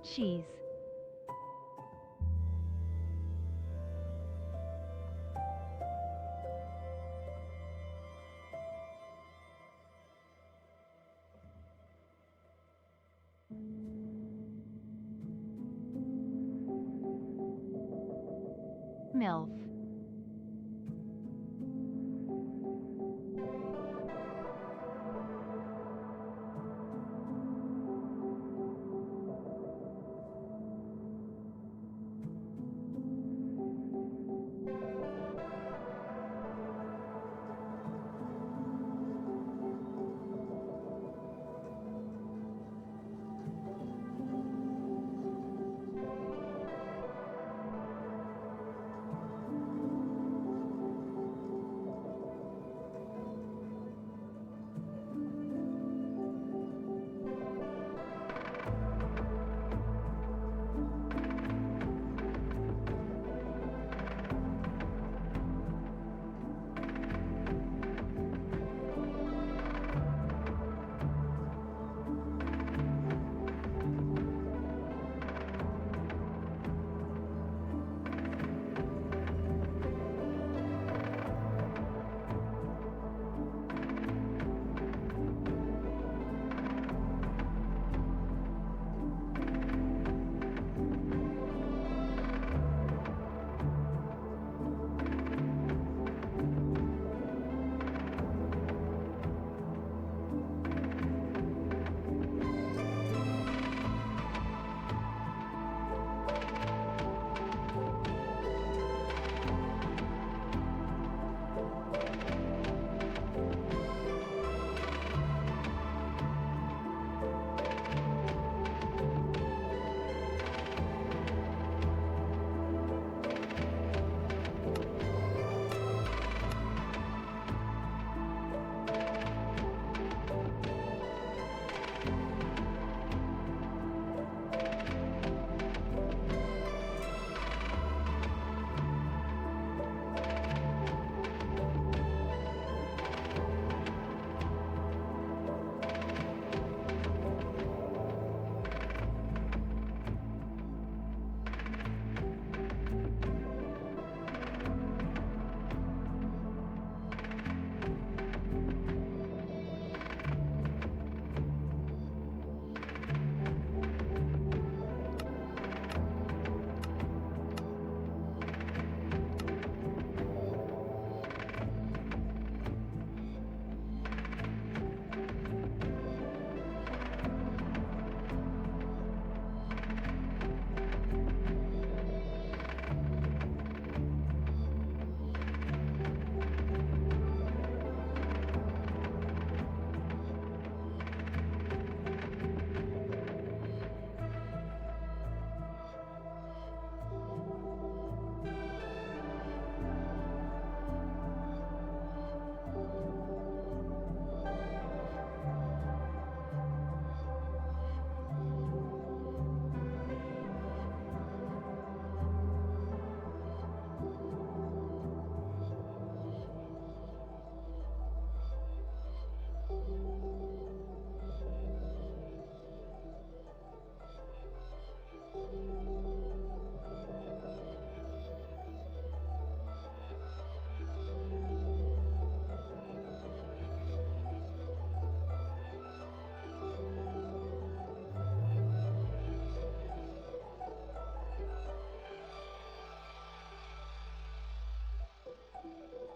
cheese, MILF,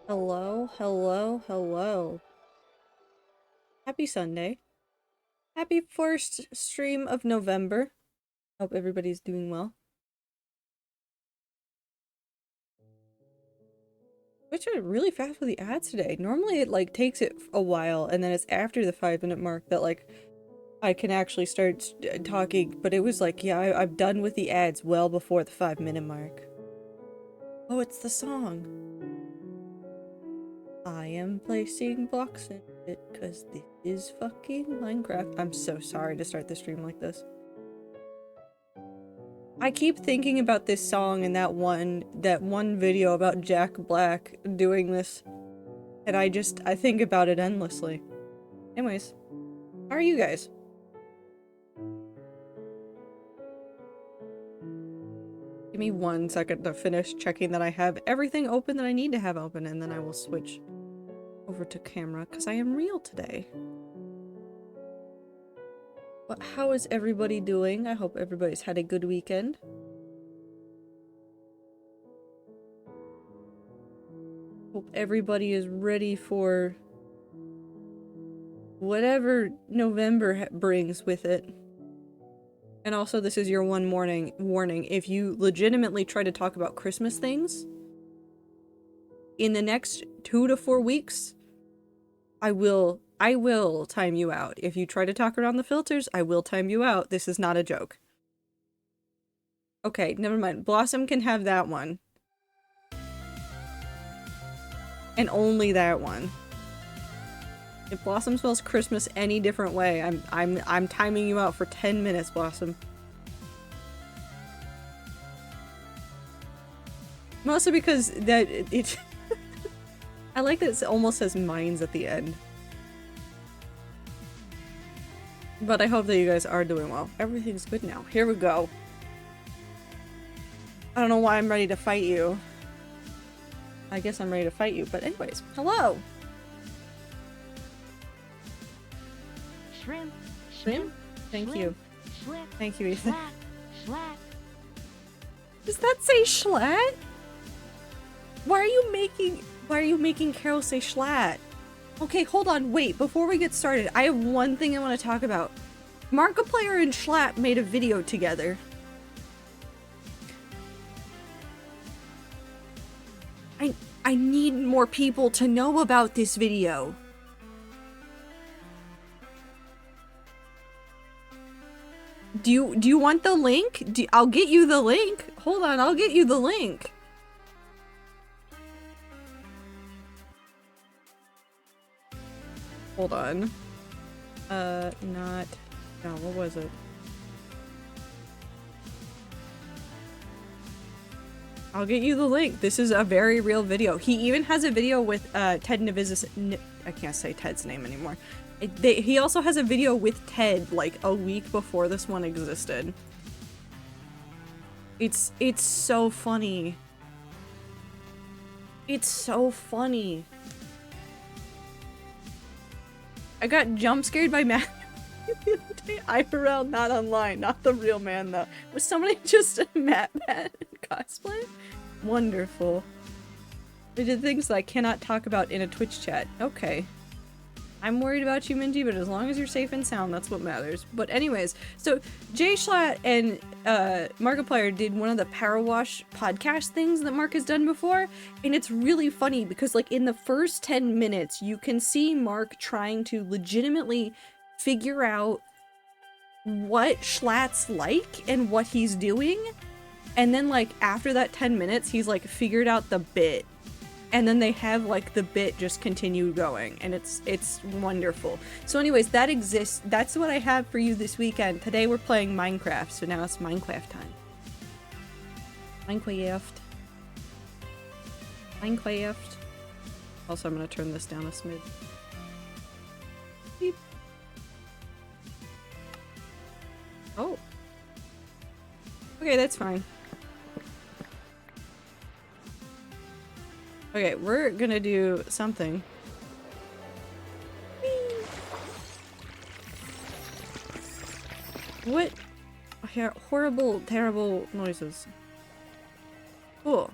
Hello, hello, hello. Happy Sunday. Happy first stream of November. Hope everybody's doing well. Switched it really fast with the ads today. Normally it like takes it a while and then it's after the 5-minute mark that like I can actually start talking, but it was like, yeah, I'm done with the ads well before the 5-minute mark. Oh, it's the song. I am placing blocks in it because this is fucking Minecraft. I'm so sorry to start the stream like this. I keep thinking about this song and that one video about Jack Black doing this, and I think about it endlessly. Anyways, how are you guys? Give me 1 second to finish checking that I have everything open that I need to have open, and then I will switch over to camera, because I am real today. But how is everybody doing? I hope everybody's had a good weekend. Hope everybody is ready for whatever November brings with it. And also, this is your one warning. If you legitimately try to talk about Christmas things, in the next 2 to 4 weeks, I will time you out. If you try to talk around the filters, I will time you out. This is not a joke. Okay, never mind. Blossom can have that one. And only that one. If Blossom spells Christmas any different way, I'm timing you out for 10 minutes, Blossom. Mostly because that it I like that it almost says mines at the end. But I hope that you guys are doing well. Everything's good now. Here we go. I don't know why I'm ready to fight you. I guess I'm ready to fight you, but anyways, hello! Shrimp. Shrimp? Thank you. Shrimp. Thank you, Ethan. Schlatt. Does that say schlatt? Why are you making Carol say schlatt? Okay, hold on, wait, before we get started, I have one thing I want to talk about. Markiplier and Schlatt made a video together. I need more people to know about this video. Do you want the link? I'll get you the link. Hold on, I'll get you the link. Hold on. What was it? I'll get you the link. This is a very real video. He even has a video with Ted Navizis. I can't say Ted's name anymore. He also has a video with Ted like a week before this one existed. It's so funny. It's so funny. I got jump scared by Matt the other day. IRL, not online, not the real man though. Was somebody just a Matt cosplay? Wonderful. They did things that I cannot talk about in a Twitch chat. Okay. I'm worried about you, Minty, but as long as you're safe and sound, that's what matters. But anyways, so Jay Schlatt and Markiplier did one of the Power Wash podcast things that Mark has done before, and it's really funny because like in the first 10 minutes, you can see Mark trying to legitimately figure out what Schlatt's like and what he's doing, and then like after that 10 minutes, he's like figured out the bit. And then they have like the bit just continue going, and it's wonderful. So anyways, that exists. That's what I have for you this weekend. Today we're playing Minecraft, so now it's Minecraft time. Minecraft. Also, I'm gonna turn this down a smidge. Beep. Oh. Okay, that's fine. Okay, we're gonna do something. What? Horrible, terrible noises. Cool.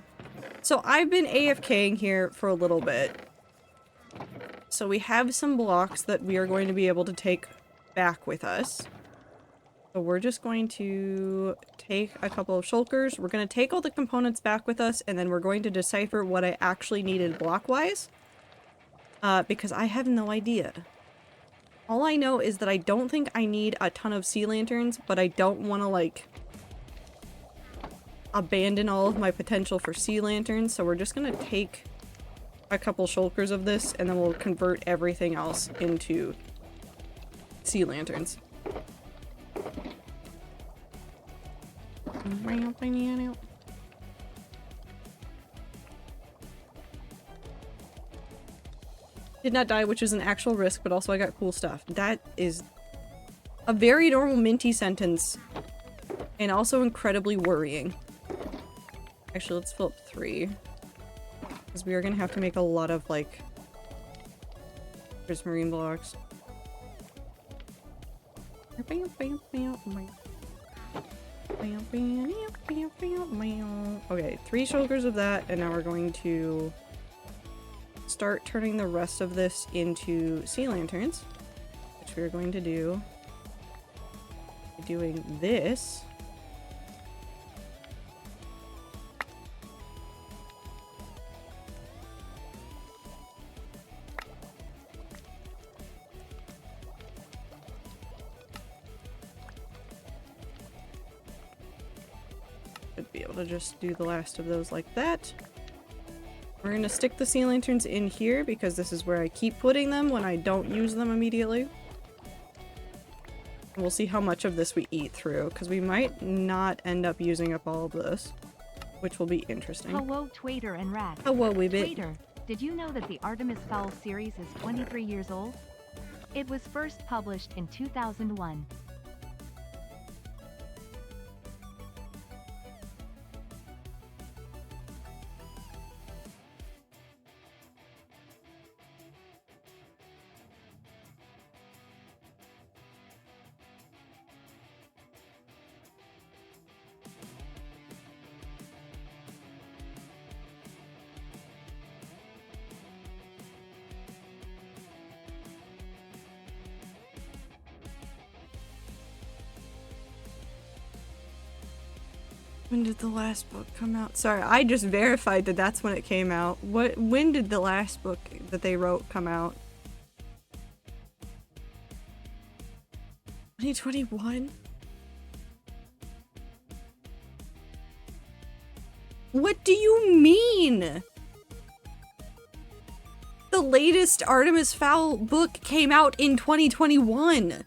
So I've been AFKing here for a little bit. So we have some blocks that we are going to be able to take back with us. So we're just going to take a couple of shulkers. We're going to take all the components back with us, and then we're going to decipher what I actually needed block-wise. Because I have no idea. All I know is that I don't think I need a ton of sea lanterns, but I don't want to, like, abandon all of my potential for sea lanterns, so we're just going to take a couple shulkers of this, and then we'll convert everything else into sea lanterns. Did not die, which is an actual risk, but also I got cool stuff. That is a very normal Minty sentence, and also incredibly worrying. Actually, let's fill up 3. Because we are gonna have to make a lot of, like, marine blocks. Okay, 3 shulkers of that, and now we're going to start turning the rest of this into sea lanterns, which we're going to do by doing this. Should be able to just do the last of those like that. We're gonna stick the sea lanterns in here because this is where I keep putting them when I don't use them immediately. And we'll see how much of this we eat through, because we might not end up using up all of this, which will be interesting. Hello, Twader and Rat. Hello, Weebit. Twader, did you know that the Artemis Fowl series is 23 years old? It was first published in 2001. When did the last book come out? Sorry, I just verified that that's when it came out. When did the last book that they wrote come out? 2021? What do you mean? The latest Artemis Fowl book came out in 2021.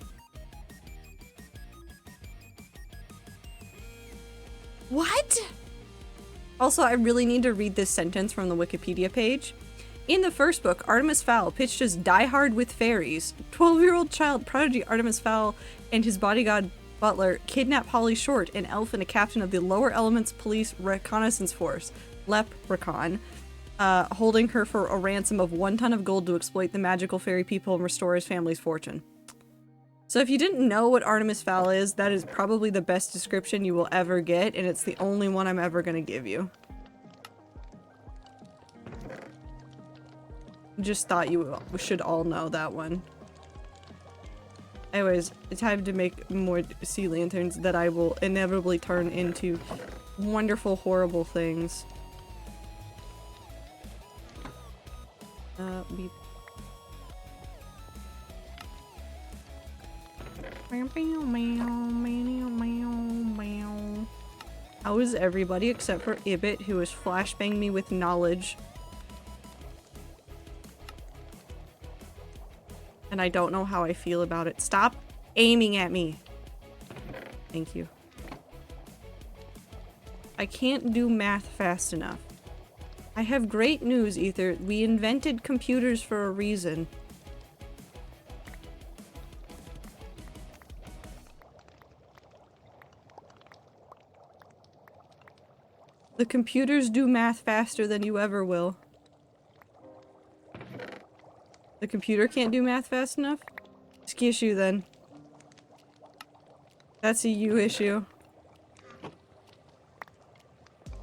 What? Also, I really need to read this sentence from the Wikipedia page. In the first book, Artemis Fowl, pitched as Die Hard with Fairies, 12-year-old child prodigy Artemis Fowl and his bodyguard butler kidnap Holly Short, an elf and a captain of the Lower Elements Police Reconnaissance Force, LEP-Recon, holding her for a ransom of 1 ton of gold to exploit the magical fairy people and restore his family's fortune. So if you didn't know what Artemis Fowl is, that is probably the best description you will ever get, and it's the only one I'm ever gonna give you. Just thought you should all know that one. Anyways, it's time to make more sea lanterns that I will inevitably turn into wonderful, horrible things. How is everybody except for Ibit, who is flashbanging me with knowledge? And I don't know how I feel about it. Stop aiming at me. Thank you. I can't do math fast enough. I have great news, Ether. We invented computers for a reason. The computers do math faster than you ever will. The computer can't do math fast enough? Excuse you then. That's a you issue.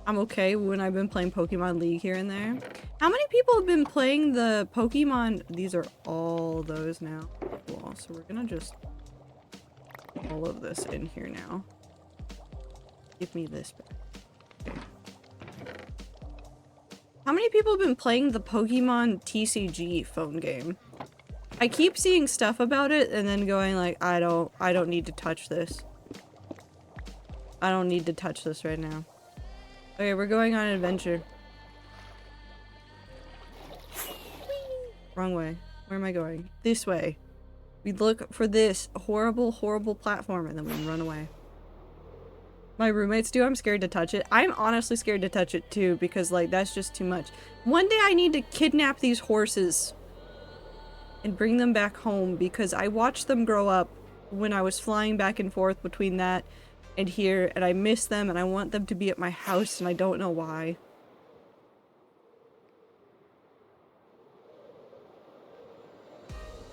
I'm okay when I've been playing Pokemon League here and there. How many people have been playing the Pokemon? These are all those now. Cool. So we're gonna just put all of this in here now. Give me this back. Okay. How many people have been playing the Pokemon TCG phone game? I keep seeing stuff about it and then going like, I don't need to touch this. I don't need to touch this right now. Okay, we're going on an adventure. Wrong way. Where am I going? This way. We look for this horrible, horrible platform and then we run away. My roommates do. I'm scared to touch it. I'm honestly scared to touch it too because like that's just too much. One day I need to kidnap these horses and bring them back home because I watched them grow up when I was flying back and forth between that and here, and I miss them, and I want them to be at my house, and I don't know why.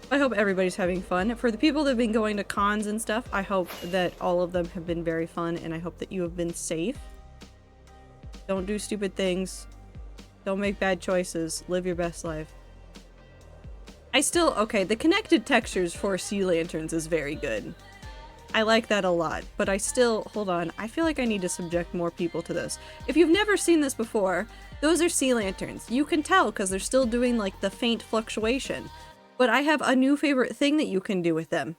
I hope everybody's having fun. For the people that have been going to cons and stuff, I hope that all of them have been very fun, and I hope that you have been safe. Don't do stupid things. Don't make bad choices. Live your best life. Okay, the connected textures for sea lanterns is very good. I like that a lot, but hold on, I feel like I need to subject more people to this. If you've never seen this before, those are sea lanterns. You can tell because they're still doing like the faint fluctuation. But I have a new favorite thing that you can do with them.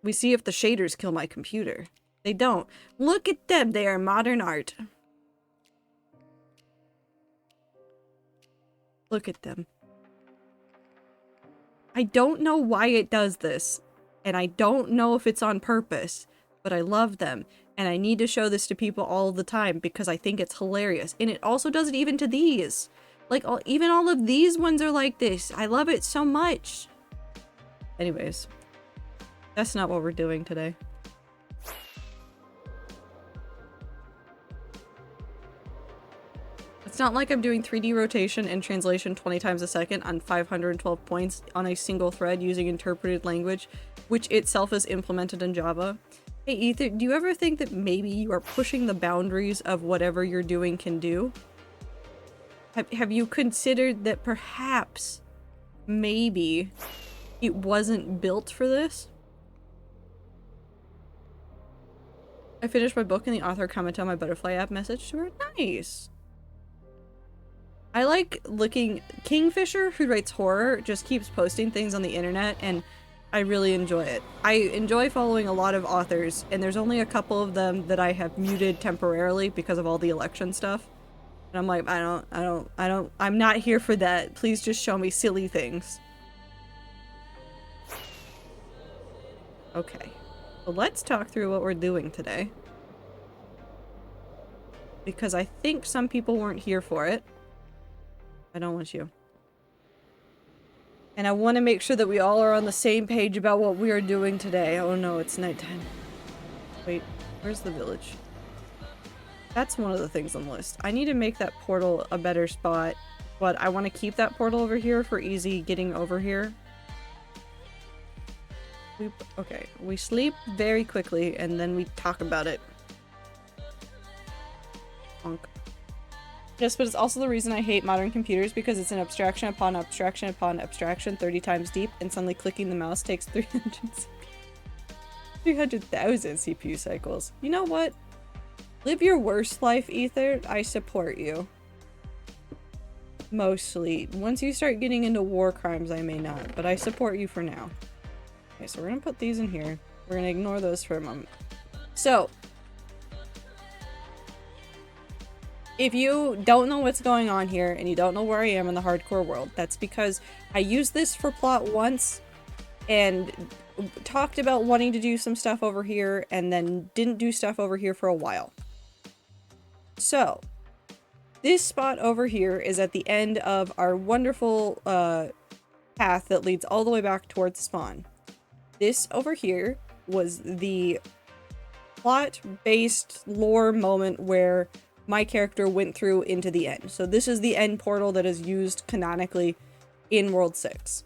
We see if the shaders kill my computer. They don't. Look at them, they are modern art. Look at them. I don't know why it does this, and I don't know if it's on purpose, but I love them, and I need to show this to people all the time because I think it's hilarious. And it also does it even to these. Like, even all of these ones are like this. I love it so much. Anyways, that's not what we're doing today. It's not like I'm doing 3D rotation and translation 20 times a second on 512 points on a single thread using interpreted language, which itself is implemented in Java. Hey Ether, do you ever think that maybe you are pushing the boundaries of whatever you're doing can do? Have you considered that perhaps, maybe, it wasn't built for this? I finished my book and the author commented on my butterfly app message to her. Nice! I like looking... Kingfisher, who writes horror, just keeps posting things on the internet, and I really enjoy it. I enjoy following a lot of authors, and there's only a couple of them that I have muted temporarily because of all the election stuff. And I'm like, I'm not here for that. Please just show me silly things. Okay. Well, let's talk through what we're doing today. Because I think some people weren't here for it. I don't want you. And I want to make sure that we all are on the same page about what we are doing today. Oh no, it's nighttime. Wait, where's the village? That's one of the things on the list. I need to make that portal a better spot, but I want to keep that portal over here for easy getting over here. Okay, we sleep very quickly and then we talk about it. Honk. Yes, but it's also the reason I hate modern computers because it's an abstraction upon abstraction upon abstraction 30 times deep, and suddenly clicking the mouse takes 300,000 CPU cycles. You know what? Live your worst life, Ether. I support you. Mostly. Once you start getting into war crimes, I may not, but I support you for now. Okay, so we're gonna put these in here. We're gonna ignore those for a moment. So, if you don't know what's going on here and you don't know where I am in the hardcore world, that's because I used this for plot once and talked about wanting to do some stuff over here and then didn't do stuff over here for a while. So, this spot over here is at the end of our wonderful path that leads all the way back towards spawn. This over here was the plot-based lore moment where my character went through into the end. So this is the end portal that is used canonically in World 6.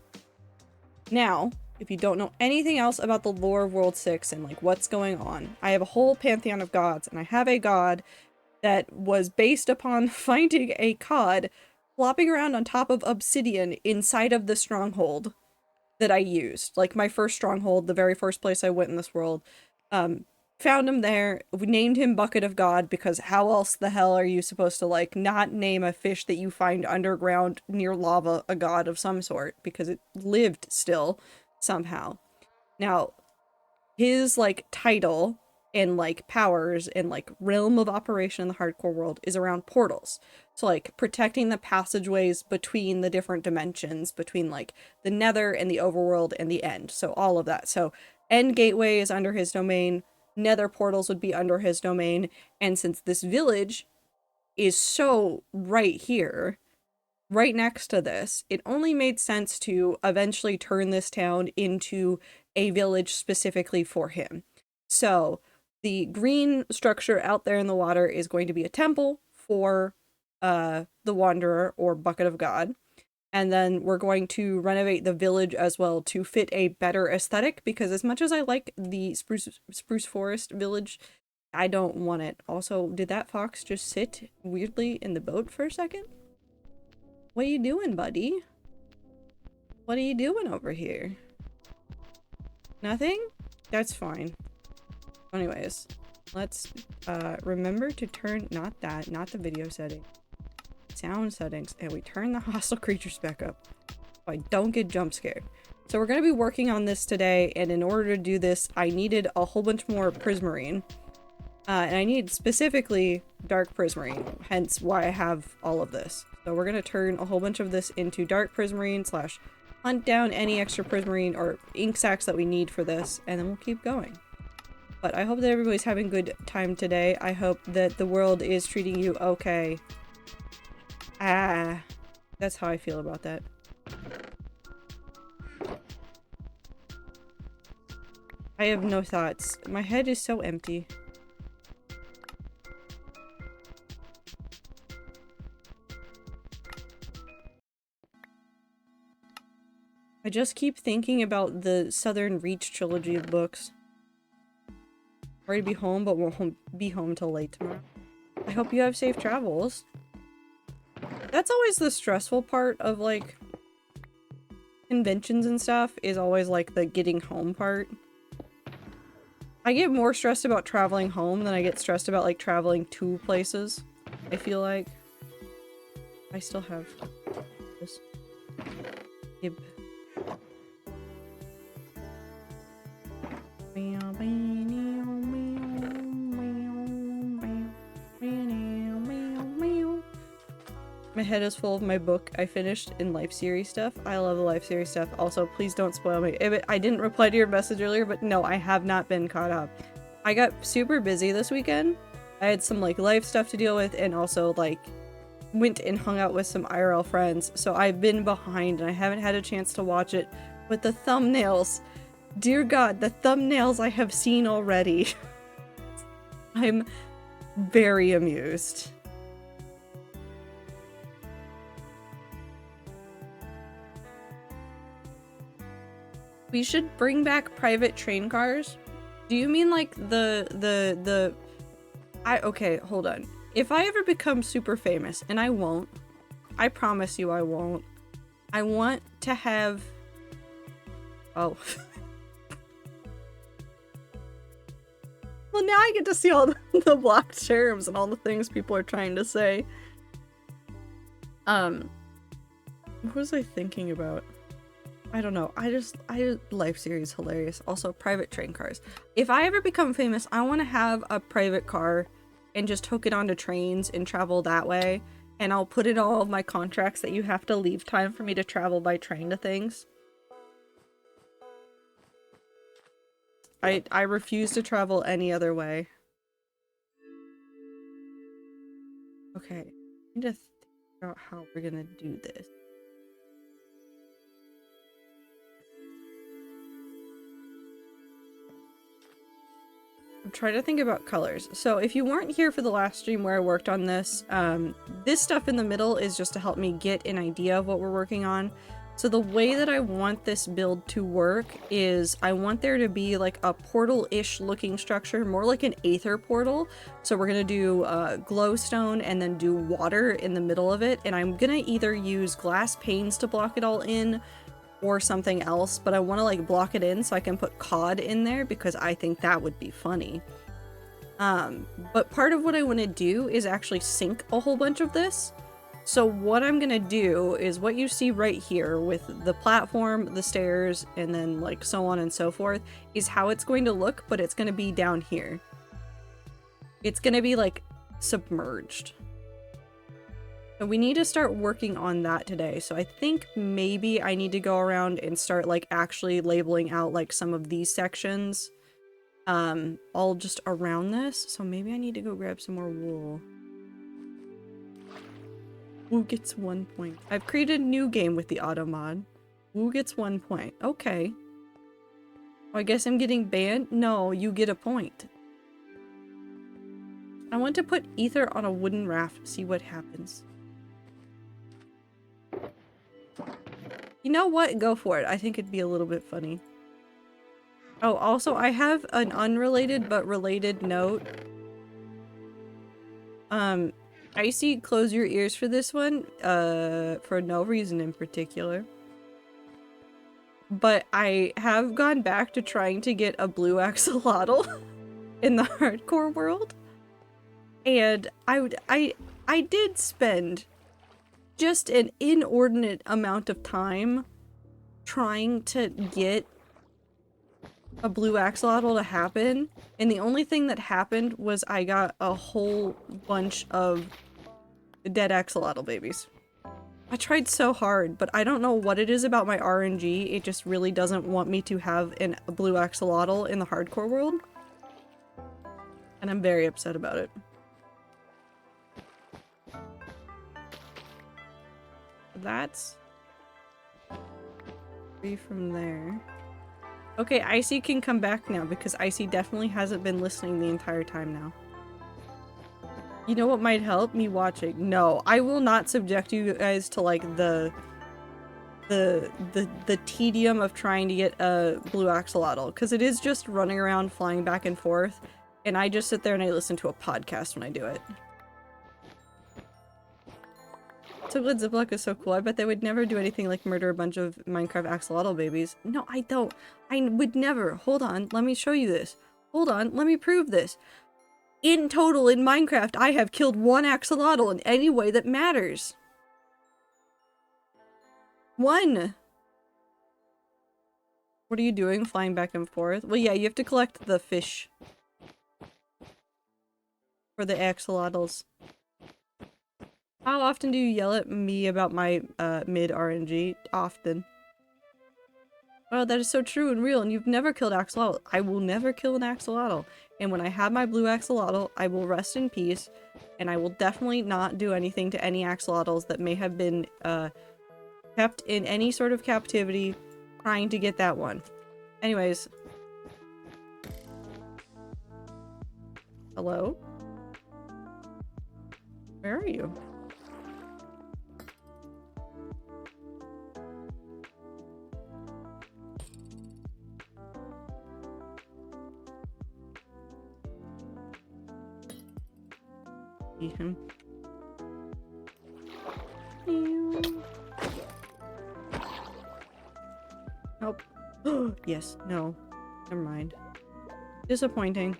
Now, if you don't know anything else about the lore of World 6 and like what's going on, I have a whole pantheon of gods, and I have a god that was based upon finding a cod flopping around on top of obsidian inside of the stronghold that I used. Like my first stronghold, the very first place I went in this world. Found him there. We named him Bucket of God because how else the hell are you supposed to like not name a fish that you find underground near lava a god of some sort, because it lived still somehow. Now, his like title and like powers and like realm of operation in the hardcore world is around portals. So like protecting the passageways between the different dimensions, between like the nether and the overworld and the end. So all of that. So end gateway is under his domain. Nether portals would be under his domain. And since this village is so right here, right next to this, it only made sense to eventually turn this town into a village specifically for him. So the green structure out there in the water is going to be a temple for the Wanderer or Bucket of God. And then we're going to renovate the village as well to fit a better aesthetic, because as much as I like the spruce forest village, I don't want it. Also, did that fox just sit weirdly in the boat for a second? What are you doing, buddy? What are you doing over here? Nothing? That's fine. Anyways, let's remember to turn not the video setting. Sound settings, and we turn the hostile creatures back up so I don't get jump scared. So we're going to be working on this today, and in order to do this I needed a whole bunch more prismarine, and I need specifically dark prismarine, hence why I have all of this. So we're going to turn a whole bunch of this into dark prismarine slash hunt down any extra prismarine or ink sacs that we need for this, and then we'll keep going. But I hope that everybody's having a good time today. I hope that the world is treating you okay. That's how I feel about that. I have no thoughts. My head is so empty. I just keep thinking about the Southern Reach trilogy of books. Ready to be home, but won't be home till late tomorrow. I hope you have safe travels. That's always the stressful part of, like, conventions and stuff, is always, like, the getting home part. I get more stressed about traveling home than I get stressed about, like, traveling to places, I feel like. I still have this. Gib. My head is full of my book I finished in Life series stuff. I love the Life series stuff. Also, please don't spoil me. I didn't reply to your message earlier, but no, I have not been caught up. I got super busy this weekend. I had some, like, life stuff to deal with, and also, like, went and hung out with some IRL friends. So I've been behind, and I haven't had a chance to watch it. But the thumbnails, dear God, the thumbnails I have seen already. I'm very amused. We should bring back private train cars. Do you mean like okay, hold on. If I ever become super famous, and I won't, I promise you I won't, I want to have, oh. Well, now I get to see all the blocked terms and all the things people are trying to say. What was I thinking about? I don't know. Life series hilarious. Also, private train cars. If I ever become famous, I want to have a private car and just hook it onto trains and travel that way. And I'll put in all of my contracts that you have to leave time for me to travel by train to things. I refuse to travel any other way. Okay. I need to think about how we're gonna do this. I'm trying to think about colors. So if you weren't here for the last stream where I worked on this, this stuff in the middle is just to help me get an idea of what we're working on. So the way that I want this build to work is I want there to be like a portal-ish looking structure, more like an aether portal. So we're gonna do glowstone and then do water in the middle of it. And I'm gonna either use glass panes to block it all in or something else, but I want to like block it in so I can put cod in there because I think that would be funny. But part of what I want to do is actually sink a whole bunch of this. So what I'm gonna do is what you see right here with the platform, the stairs, and then like so on and so forth is how it's going to look, but it's going to be down here. It's going to be like submerged. So we need to start working on that today. So I think maybe I need to go around and start like actually labeling out like some of these sections all just around this. So maybe I need to go grab some more wool. Woo gets 1 point. I've created a new game with the auto mod. Woo gets 1 point. Okay. I guess I'm getting banned? No, you get a point. I want to put ether on a wooden raft, see what happens. You know what? Go for it. I think it'd be a little bit funny. Oh, also, I have an unrelated but related note. Icy, close your ears for this one, for no reason in particular. But I have gone back to trying to get a blue axolotl in the hardcore world. And I did spend just an inordinate amount of time trying to get a blue axolotl to happen, and the only thing that happened was I got a whole bunch of dead axolotl babies. I tried so hard, but I don't know what it is about my RNG, it just really doesn't want me to have a blue axolotl in the hardcore world. And I'm very upset about it. That's free from there. Okay, Icy can come back now because Icy definitely hasn't been listening the entire time now. You know what might help? Me watching. No, I will not subject you guys to like the tedium of trying to get a blue axolotl, because it is just running around flying back and forth, and I just sit there and I listen to a podcast when I do it. So glad Ziploc is so cool. I bet they would never do anything like murder a bunch of Minecraft axolotl babies. No, I don't. I would never. Hold on, let me show you this. Hold on, let me prove this. In total, in Minecraft, I have killed one axolotl in any way that matters. One! What are you doing? Flying back and forth? Well, yeah, you have to collect the fish. For the axolotls. How often do you yell at me about my mid RNG? Often. Oh, that is so true and real, and you've never killed axolotl. I will never kill an axolotl. And when I have my blue axolotl, I will rest in peace, and I will definitely not do anything to any axolotls that may have been kept in any sort of captivity trying to get that one. Anyways. Hello? Where are you? Him. Nope. Yes, no. Never mind. Disappointing.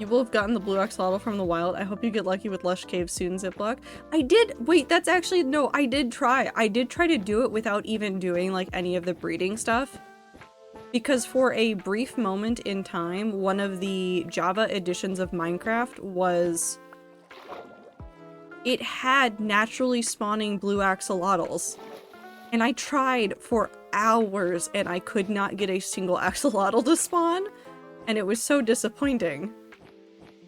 You will have gotten the blue axolotl from the wild. I hope you get lucky with Lush Cave soon, Ziploc. I did- wait, that's actually- no, I did try. I did try to do it without even doing, like, any of the breeding stuff. Because for a brief moment in time, one of the Java editions of Minecraft was... it had naturally spawning blue axolotls. And I tried for hours and I could not get a single axolotl to spawn. And it was so disappointing.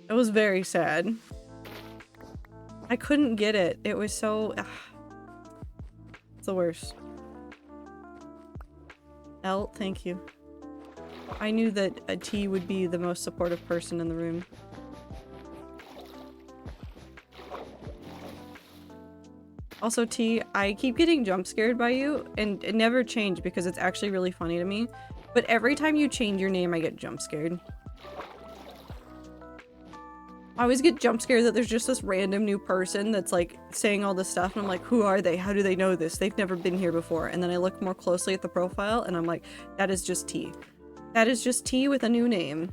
It was very sad. I couldn't get it. It was so... ugh. It's the worst. L, thank you. I knew that a T would be the most supportive person in the room. Also, T, I keep getting jump scared by you, and it never changed because it's actually really funny to me. But every time you change your name, I get jump scared. I always get jump scared that there's just this random new person that's like saying all this stuff, and I'm like, who are they? How do they know this? They've never been here before. And then I look more closely at the profile, and I'm like, that is just T. That is just T with a new name.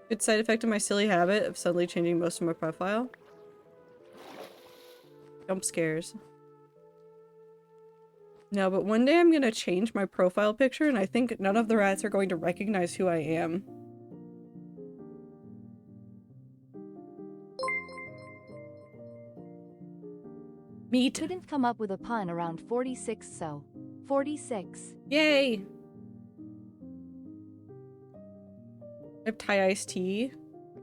Good side effect of my silly habit of suddenly changing most of my profile. Jump scares. No, but one day I'm gonna change my profile picture and I think none of the rats are going to recognize who I am. Meat. Couldn't come up with a pun around 46, so 46. Yay! have Thai iced tea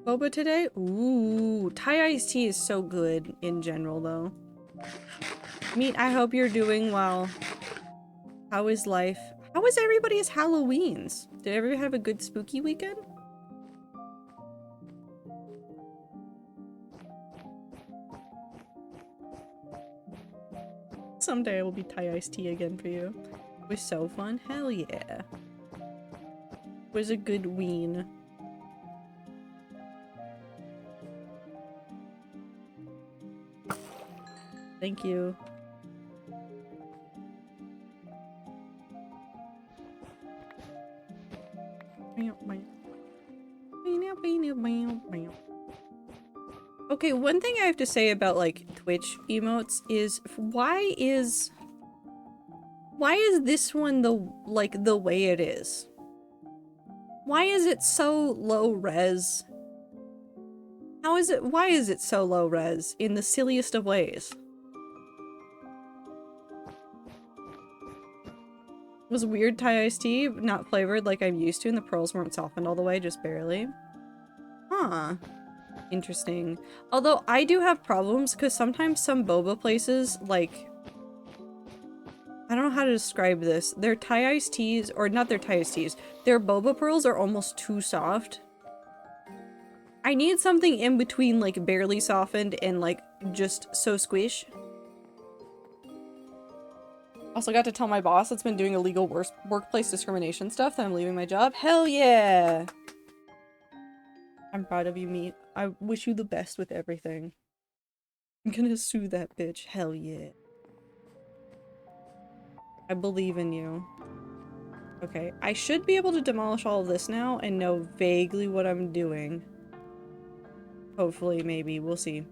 boba today. Ooh, Thai iced tea is so good in general, though. Meat, I hope you're doing well. How is life? How was everybody's Halloweens? Did everybody have a good spooky weekend? Someday I will be Thai iced tea again for you. It was so fun. Hell yeah. It was a good ween. Thank you. Okay, one thing I have to say about like Twitch emotes is why is this one the way it is? Why is it so low res? Why is it so low res in the silliest of ways? It was weird Thai iced tea, not flavored like I'm used to, and the pearls weren't softened all the way, just barely. Huh. Interesting. Although I do have problems because sometimes some boba places, like, I don't know how to describe this. Their Thai iced teas, or not their Thai iced teas, their boba pearls are almost too soft. I need something in between, like, barely softened and, like, just so squish. Also got to tell my boss that's been doing illegal workplace discrimination stuff that I'm leaving my job. Hell yeah! I'm proud of you, Meat. I wish you the best with everything. I'm gonna sue that bitch. Hell yeah. I believe in you. Okay, I should be able to demolish all of this now and know vaguely what I'm doing. Hopefully, maybe. We'll see.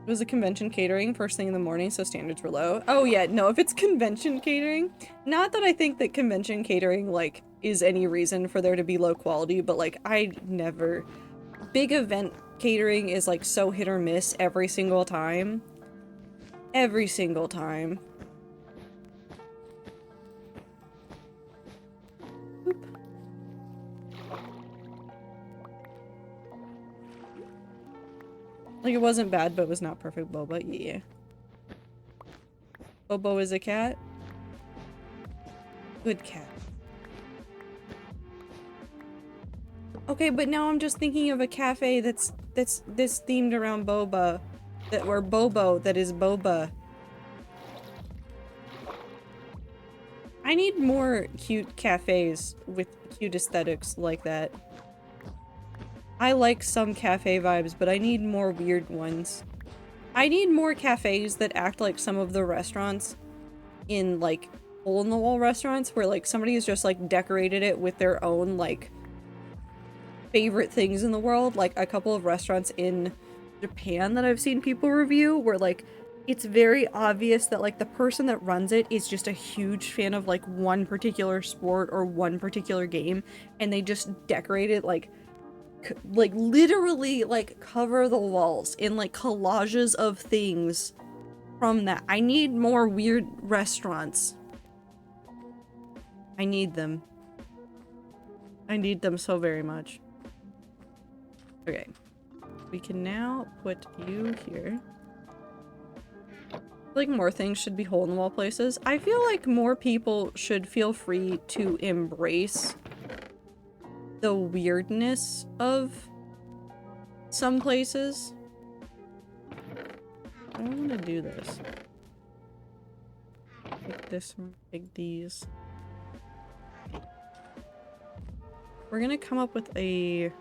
It was a convention catering first thing in the morning, so standards were low. Oh yeah, no, if it's convention catering, not that I think that convention catering, like, is any reason for there to be low quality, but, like, I never... Big event catering is, like, so hit or miss every single time. Every single time. Oop. Like, it wasn't bad, but it was not perfect boba. Yeah. Bobo is a cat? Good cat. Okay, but now I'm just thinking of a cafe that's themed around boba. Or bobo that is boba. I need more cute cafes with cute aesthetics like that. I like some cafe vibes, but I need more weird ones. I need more cafes that act like some of the restaurants in, like, hole-in-the-wall restaurants where, like, somebody has just, like, decorated it with their own, like, favorite things in the world. Like, a couple of restaurants in Japan that I've seen people review where, like, it's very obvious that, like, the person that runs it is just a huge fan of, like, one particular sport or one particular game, and they just decorate it, like literally, like, cover the walls in, like, collages of things from that. I need more weird restaurants. I need them. I need them so very much. Okay. We can now put you here. Like, more things should be hole-in-the-wall places. I feel like more people should feel free to embrace the weirdness of some places. I don't want to do this. Take this one, take these. We're gonna come up with a...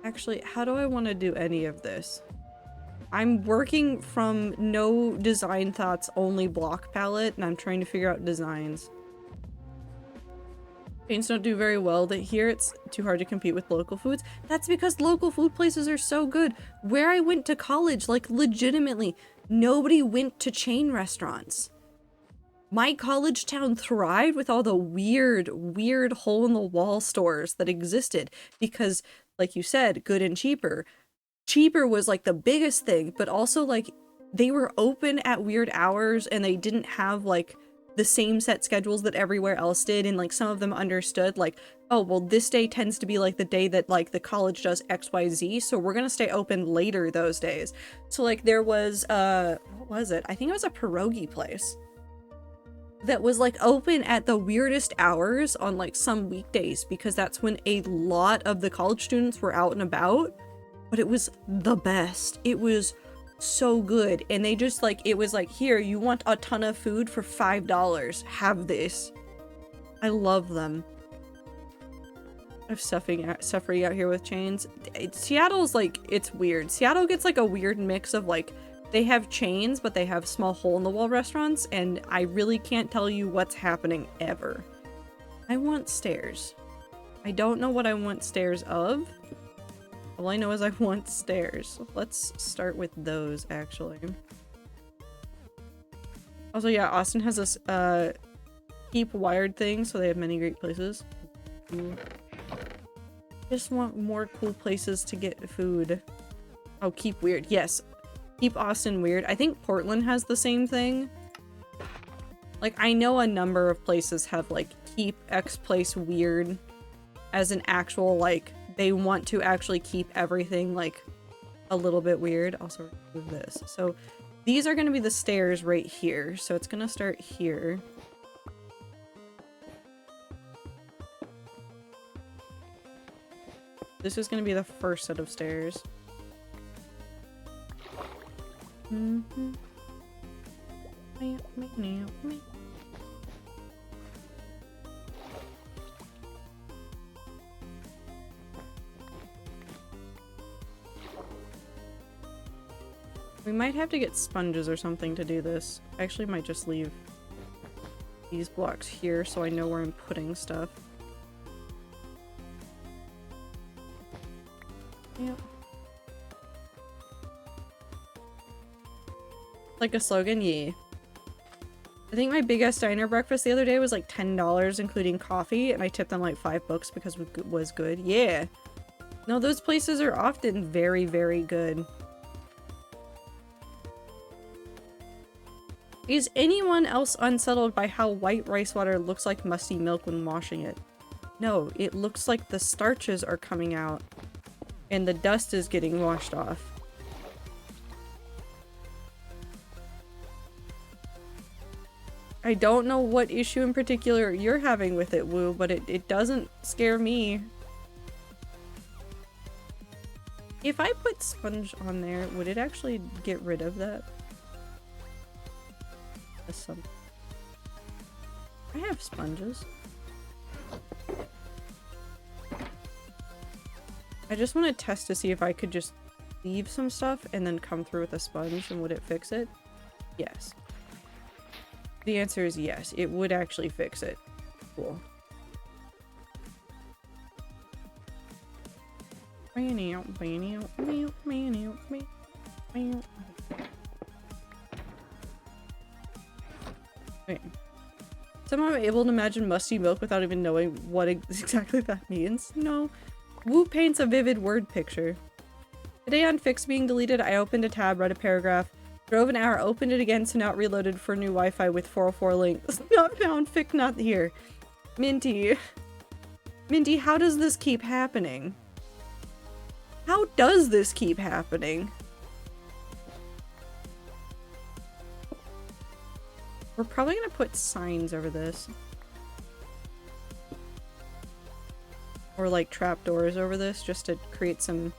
Actually, how do I want to do any of this? I'm working from no design thoughts, only block palette, and I'm trying to figure out designs. Paints don't do very well that here. It's too hard to compete with local foods. That's because local food places are so good. Where I went to college, like, legitimately, nobody went to chain restaurants. My college town thrived with all the weird hole-in-the-wall stores that existed because, like you said, good and cheaper. Cheaper was, like, the biggest thing, but also, like, they were open at weird hours and they didn't have, like, the same set schedules that everywhere else did, and like some of them understood like, oh well, this day tends to be like the day that like the college does XYZ, so we're gonna stay open later those days. So like there was what was it? I think it was a pierogi place that was like open at the weirdest hours on like some weekdays because that's when a lot of the college students were out and about, but it was the best. It was so good. And they just like, it was like, here, you want a ton of food for $5, have this. I love them. I'm suffering out here with chains. Seattle's like, it's weird. Seattle gets like a weird mix of like, they have chains, but they have small hole-in-the-wall restaurants, and I really can't tell you what's happening ever. I want stairs. I don't know what I want stairs of. All I know is I want stairs. Let's start with those, actually. Also, yeah, Austin has this, keep wired thing, so they have many great places. Ooh. Just want more cool places to get food. Oh, keep weird. Yes. Keep Austin weird. I think Portland has the same thing. Like, I know a number of places have, like, keep X place weird as an actual, like, they want to actually keep everything, like, a little bit weird. Also, remove this. So, these are going to be the stairs right here. So, it's going to start here. This is going to be the first set of stairs. Mm-hmm. We might have to get sponges or something to do this. I actually might just leave these blocks here so I know where I'm putting stuff. Yep. Like a slogan? Yeah. I think my Big Ass Diner breakfast the other day was like $10 including coffee, and I tipped them like $5 because it was good. Yeah. No, those places are often very, very good. Is anyone else unsettled by how white rice water looks like musty milk when washing it? No, it looks like the starches are coming out and the dust is getting washed off. I don't know what issue in particular you're having with it, Woo, but it doesn't scare me. If I put sponge on there, would it actually get rid of that? I have sponges. I just want to test to see if I could just leave some stuff and then come through with a sponge, and would it fix it? Yes. The answer is yes, it would actually fix it. Cool. Wait. Somehow I'm able to imagine musty milk without even knowing what exactly that means. No. Woo paints a vivid word picture. Today on Fix being deleted, I opened a tab, read a paragraph, drove an hour, opened it again, so now it reloaded for new Wi-Fi with 404 links. Not found, Fic not here. Minty. Minty, how does this keep happening? How does this keep happening? We're probably gonna put signs over this. Or like trapdoors over this, just to create some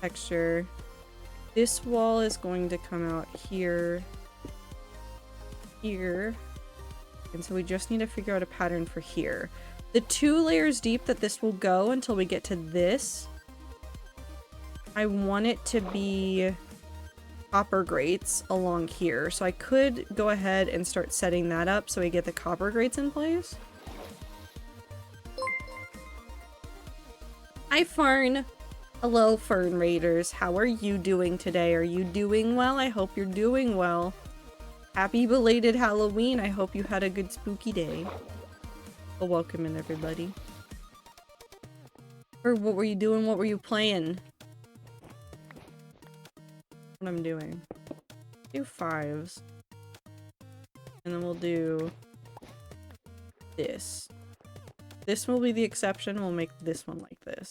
texture. This wall is going to come out here. Here. And so we just need to figure out a pattern for here. The 2 layers deep that this will go until we get to this, I want it to be copper grates along here. So I could go ahead and start setting that up so we get the copper grates in place. Hi, Fern. Hello, Fern Raiders. How are you doing today? Are you doing well? I hope you're doing well. Happy belated Halloween. I hope you had a good spooky day. Well, welcome in, everybody. Or what were you doing? What were you playing? What I'm doing. Do 5s. And then we'll do this. This will be the exception. We'll make this one like this.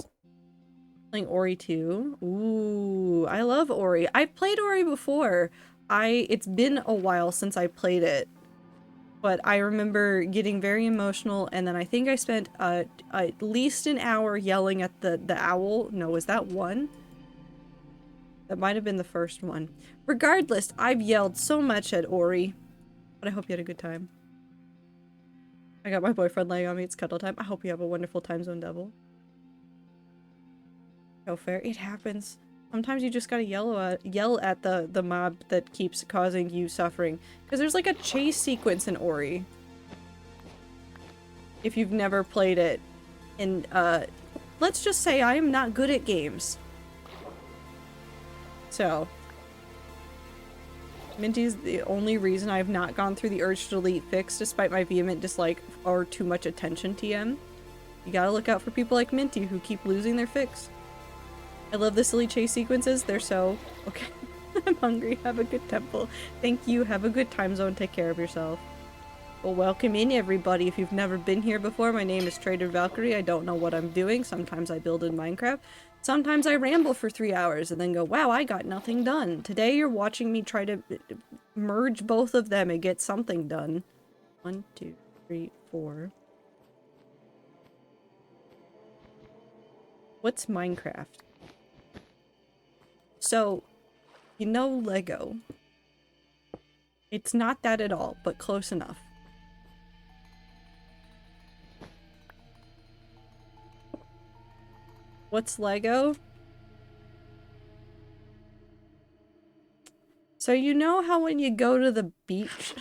Playing Ori 2. Ooh, I love Ori. I've played Ori before. It's been a while since I played it. But I remember getting very emotional, and then I think I spent at least an hour yelling at the owl. No, was that one? That might have been the first one. Regardless, I've yelled so much at Ori. But I hope you had a good time. I got my boyfriend laying on me. It's cuddle time. I hope you have a wonderful time zone, devil. So fair. It happens. Sometimes you just gotta yell at the mob that keeps causing you suffering. Because there's like a chase sequence in Ori. If you've never played it. And, let's just say I am not good at games. So. Minty's the only reason I've not gone through the urge to delete fix despite my vehement dislike or too much attention TM. You gotta look out for people like Minty who keep losing their fix. I love the silly chase sequences. They're so... Okay. I'm hungry. Have a good temple. Thank you. Have a good time zone. Take care of yourself. Well, welcome in, everybody. If you've never been here before, my name is Trader Valkyrie. I don't know what I'm doing. Sometimes I build in Minecraft. Sometimes I ramble for 3 hours and then go, wow, I got nothing done. Today you're watching me try to merge both of them and get something done. 1, 2, 3, 4. What's Minecraft? So, you know Lego. It's not that at all, but close enough. What's Lego? So you know how when you go to the beach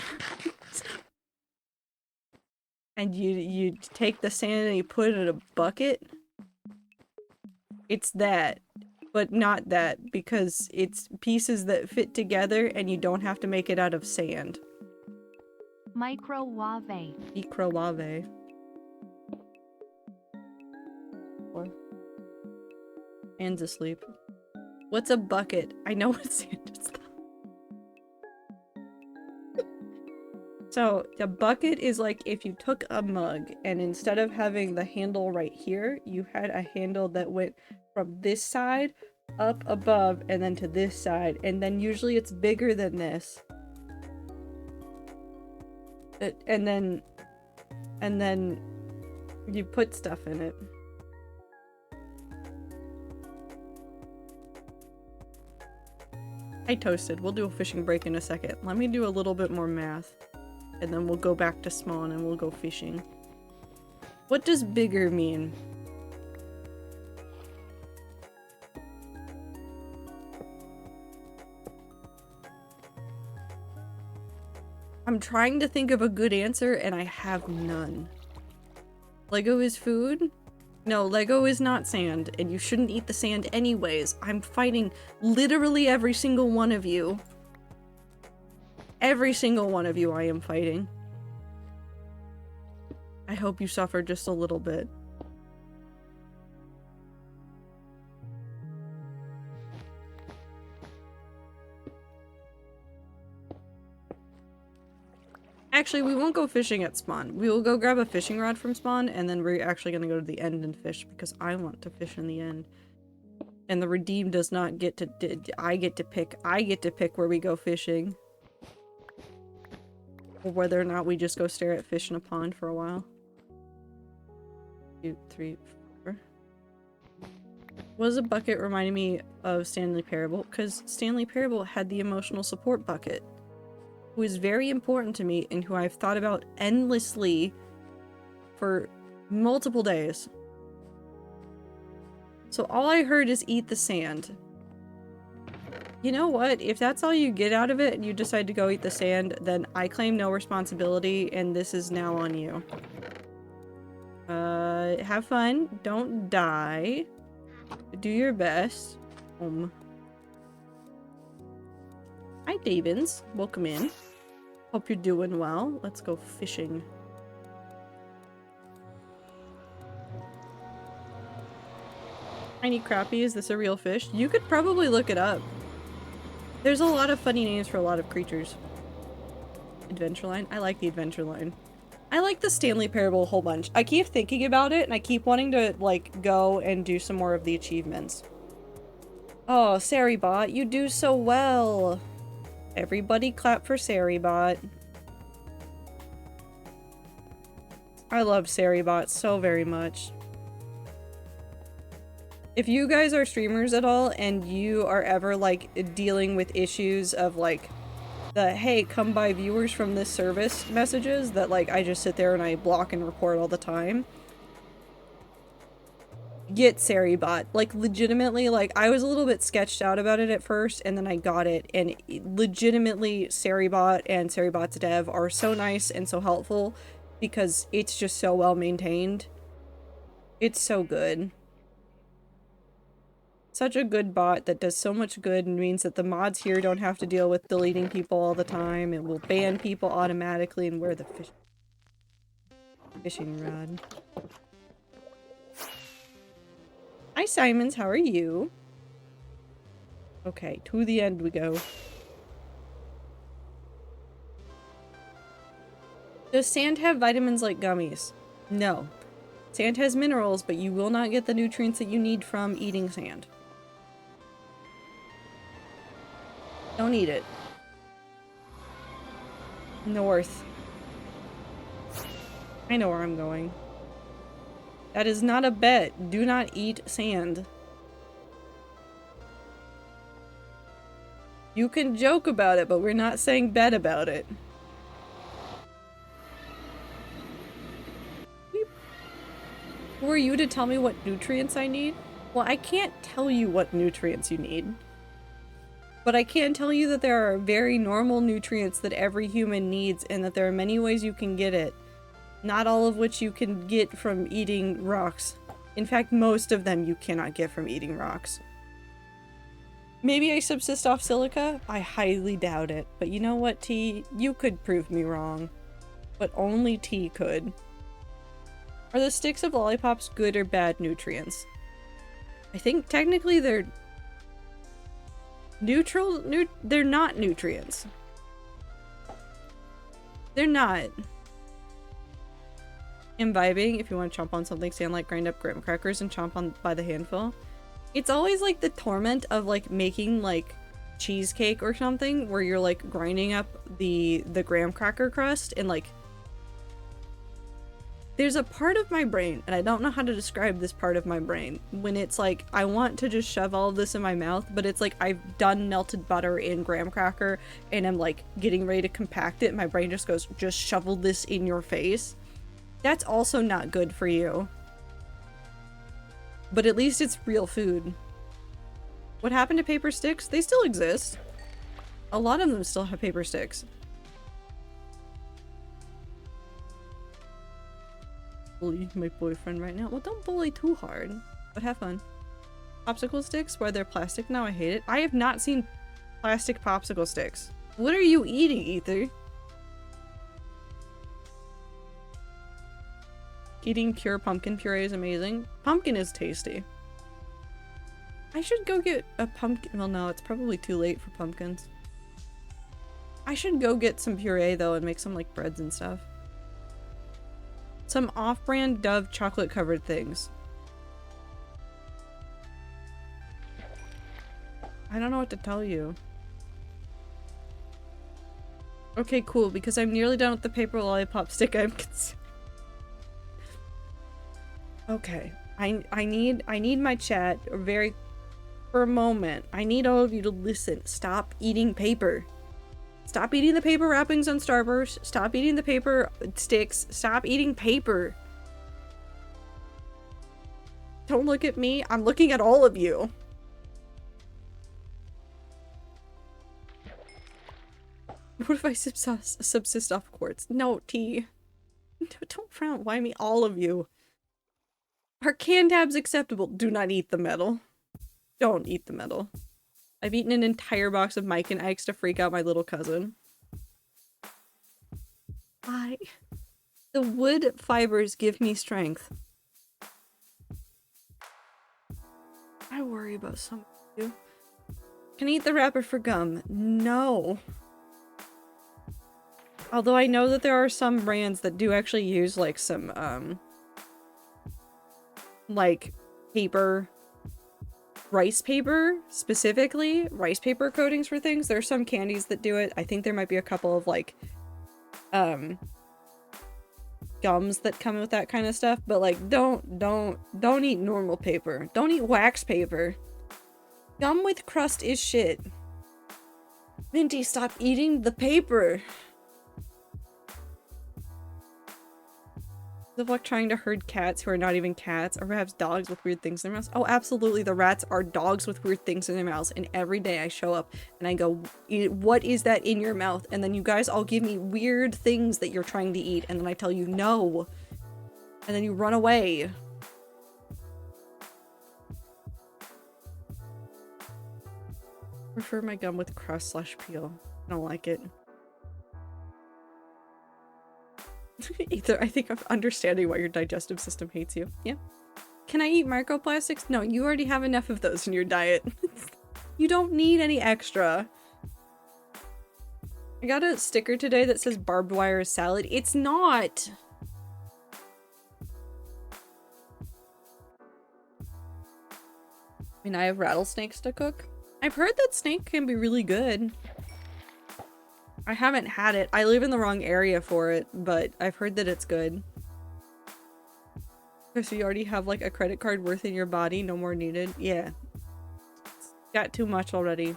and you take the sand and you put it in a bucket? It's that. But not that, because it's pieces that fit together and you don't have to make it out of sand. Microwave. Microwave. What? Anne's asleep. What's a bucket? I know what sand is. So, the bucket is like if you took a mug and instead of having the handle right here, you had a handle that went from this side up above and then to this side, and then usually it's bigger than this. And then you put stuff in it. I toasted. We'll do a fishing break in a second. Let me do a little bit more math. And then we'll go back to spawn and we'll go fishing. What does bigger mean? I'm trying to think of a good answer and I have none. Lego is food? No, Lego is not sand, and you shouldn't eat the sand anyways. I'm fighting literally every single one of you. Every single one of you I am fighting. I hope you suffer just a little bit. Actually, we won't go fishing at spawn. We will go grab a fishing rod from spawn, and then we're actually going to go to the end and fish, because I want to fish in the end. And the redeem does not get to... I get to pick where we go fishing. Or whether or not we just go stare at fish in a pond for a while. 2, 3, 4. Was a bucket reminding me of Stanley Parable? Because Stanley Parable had the emotional support bucket. Who is very important to me and who I've thought about endlessly for multiple days. So all I heard is eat the sand. You know what? If that's all you get out of it and you decide to go eat the sand, then I claim no responsibility and this is now on you. Have fun. Don't die. Do your best. Hi, Davins. Welcome in. Hope you're doing well. Let's go fishing. Tiny crappie, is this a real fish? You could probably look it up. There's a lot of funny names for a lot of creatures. Adventure line? I like the adventure line. I like the Stanley Parable a whole bunch. I keep thinking about it and I keep wanting to like go and do some more of the achievements. Oh, Saribot, you do so well. Everybody clap for Saribot. I love Saribot so very much. If you guys are streamers at all and you are ever like dealing with issues of like the hey come by viewers from this service messages that like I just sit there and I block and report all the time, get Saribot. Like legitimately, like I was a little bit sketched out about it at first and then I got it, and legitimately Saribot and Saribot's dev are so nice and so helpful because it's just so well maintained. It's so good. Such a good bot that does so much good and means that the mods here don't have to deal with deleting people all the time. It will ban people automatically and wear the fishing rod. Hi Simons, how are you? Okay, to the end we go. Does sand have vitamins like gummies? No. Sand has minerals, but you will not get the nutrients that you need from eating sand. Don't eat it. North. I know where I'm going. That is not a bet. Do not eat sand. You can joke about it, but we're not saying bet about it. Who are you to tell me what nutrients I need? Well, I can't tell you what nutrients you need. But I can tell you that there are very normal nutrients that every human needs and that there are many ways you can get it. Not all of which you can get from eating rocks. In fact, most of them you cannot get from eating rocks. Maybe I subsist off silica? I highly doubt it. But you know what, T? You could prove me wrong. But only T could. Are the sticks of lollipops good or bad nutrients? I think technically they're neutral. They're not nutrients. They're not. Imbibing, if you want to chomp on something, stand like grind up graham crackers and chomp on by the handful. It's always like the torment of like making like cheesecake or something where you're like grinding up the graham cracker crust and like there's a part of my brain, and I don't know how to describe this part of my brain, when it's like I want to just shove all of this in my mouth, but it's like I've done melted butter in graham cracker and I'm like getting ready to compact it and my brain just goes, just shovel this in your face. That's also not good for you. But at least it's real food. What happened to paper sticks? They still exist. A lot of them still have paper sticks. Bully my boyfriend right now. Well, don't bully too hard, but have fun. Popsicle sticks, where they're plastic now, I hate it. I have not seen plastic popsicle sticks. What are you eating, Ether? Eating pure pumpkin puree is amazing. Pumpkin is tasty. I should go get a pumpkin. Well, no, it's probably too late for pumpkins. I should go get some puree though and make some like breads and stuff. Some off-brand Dove chocolate covered things. I don't know what to tell you. Okay, cool, because I'm nearly done with the paper lollipop stick. I'm concerned. Okay, I need my chat for a moment. I need all of you to listen. Stop eating paper. Stop eating the paper wrappings on Starburst. Stop eating the paper sticks. Stop eating paper. Don't look at me. I'm looking at all of you. What if I subsist off quartz? No, T. Don't frown. Why me? All of you. Are canned tabs acceptable? Do not eat the metal. Don't eat the metal. I've eaten an entire box of Mike and Ike's to freak out my little cousin. The wood fibers give me strength. I worry about some of you. Can I eat the wrapper for gum? No. Although I know that there are some brands that do actually use like some like paper, rice paper specifically, rice paper coatings for things. There are some candies that do it. I think there might be a couple of like gums that come with that kind of stuff, but like don't eat normal paper. Don't eat wax paper. Gum with crust is shit. Minty, stop eating the paper. Of like trying to herd cats who are not even cats, or perhaps dogs with weird things in their mouths. Oh, absolutely, the rats are dogs with weird things in their mouths, and every day I show up and I go, what is that in your mouth? And then you guys all give me weird things that you're trying to eat, and then I tell you no, and then you run away. Prefer my gum with crust / peel. I don't like it. Either. I think I'm understanding why your digestive system hates you. Yeah. Can I eat microplastics? No, you already have enough of those in your diet. You don't need any extra. I got a sticker today that says barbed wire salad. It's not. I mean, I have rattlesnakes to cook. I've heard that snake can be really good. I haven't had it. I live in the wrong area for it, but I've heard that it's good. So you already have like a credit card worth in your body, no more needed. Yeah. It's got too much already.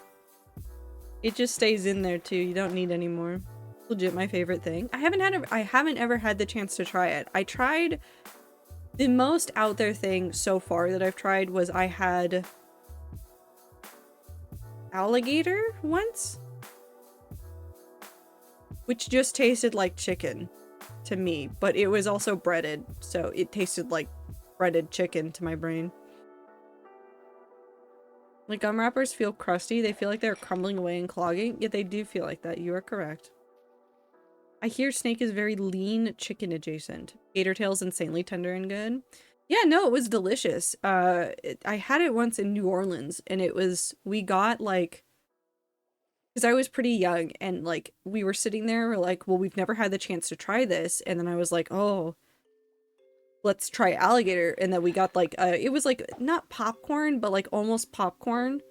It just stays in there too. You don't need any more. Legit my favorite thing. I haven't ever had the chance to try it. I tried the most out there thing so far that I've tried was I had alligator once, which just tasted like chicken to me, but it was also breaded, so it tasted like breaded chicken to my brain. Like, gum wrappers feel crusty. They feel like they're crumbling away and clogging. Yeah, they do feel like that. You are correct. I hear snake is very lean chicken adjacent. Gator tail's insanely tender and good. Yeah, no, it was delicious. I had it once in New Orleans, and it was, we got like, because I was pretty young, and like we were sitting there, we're like, well, we've never had the chance to try this, and then I was like, oh, let's try alligator, and then we got like it was like not popcorn, but like almost popcorn,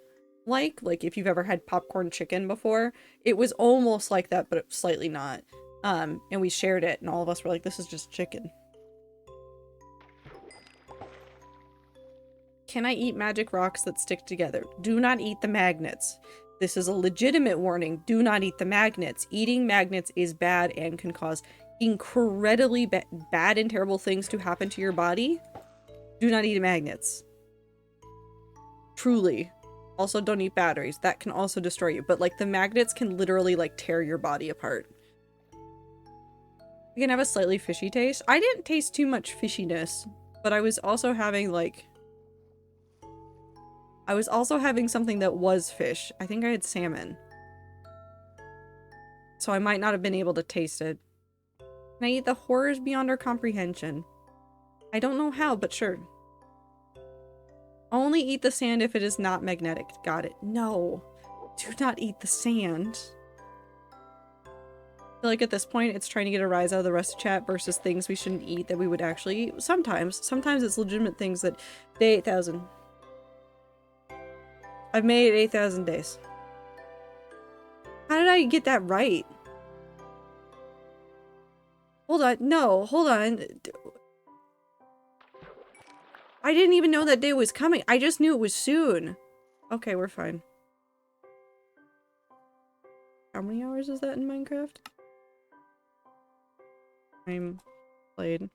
like if you've ever had popcorn chicken before, it was almost like that, but slightly not. And we shared it, and all of us were like, this is just chicken. Can I eat magic rocks that stick together? Do not eat the magnets. This is a legitimate warning. Do not eat the magnets. Eating magnets is bad and can cause incredibly bad and terrible things to happen to your body. Do not eat magnets. Truly. Also, don't eat batteries. That can also destroy you. But, like, the magnets can literally, like, tear your body apart. You can have a slightly fishy taste. I didn't taste too much fishiness, but I was also having, like... I was also having something that was fish. I think I had salmon. So I might not have been able to taste it. Can I eat the horrors beyond our comprehension? I don't know how, but sure. Only eat the sand if it is not magnetic. Got it. No. Do not eat the sand. I feel like at this point, it's trying to get a rise out of the rest of chat versus things we shouldn't eat that we would actually eat. Sometimes. Sometimes it's legitimate things that... Day 8,000. I've made it 8,000 days. How did I get that right? Hold on. No, hold on. I didn't even know that day was coming. I just knew it was soon. Okay, we're fine. How many hours is that in Minecraft? Time played.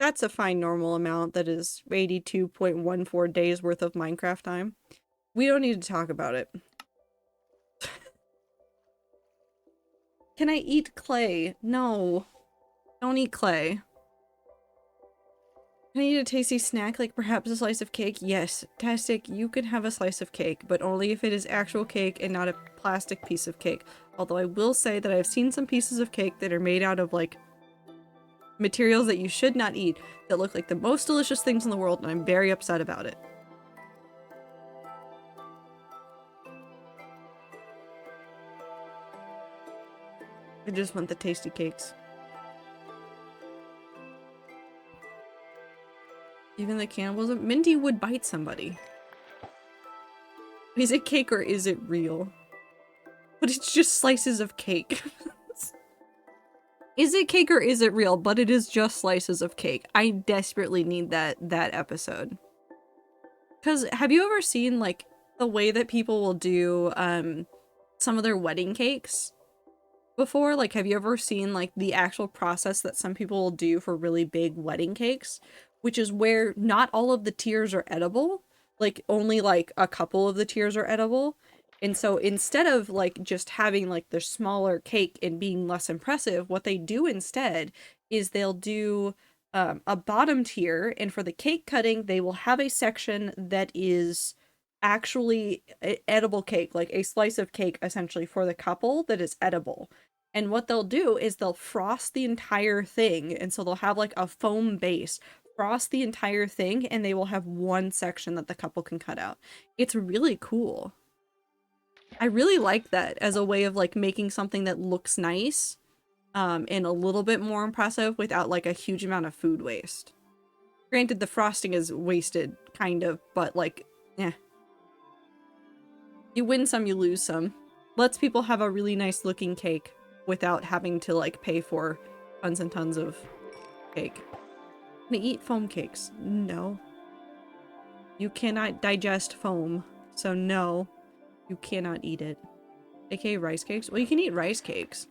That's a fine normal amount. That is 82.14 days worth of Minecraft time. We don't need to talk about it. Can I eat clay? No. Don't eat clay. Can I eat a tasty snack, like perhaps a slice of cake? Yes. Tastic, you can have a slice of cake, but only if it is actual cake and not a plastic piece of cake. Although I will say that I've seen some pieces of cake that are made out of, like, materials that you should not eat that look like the most delicious things in the world, and I'm very upset about it. I just want the tasty cakes. Even the cannibalism? Minty would bite somebody. Is it cake or is it real? But it's just slices of cake. Is it cake or is it real? But it is just slices of cake. I desperately need that episode. Because have you ever seen, like, the way that people will do, some of their wedding cakes before? Like, have you ever seen, like, the actual process that some people will do for really big wedding cakes? Which is where not all of the tiers are edible. Like, only, like, a couple of the tiers are edible. And so instead of, like, just having, like, the smaller cake and being less impressive, what they do instead is they'll do a bottom tier, and for the cake cutting, they will have a section that is actually edible cake, like a slice of cake, essentially, for the couple that is edible. And what they'll do is they'll frost the entire thing, and so they'll have, like, a foam base, frost the entire thing, and they will have one section that the couple can cut out. It's really cool. I really like that as a way of, like, making something that looks nice, and a little bit more impressive without, like, a huge amount of food waste. Granted, the frosting is wasted, kind of, but, like, eh. You win some, you lose some. Lets people have a really nice looking cake without having to, like, pay for tons and tons of cake. Can I eat foam cakes? No. You cannot digest foam, so no. You cannot eat it. AKA rice cakes? Well, you can eat rice cakes,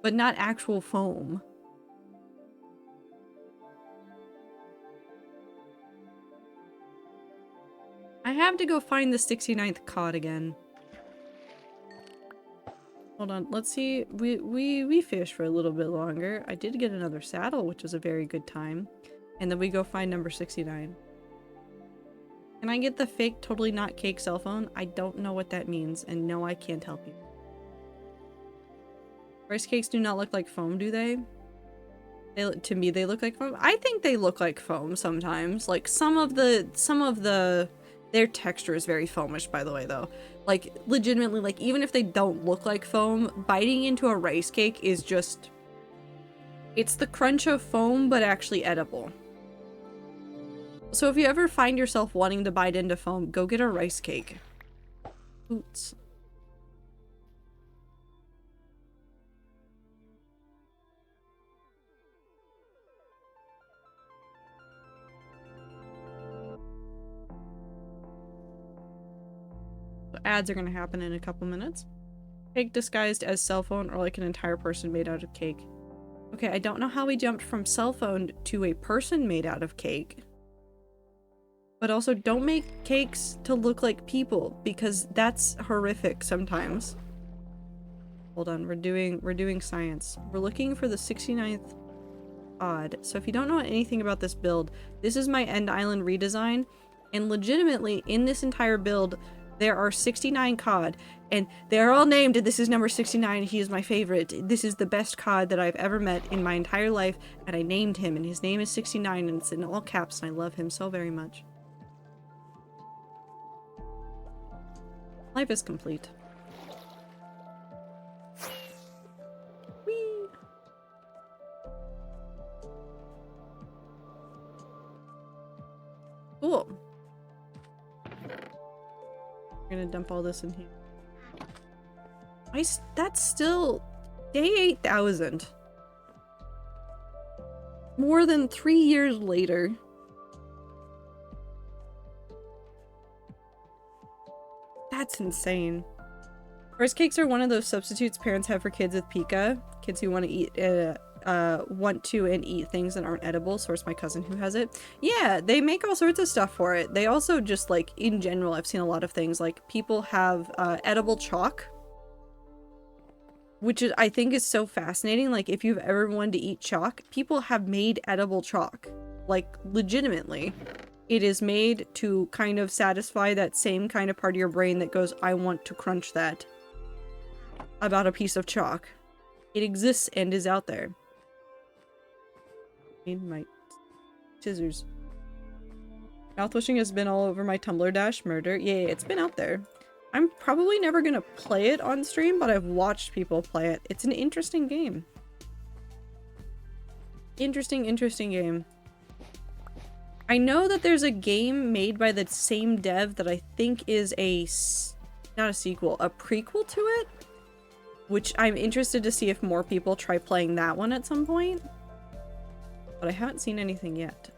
but not actual foam. I have to go find the 69th cod again. Hold on, let's see. We fished for a little bit longer. I did get another saddle, which was a very good time. And then we go find number 69. Can I get the fake totally not cake cell phone? I don't know what that means, and no, I can't help you. Rice cakes do not look like foam, do they? To me, they look like foam. I think they look like foam sometimes. Like, some of the their texture is very foamish, by the way, though. Like, legitimately, like, even if they don't look like foam, biting into a rice cake is just... It's the crunch of foam, but actually edible. So if you ever find yourself wanting to bite into foam, go get a rice cake. Oops. So ads are gonna happen in a couple minutes. Cake disguised as cell phone, or like an entire person made out of cake. Okay, I don't know how we jumped from cell phone to a person made out of cake. But also, don't make cakes to look like people, because that's horrific sometimes. Hold on, we're doing science. We're looking for the 69th odd. So if you don't know anything about this build, this is my End Island redesign, and legitimately, in this entire build, there are 69 cod, and they're all named, and this is number 69, he is my favorite. This is the best cod that I've ever met in my entire life, and I named him, and his name is 69, and it's in all caps, and I love him so very much. Life is complete. Whee! Cool. We're gonna dump all this in here. That's still day 8,000. More than 3 years later. That's insane. Rice cakes are one of those substitutes parents have for kids with pica. Kids who want to eat, and eat things that aren't edible. Source my cousin who has it. Yeah, they make all sorts of stuff for it. They also just, like, in general, I've seen a lot of things. Like, people have edible chalk, which is, I think, is so fascinating. Like, if you've ever wanted to eat chalk, people have made edible chalk. Like, legitimately. It is made to kind of satisfy that same kind of part of your brain that goes, I want to crunch that, about a piece of chalk. It exists and is out there. Need my scissors. Mouthwashing has been all over my Tumblr dash. Murder. Yeah, it's been out there. I'm probably never gonna play it on stream, but I've watched people play it. It's an interesting game. Interesting game. I know that there's a game made by the same dev that I think is not a sequel, a prequel to it, which I'm interested to see if more people try playing that one at some point, but I haven't seen anything yet.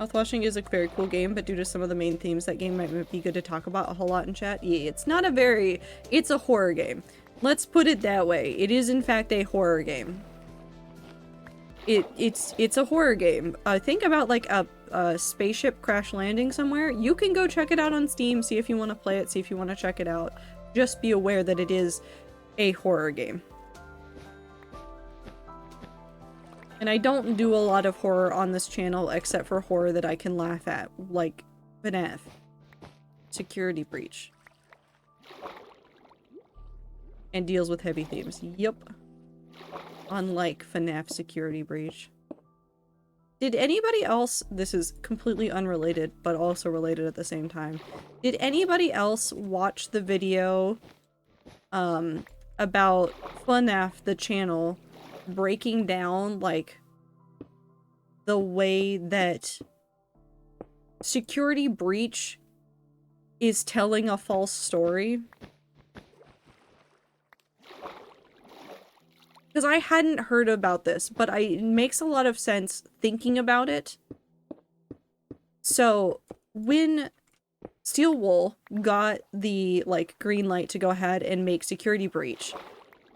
Mouthwashing is a very cool game, but due to some of the main themes, that game might be good to talk about a whole lot in chat. Yeah, it's a horror game. Let's put it that way. It is in fact a horror game. It's a horror game. Think about like a spaceship crash landing somewhere. You can go check it out on Steam, see if you want to play it, see if you want to check it out. Just be aware that it is a horror game. And I don't do a lot of horror on this channel except for horror that I can laugh at, like FNAF. Security Breach. And deals with heavy themes. Yup. Unlike FNAF Security Breach. Did anybody else, this is completely unrelated, but also related at the same time. Did anybody else watch the video about FNAF, the channel, breaking down like the way that Security Breach is telling a false story? Because I hadn't heard about this, but it makes a lot of sense thinking about it. So when Steel Wool got the like green light to go ahead and make Security Breach,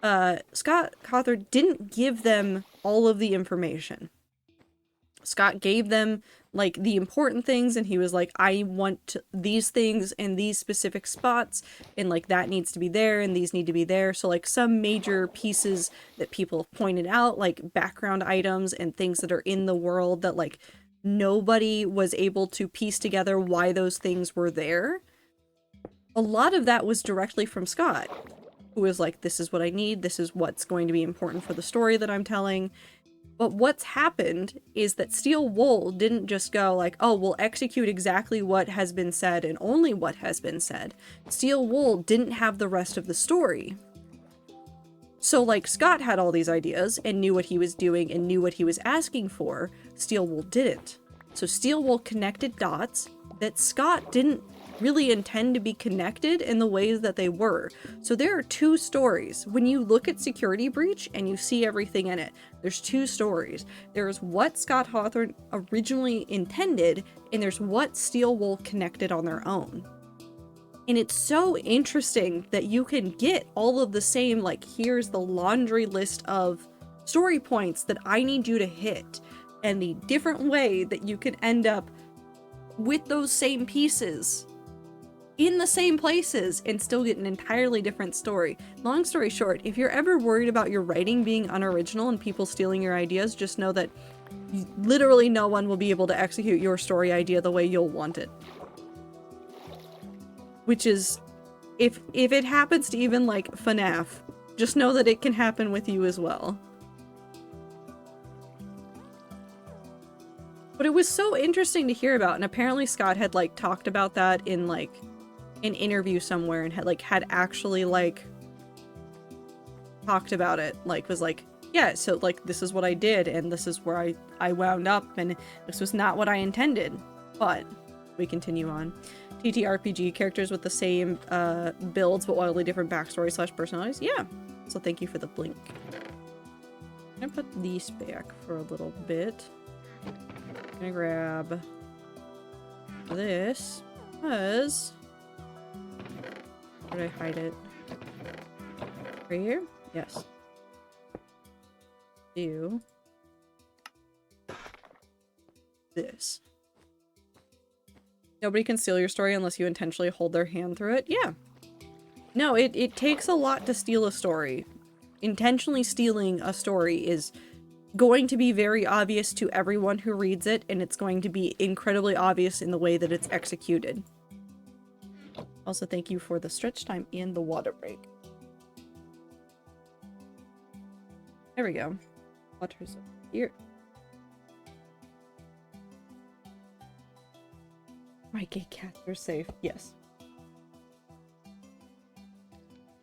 Scott Cawthon didn't give them all of the information. Scott gave them like the important things, and he was like, I want these things in these specific spots, and like that needs to be there and these need to be there. So like some major pieces that people have pointed out, like background items and things that are in the world that like nobody was able to piece together why those things were there. A lot of that was directly from Scott, who was like, this is what I need, this is what's going to be important for the story that I'm telling. But what's happened is that Steel Wool didn't just go like, oh, we'll execute exactly what has been said and only what has been said. Steel Wool didn't have the rest of the story. So like Scott had all these ideas and knew what he was doing and knew what he was asking for. Steel Wool didn't. So Steel Wool connected dots that Scott didn't really intend to be connected in the ways that they were. So there are two stories. When you look at Security Breach and you see everything in it, there's two stories. There's what Scott Cawthon originally intended, and there's what Steel Wool connected on their own. And it's so interesting that you can get all of the same, like, here's the laundry list of story points that I need you to hit, and the different way that you can end up with those same pieces in the same places and still get an entirely different story. Long story short, if you're ever worried about your writing being unoriginal and people stealing your ideas, just know that literally no one will be able to execute your story idea the way you'll want it. Which is, if it happens to even like FNAF, just know that it can happen with you as well. But it was so interesting to hear about, and apparently Scott had like talked about that in like an interview somewhere and had actually like talked about it, like was like, yeah, so like this is what I did and this is where I wound up and this was not what I intended. But we continue on. TTRPG characters with the same builds but wildly different backstory / personalities. Yeah, so thank you for the blink. I'm gonna put these back for a little bit. I'm gonna grab this because where did I hide it? Right here? Yes. Do this. Nobody can steal your story unless you intentionally hold their hand through it. Yeah. No, it takes a lot to steal a story. Intentionally stealing a story is going to be very obvious to everyone who reads it, and it's going to be incredibly obvious in the way that it's executed. Also, thank you for the stretch time and the water break. There we go. Water's up here. My gay cats are safe. Yes.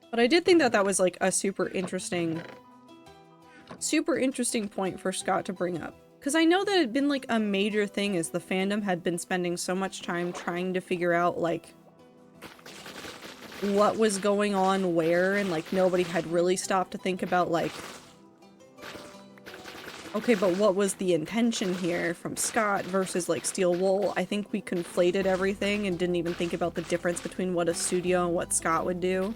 But I did think that that was like a super interesting point for Scott to bring up. Because I know that it had been like a major thing as the fandom had been spending so much time trying to figure out like what was going on where, and like nobody had really stopped to think about like, okay, but what was the intention here from Scott versus like Steel Wool? I think we conflated everything and didn't even think about the difference between what a studio and what Scott would do.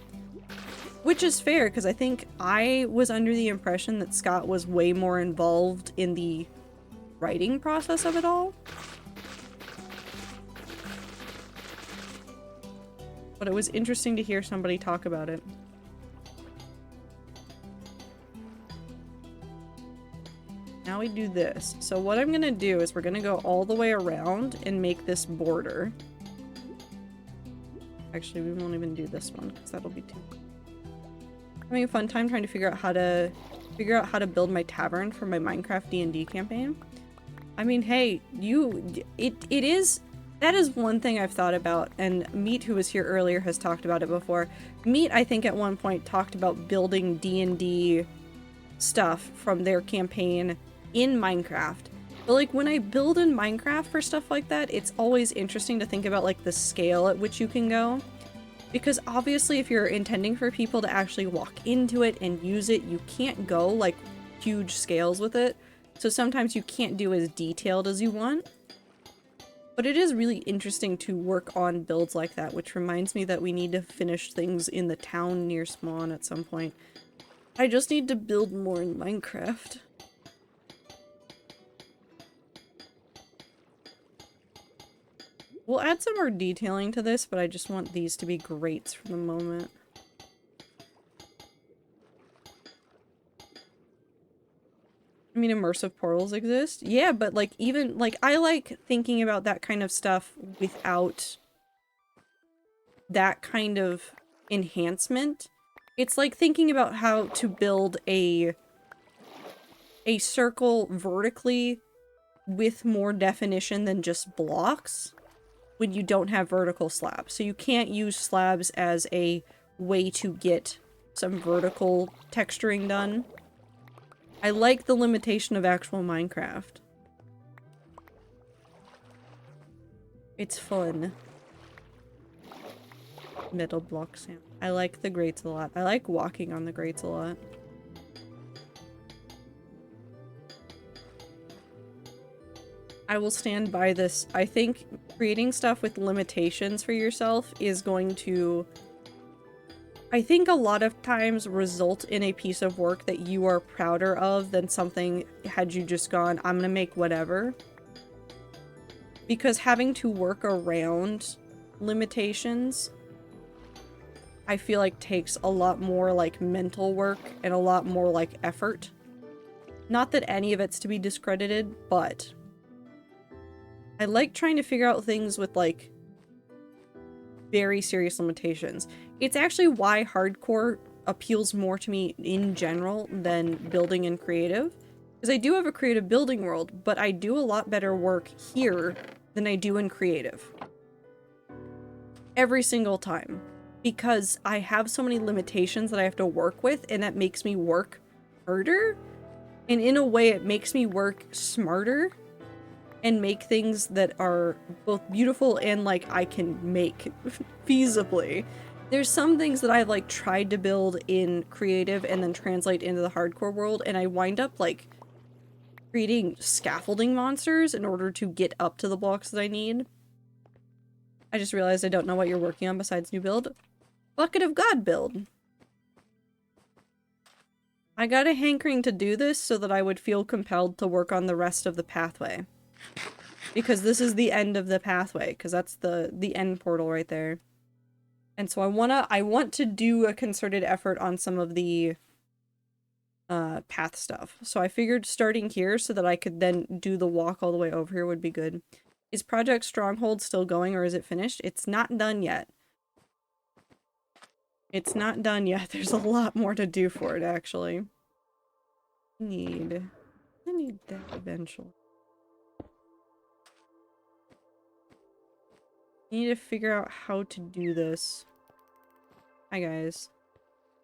Which is fair, because I think I was under the impression that Scott was way more involved in the writing process of it all. But it was interesting to hear somebody talk about it. Now we do this. So what I'm gonna do is we're gonna go all the way around and make this border. Actually, we won't even do this one, because that'll be too... Having a fun time trying to figure out how to build my tavern for my Minecraft D&D campaign. I mean, hey, that is one thing I've thought about, and Meat, who was here earlier, has talked about it before. Meat, I think at one point talked about building D&D stuff from their campaign in Minecraft. But like when I build in Minecraft for stuff like that, it's always interesting to think about like the scale at which you can go. Because obviously if you're intending for people to actually walk into it and use it, you can't go like huge scales with it. So sometimes you can't do as detailed as you want. But it is really interesting to work on builds like that, which reminds me that we need to finish things in the town near Spawn at some point. I just need to build more in Minecraft. We'll add some more detailing to this, but I just want these to be grates for the moment. I mean, immersive portals exist. Yeah, but like even like I like thinking about that kind of stuff without that kind of enhancement. It's like thinking about how to build a circle vertically with more definition than just blocks when you don't have vertical slabs. So you can't use slabs as a way to get some vertical texturing done. I like the limitation of actual Minecraft. It's fun. Metal block sound. I like the grates a lot. I like walking on the grates a lot. I will stand by this. I think creating stuff with limitations for yourself is going to, I think a lot of times, result in a piece of work that you are prouder of than something had you just gone, I'm gonna make whatever. Because having to work around limitations, I feel like takes a lot more like mental work and a lot more like effort. Not that any of it's to be discredited, but I like trying to figure out things with like very serious limitations. It's actually why hardcore appeals more to me in general than building in creative. Because I do have a creative building world, but I do a lot better work here than I do in creative. Every single time. Because I have so many limitations that I have to work with, and that makes me work harder. And in a way, it makes me work smarter and make things that are both beautiful and like I can make feasibly. There's some things that I've like tried to build in creative and then translate into the hardcore world, and I wind up like creating scaffolding monsters in order to get up to the blocks that I need. I just realized I don't know what you're working on besides new build. Bucket of God build. I got a hankering to do this so that I would feel compelled to work on the rest of the pathway. Because this is the end of the pathway, because that's the end portal right there. And so I want to do a concerted effort on some of the path stuff. So I figured starting here so that I could then do the walk all the way over here would be good. Is Project Stronghold still going, or is it finished? It's not done yet. It's not done yet. There's a lot more to do for it, actually. I need that eventually. I need to figure out how to do this. Hi guys.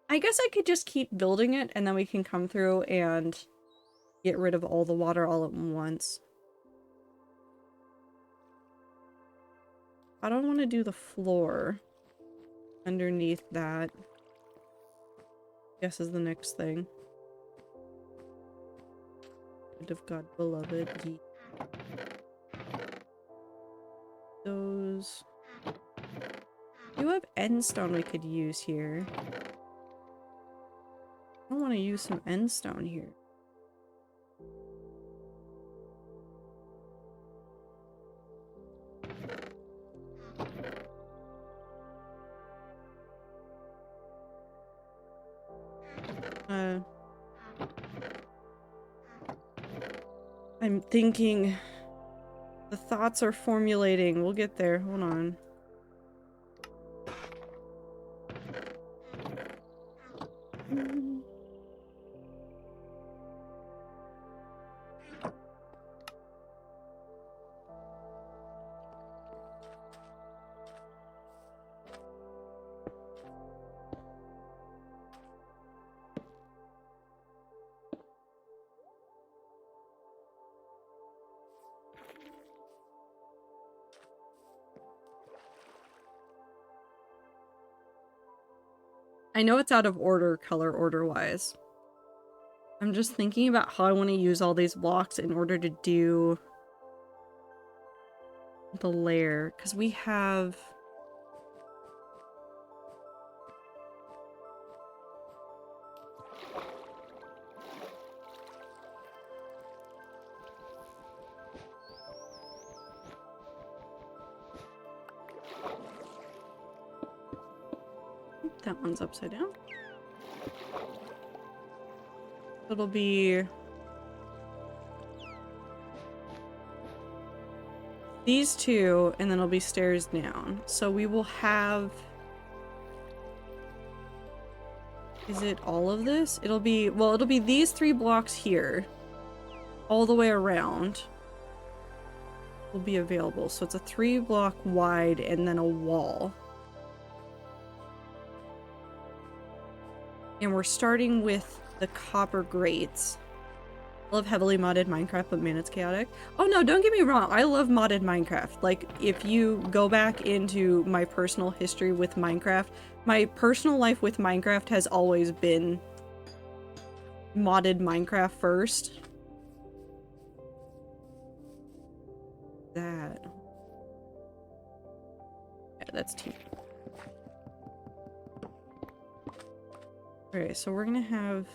I guess I could just keep building it and then we can come through and get rid of all the water all at once. I don't want to do the floor underneath that. Guess is the next thing. Of God beloved. Those. You have end stone we could use here. I want to use some end stone here. I'm thinking. The thoughts are formulating. We'll get there. Hold on. I know it's out of order, color order-wise. I'm just thinking about how I want to use all these blocks in order to do the layer, because we have... That one's upside down. It'll be... these two, and then it'll be stairs down. So we will have... Is it all of this? It'll be... Well, it'll be these 3 blocks here. All the way around. Will be available. So it's a 3-block wide and then a wall. And we're starting with the copper grates. I love heavily modded Minecraft, but man, it's chaotic. Oh no, don't get me wrong. I love modded Minecraft. Like, if you go back into my personal history with Minecraft, my personal life with Minecraft has always been modded Minecraft first. That. Yeah, that's T. Okay, so we're gonna have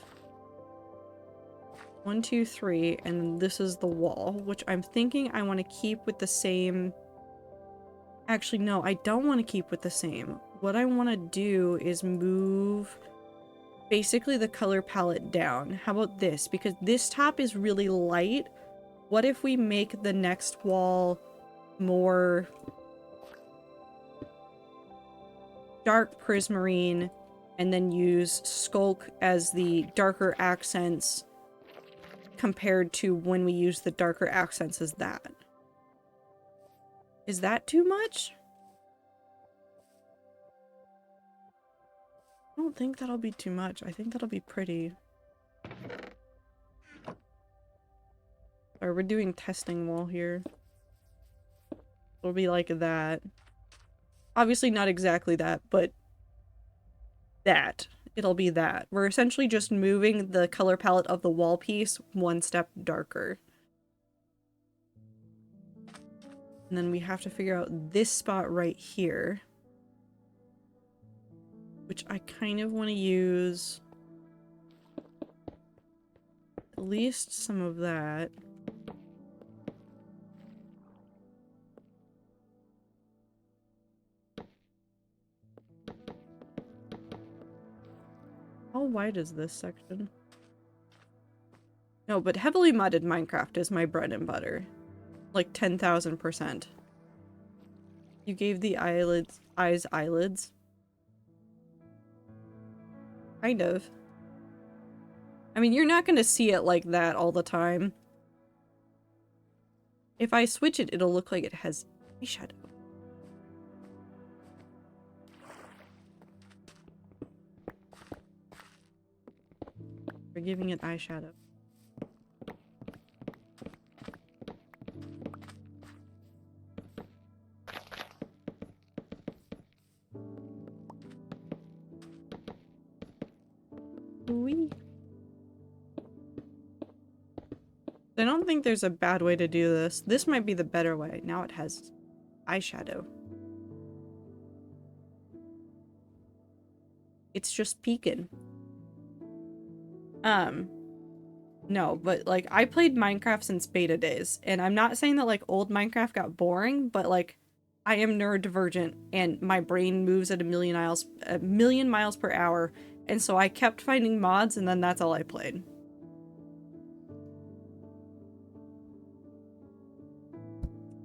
1, 2, 3, and this is the wall, which I'm thinking I want to keep with the same... Actually, no, I don't want to keep with the same. What I want to do is move basically the color palette down. How about this? Because this top is really light. What if we make the next wall more dark prismarine and then use Skulk as the darker accents compared to when we use the darker accents as that? Is that too much? I don't think that'll be too much. I think that'll be pretty. Or we're doing testing wall here. It'll be like that. Obviously not exactly that, but that. It'll be that. We're essentially just moving the color palette of the wall piece 1 step darker. And then we have to figure out this spot right here. Which I kind of want to use at least some of that. How wide is this section? No, but heavily modded Minecraft is my bread and butter. Like 10,000%. You gave the eyes eyelids? Kind of. I mean, you're not gonna see it like that all the time. If I switch it, it'll look like it has eyeshadow. We're giving it eyeshadow. Wee. I don't think there's a bad way to do this. This might be the better way. Now it has eyeshadow. It's just peeking. No, but like I played Minecraft since beta days, and I'm not saying that like old Minecraft got boring, but like I am neurodivergent and my brain moves at a million miles per hour, and so I kept finding mods and then that's all I played.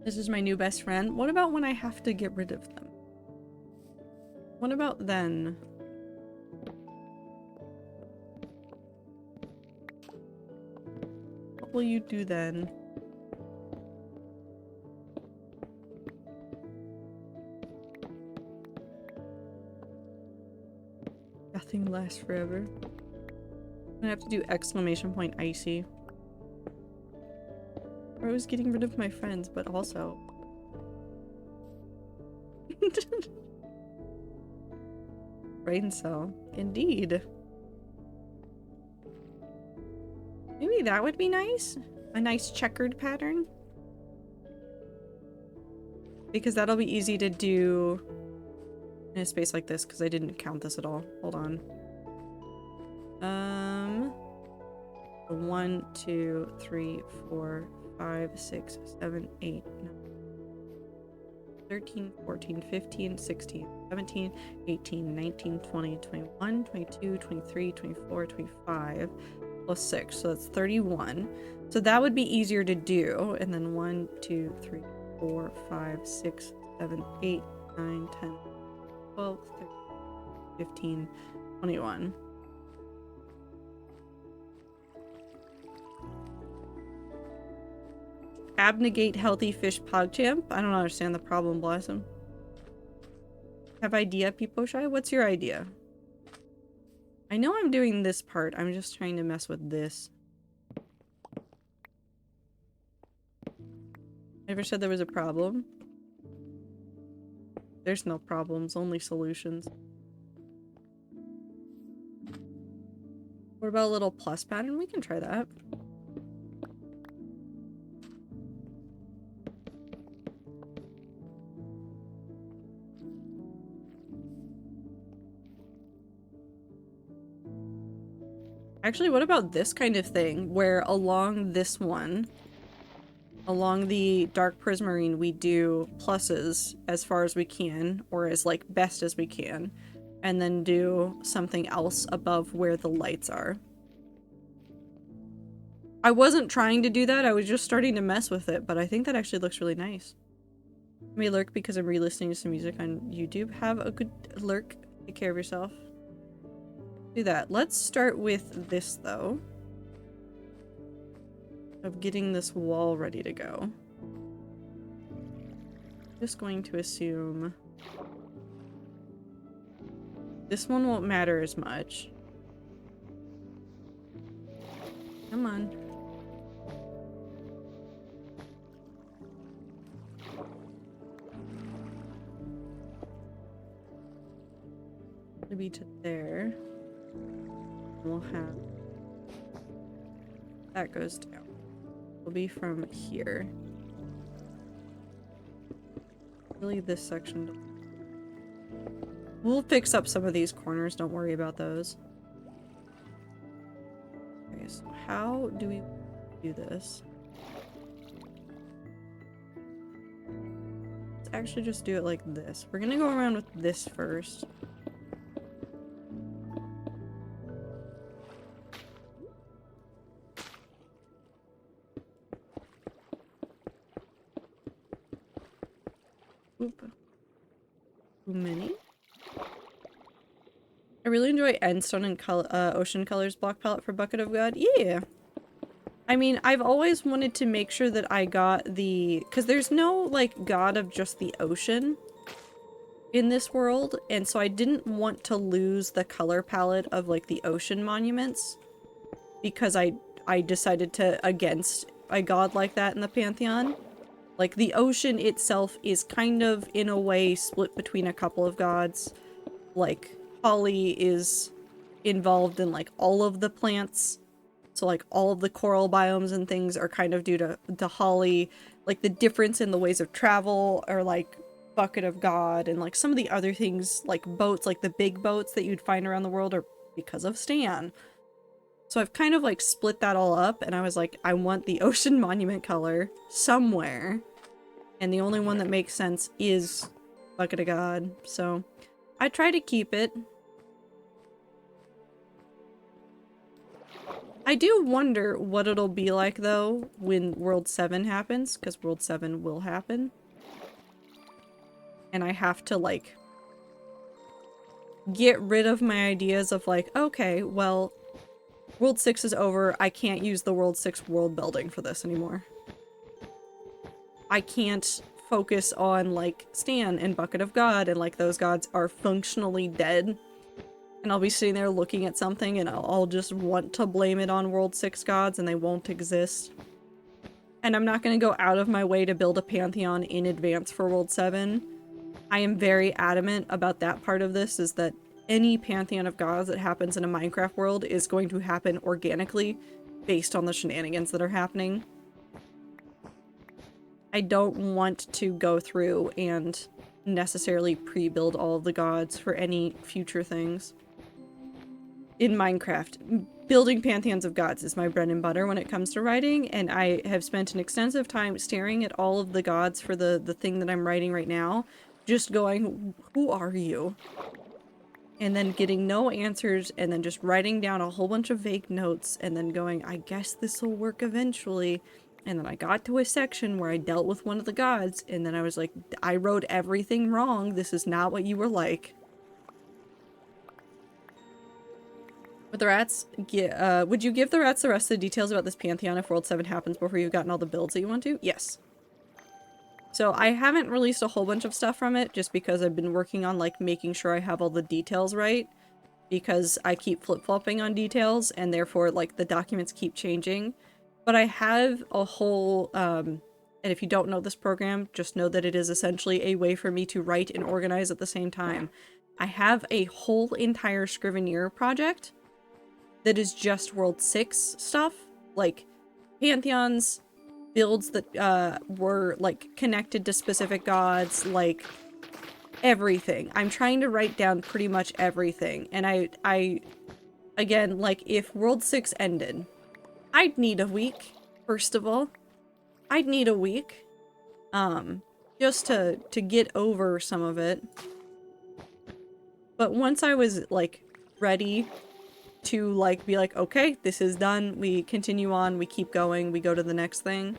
This is my new best friend. What about when I have to get rid of them? What about then? What will you do then? Nothing lasts forever. I have to do exclamation point icy. I was getting rid of my friends, but also... Brain cell. Indeed. Maybe that would be nice? A nice checkered pattern? Because that'll be easy to do in a space like this, because I didn't count this at all. Hold on. 1, 2, 3, 4, 5, 6, 7, 8, 9, 13, 14, 15, 16, 17, 18, 19, 20, 21, 22, 23, 24, 25, plus 6, so that's 31. So that would be easier to do. And then 1, 2, 3, 4, 5, 6, 7, 8, 9, 10, 12, 13, 15, 21. Abnegate healthy fish PogChamp? I don't understand the problem, Blossom. Have idea, Peepo Shy? What's your idea? I know I'm doing this part. I'm just trying to mess with this. Never said there was a problem. There's no problems, only solutions. What about a little plus pattern? We can try that. Actually, what about this kind of thing, where along this one, along the dark prismarine, we do pluses as far as we can, or as like best as we can, and then do something else above where the lights are. I wasn't trying to do that, I was just starting to mess with it, but I think that actually looks really nice. Let me lurk because I'm re-listening to some music on YouTube. Have a good lurk. Take care of yourself. Do that. Let's start with this though. Of getting this wall ready to go. Just going to assume this one won't matter as much. Come on. Maybe to there. We'll have that goes down. Will be from here. Really, this section. We'll fix up some of these corners. Don't worry about those. Okay, so how do we do this? Let's actually just do it like this. We're gonna go around with this first. Oop. Too many? I really enjoy Endstone and Ocean Colors block palette for Bucket of God. Yeah. I mean, I've always wanted to make sure that I got the... Because there's no, like, god of just the ocean in this world, and so I didn't want to lose the color palette of, like, the ocean monuments, because I decided to against a god like that in the Pantheon. Like, the ocean itself is kind of, in a way, split between a couple of gods. Like, Holly is involved in, like, all of the plants. So, like, all of the coral biomes and things are kind of due to Holly. Like, the difference in the ways of travel are, like, Bucket of God. And, like, some of the other things, like boats, like the big boats that you'd find around the world are because of Stan. So I've kind of, like, split that all up. And I was like, I want the ocean monument color somewhere. And the only one that makes sense is Bucket of God. So I try to keep it. I do wonder what it'll be like, though, when World 7 happens, because World 7 will happen. And I have to, like, get rid of my ideas of, like, okay, well, World 6 is over, I can't use the World 6 world building for this anymore. I can't focus on, like, Stan and Bucket of God, and, like, those gods are functionally dead. And I'll be sitting there looking at something and I'll just want to blame it on World 6 gods and they won't exist. And I'm not going to go out of my way to build a pantheon in advance for World 7. I am very adamant about that part of this, is that any pantheon of gods that happens in a Minecraft world is going to happen organically based on the shenanigans that are happening. I don't want to go through and necessarily pre-build all of the gods for any future things. In Minecraft, building pantheons of gods is my bread and butter when it comes to writing, and I have spent an extensive time staring at all of the gods for the thing that I'm writing right now, just going, who are you? And then getting no answers, and then just writing down a whole bunch of vague notes, and then going, I guess this will work eventually. And then I got to a section where I dealt with one of the gods, and then I was like, I wrote everything wrong, this is not what you were like. With the rats, would you give the rats the rest of the details about this pantheon if World 7 happens before you've gotten all the builds that you want to? Yes. So I haven't released a whole bunch of stuff from it just because I've been working on, like, making sure I have all the details right, because I keep flip-flopping on details and therefore, like, the documents keep changing. But I have a whole, and if you don't know this program, just know that it is essentially a way for me to write and organize at the same time. I have a whole entire Scrivener project that is just World 6 stuff, like pantheons, builds that were, like, connected to specific gods, like, everything. I'm trying to write down pretty much everything, and I again, like, if World 6 ended, I'd need a week, first of all. I'd need a week, just to get over some of it. But once I was, like, ready to, like, be like, okay, this is done, we continue on, we keep going, we go to the next thing.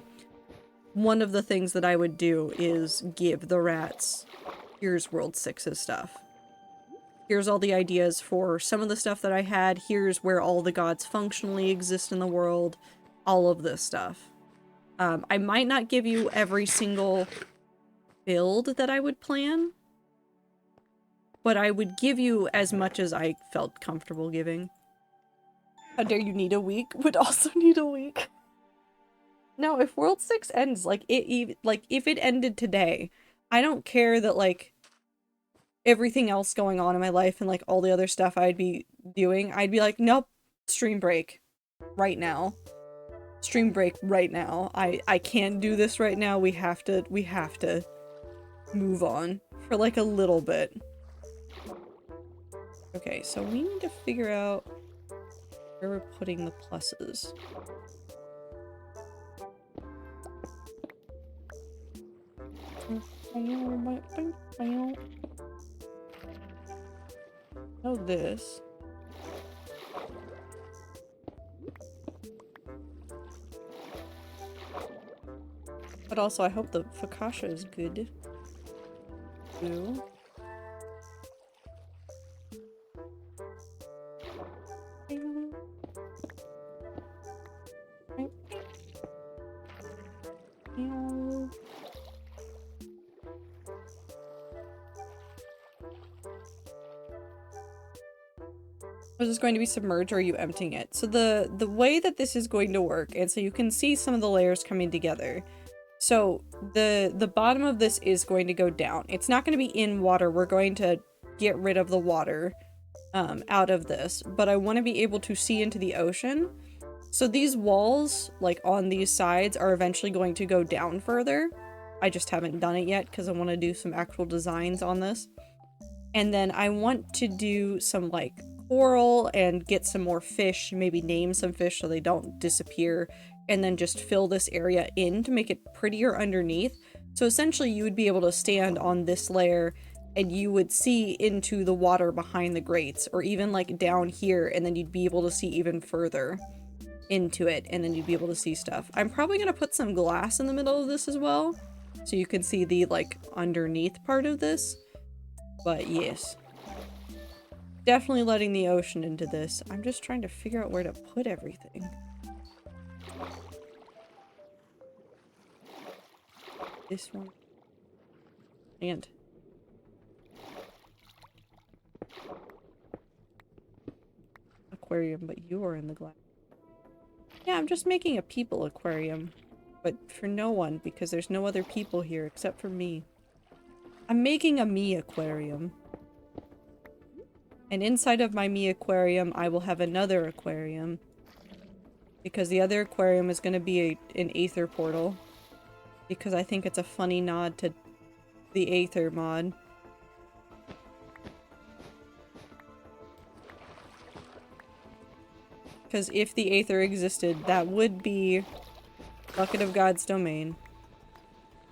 One of the things that I would do is give the rats, here's World 6's stuff. Here's all the ideas for some of the stuff that I had, here's where all the gods functionally exist in the world, all of this stuff. I might not give you every single build that I would plan, but I would give you as much as I felt comfortable giving. How dare you need a week? Would also need a week. No, if World 6 ends, like, if it ended today, I don't care that, like, everything else going on in my life and, like, all the other stuff I'd be doing, I'd be like, nope, stream break. Right now. Stream break right now. I can't do this right now, we have to move on for, like, a little bit. Okay, so we need to figure out where we're putting the pluses. Oh, this. But also, I hope the focaccia is good. Blue. Is this going to be submerged or are you emptying it? So the way that this is going to work, and so you can see some of the layers coming together. So the bottom of this is going to go down. It's not going to be in water. We're going to get rid of the water out of this, but I want to be able to see into the ocean. So these walls, like on these sides, are eventually going to go down further. I just haven't done it yet because I want to do some actual designs on this. And then I want to do some like coral and get some more fish, maybe name some fish so they don't disappear, and then just fill this area in to make it prettier underneath. So essentially you would be able to stand on this layer and you would see into the water behind the grates, or even like down here, and then you'd be able to see even further into it, and then you'd be able to see stuff. I'm probably going to put some glass in the middle of this as well, so you can see the like underneath part of this. But yes, definitely letting the ocean into this. I'm just trying to figure out where to put everything. This one. And aquarium, but you're in the glass. Yeah, I'm just making a people aquarium, but for no one, because there's no other people here except for me. I'm making a me aquarium. And inside of my me aquarium, I will have another aquarium. Because the other aquarium is going to be an Aether portal. Because I think it's a funny nod to the Aether mod. Because if the Aether existed, that would be Bucket of God's Domain.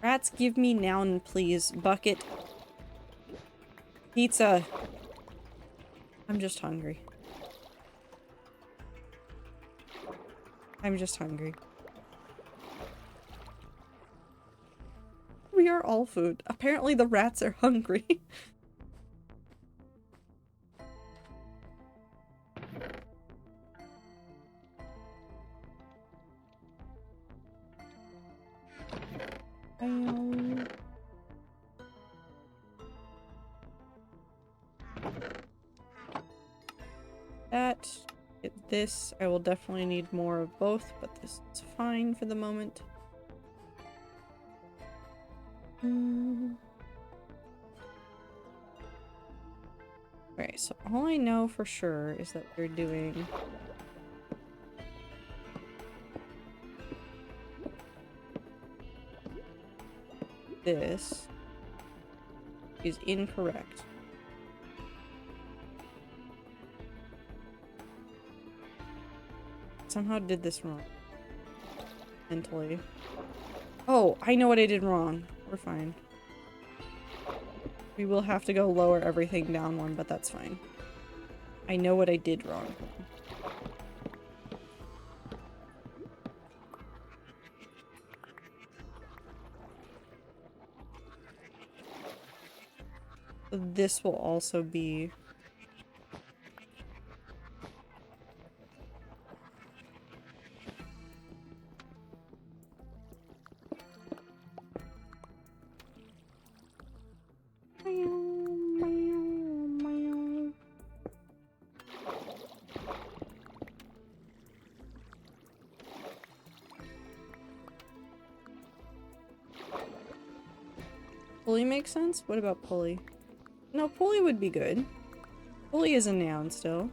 Rats, give me noun, please. Bucket. Pizza. I'm just hungry. I'm just hungry. We are all food. Apparently the rats are hungry. That. Get this. I will definitely need more of both, but this is fine for the moment. Okay, so all I know for sure is that we're doing this is incorrect. Somehow did this wrong. Mentally. Oh, I know what I did wrong. We're fine. We will have to go lower everything down one, but that's fine. I know what I did wrong. So this will also be... Pulley makes sense? What about pulley? No, pulley would be good. Pulley is a noun still.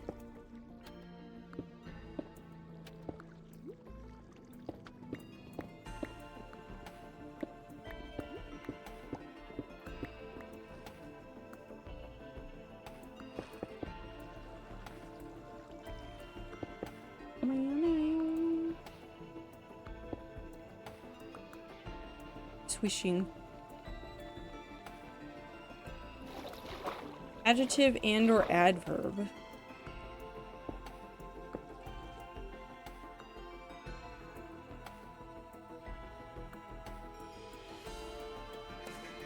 Swishing. Adjective and or adverb.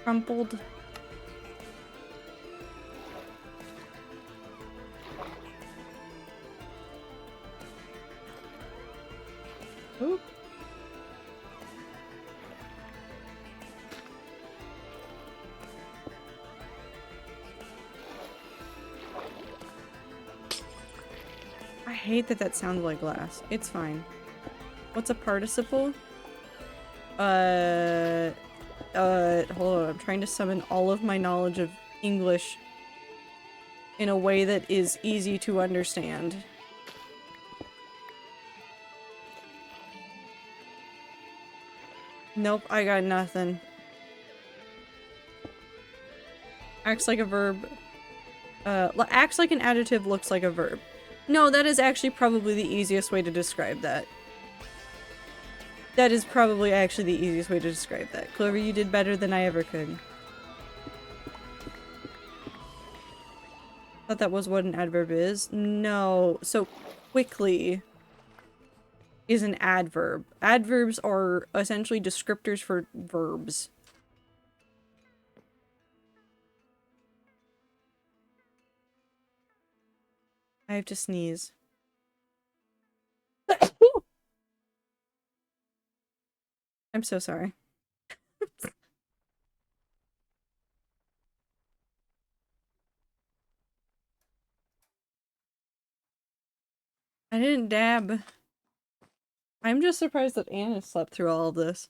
Crumpled. Ooh. hate that that sounds like glass. It's fine. What's a participle? Hold on. I'm trying to summon all of my knowledge of English in a way that is easy to understand. Nope, I got nothing. Acts like a verb. Acts like an adjective, looks like a verb. No, that is actually probably the easiest way to describe that. That is probably actually the easiest way to describe that. Clover, you did better than I ever could. Thought that was what an adverb is. No. So, quickly is an adverb. Adverbs are essentially descriptors for verbs. I have to sneeze. I'm so sorry. I didn't dab. I'm just surprised that Anna slept through all of this.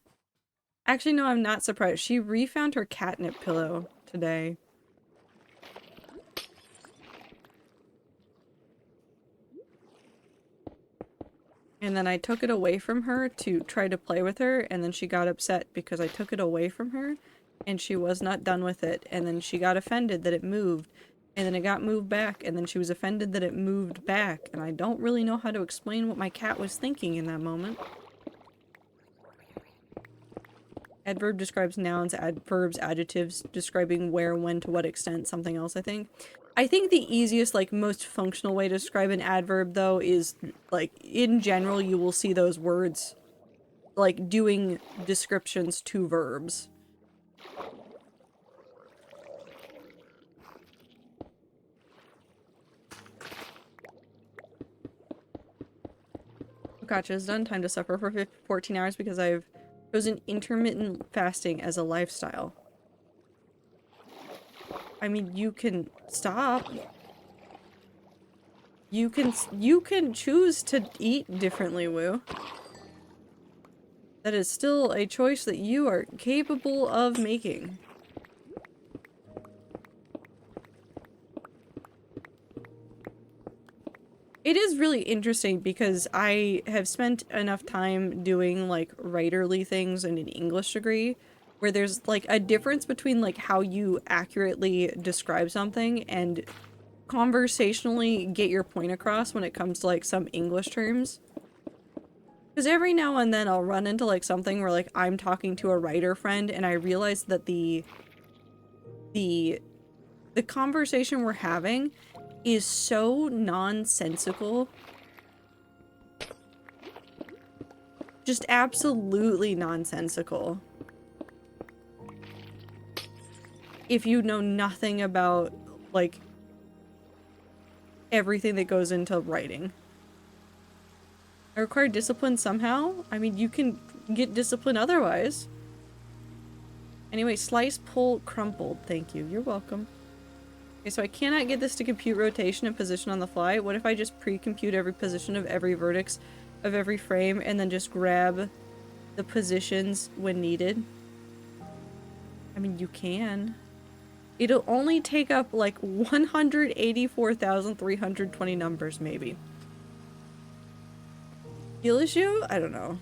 Actually, no, I'm not surprised. She refound her catnip pillow today. And then I took it away from her to try to play with her, and then she got upset because I took it away from her, and she was not done with it, and then she got offended that it moved, and then it got moved back, and then she was offended that it moved back, and I don't really know how to explain what my cat was thinking in that moment. Adverb describes nouns, adverbs, adjectives, describing where, when, to what extent, something else, I think. I think the easiest, like, most functional way to describe an adverb, though, is, like, in general, you will see those words, like, doing descriptions to verbs. Gotcha, it's done. Time to suffer for 14 hours because I've chosen intermittent fasting as a lifestyle. I mean, you can stop. You can choose to eat differently, Woo. That is still a choice that you are capable of making. It is really interesting because I have spent enough time doing, like, writerly things in an English degree where there's, like, a difference between, like, how you accurately describe something and conversationally get your point across when it comes to, like, some English terms. Because every now and then I'll run into, like, something where, like, I'm talking to a writer friend and I realize that the conversation we're having is so nonsensical. Just absolutely nonsensical. If you know nothing about, like, everything that goes into writing. I require discipline somehow? I mean, you can get discipline otherwise. Anyway, slice, pull, crumpled. Thank you. You're welcome. Okay, so I cannot get this to compute rotation and position on the fly. What if I just pre-compute every position of every vertex of every frame and then just grab the positions when needed? I mean, you can. It'll only take up like 184,320 numbers, maybe. Skill issue? I don't know.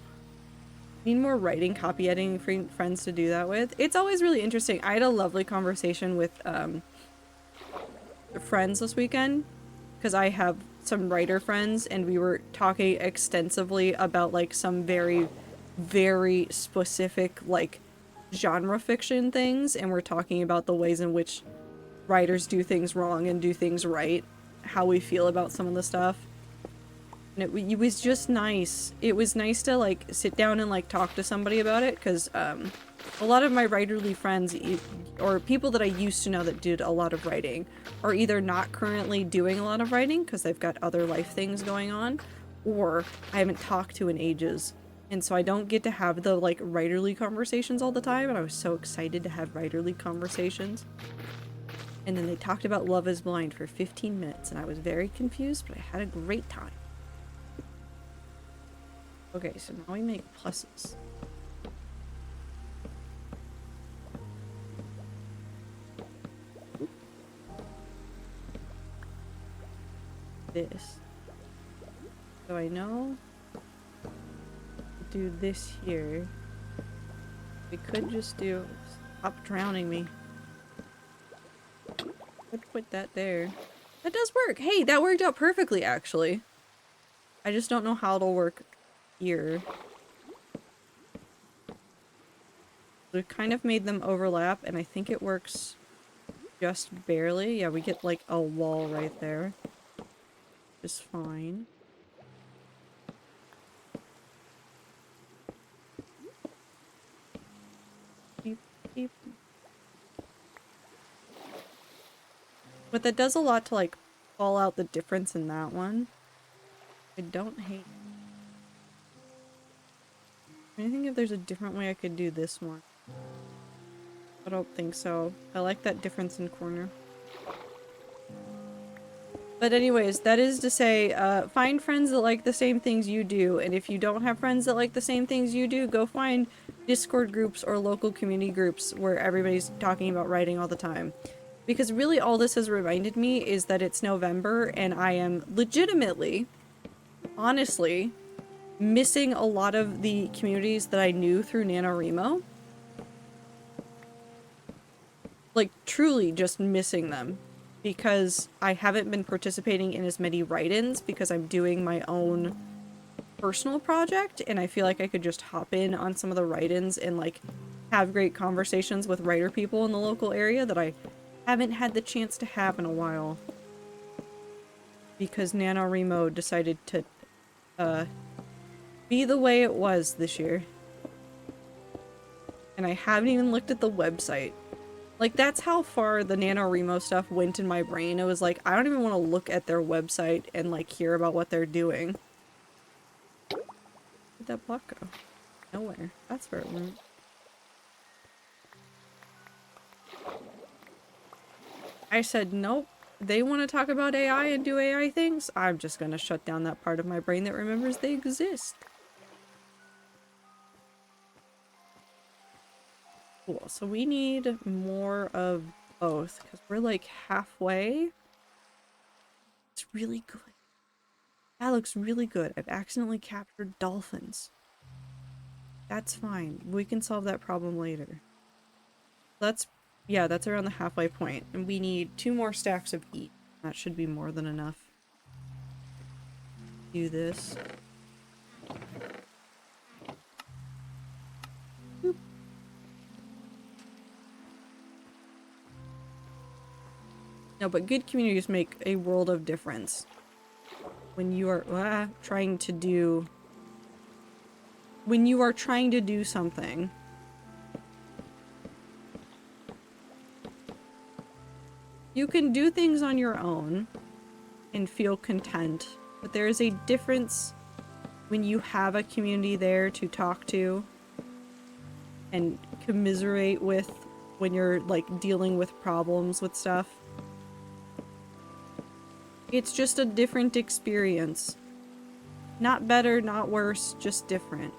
Need more writing, copy editing friends to do that with. It's always really interesting. I had a lovely conversation with friends this weekend because I have some writer friends and we were talking extensively about like some very, very specific like genre fiction things, and we're talking about the ways in which writers do things wrong and do things right, how we feel about some of the stuff. And it was just nice. It was nice to like sit down and like talk to somebody about it, because a lot of my writerly friends or people that I used to know that did a lot of writing are either not currently doing a lot of writing because they've got other life things going on, or I haven't talked to in ages. And so I don't get to have the like writerly conversations all the time, and I was so excited to have writerly conversations. And then they talked about Love is Blind for 15 minutes and I was very confused, but I had a great time. Okay, so now we make pluses. This. So I know do this here. We could just do... Stop drowning me. Could put that there. That does work! Hey, that worked out perfectly, actually. I just don't know how it'll work here. We kind of made them overlap, and I think it works just barely. Yeah, we get like a wall right there. Just fine. Beep, beep. But that does a lot to like call out the difference in that one. I don't hate. I think if there's a different way I could do this one. I don't think so. I like that difference in corner. But anyways, that is to say, find friends that like the same things you do, and if you don't have friends that like the same things you do, go find Discord groups or local community groups where everybody's talking about writing all the time. Because really all this has reminded me is that it's November and I am legitimately, honestly, missing a lot of the communities that I knew through NaNoWriMo. Like, truly just missing them. Because I haven't been participating in as many write-ins because I'm doing my own personal project, and I feel like I could just hop in on some of the write-ins and, like, have great conversations with writer people in the local area that I haven't had the chance to have in a while. Because NaNoWriMo decided to, be the way it was this year. And I haven't even looked at the website. Like, that's how far the NaNoWriMo stuff went in my brain. It was like, I don't even want to look at their website and, like, hear about what they're doing. Where'd that block go? Nowhere. That's where it went. I said, nope. They want to talk about AI and do AI things? I'm just gonna shut down that part of my brain that remembers they exist. Cool, so we need more of both, because we're like halfway. It's really good. That looks really good. I've accidentally captured dolphins. That's fine. We can solve that problem later. Yeah, that's around the halfway point. And we need 2 more stacks of each. That should be more than enough. Do this. Boop. No, but good communities make a world of difference. When you are trying to do... When you are trying to do something... You can do things on your own and feel content, but there is a difference when you have a community there to talk to and commiserate with when you're like dealing with problems with stuff. It's just a different experience. Not better, not worse, just different.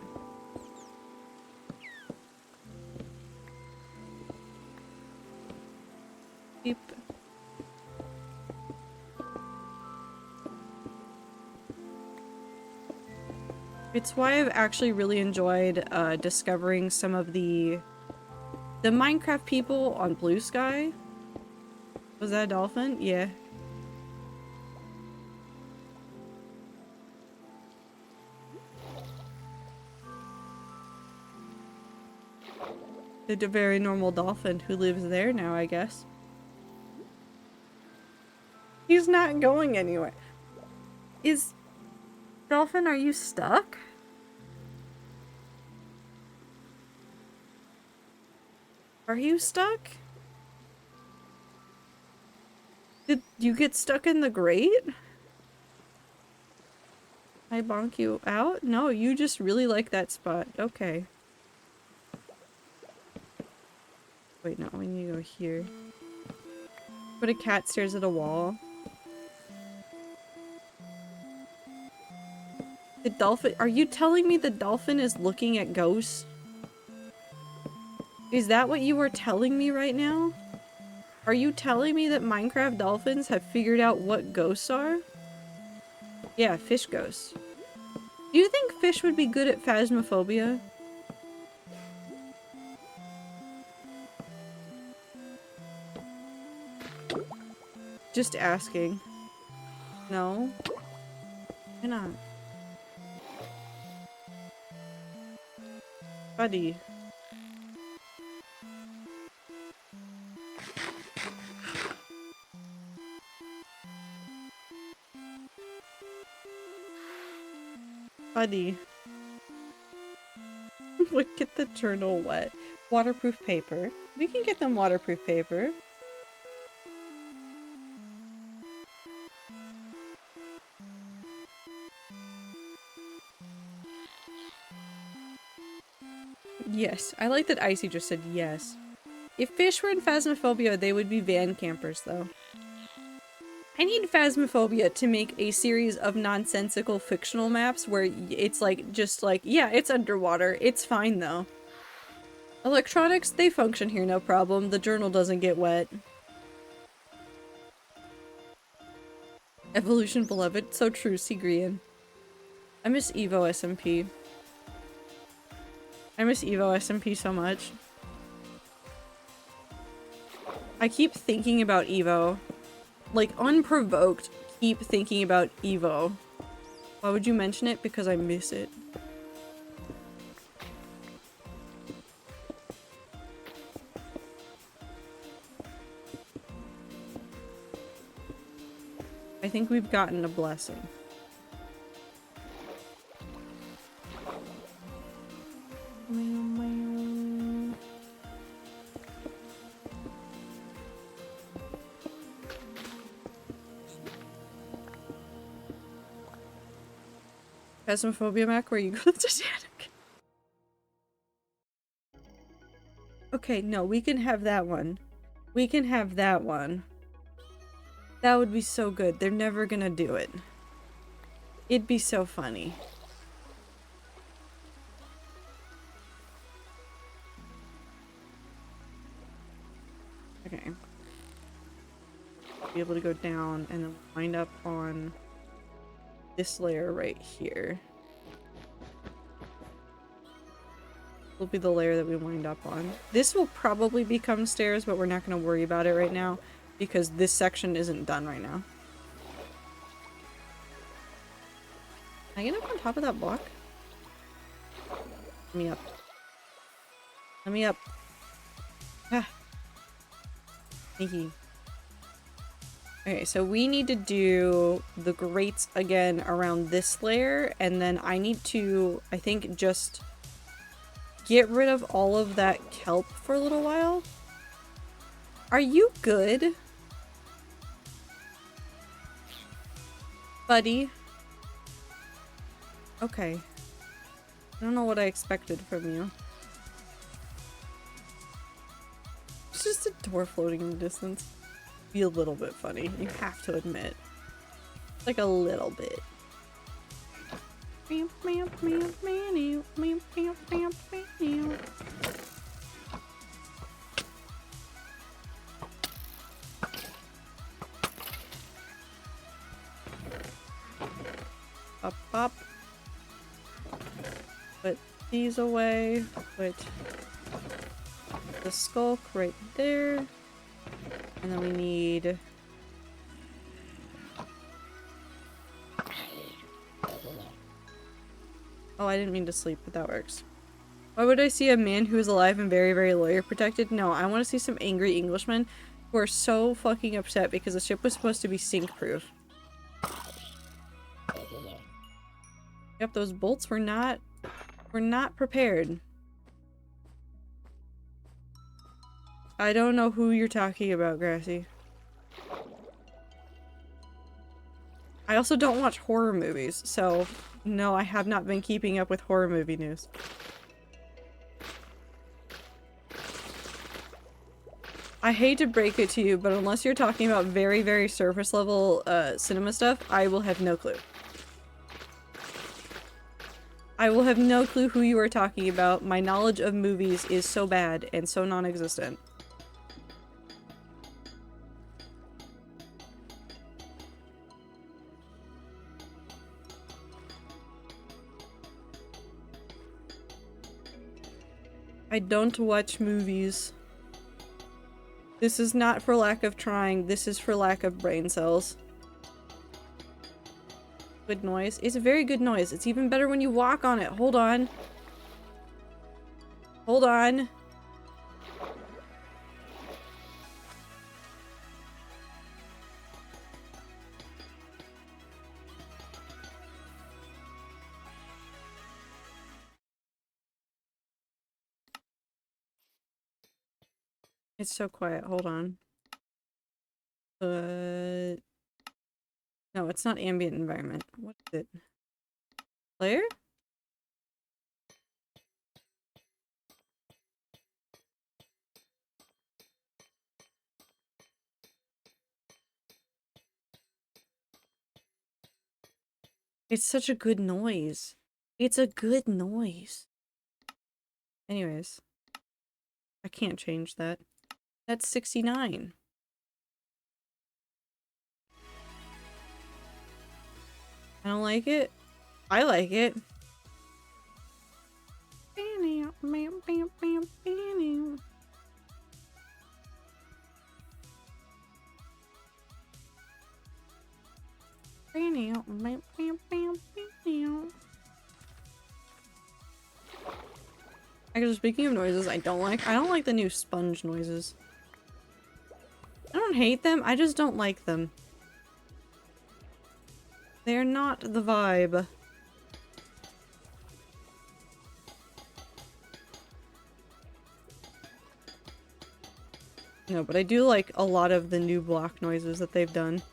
Beep. It's why I've actually really enjoyed discovering some of the Minecraft people on Blue Sky. Was that a dolphin? Yeah. It's a very normal dolphin who lives there now, I guess. He's not going anywhere. Dolphin, are you stuck? Are you stuck? Did you get stuck in the grate? I bonk you out? No, you just really like that spot. Okay. Wait, no, we need to go here. But a cat stares at a wall. The dolphin- Are you telling me the dolphin is looking at ghosts? Is that what you are telling me right now? Are you telling me that Minecraft dolphins have figured out what ghosts are? Yeah, fish ghosts. Do you think fish would be good at phasmophobia? Just asking. No? Why not? Buddy. Buddy. Would get the journal wet. Waterproof paper. We can get them waterproof paper. Yes. I like that Icy just said yes. If fish were in Phasmophobia, they would be van campers, though. I need Phasmophobia to make a series of nonsensical fictional maps where it's like, just like, yeah, it's underwater. It's fine, though. Electronics, they function here, no problem. The journal doesn't get wet. Evolution beloved. So true, Sigrian. I miss Evo SMP. I miss Evo SMP so much. I keep thinking about Evo. Like, unprovoked, keep thinking about Evo. Why would you mention it? Because I miss it. I think we've gotten a blessing. Phasmophobia Mac, where you go to Titanic. Okay, no, we can have that one. We can have that one. That would be so good. They're never gonna do it. It'd be so funny. Okay. Be able to go down and then wind up on this layer right here. Will be the layer that we wind up on. This will probably become stairs, but we're not going to worry about it right now because this section isn't done right now. Can I get up on top of that block? Let me up. Let me up. Ah. Thank you. Okay, so we need to do the grates again around this layer, and then I need to, I think, just get rid of all of that kelp for a little while. Are you good? Buddy? Okay. I don't know what I expected from you. It's just a door floating in the distance. Be a little bit funny, you have to admit. Like a little bit. Up, up. Put these away. Put the skulk right there. And then we need... Oh, I didn't mean to sleep, but that works. Why would I see a man who is alive and very, very lawyer protected? No, I want to see some angry Englishmen who are so fucking upset because the ship was supposed to be sink-proof. Yep, those bolts were not prepared. I don't know who you're talking about, Grassy. I also don't watch horror movies, so no, I have not been keeping up with horror movie news. I hate to break it to you, but unless you're talking about very, very surface level cinema stuff, I will have no clue. I will have no clue who you are talking about. My knowledge of movies is so bad and so non-existent. I don't watch movies. This is not for lack of trying, this is for lack of brain cells. Good noise. It's a very good noise. It's even better when you walk on it. Hold on. Hold on. It's so quiet. Hold on. No, it's not ambient environment. What is it? Player? It's such a good noise. It's a good noise. Anyways. I can't change that. That's 69. I don't like it. I like it. Actually, speaking of noises, I don't like the new sponge noises. I don't hate them, I just don't like them. They're not the vibe. No, but I do like a lot of the new block noises that they've done.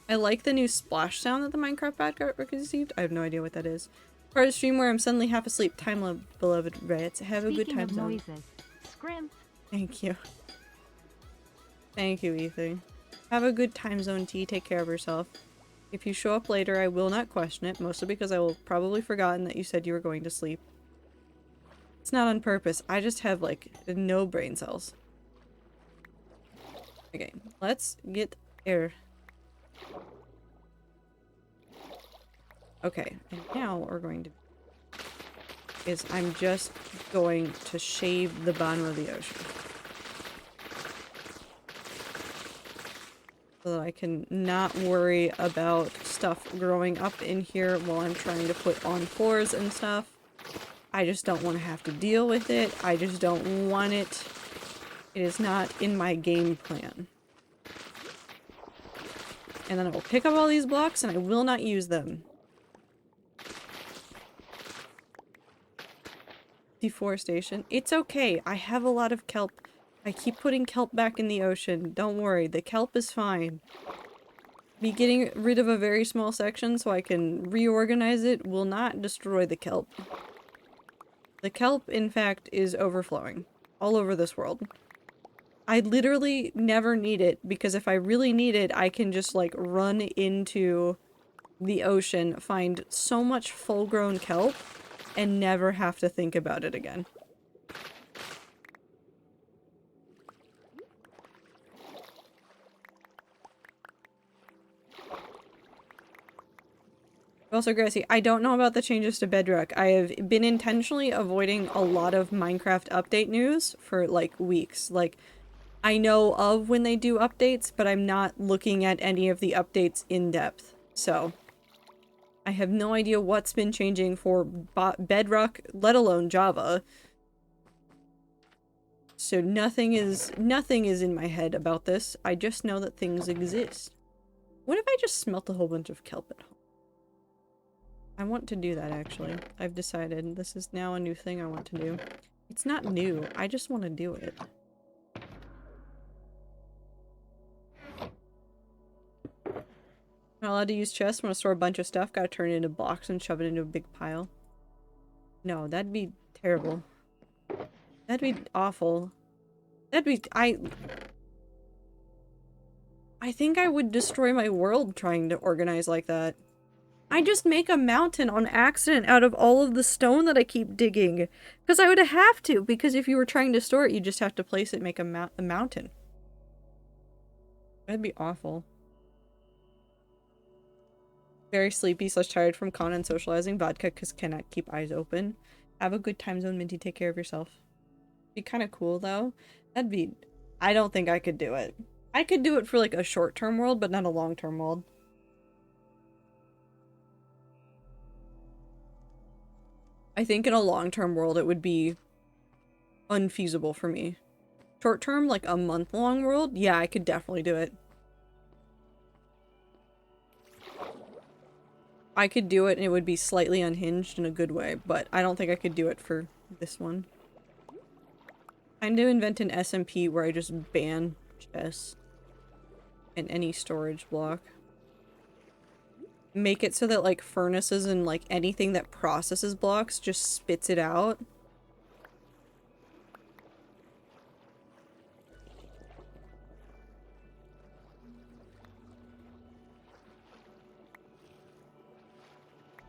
I like the new splash sound that the Minecraft bad got received. I have no idea what that is. Part of the stream where I'm suddenly half asleep. Time, beloved rats. Have a good time zone. Noises. Scrimp. Thank you. Thank you, Ethan. Have a good time zone, T. Take care of yourself. If you show up later, I will not question it, mostly because I will have probably forgotten that you said you were going to sleep. It's not on purpose. I just have, like, no brain cells. Okay, let's get air. Okay, and now what we're going to do is I'm just going to shave the bottom of the ocean. So that I can not worry about stuff growing up in here while I'm trying to put on floors and stuff. I just don't want to have to deal with it. I just don't want it. It is not in my game plan. And then I will pick up all these blocks and I will not use them. Deforestation. It's okay. I have a lot of kelp. I keep putting kelp back in the ocean. Don't worry. The kelp is fine. Me getting rid of a very small section so I can reorganize it will not destroy the kelp. The kelp, in fact, is overflowing all over this world. I literally never need it because if I really need it, I can just like run into the ocean, find so much full-grown kelp, and never have to think about it again. Also, Gracie, I don't know about the changes to Bedrock. I have been intentionally avoiding a lot of Minecraft update news for, like, weeks. Like, I know of when they do updates, but I'm not looking at any of the updates in depth. So, I have no idea what's been changing for Bedrock, let alone Java. So nothing is in my head about this. I just know that things exist. What if I just smelt a whole bunch of kelp at home? I want to do that, actually. I've decided. This is now a new thing I want to do. It's not new. I just want to do it. Not allowed to use chests. Want to store a bunch of stuff. Gotta turn it into blocks and shove it into a big pile. No, that'd be terrible. That'd be awful. That'd be- I think I would destroy my world trying to organize like that. I just make a mountain on accident out of all of the stone that I keep digging. Because I would have to, because if you were trying to store it, you just have to place it and make a mountain. That'd be awful. Very sleepy / tired from con and socializing. Vodka because cannot keep eyes open. Have a good time zone, Minty. Take care of yourself. Be kind of cool, though. That'd be... I don't think I could do it. I could do it for, like, a short-term world, but not a long-term world. I think in a long-term world, it would be unfeasible for me. Short-term, like a month-long world? Yeah, I could definitely do it. I could do it and it would be slightly unhinged in a good way, but I don't think I could do it for this one. I'm to invent an SMP where I just ban chests and any storage block. Make it so that, like, furnaces and, like, anything that processes blocks just spits it out.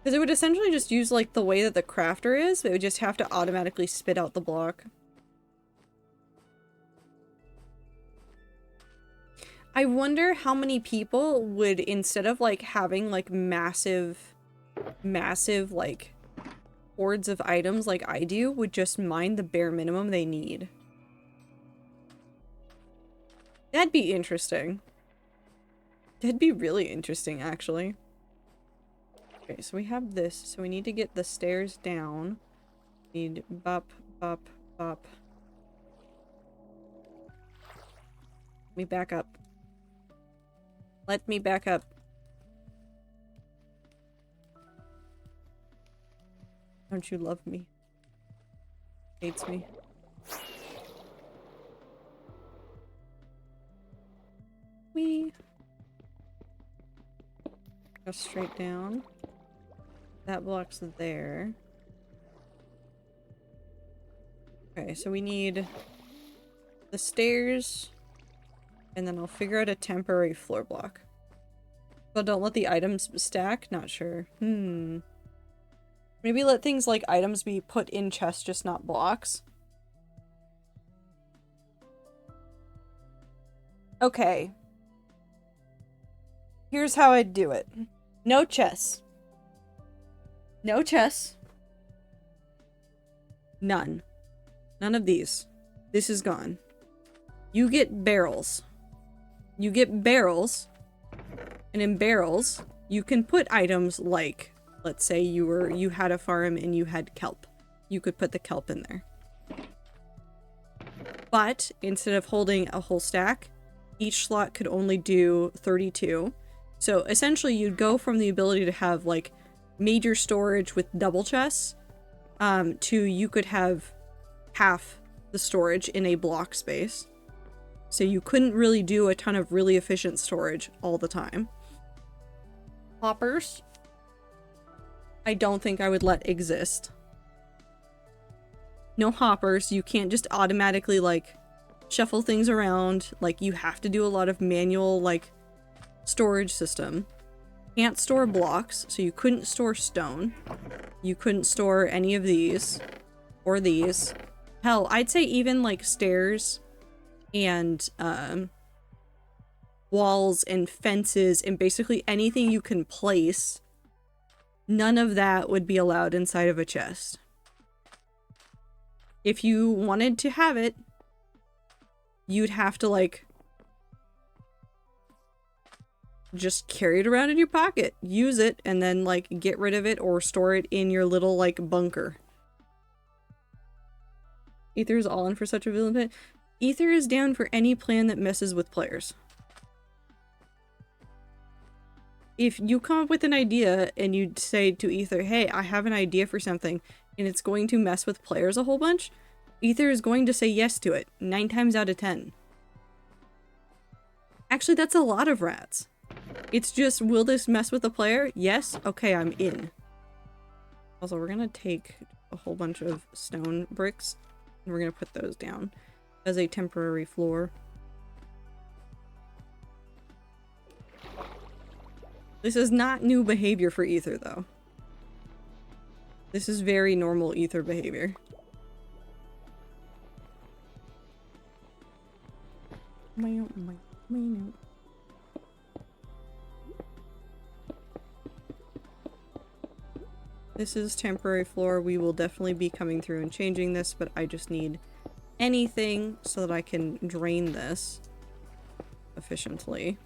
Because it would essentially just use, like, the way that the crafter is, but it would just have to automatically spit out the block. I wonder how many people would, instead of, like, having, like, massive, like, hoards of items like I do, would just mine the bare minimum they need. That'd be interesting. That'd be really interesting, actually. Okay, so we have this. So we need to get the stairs down. Need bop, bop, bop. Let me back up. Let me back up. Don't you love me? Hates me. Wee. Go straight down. That block's there. Okay, so we need the stairs, and then I'll figure out a temporary floor block. But don't let the items stack? Not sure. Maybe let things like items be put in chests, just not blocks. Okay. Here's how I'd do it. No chests. No chests. None. None of these. This is gone. You get barrels. You get barrels. And in barrels, you can put items like, let's say you had a farm and you had kelp. You could put the kelp in there. But instead of holding a whole stack, each slot could only do 32. So essentially you'd go from the ability to have like major storage with double chests to you could have half the storage in a block space. So you couldn't really do a ton of really efficient storage all the time. Hoppers, I don't think I would let exist. No hoppers. You can't just automatically like shuffle things around. Like you have to do a lot of manual like storage system. Can't store blocks, so you couldn't store stone. You couldn't store any of these or these. Hell, I'd say even like stairs and walls and fences and basically anything you can place, none of that would be allowed inside of a chest. If you wanted to have it, you'd have to like just carry it around in your pocket, use it, and then like get rid of it or store it in your little like bunker. Ether is all in for such a villain pit. Ether is down for any plan that messes with players. If you come up with an idea and you say to Ether, hey, I have an idea for something and it's going to mess with players a whole bunch, Ether is going to say yes to it 9 times out of 10. Actually, that's a lot of rats. It's just, will this mess with the player? Yes? Okay, I'm in. Also, we're gonna take a whole bunch of stone bricks and we're gonna put those down as a temporary floor. This is not new behavior for Ether, though. This is very normal Ether behavior. This is temporary floor. We will definitely be coming through and changing this, but I just need anything so that I can drain this efficiently.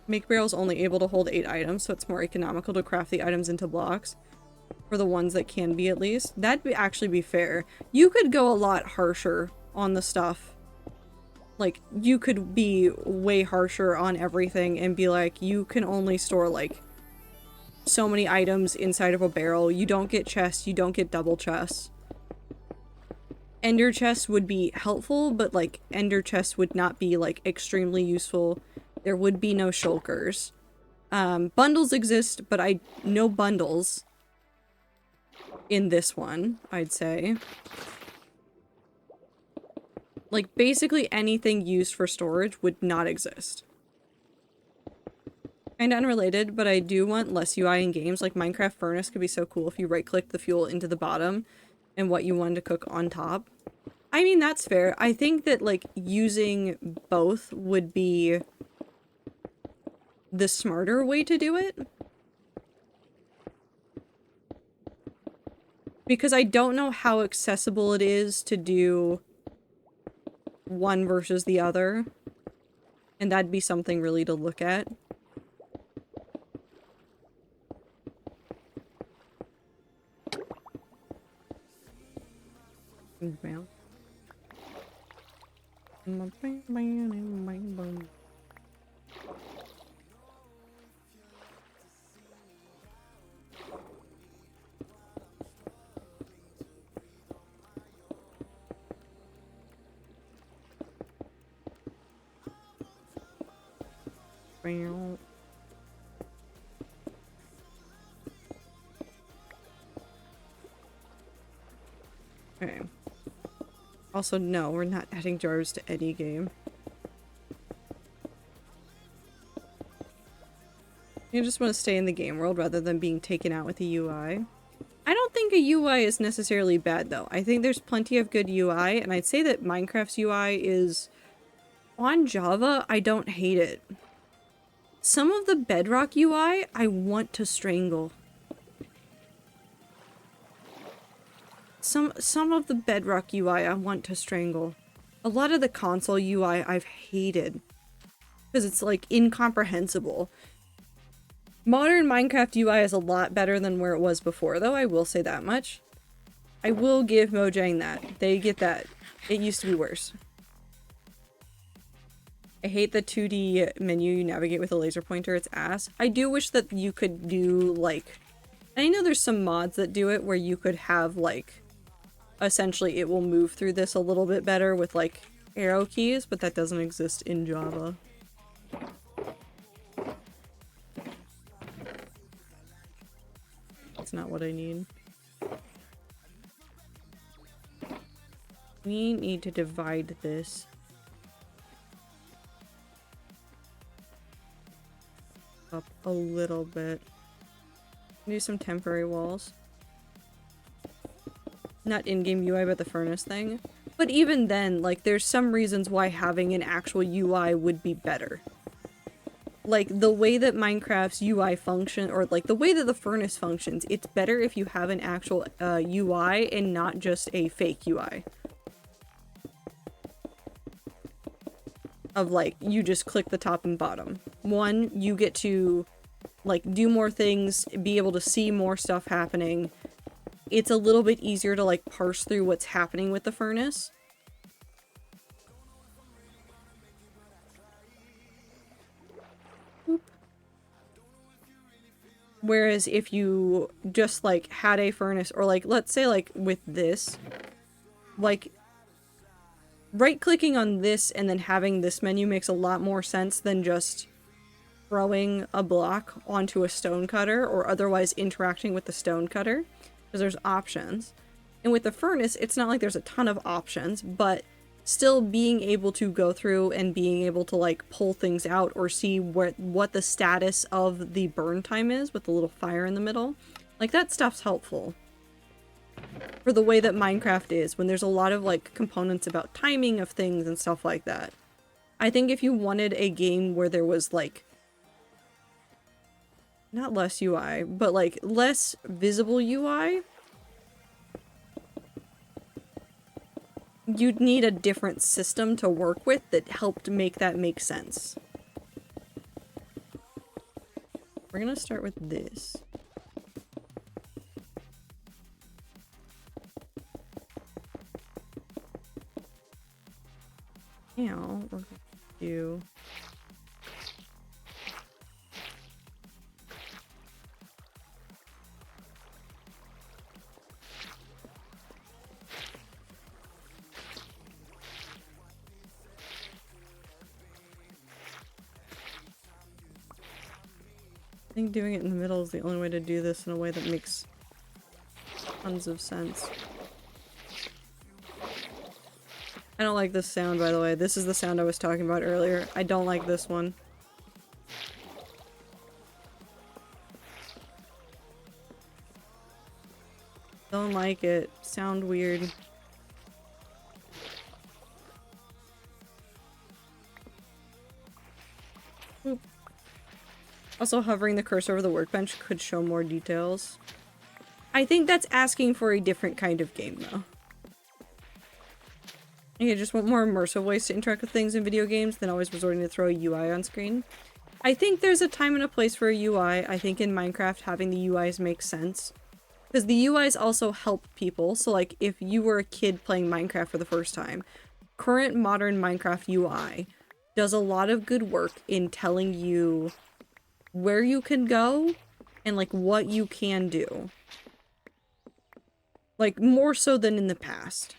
Make barrels only able to hold 8 items, so it's more economical to craft the items into blocks. For the ones that can be, at least. That'd actually be fair. You could go a lot harsher on the stuff. Like, you could be way harsher on everything and be like, you can only store, like, so many items inside of a barrel. You don't get chests, you don't get double chests. Ender chests would be helpful, but, like, ender chests would not be, like, extremely useful. There would be no shulkers. Bundles exist, but no bundles in this one, I'd say. Like, basically anything used for storage would not exist. Kinda unrelated, but I do want less UI in games. Like, Minecraft Furnace could be so cool if you right-click the fuel into the bottom and what you wanted to cook on top. I mean, that's fair. I think that, like, using both would be the smarter way to do it. Because I don't know how accessible it is to do one versus the other. And that'd be something really to look at. Well. Okay. Also, no, we're not adding jars to any game. You just want to stay in the game world rather than being taken out with a UI. I don't think a UI is necessarily bad, though. I think there's plenty of good UI, and I'd say that Minecraft's UI is... On Java, I don't hate it. Some of the Bedrock UI, I want to strangle. Some of the Bedrock UI I want to strangle. A lot of the console UI I've hated. Because it's, like, incomprehensible. Modern Minecraft UI is a lot better than where it was before, though, I will say that much. I will give Mojang that. They get that. It used to be worse. I hate the 2D menu you navigate with a laser pointer, it's ass. I do wish that you could do, like... I know there's some mods that do it where you could have, like... Essentially, it will move through this a little bit better with, like, arrow keys, but that doesn't exist in Java. That's not what I need. We need to divide this. Up a little bit. Do some temporary walls. Not in-game UI, but the furnace thing. But even then, like, there's some reasons why having an actual UI would be better. Like, the way that Minecraft's UI function, or, like, the way that the furnace functions, it's better if you have an actual UI and not just a fake UI. Of, like, you just click the top and bottom. One, you get to, like, do more things, be able to see more stuff happening. It's a little bit easier to, like, parse through what's happening with the furnace. Boop. Whereas if you just, like, had a furnace, or, like, let's say, like, with this, like, right-clicking on this and then having this menu makes a lot more sense than just throwing a block onto a stone cutter or otherwise interacting with the stone cutter. Because there's options. And with the furnace, it's not like there's a ton of options, but still being able to go through and being able to like pull things out or see what the status of the burn time is with the little fire in the middle. Like, that stuff's helpful for the way that Minecraft is, when there's a lot of like components about timing of things and stuff like that. I think if you wanted a game where there was like not less UI, but like less visible UI, you'd need a different system to work with that helped make that make sense. We're gonna start with this. Now we're gonna do I think doing it in the middle is the only way to do this in a way that makes tons of sense. I don't like this sound, by the way. This is the sound I was talking about earlier. I don't like this one. Don't like it. Sound weird. Oop. Also, hovering the cursor over the workbench could show more details. I think that's asking for a different kind of game, though. You just want more immersive ways to interact with things in video games than always resorting to throw a UI on screen. I think there's a time and a place for a UI. I think in Minecraft having the UIs makes sense. Because the UIs also help people. So like if you were a kid playing Minecraft for the first time, current modern Minecraft UI does a lot of good work in telling you where you can go and like what you can do. Like more so than in the past.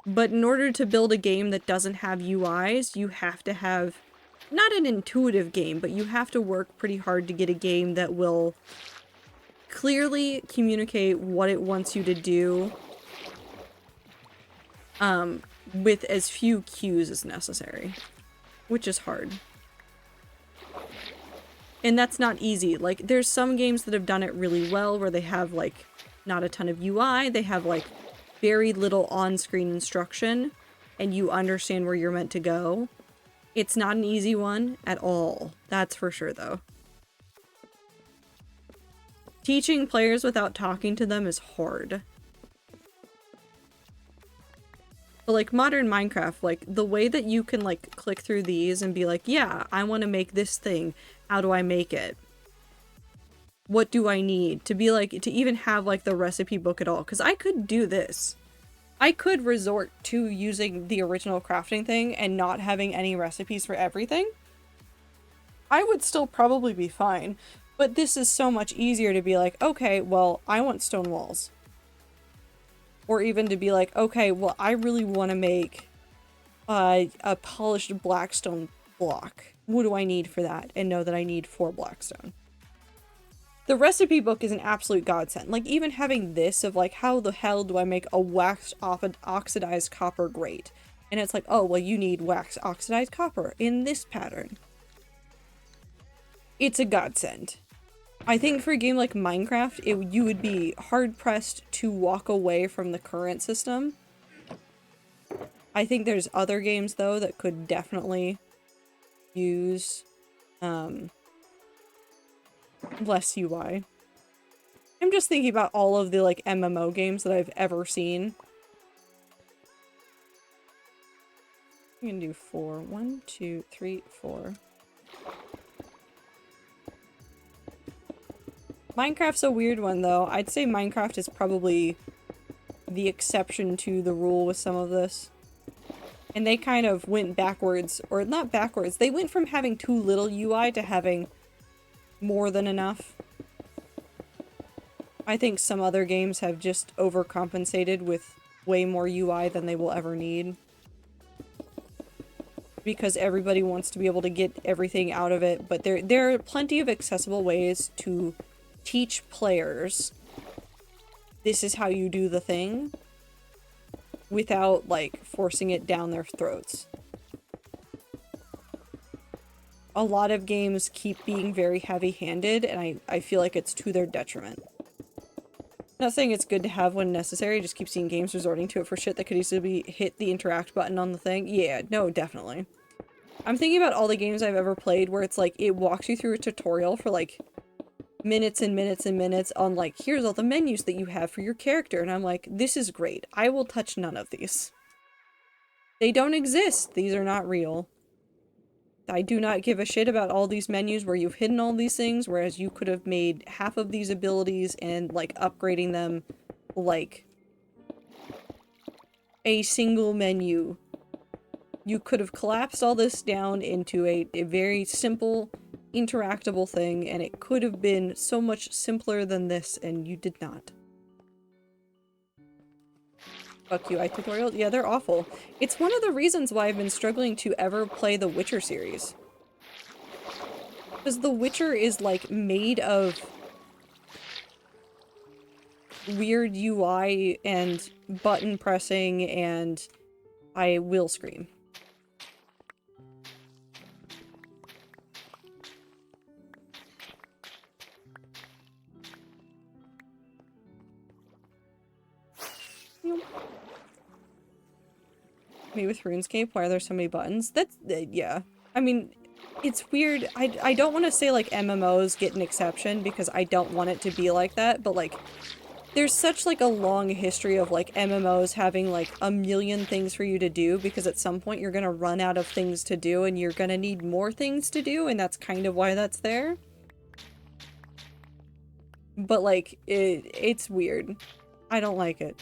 But in order to build a game that doesn't have UIs, you have to have, not an intuitive game, but you have to work pretty hard to get a game that will clearly communicate what it wants you to do, with as few cues as necessary, which is hard. And that's not easy. Like, there's some games that have done it really well, where they have, like, not a ton of UI, they have, like, very little on-screen instruction, and you understand where you're meant to go. It's not an easy one at all. That's for sure, though. Teaching players without talking to them is hard. But like modern Minecraft, like the way that you can like click through these and be like, yeah, I want to make this thing. How do I make it? What do I need to be like, to even have like the recipe book at all? Because I could do this. I could resort to using the original crafting thing and not having any recipes for everything. I would still probably be fine. But this is so much easier to be like, okay, well, I want stone walls. Or even to be like, okay, well, I really want to make a polished blackstone block. What do I need for that? And know that I need 4 blackstone. The recipe book is an absolute godsend. Like, even having this of, like, how the hell do I make a wax oxidized copper grate? And it's like, oh, well, you need wax oxidized copper in this pattern. It's a godsend. I think for a game like Minecraft, you would be hard-pressed to walk away from the current system. I think there's other games, though, that could definitely use less UI. I'm just thinking about all of the like MMO games that I've ever seen. I'm gonna do 4. 1, 2, 3, 4. Minecraft's a weird one, though. I'd say Minecraft is probably the exception to the rule with some of this. And they kind of went backwards, or not backwards, they went from having too little UI to having more than enough. I think some other games have just overcompensated with way more UI than they will ever need. Because everybody wants to be able to get everything out of it, but there are plenty of accessible ways to teach players this is how you do the thing without, like, forcing it down their throats. A lot of games keep being very heavy-handed, and I feel like it's to their detriment. Not saying it's good to have when necessary, just keep seeing games resorting to it for shit that could easily be hit the interact button on the thing. Yeah, no, definitely. I'm thinking about all the games I've ever played where it's like, it walks you through a tutorial for like minutes and minutes and minutes on like, here's all the menus that you have for your character, and I'm like, this is great. I will touch none of these. They don't exist. These are not real. I do not give a shit about all these menus where you've hidden all these things, whereas you could have made half of these abilities and, like, upgrading them, like, a single menu. You could have collapsed all this down into a very simple, interactable thing, and it could have been so much simpler than this, and you did not. Fuck UI tutorials? Yeah, they're awful. It's one of the reasons why I've been struggling to ever play the Witcher series. Because The Witcher is, like, made of weird UI and button pressing, and I will scream. Me with RuneScape, why are there so many buttons? That's, yeah. I mean, it's weird. I don't want to say, like, MMOs get an exception, because I don't want it to be like that, but, like, there's such, like, a long history of, like, MMOs having, like, a million things for you to do, because at some point you're gonna run out of things to do, and you're gonna need more things to do, and that's kind of why that's there. But, like, it's weird. I don't like it.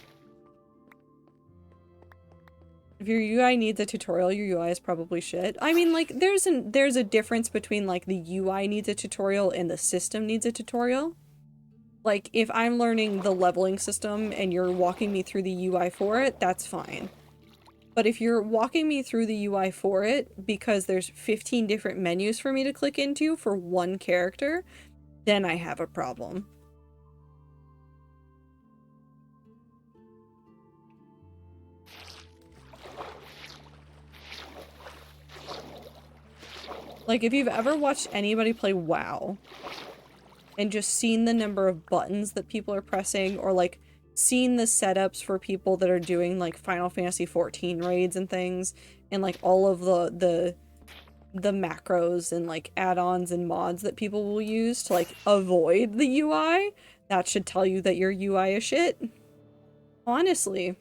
If your UI needs a tutorial, your UI is probably shit. I mean, like, there's a difference between, like, the UI needs a tutorial and the system needs a tutorial. Like, if I'm learning the leveling system and you're walking me through the UI for it, that's fine. But if you're walking me through the UI for it because there's 15 different menus for me to click into for one character, then I have a problem. Like, if you've ever watched anybody play WoW and just seen the number of buttons that people are pressing, or, like, seen the setups for people that are doing, like, Final Fantasy XIV raids and things, and, like, all of the macros and, like, add-ons and mods that people will use to, like, avoid the UI, that should tell you that your UI is shit. Honestly.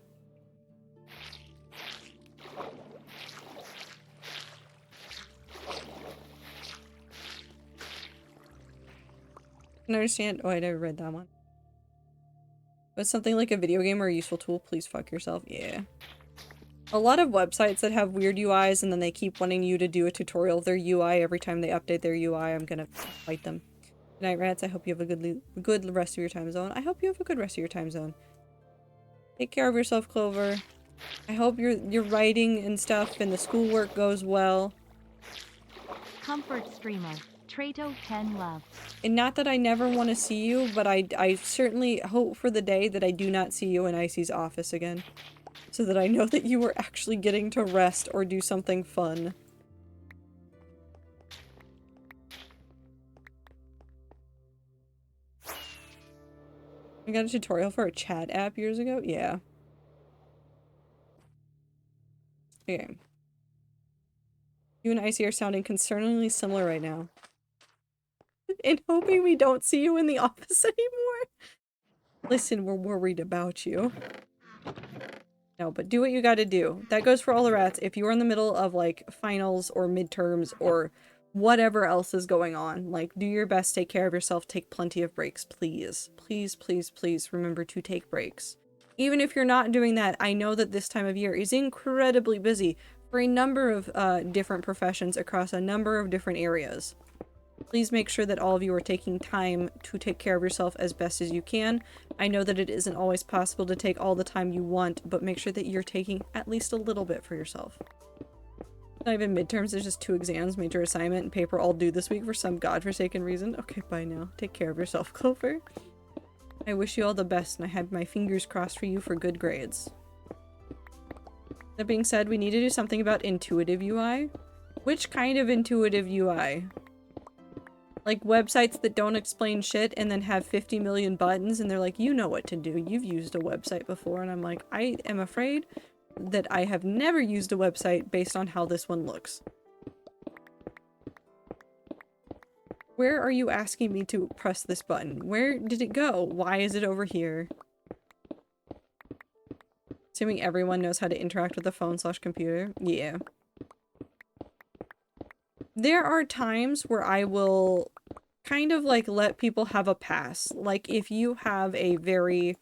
I can understand. Oh, I never read that one. But something like a video game or a useful tool, please fuck yourself. Yeah. A lot of websites that have weird UIs and then they keep wanting you to do a tutorial of their UI every time they update their UI, I'm gonna fight them. Good night, rats. I hope you have a good rest of your time zone. I hope you have a good rest of your time zone. Take care of yourself, Clover. I hope your writing and stuff and the schoolwork goes well. Comfort streamer. Trato 10 love. And not that I never want to see you, but I certainly hope for the day that I do not see you in Icy's office again. So that I know that you were actually getting to rest or do something fun. I got a tutorial for a chat app years ago? Yeah. Okay. You and Icy are sounding concerningly similar right now. And hoping we don't see you in the office anymore. Listen, we're worried about you. No, but do what you gotta do. That goes for all the rats. If you're in the middle of, like, finals or midterms or whatever else is going on, like, do your best, take care of yourself, take plenty of breaks, please. Please, please, please remember to take breaks. Even if you're not doing that, I know that this time of year is incredibly busy for a number of different professions across a number of different areas. Please make sure that all of you are taking time to take care of yourself as best as you can. I know that it isn't always possible to take all the time you want, but make sure that you're taking at least a little bit for yourself. Not even midterms, there's just 2 exams, major assignment, and paper all due this week for some godforsaken reason. Okay, bye now. Take care of yourself, Clover. I wish you all the best, and I had my fingers crossed for you for good grades. That being said, we need to do something about intuitive UI. Which kind of intuitive UI? Like websites that don't explain shit and then have 50 million buttons and they're like, you know what to do. You've used a website before. And I'm like, I am afraid that I have never used a website based on how this one looks. Where are you asking me to press this button? Where did it go? Why is it over here? Assuming everyone knows how to interact with a phone/computer. Yeah. There are times where I will kind of like let people have a pass. Like if you have a very...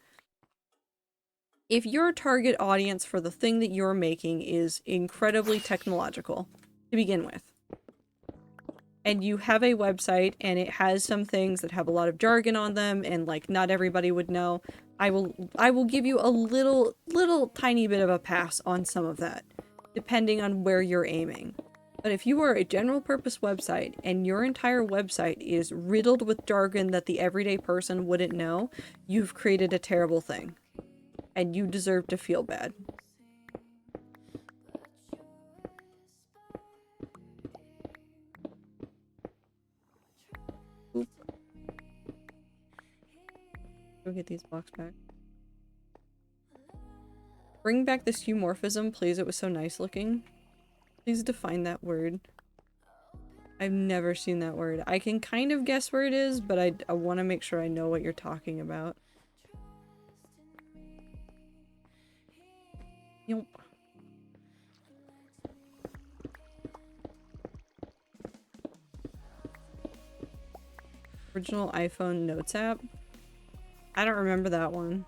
If your target audience for the thing that you're making is incredibly technological to begin with, and you have a website and it has some things that have a lot of jargon on them and like not everybody would know, I will give you a little tiny bit of a pass on some of that, depending on where you're aiming. But if you are a general purpose website and your entire website is riddled with jargon that the everyday person wouldn't know, you've created a terrible thing. And you deserve to feel bad. Oop. Go get these blocks back. Bring back this humorphism, please. It was so nice looking. Please define that word. I've never seen that word. I can kind of guess where it is, but I want to make sure I know what you're talking about. Yep. Original iPhone Notes app? I don't remember that one.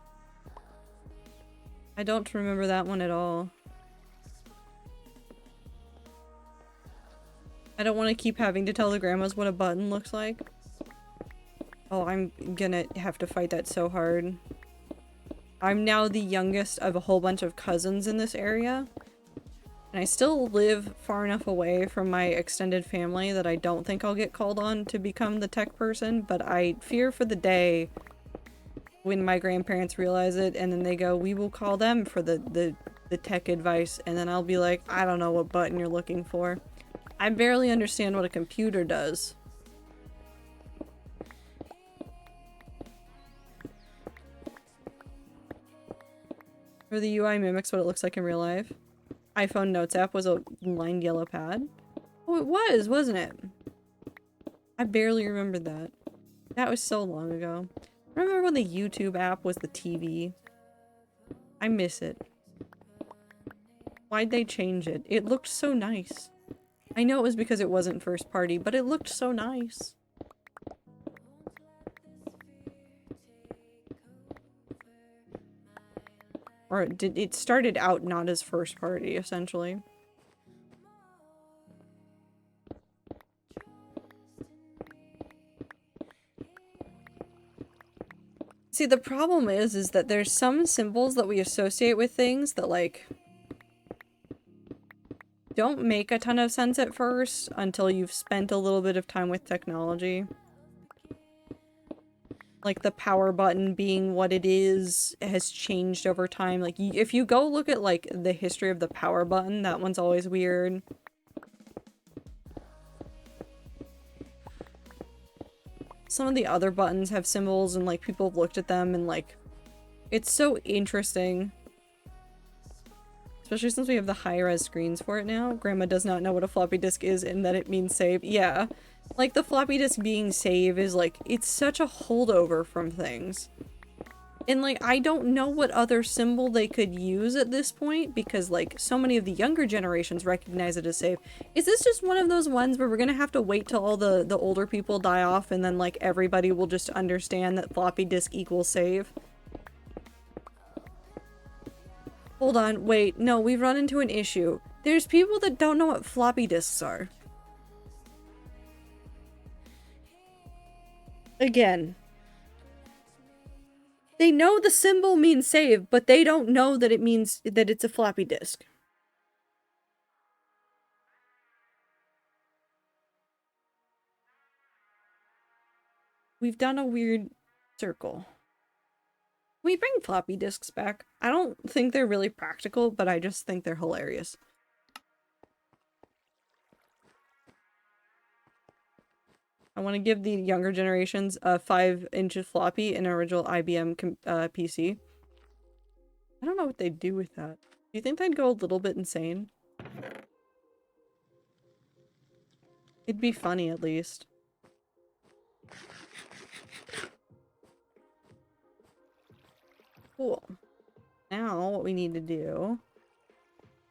I don't remember that one at all. I don't want to keep having to tell the grandmas what a button looks like. Oh, I'm gonna have to fight that so hard. I'm now the youngest of a whole bunch of cousins in this area. And I still live far enough away from my extended family that I don't think I'll get called on to become the tech person, but I fear for the day when my grandparents realize it and then they go, we will call them for the tech advice, and then I'll be like, I don't know what button you're looking for. I barely understand what a computer does. Or the UI mimics what it looks like in real life. iPhone Notes app was a lined yellow pad. Oh, it was, wasn't it? I barely remembered that. That was so long ago. Remember when the YouTube app was the TV? I miss it. Why'd they change it? It looked so nice. I know it was because it wasn't first party, but it looked so nice. Or it started out not as first party, essentially. See, the problem is that there's some symbols that we associate with things that, like, don't make a ton of sense at first until you've spent a little bit of time with technology. Like, the power button being what it is has changed over time. Like, if you go look at, like, the history of the power button, that one's always weird. Some of the other buttons have symbols and, like, people have looked at them and, like, it's so interesting. Especially since we have the high-res screens for it now. Grandma does not know what a floppy disk is and that it means save. Yeah. Like, the floppy disk being save is, like, it's such a holdover from things. And, like, I don't know what other symbol they could use at this point because, like, so many of the younger generations recognize it as save. Is this just one of those ones where we're gonna have to wait till all the older people die off and then, like, everybody will just understand that floppy disk equals save? Hold on, wait, no, we've run into an issue. There's people that don't know what floppy disks are. Again. They know the symbol means save, but they don't know that it means that it's a floppy disk. We've done a weird circle. We bring floppy disks back. I don't think they're really practical, but I just think they're hilarious. I want to give the younger generations a 5-inch floppy and an original IBM PC. I don't know what they'd do with that. Do you think they'd go a little bit insane? It'd be funny, at least. Cool. Now, what we need to do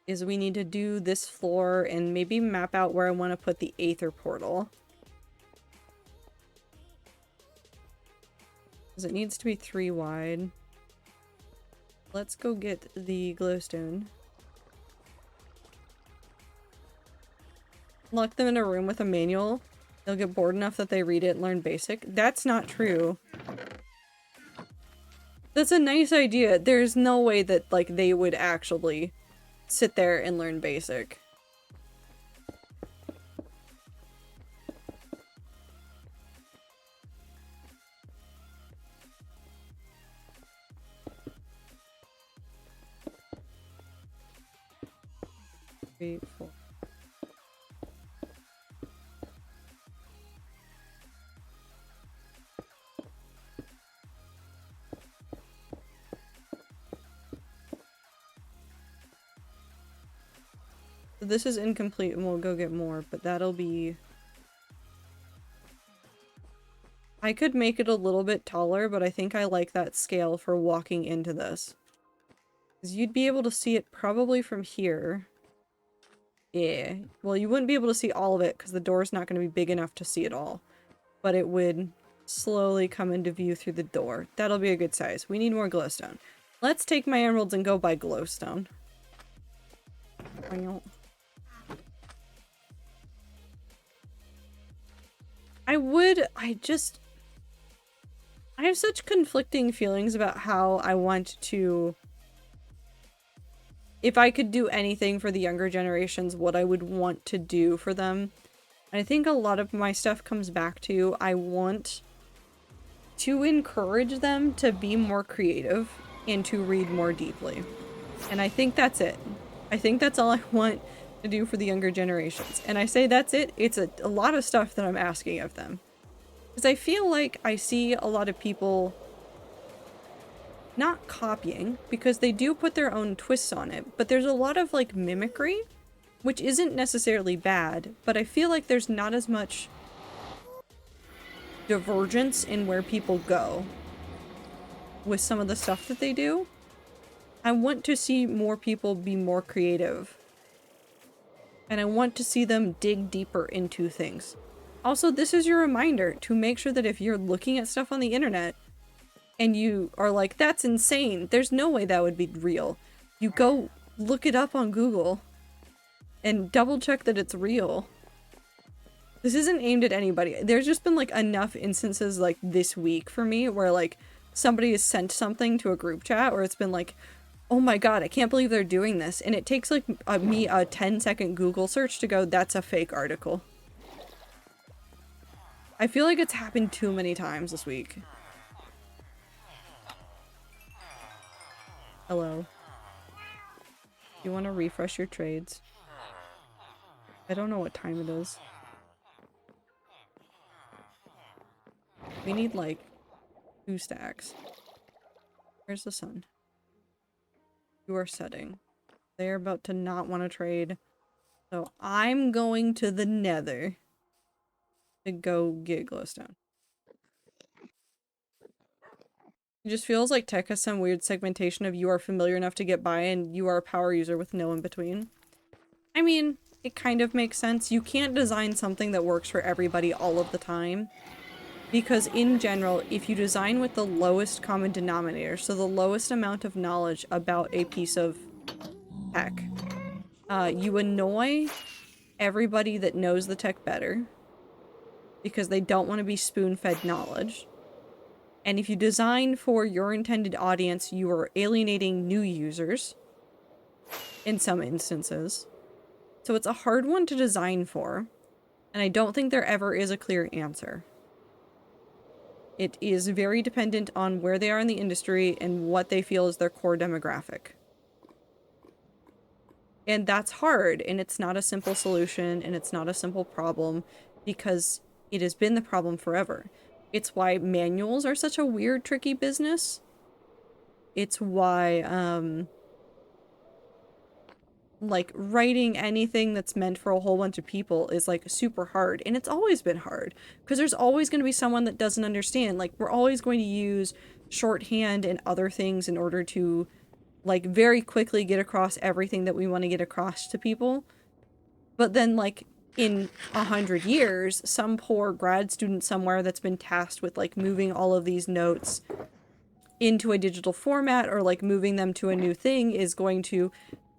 is we need to do this floor and maybe map out where I want to put the Aether portal. Because it needs to be 3 wide. Let's go get the glowstone. Lock them in a room with a manual. They'll get bored enough that they read it and learn basic. That's not true. That's a nice idea. There's no way that, like, they would actually sit there and learn basic. Three, 4. So this is incomplete and we'll go get more, but that'll be... I could make it a little bit taller, but I think I like that scale for walking into this. Because you'd be able to see it probably from here. Yeah. Well, you wouldn't be able to see all of it because the door's not going to be big enough to see it all. But it would slowly come into view through the door. That'll be a good size. We need more glowstone. Let's take my emeralds and go buy glowstone. I have such conflicting feelings about how I want to... If I could do anything for the younger generations, what I would want to do for them. I think a lot of my stuff comes back to I want to encourage them to be more creative and to read more deeply. And I think that's it. I think that's all I want to do for the younger generations. And I say that's it. It's a lot of stuff that I'm asking of them. Because I feel like I see a lot of people not copying, because they do put their own twists on it, but there's a lot of like mimicry, which isn't necessarily bad, but I feel like there's not as much divergence in where people go with some of the stuff that they do. I want to see more people be more creative. And I want to see them dig deeper into things. Also, this is your reminder to make sure that if you're looking at stuff on the internet and you are like, that's insane, there's no way that would be real. You go look it up on Google and double check that it's real. This isn't aimed at anybody. There's just been like enough instances like this week for me where like somebody has sent something to a group chat where it's been like, oh my god, I can't believe they're doing this. And it takes like me a 10-second Google search to go, that's a fake article. I feel like it's happened too many times this week. Hello. You want to refresh your trades? I don't know what time it is. We need like 2 stacks. Where's the sun? You are setting. They're about to not want to trade. So I'm going to the nether to go get glowstone. It just feels like tech has some weird segmentation of you are familiar enough to get by and you are a power user with no in between. I mean, it kind of makes sense. You can't design something that works for everybody all of the time. Because in general, if you design with the lowest common denominator, so the lowest amount of knowledge about a piece of tech, you annoy everybody that knows the tech better. Because they don't want to be spoon-fed knowledge. And if you design for your intended audience, you are alienating new users. In some instances. So it's a hard one to design for. And I don't think there ever is a clear answer. It is very dependent on where they are in the industry and what they feel is their core demographic. And that's hard, and it's not a simple solution, and it's not a simple problem, because it has been the problem forever. It's why manuals are such a weird, tricky business. It's why, like, writing anything that's meant for a whole bunch of people is, like, super hard. And it's always been hard, because there's always going to be someone that doesn't understand. Like, we're always going to use shorthand and other things in order to, like, very quickly get across everything that we want to get across to people. But then, like, in 100 years, some poor grad student somewhere that's been tasked with, like, moving all of these notes into a digital format or, like, moving them to a new thing is going to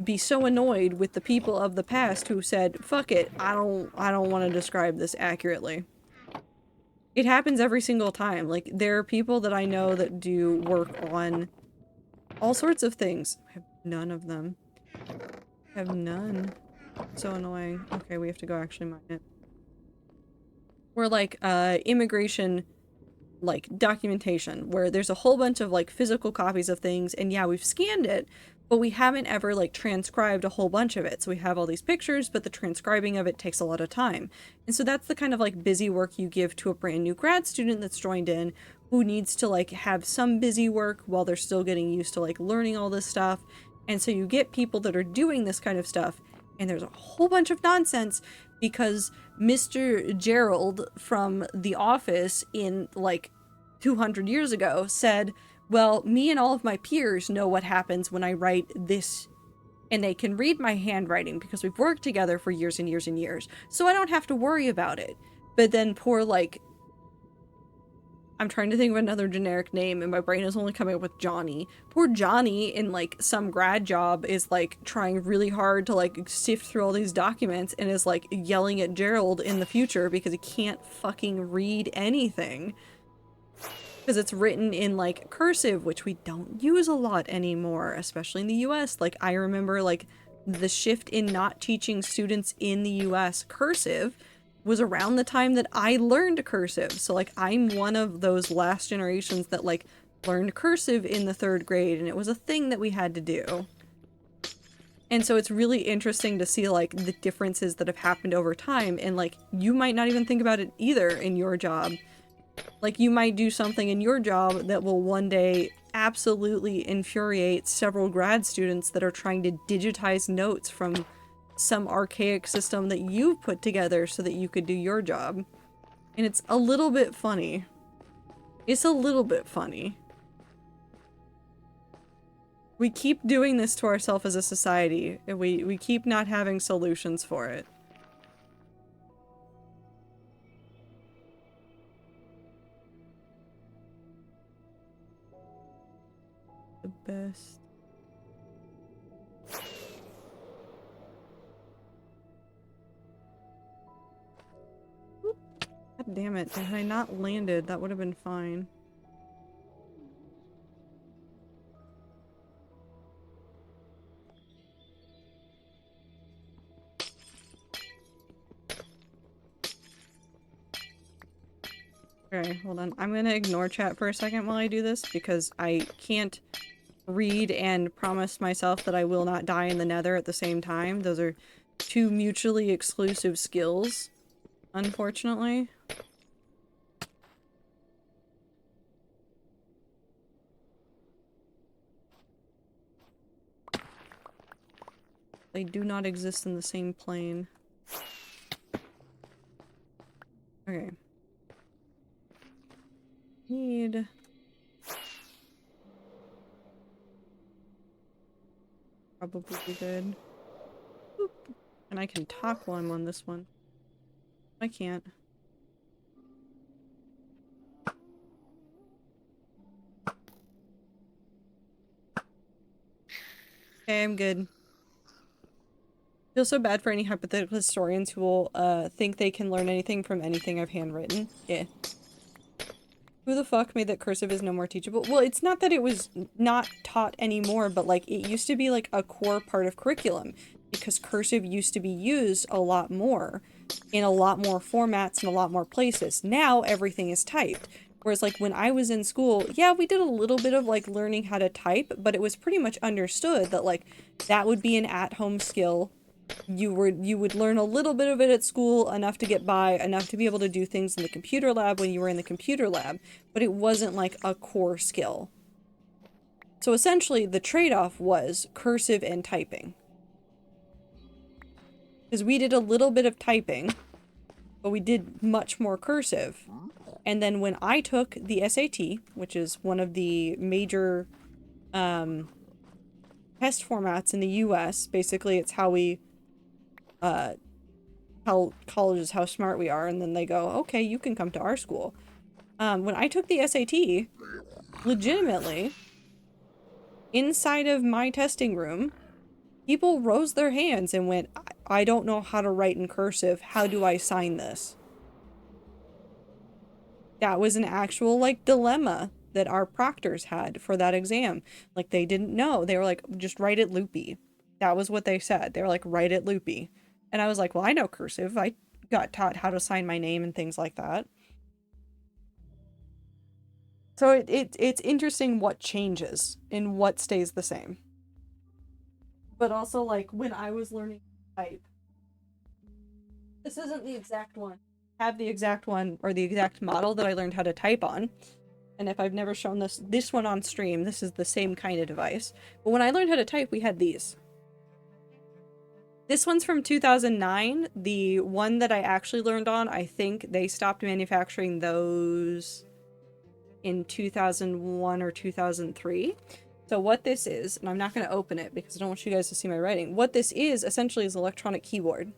be so annoyed with the people of the past who said, fuck it, I don't want to describe this accurately. It happens every single time. Like, there are people that I know that do work on all sorts of things. I have none of them. I have none. So annoying. Okay, we have to go actually mine it. We're like, immigration, like, documentation, where there's a whole bunch of, like, physical copies of things, and yeah, we've scanned it, but we haven't ever, like, transcribed a whole bunch of it. So we have all these pictures, but the transcribing of it takes a lot of time. And so that's the kind of, like, busy work you give to a brand new grad student that's joined in, who needs to, like, have some busy work while they're still getting used to, like, learning all this stuff. And so you get people that are doing this kind of stuff, and there's a whole bunch of nonsense because Mr. Gerald from The Office in, like, 200 years ago said, well, me and all of my peers know what happens when I write this, and they can read my handwriting because we've worked together for years and years and years, so I don't have to worry about it. But then poor, like, I'm trying to think of another generic name, and my brain is only coming up with Johnny. Poor Johnny in, like, some grad job is, like, trying really hard to, like, sift through all these documents and is, like, yelling at Gerald in the future because he can't fucking read anything. Because it's written in, like, cursive, which we don't use a lot anymore, especially in the US. Like, I remember, like, the shift in not teaching students in the US cursive was around the time that I learned cursive. So, like, I'm one of those last generations that, like, learned cursive in the 3rd grade, and it was a thing that we had to do. And so it's really interesting to see, like, the differences that have happened over time, and, like, you might not even think about it either in your job. Like, you might do something in your job that will one day absolutely infuriate several grad students that are trying to digitize notes from some archaic system that you've put together so that you could do your job. And it's a little bit funny. It's a little bit funny. We keep doing this to ourselves as a society, and we keep not having solutions for it. The best. God damn it, had I not landed, that would have been fine. Okay, hold on. I'm gonna ignore chat for a second while I do this, because I can't read and promise myself that I will not die in the nether at the same time. Those are two mutually exclusive skills, unfortunately. They do not exist in the same plane. Okay. Need... probably be good. Boop. And I can talk while I'm on this one. I can't. Okay, I'm good. Feel so bad for any hypothetical historians who will think they can learn anything from anything I've handwritten. Yeah. Who the fuck made that cursive is no more teachable? Well, it's not that it was not taught anymore, but, like, it used to be, like, a core part of curriculum, because cursive used to be used a lot more, in a lot more formats and a lot more places. Now, everything is typed. Whereas like when I was in school, yeah, we did a little bit of like learning how to type, but it was pretty much understood that like that would be an at-home skill. You would learn a little bit of it at school, enough to get by, enough to be able to do things in the computer lab when you were in the computer lab, but it wasn't like a core skill. So essentially the trade-off was cursive and typing. Because we did a little bit of typing, but we did much more cursive. And then when I took the SAT, which is one of the major test formats in the US, basically it's how we tell colleges how smart we are, and then they go, okay, you can come to our school. When I took the SAT, legitimately, inside of my testing room, people rose their hands and went, I don't know how to write in cursive. How do I sign this? That was an actual, like, dilemma that our proctors had for that exam. Like, they didn't know. They were like, just write it loopy. That was what they said. They were like, write it loopy. And I was like, well, I know cursive. I got taught how to sign my name and things like that. So it's interesting what changes and what stays the same. But also, like, when I was learning to type, this isn't the exact one. I have the exact one, or the exact model that I learned how to type on. And if I've never shown this one on stream, this is the same kind of device. But when I learned how to type, we had these. This one's from 2009. The one that I actually learned on, I think they stopped manufacturing those in 2001 or 2003. So what this is, and I'm not going to open it because I don't want you guys to see my writing. What this is essentially is electronic keyboard.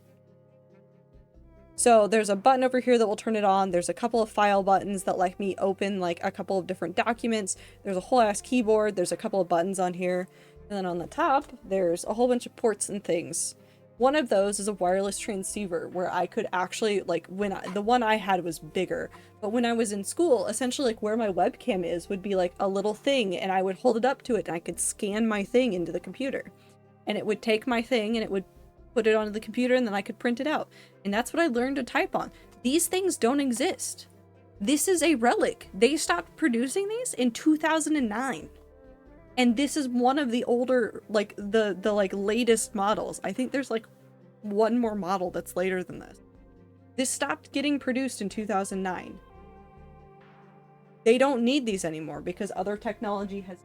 So there's a button over here that will turn it on. There's a couple of file buttons that let me open like a couple of different documents. There's a whole ass keyboard. There's a couple of buttons on here. And then on the top, there's a whole bunch of ports and things. One of those is a wireless transceiver where I could actually, like, the one I had was bigger, but when I was in school, essentially like where my webcam is would be like a little thing, and I would hold it up to it and I could scan my thing into the computer, and it would take my thing and it would put it onto the computer, and then I could print it out. And that's what I learned to type on. These things don't exist. This is a relic. They stopped producing these in 2009. And this is one of the older, like, the like latest models. I think there's like one more model that's later than this. This stopped getting produced in 2009. They don't need these anymore because other technology has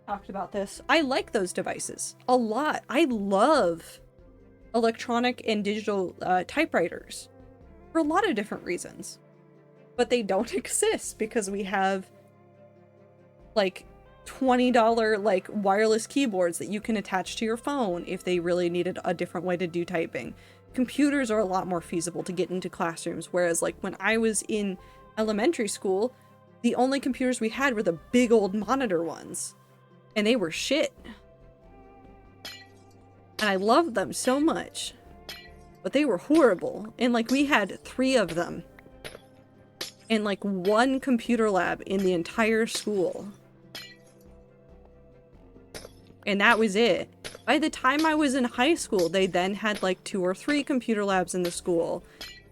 talked about this. I like those devices a lot. I love electronic and digital typewriters for a lot of different reasons. But they don't exist because we have like $20 like wireless keyboards that you can attach to your phone if they really needed a different way to do typing. Computers are a lot more feasible to get into classrooms, whereas like when I was in elementary school, the only computers we had were the big old monitor ones, and they were shit. And I loved them so much, but they were horrible. And like we had 3 of them and like 1 computer lab in the entire school. And that was it. By the time I was in high school, they then had like 2 or 3 computer labs in the school.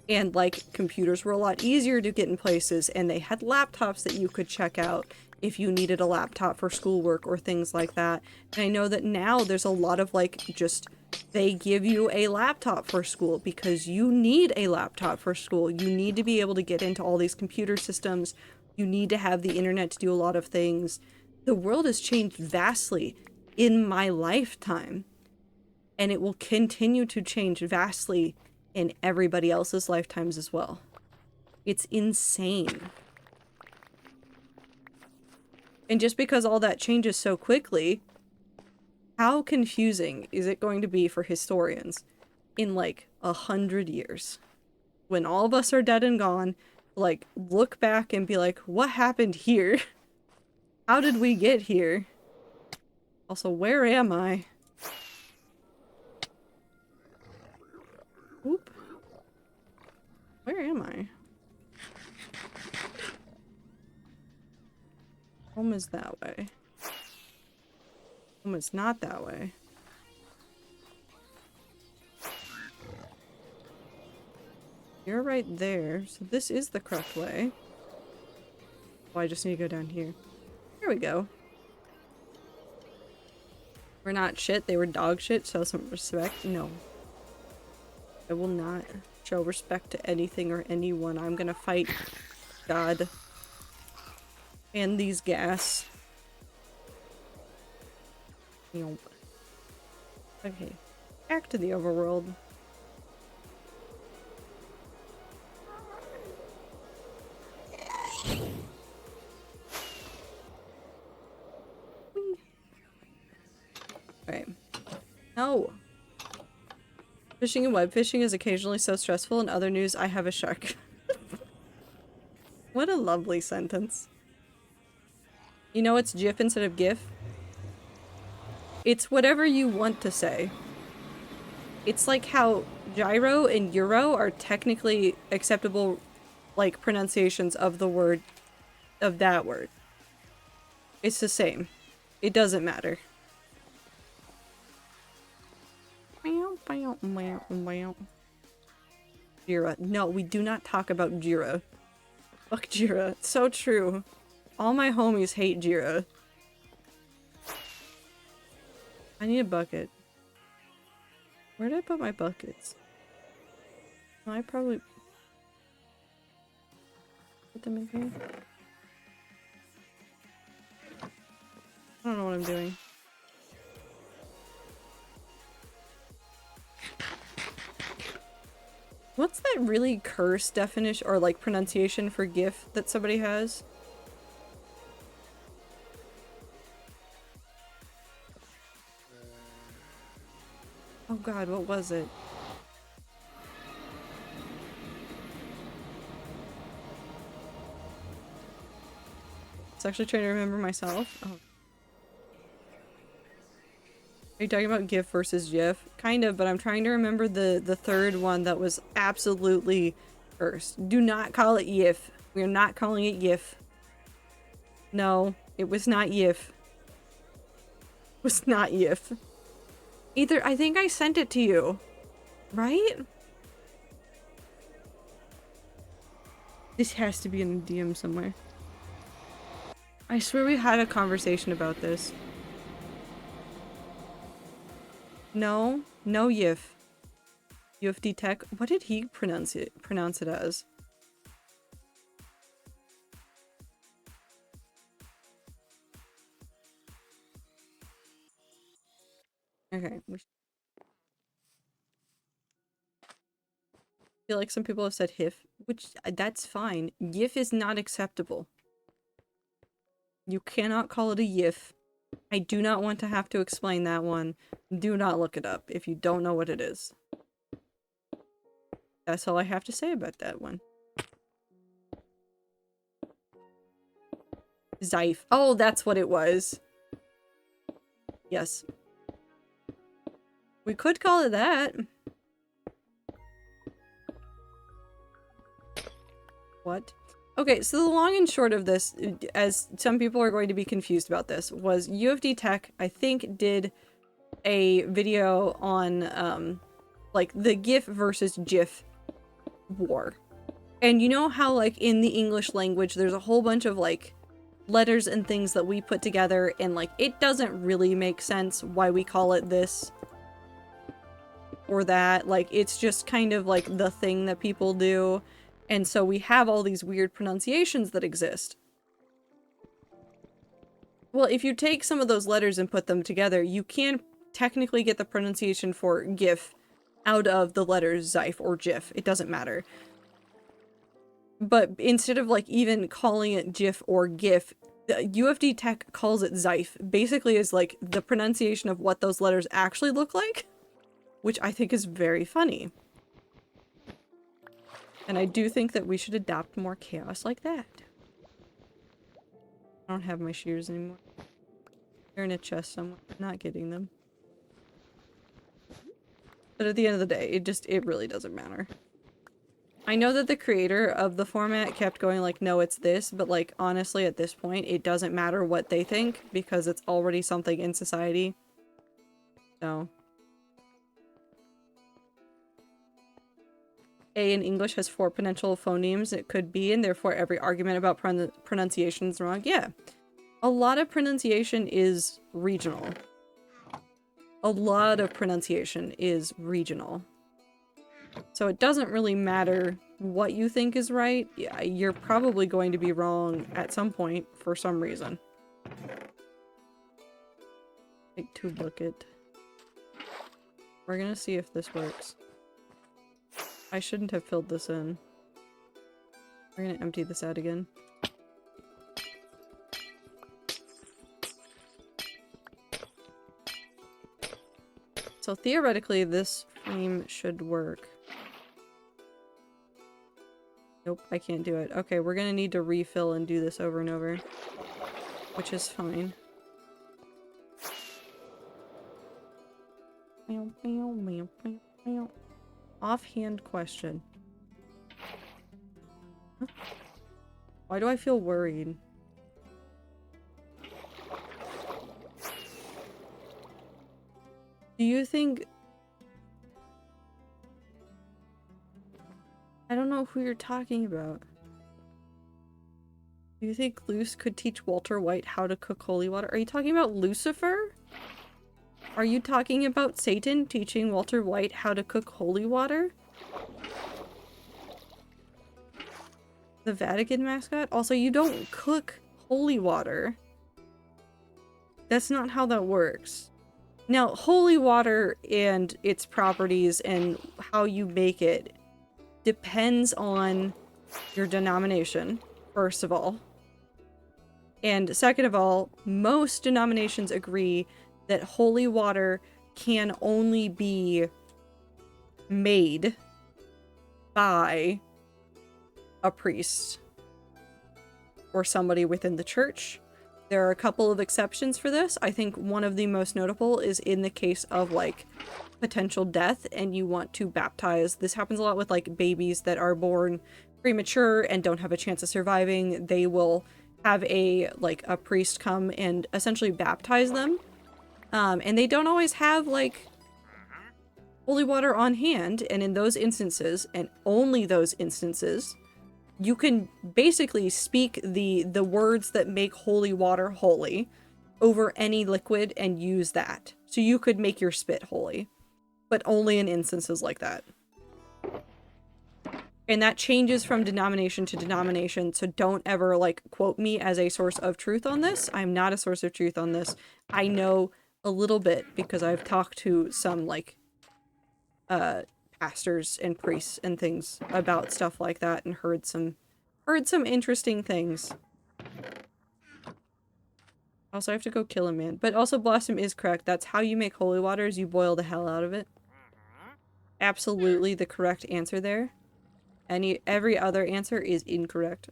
And like computers were a lot easier to get in places, and they had laptops that you could check out if you needed a laptop for schoolwork or things like that. And I know that now there's a lot of like just, they give you a laptop for school because you need a laptop for school. You need to be able to get into all these computer systems. You need to have the internet to do a lot of things. The world has changed vastly in my lifetime, and it will continue to change vastly in everybody else's lifetimes as well. It's insane. And just because all that changes so quickly, how confusing is it going to be for historians in like 100 years? When all of us are dead and gone, like look back and be like, what happened here? How did we get here? Also, where am I? Oop. Where am I? Home is that way. Home is not that way. You're right there, so this is the correct way. Oh, I just need to go down here. There we go. We're not shit, they were dog shit. Show some respect. No. I will not show respect to anything or anyone. I'm gonna fight God. And these gas. Nope. Okay. Back to the overworld. Right. No. Fishing and web fishing is occasionally so stressful. In other news, I have a shark. What a lovely sentence. You know it's GIF instead of GIF? It's whatever you want to say. It's like how gyro and euro are technically acceptable, like, pronunciations of the word, of that word. It's the same. It doesn't matter. Jira. No, we do not talk about Jira. Fuck Jira. It's so true. All my homies hate Jira. I need a bucket. Where did I put my buckets? I probably put them in here. I don't know what I'm doing. What's that really cursed definition or like pronunciation for GIF that somebody has? Oh god, what was it? It's actually trying to remember myself. Oh. Are you talking about GIF versus GIF? Kind of, but I'm trying to remember the third one that was absolutely cursed. Do not call it YIF. We are not calling it YIF. No, it was not YIF. It was not YIF. Either, I think I sent it to you. Right? This has to be in a DM somewhere. I swear we had a conversation about this. No, no YIF. UFD Tech. What did he pronounce it as? Okay. I feel like some people have said HIF, which that's fine. YIF is not acceptable. You cannot call it a YIF. I do not want to have to explain that one. Do not look it up if you don't know what it is. That's all I have to say about that one. Zyfe. Oh, that's what it was. Yes. We could call it that. What? Okay, so the long and short of this, as some people are going to be confused about this, was UFD Tech, I think, did a video on, like, the GIF versus GIF war. And you know how, like, in the English language, there's a whole bunch of, like, letters and things that we put together, and, like, it doesn't really make sense why we call it this or that. Like, it's just kind of, like, the thing that people do. And so we have all these weird pronunciations that exist. Well, if you take some of those letters and put them together, you can technically get the pronunciation for GIF out of the letters Zyfe or GIF. It doesn't matter. But instead of, like, even calling it GIF or GIF, UFD Tech calls it Zyfe. Basically is, like, the pronunciation of what those letters actually look like, which I think is very funny. And I do think that we should adopt more chaos like that. I don't have my shears anymore. They're in a chest somewhere. I'm not getting them. But at the end of the day, it really doesn't matter. I know that the creator of the format kept going like, no, it's this, but like, honestly, at this point, it doesn't matter what they think because it's already something in society. So. A in English has 4 potential phonemes it could be, and therefore every argument about pronunciation is wrong. Yeah. A lot of pronunciation is regional. A lot of pronunciation is regional. So it doesn't really matter what you think is right. Yeah, you're probably going to be wrong at some point for some reason. Like to look at. We're gonna see if this works. I shouldn't have filled this in. We're gonna empty this out again. So theoretically, this frame should work. Nope, I can't do it. Okay, we're gonna need to refill and do this over and over. Which is fine. Offhand question. Huh? Why do I feel worried? Do you think... I don't know who you're talking about. Do you think Luce could teach Walter White how to cook holy water? Are you talking about Lucifer? Are you talking about Satan teaching Walter White how to cook holy water? The Vatican mascot? Also, you don't cook holy water. That's not how that works. Now, holy water and its properties and how you make it depends on your denomination, first of all. And second of all, most denominations agree that holy water can only be made by a priest or somebody within the church. There are a couple of exceptions for this. I think one of the most notable is in the case of like potential death and you want to baptize. This happens a lot with like babies that are born premature and don't have a chance of surviving. They will have a priest come and essentially baptize them. And they don't always have like holy water on hand, and in those instances, and only those instances, you can basically speak the words that make holy water holy over any liquid and use that. So you could make your spit holy, but only in instances like that. And that changes from denomination to denomination, so don't ever like quote me as a source of truth on this. I'm not a source of truth on this. I know a little bit because I've talked to some like pastors and priests and things about stuff like that and heard some interesting things. Also, I have to go kill a man. But also, Blossom is correct. That's how you make holy water, is you boil the hell out of it. Absolutely the correct answer there. Every other answer is incorrect.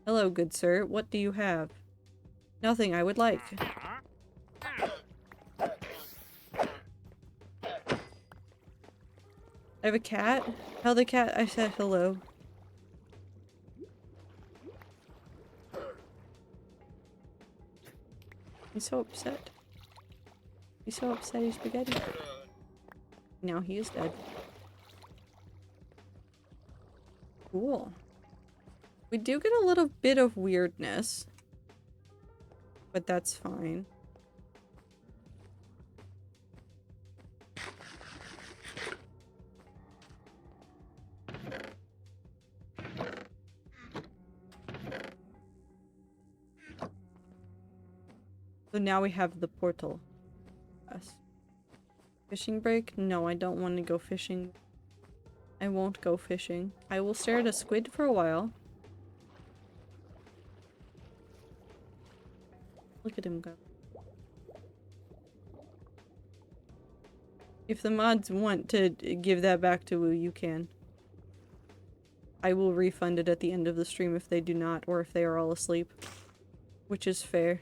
Hello, good sir. What do you have? Nothing I would like. I have a cat? Tell the cat I said hello. He's so upset. He's so upset he's spaghetti. Now he is dead. Cool. We do get a little bit of weirdness. But that's fine. So now we have the portal. Yes. Fishing break? No, I don't want to go fishing. I won't go fishing. I will stare at a squid for a while. Look at him go. If the mods want to give that back to Woo, you can. I will refund it at the end of the stream if they do not, or if they are all asleep. Which is fair.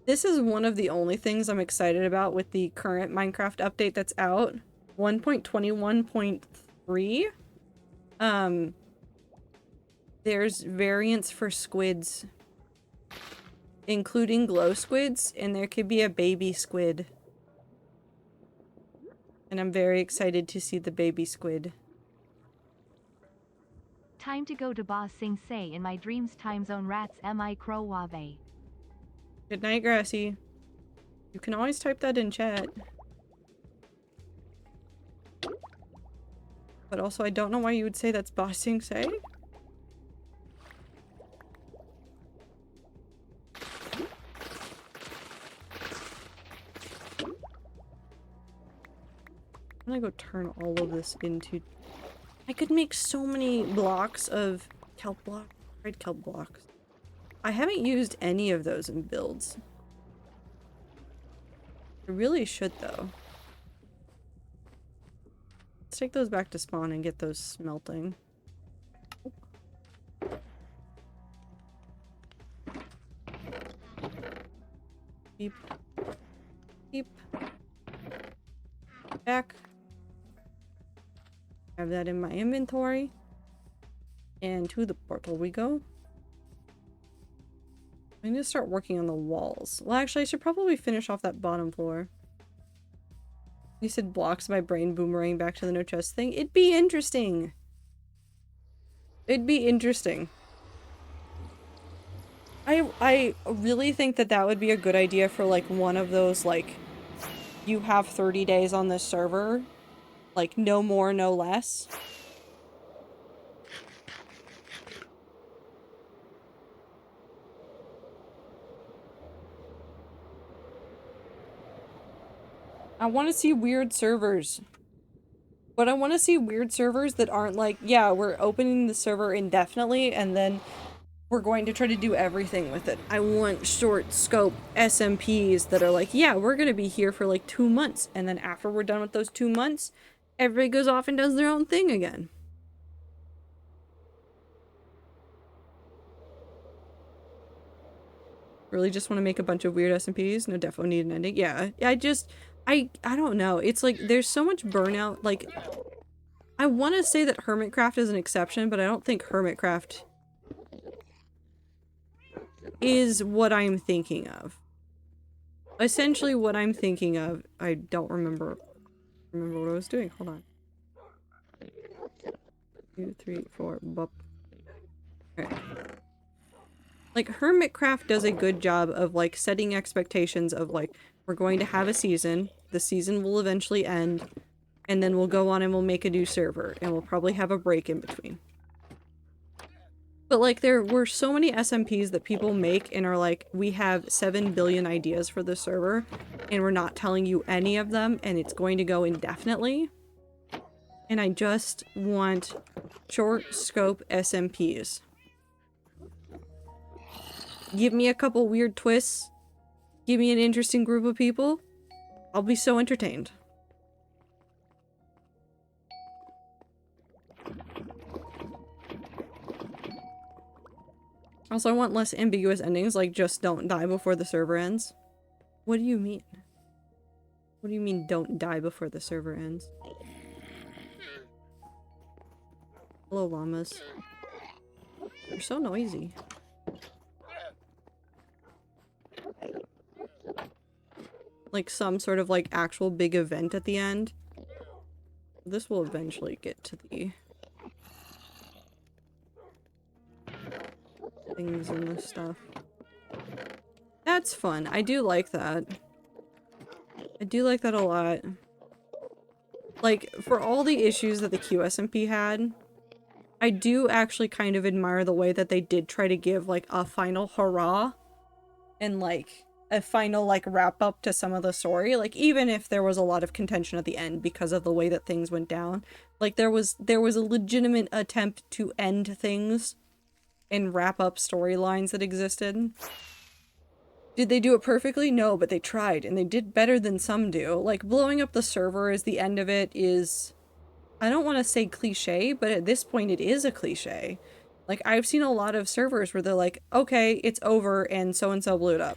This is one of the only things I'm excited about with the current Minecraft update that's out. 1.21.3. There's variants for squids. including glow squids, and there could be a baby squid. And I'm very excited to see the baby squid. Time to go to Ba Sing Se in my dreams. Time zone rats mi crowave. Good night, Grassy. You can always type that in chat. But also, I don't know why you would say that's Ba Sing Se. I'm gonna go turn all of this into... I could make so many blocks of kelp blocks. Red kelp blocks. I haven't used any of those in builds. I really should, though. Let's take those back to spawn and get those smelting. Keep. Keep. Back. Have that in my inventory. And to the portal we go. I need to start working on the walls. Well, actually, I should probably finish off that bottom floor. You said blocks my brain boomerang back to the no chest thing. It'd be interesting. It'd be interesting. I really think that that would be a good idea for, like, one of those, like, you have 30 days on this server. Like, no more, no less. I want to see weird servers. But I want to see weird servers that aren't like, yeah, we're opening the server indefinitely and then we're going to try to do everything with it. I want short scope SMPs that are like, yeah, we're going to be here for like 2 months. And then after we're done with those 2 months, everybody goes off and does their own thing again. Really just want to make a bunch of weird SMPs? No, definitely need an ending. Yeah, I don't know. It's like, there's so much burnout. Like, I want to say that Hermitcraft is an exception, but I don't think Hermitcraft is what I'm thinking of. Essentially what I'm thinking of, I don't remember what I was doing. Hold on. 2, 3, 4, bup. Okay. Like, Hermitcraft does a good job of, like, setting expectations of, like, we're going to have a season, the season will eventually end, and then we'll go on and we'll make a new server, and we'll probably have a break in between. But, like, there were so many SMPs that people make and are like, we have 7 billion ideas for this server, and we're not telling you any of them, and it's going to go indefinitely. And I just want short scope SMPs. Give me a couple weird twists. Give me an interesting group of people. I'll be so entertained. Also, I want less ambiguous endings, like just don't die before the server ends. What do you mean? What do you mean don't die before the server ends? Hello, llamas. You're so noisy. Like some sort of like actual big event at the end. This will eventually get to the things and this stuff. That's fun. I do like that. I do like that a lot. Like, for all the issues that the QSMP had, I do actually kind of admire the way that they did try to give, like, a final hurrah and, like, a final, like, wrap-up to some of the story. Like, even if there was a lot of contention at the end because of the way that things went down, like, there was a legitimate attempt to end things and wrap up storylines that existed. Did they do it perfectly? No, but they tried, and they did better than some do. Like, blowing up the server as the end of it is... I don't want to say cliche, but at this point it is a cliche. Like, I've seen a lot of servers where they're like, okay, it's over, and so-and-so blew it up.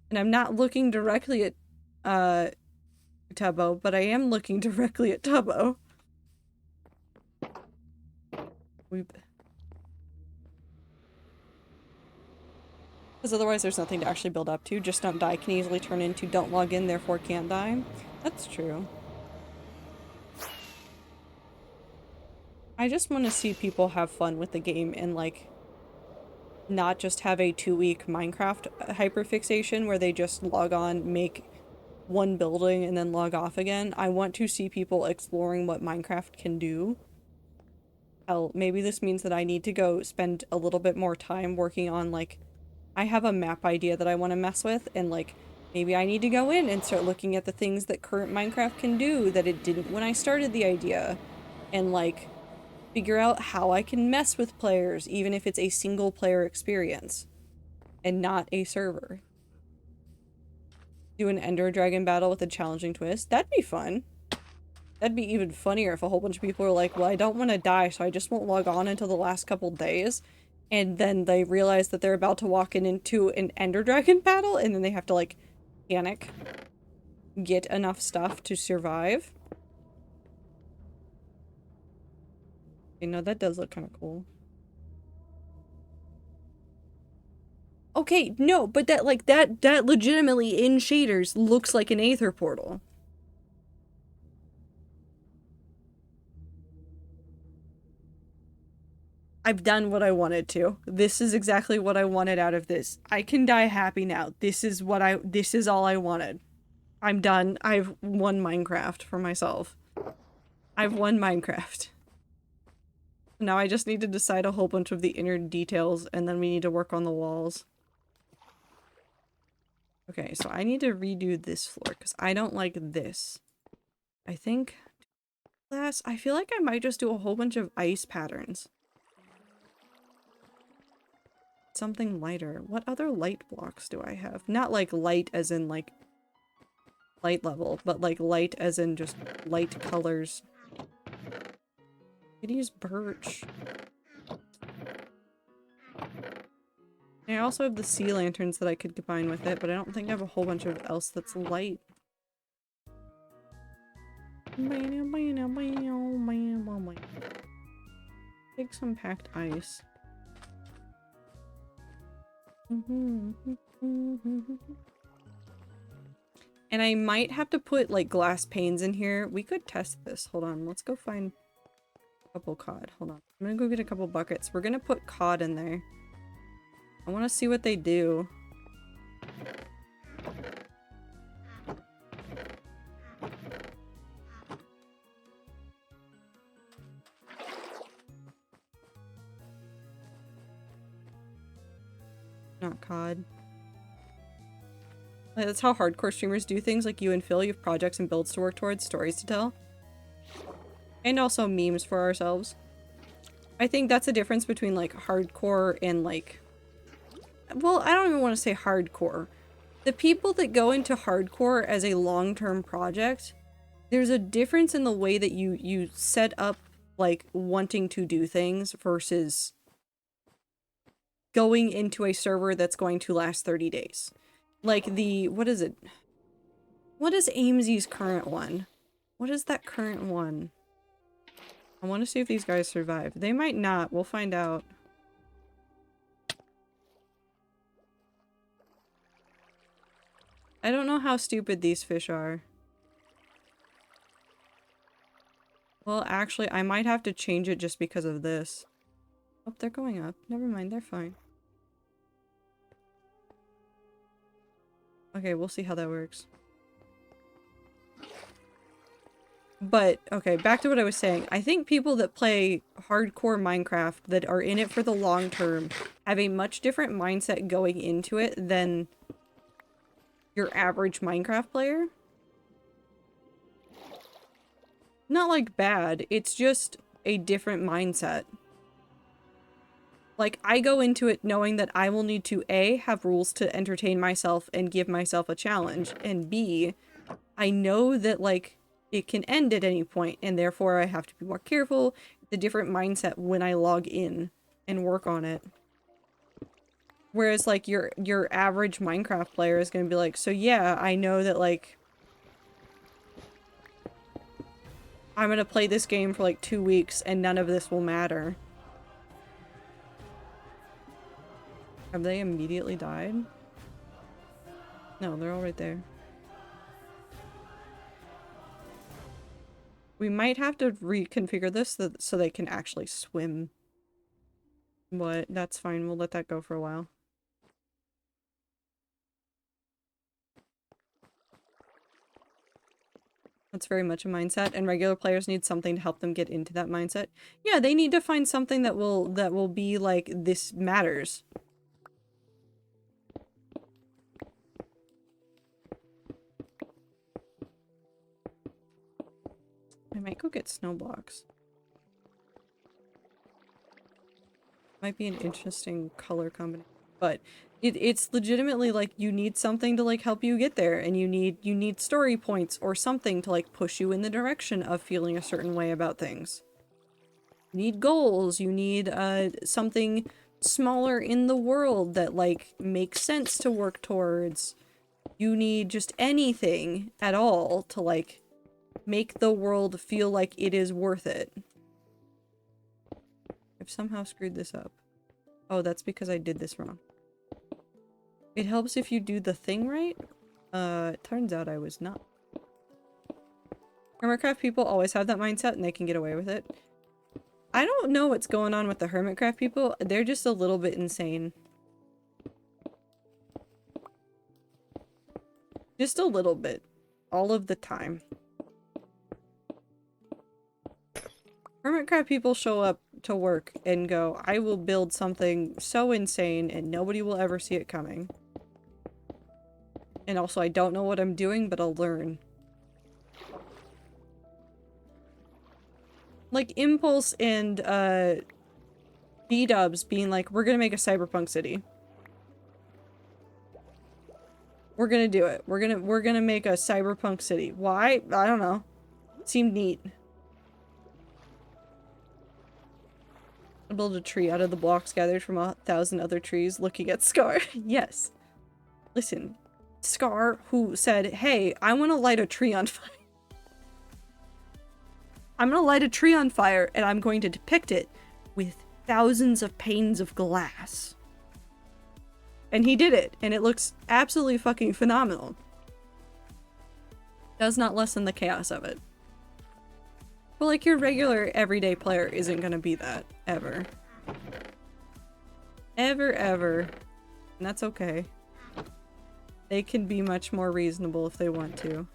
And I'm not looking directly at, Tubbo, but I am looking directly at Tubbo. Because otherwise there's nothing to actually build up to. Just don't die can easily turn into don't log in, therefore can't die. That's true. I just want to see people have fun with the game and, like, not just have a 2-week Minecraft hyperfixation where they just log on, make one building, and then log off again. I want to see people exploring what Minecraft can do. Hell, maybe this means that I need to go spend a little bit more time working on, like, I have a map idea that I want to mess with, and, like, maybe I need to go in and start looking at the things that current Minecraft can do that it didn't when I started the idea. And, like, figure out how I can mess with players, even if it's a single player experience and not a server. Do an Ender Dragon battle with a challenging twist. That'd be fun. That'd be even funnier if a whole bunch of people are like, well, I don't want to die, so I just won't log on until the last couple days. And then they realize that they're about to walk into an Ender Dragon battle, and then they have to, like, panic. Get enough stuff to survive. You know, that does look kind of cool. Okay, no, but that, like, that legitimately in shaders looks like an Aether portal. I've done what I wanted to. This is exactly what I wanted out of this. I can die happy now. This is all I wanted. I'm done. I've won Minecraft for myself. I've won Minecraft. Now I just need to decide a whole bunch of the inner details, and then we need to work on the walls. Okay, so I need to redo this floor, because I don't like this. I think... I feel like I might just do a whole bunch of ice patterns. Something lighter. What other light blocks do I have? Not like light as in like light level, but like light as in just light colors. Could use birch. I also have the sea lanterns that I could combine with it, but I don't think I have a whole bunch of else that's light. Take some packed ice. And I might have to put like glass panes in here. We could test this. Hold on, let's go find a couple cod. Hold on. I'm gonna go get a couple buckets. We're gonna put cod in there. I want to see what they do. Not cod. That's how hardcore streamers do things, like you and Phil. You have projects and builds to work towards, stories to tell. And also memes for ourselves. I think that's the difference between like hardcore and like... Well, I don't even want to say hardcore. The people that go into hardcore as a long-term project, there's a difference in the way that you set up like wanting to do things versus going into a server that's going to last 30 days. Like the, what is it? What is Amesy's current one? What is that current one? I want to see if these guys survive. They might not. We'll find out. I don't know how stupid these fish are. Well, actually, I might have to change it just because of this. Oh, they're going up. Never mind, they're fine. Okay, we'll see how that works. But, okay, back to what I was saying. I think people that play hardcore Minecraft, that are in it for the long term, have a much different mindset going into it than your average Minecraft player. Not like bad, it's just a different mindset. Like, I go into it knowing that I will need to A, have rules to entertain myself and give myself a challenge, and B, I know that, like, it can end at any point, and therefore I have to be more careful. It's a different mindset when I log in and work on it. Whereas, like, your average Minecraft player is gonna be like, so yeah, I know that, like, I'm gonna play this game for, like, 2 weeks, and none of this will matter. Have they immediately died? No, they're all right there. We might have to reconfigure this so they can actually swim. But that's fine, we'll let that go for a while. That's very much a mindset, and regular players need something to help them get into that mindset. Yeah, they need to find something that will be like, this matters. I might go get snow blocks. Might be an interesting color combination, but it's legitimately like you need something to like help you get there, and you need story points or something to like push you in the direction of feeling a certain way about things. You need goals, you need something smaller in the world that like makes sense to work towards. You need just anything at all to like make the world feel like it is worth it. I've somehow screwed this up. Oh, that's because I did this wrong. It helps if you do the thing right. It turns out I was not. Hermitcraft people always have that mindset and they can get away with it. I don't know what's going on with the Hermitcraft people. They're just a little bit insane. Just a little bit. All of the time. Hermitcraft people show up to work and go, I will build something so insane and nobody will ever see it coming. And also, I don't know what I'm doing, but I'll learn. Like, Impulse and, B-dubs being like, we're gonna make a cyberpunk city. We're gonna do it. We're gonna make a cyberpunk city. Why? I don't know. Seemed neat. Build a tree out of the blocks gathered from 1,000 other trees looking at Scar. Yes. Listen. Scar, who said, hey, I want to light a tree on fire. I'm going to light a tree on fire and I'm going to depict it with thousands of panes of glass. And he did it, and it looks absolutely fucking phenomenal. Does not lessen the chaos of it. But like, your regular everyday player isn't gonna be that, ever. Ever, ever. And that's okay. They can be much more reasonable if they want to.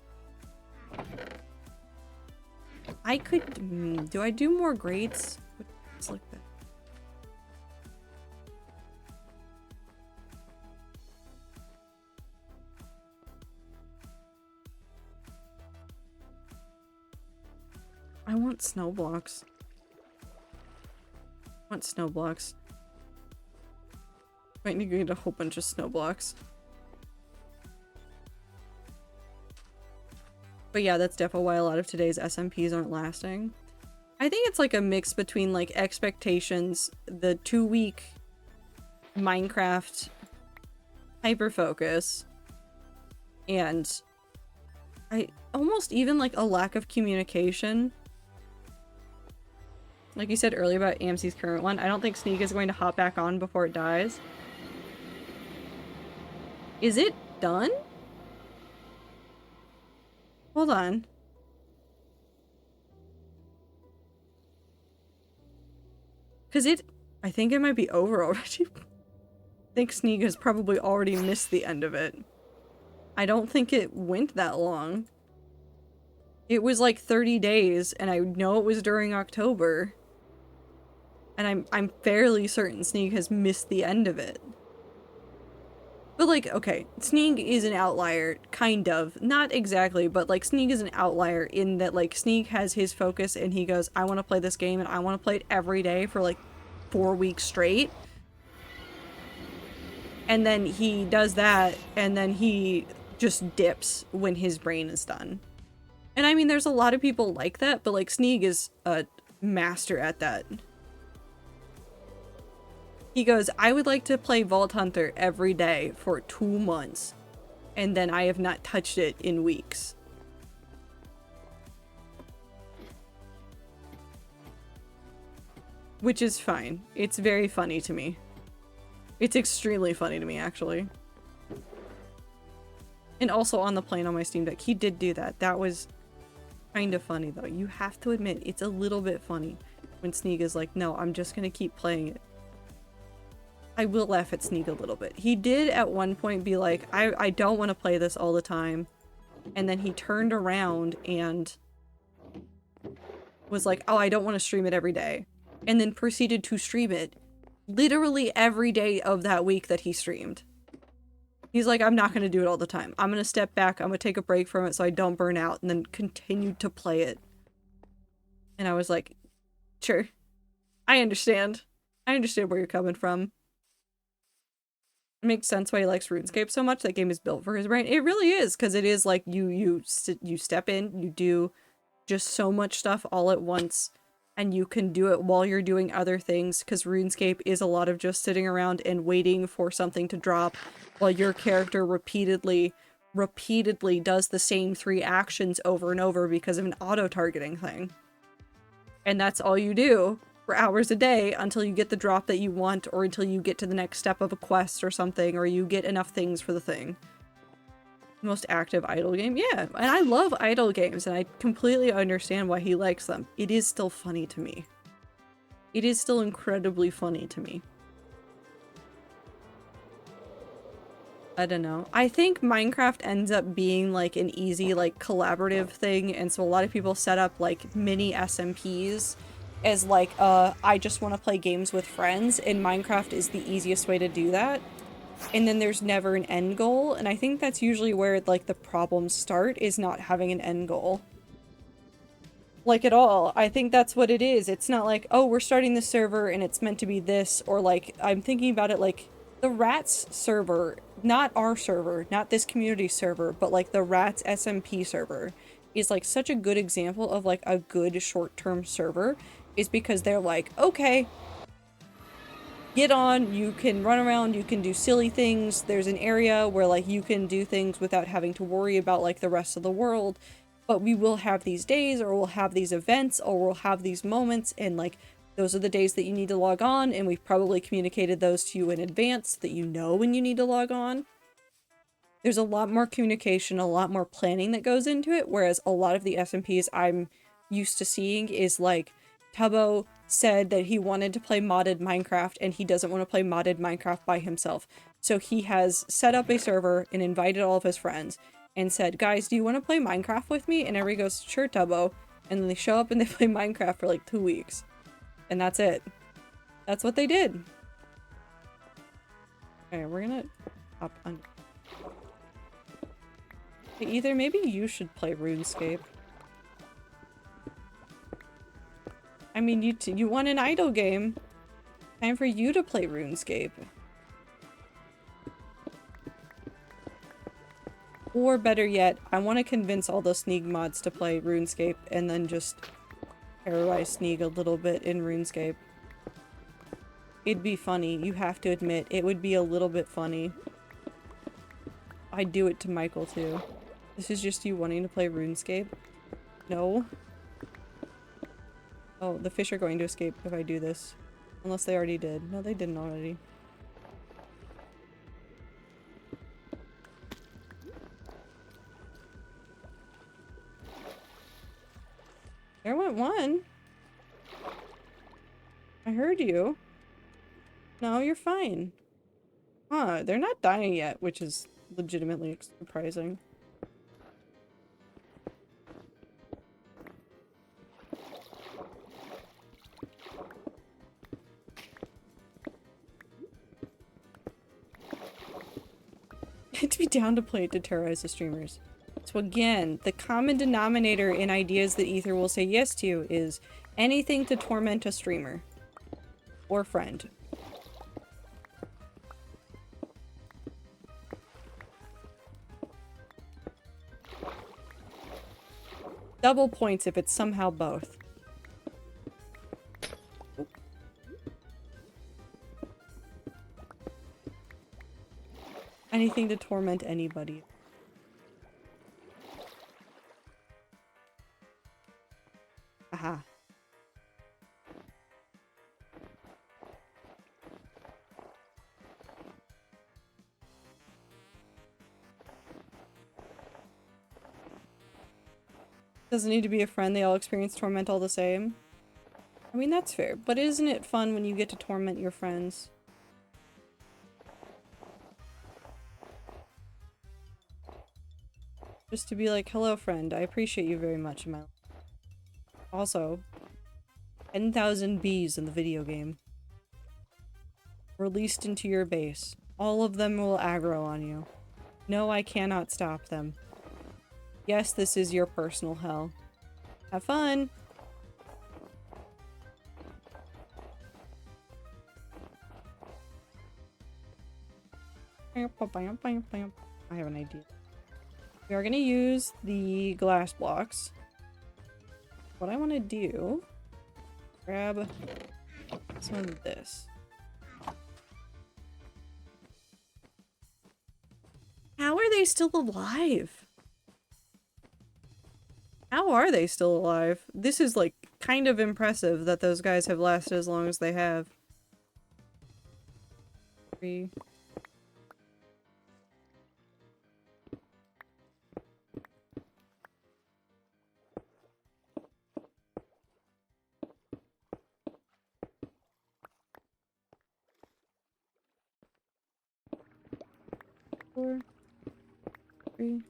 I could... do I do more grades? It's like that. I want snow blocks. I want snow blocks. Might need to get a whole bunch of snow blocks. But yeah, that's definitely why a lot of today's SMPs aren't lasting. I think it's like a mix between like expectations, the 2-week Minecraft hyperfocus, and I almost even like a lack of communication. Like you said earlier about AMC's current one, I don't think Sneak is going to hop back on before it dies. Is it done? Hold on. Because I think it might be over already. I think Sneak has probably already missed the end of it. I don't think it went that long. It was like 30 days, and I know it was during October. And I'm fairly certain Sneak has missed the end of it. But like, okay, Sneak is an outlier, kind of. Not exactly, but like Sneak is an outlier in that like Sneak has his focus and he goes, I want to play this game and I want to play it every day for like 4 weeks straight. And then he does that and then he just dips when his brain is done. And I mean, there's a lot of people like that, but like Sneak is a master at that. He goes, I would like to play Vault Hunter every day for 2 months. And then I have not touched it in weeks. Which is fine. It's very funny to me. It's extremely funny to me, actually. And also on the plane on my Steam Deck, he did do that. That was kind of funny, though. You have to admit, it's a little bit funny when Sneak is like, no, I'm just gonna keep playing it. I will laugh at Sneak a little bit. He did at one point be like, I don't want to play this all the time. And then he turned around and was like, oh, I don't want to stream it every day. And then proceeded to stream it literally every day of that week that he streamed. He's like, I'm not going to do it all the time. I'm going to step back. I'm going to take a break from it so I don't burn out, and then continued to play it. And I was like, sure. I understand. I understand where you're coming from. It makes sense why he likes RuneScape so much. That game is built for his brain. It really is, because it is like you step in, you do just so much stuff all at once, and you can do it while you're doing other things, because RuneScape is a lot of just sitting around and waiting for something to drop while your character repeatedly does the same 3 actions over and over because of an auto-targeting thing. And that's all you do for hours a day until you get the drop that you want, or until you get to the next step of a quest or something, or you get enough things for the thing. Most active idle game? Yeah, and I love idle games, and I completely understand why he likes them. It is still funny to me. It is still incredibly funny to me. I don't know. I think Minecraft ends up being like an easy, like, collaborative thing, and so a lot of people set up like mini SMPs as like, I just want to play games with friends, and Minecraft is the easiest way to do that. And then there's never an end goal, and I think that's usually where, like, the problems start, is not having an end goal. Like, at all. I think that's what it is. It's not like, oh, we're starting this server and it's meant to be this, or like, I'm thinking about it like, the Rats server, not our server, not this community server, but like the Rats SMP server, is like such a good example of like a good short-term server, is because they're like, okay, get on, you can run around, you can do silly things, there's an area where like you can do things without having to worry about like the rest of the world, but we will have these days, or we'll have these events, or we'll have these moments, and like those are the days that you need to log on, and we've probably communicated those to you in advance so that you know when you need to log on. There's a lot more communication, a lot more planning that goes into it, whereas a lot of the SMPs I'm used to seeing is like, Tubbo said that he wanted to play modded Minecraft, and he doesn't want to play modded Minecraft by himself. So he has set up a server and invited all of his friends and said, guys, do you want to play Minecraft with me? And everybody goes, sure, Tubbo. And then they show up and they play Minecraft for like 2 weeks. And that's it. That's what they did. Okay, we're gonna hop on. Hey, either maybe you should play RuneScape. I mean, you want an idle game. Time for you to play RuneScape. Or better yet, I want to convince all the Sneak mods to play RuneScape and then just terrorize Sneak a little bit in RuneScape. It'd be funny, you have to admit, it would be a little bit funny. I'd do it to Michael too. This is just you wanting to play RuneScape? No? Oh, the fish are going to escape if I do this. Unless they already did. No, they didn't already. There went one. I heard you. No, you're fine. Huh, they're not dying yet, which is legitimately surprising. To be down to play to terrorize the streamers. So again, the common denominator in ideas that Ether will say yes to is anything to torment a streamer. Or friend. Double points if it's somehow both. Anything to torment anybody. Aha. Doesn't need to be a friend, they all experience torment all the same. I mean, that's fair, but isn't it fun when you get to torment your friends? Just to be like, hello friend, I appreciate you very much in my life. Also, 10,000 bees in the video game. Released into your base. All of them will aggro on you. No, I cannot stop them. Yes, this is your personal hell. Have fun! I have an idea. We are gonna use the glass blocks. What I want to do... Grab some of this. How are they still alive? How are they still alive? This is, like, kind of impressive that those guys have lasted as long as they have. 3. Four, 3.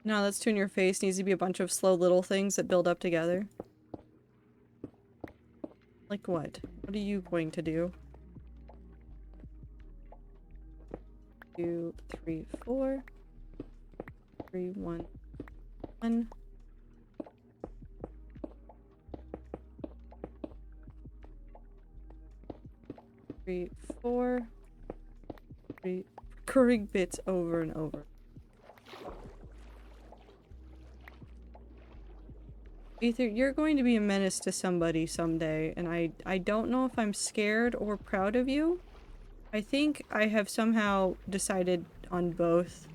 No, that's two in your face. Needs to be a bunch of slow little things that build up together. Like what? What are you going to do? 2, 3, 4. 3, 1, 1. 3, 4. 3. Recurring bits over and over. Ether, you're going to be a menace to somebody someday, and I don't know if I'm scared or proud of you. I think I have somehow decided on both.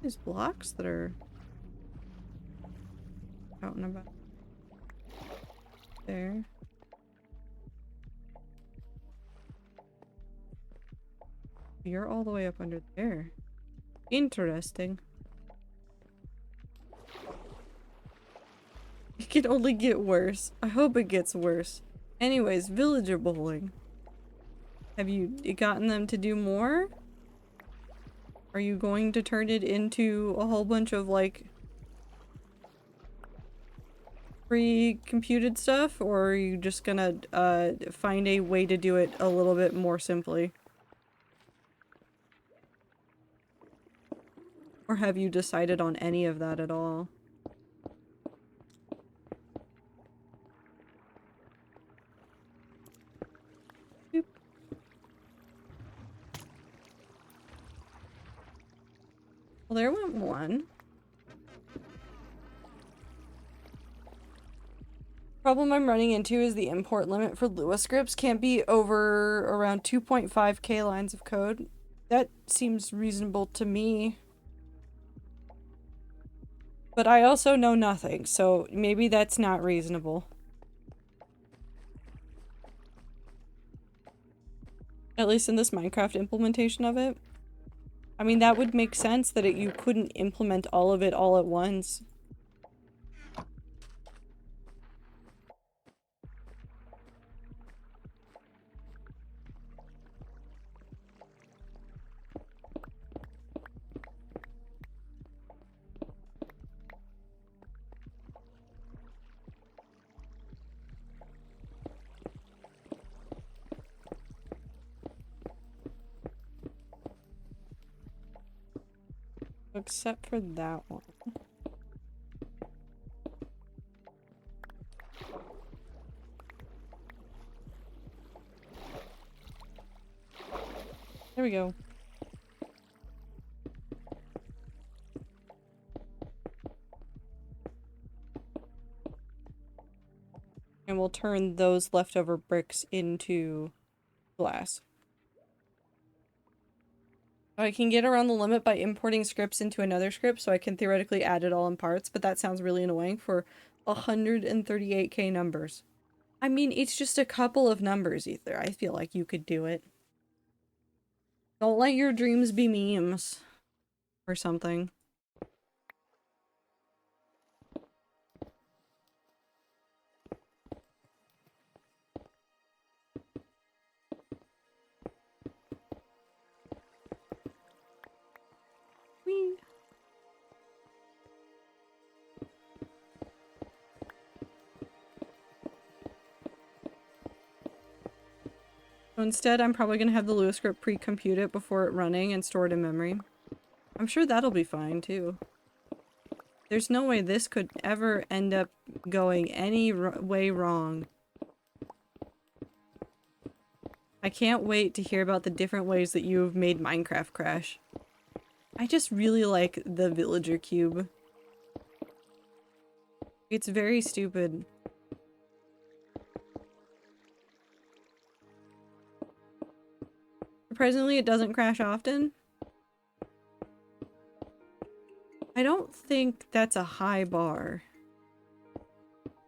There's blocks that are out and about. There. You're all the way up under there. Interesting. It can only get worse. I hope it gets worse. Anyways, villager bowling. Have you gotten them to do more? Are you going to turn it into a whole bunch of, like, pre-computed stuff? Or are you just gonna, find a way to do it a little bit more simply? Or have you decided on any of that at all? Boop. Well, there went one. Problem I'm running into is the import limit for Lua scripts can't be over around 2.5k lines of code. That seems reasonable to me. But I also know nothing, so maybe that's not reasonable. At least in this Minecraft implementation of it. I mean, that would make sense that you couldn't implement all of it all at once. Except for that one. There we go. And we'll turn those leftover bricks into glass. I can get around the limit by importing scripts into another script, so I can theoretically add it all in parts, but that sounds really annoying for 138k numbers. I mean, it's just a couple of numbers, Ether. I feel like you could do it. Don't let your dreams be memes. or something. Whee! So instead, I'm probably going to have the Lua script pre-compute it before it running and store it in memory. I'm sure that'll be fine, too. There's no way this could ever end up going any way wrong. I can't wait to hear about the different ways that you've made Minecraft crash. I just really like the villager cube. It's very stupid. Surprisingly, it doesn't crash often. I don't think that's a high bar.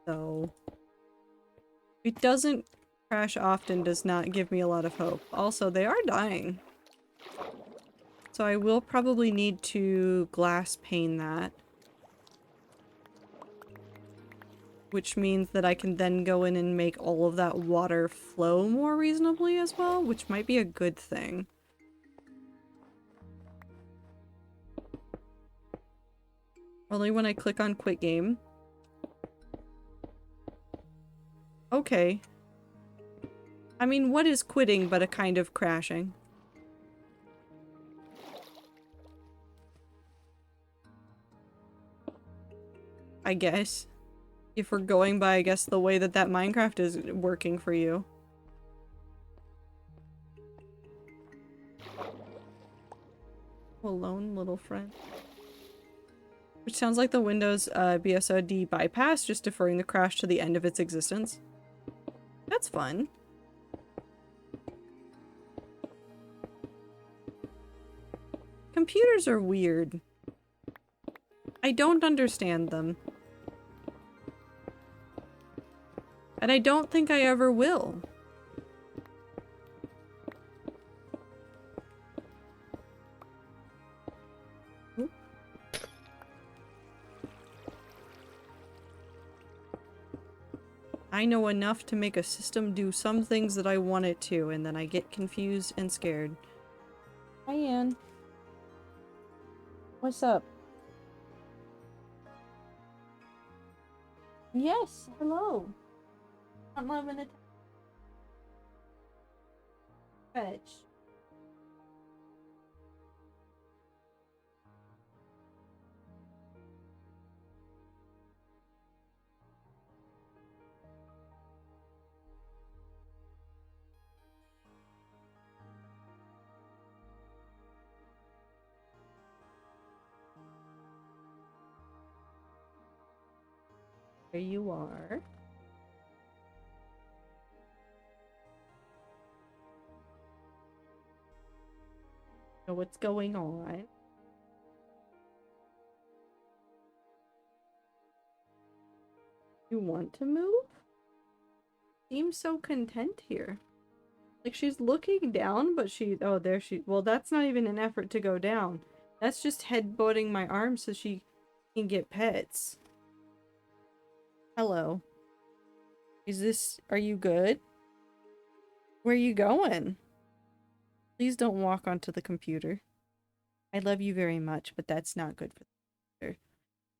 So, it doesn't crash often does not give me a lot of hope. Also, they are dying. So I will probably need to glass pane that. Which means that I can then go in and make all of that water flow more reasonably as well, which might be a good thing. Only when I click on quit game. Okay. I mean, what is quitting but a kind of crashing? I guess. If we're going by, I guess, the way that that Minecraft is working for you. Alone, little friend. Which sounds like the Windows BSOD bypass, just deferring the crash to the end of its existence. That's fun. Computers are weird. I don't understand them. And I don't think I ever will. Oop. I know enough to make a system do some things that I want it to, and then I get confused and scared. Hi, Anne. What's up? Yes, hello. I'm having a fetch. There you are. Know what's going on. You want to move? Seems so content here. Like she's looking down, but oh, there she, well, that's not even an effort to go down. That's just headbutting my arm so she can get pets. Hello. Are you good? Where are you going? Please don't walk onto the computer. I love you very much, but that's not good for the computer.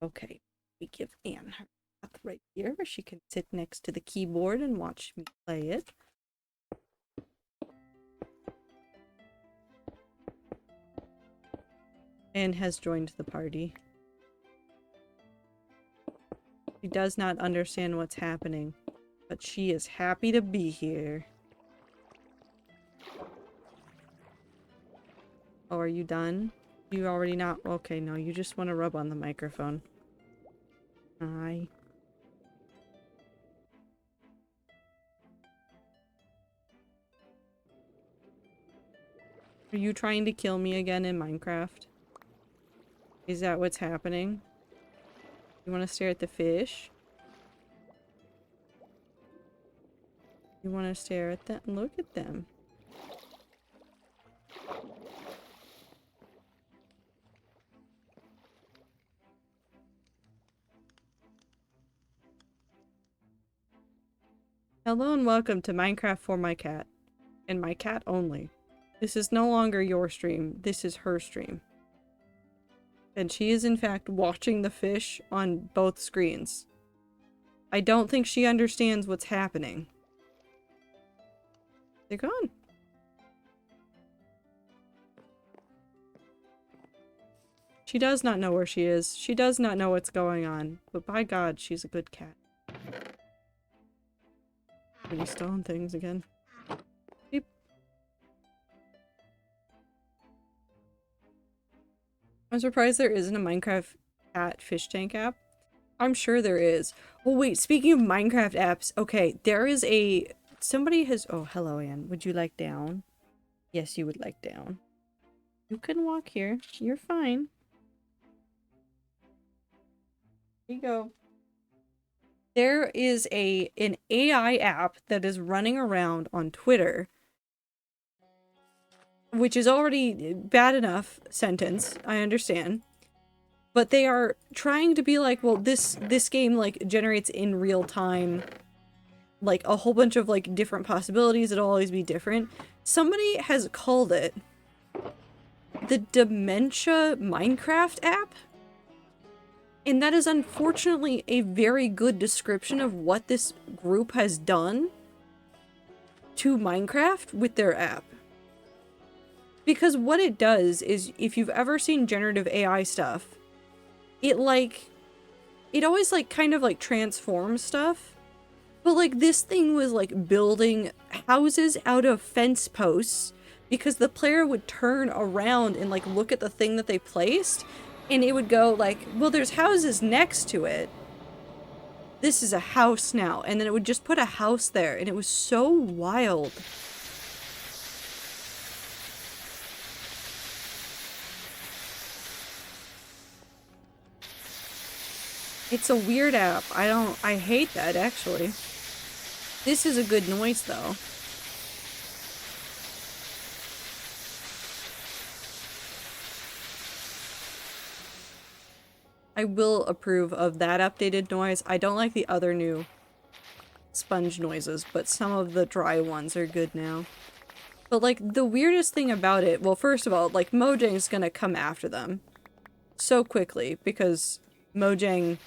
Okay, we give Anne her path right here where she can sit next to the keyboard and watch me play it. Anne has joined the party. She does not understand what's happening, but she is happy to be here. Oh, are you done? You already not? Okay, no, you just want to rub on the microphone. Hi. Are you trying to kill me again in Minecraft? Is that what's happening? You want to stare at the fish? You want to stare at them? Look at them. Hello and welcome to Minecraft for my cat. And my cat only. This is no longer your stream, this is her stream. And she is in fact watching the fish on both screens. I don't think she understands what's happening. They're gone. She does not know where she is. She does not know what's going on. But by God, she's a good cat. Are we stolen things again? Beep. I'm surprised there isn't a Minecraft cat fish tank app. I'm sure there is. Oh wait, speaking of Minecraft apps, okay, there is a... Somebody has... Oh, hello, Anne. Would you like down? Yes, you would like down. You can walk here. You're fine. Here you go. There is an AI app that is running around on Twitter, which is already bad enough sentence, I understand. But they are trying to be like, well, this game, like, generates in real time, like, a whole bunch of, like, different possibilities. It'll always be different. Somebody has called it the Dementia Minecraft app. And that is unfortunately a very good description of what this group has done to Minecraft with their app. Because what it does is, if you've ever seen generative AI stuff, it always like kind of like transforms stuff. But like this thing was like building houses out of fence posts because the player would turn around and like look at the thing that they placed. And it would go like, well, there's houses next to it. This is a house now. And then it would just put a house there. And it was so wild. It's a weird app. I hate that, actually. This is a good noise, though. I will approve of that updated noise. I don't like the other new sponge noises, but some of the dry ones are good now. But, like, the weirdest thing about it, well, first of all, like, Mojang's gonna come after them so quickly, because Mojang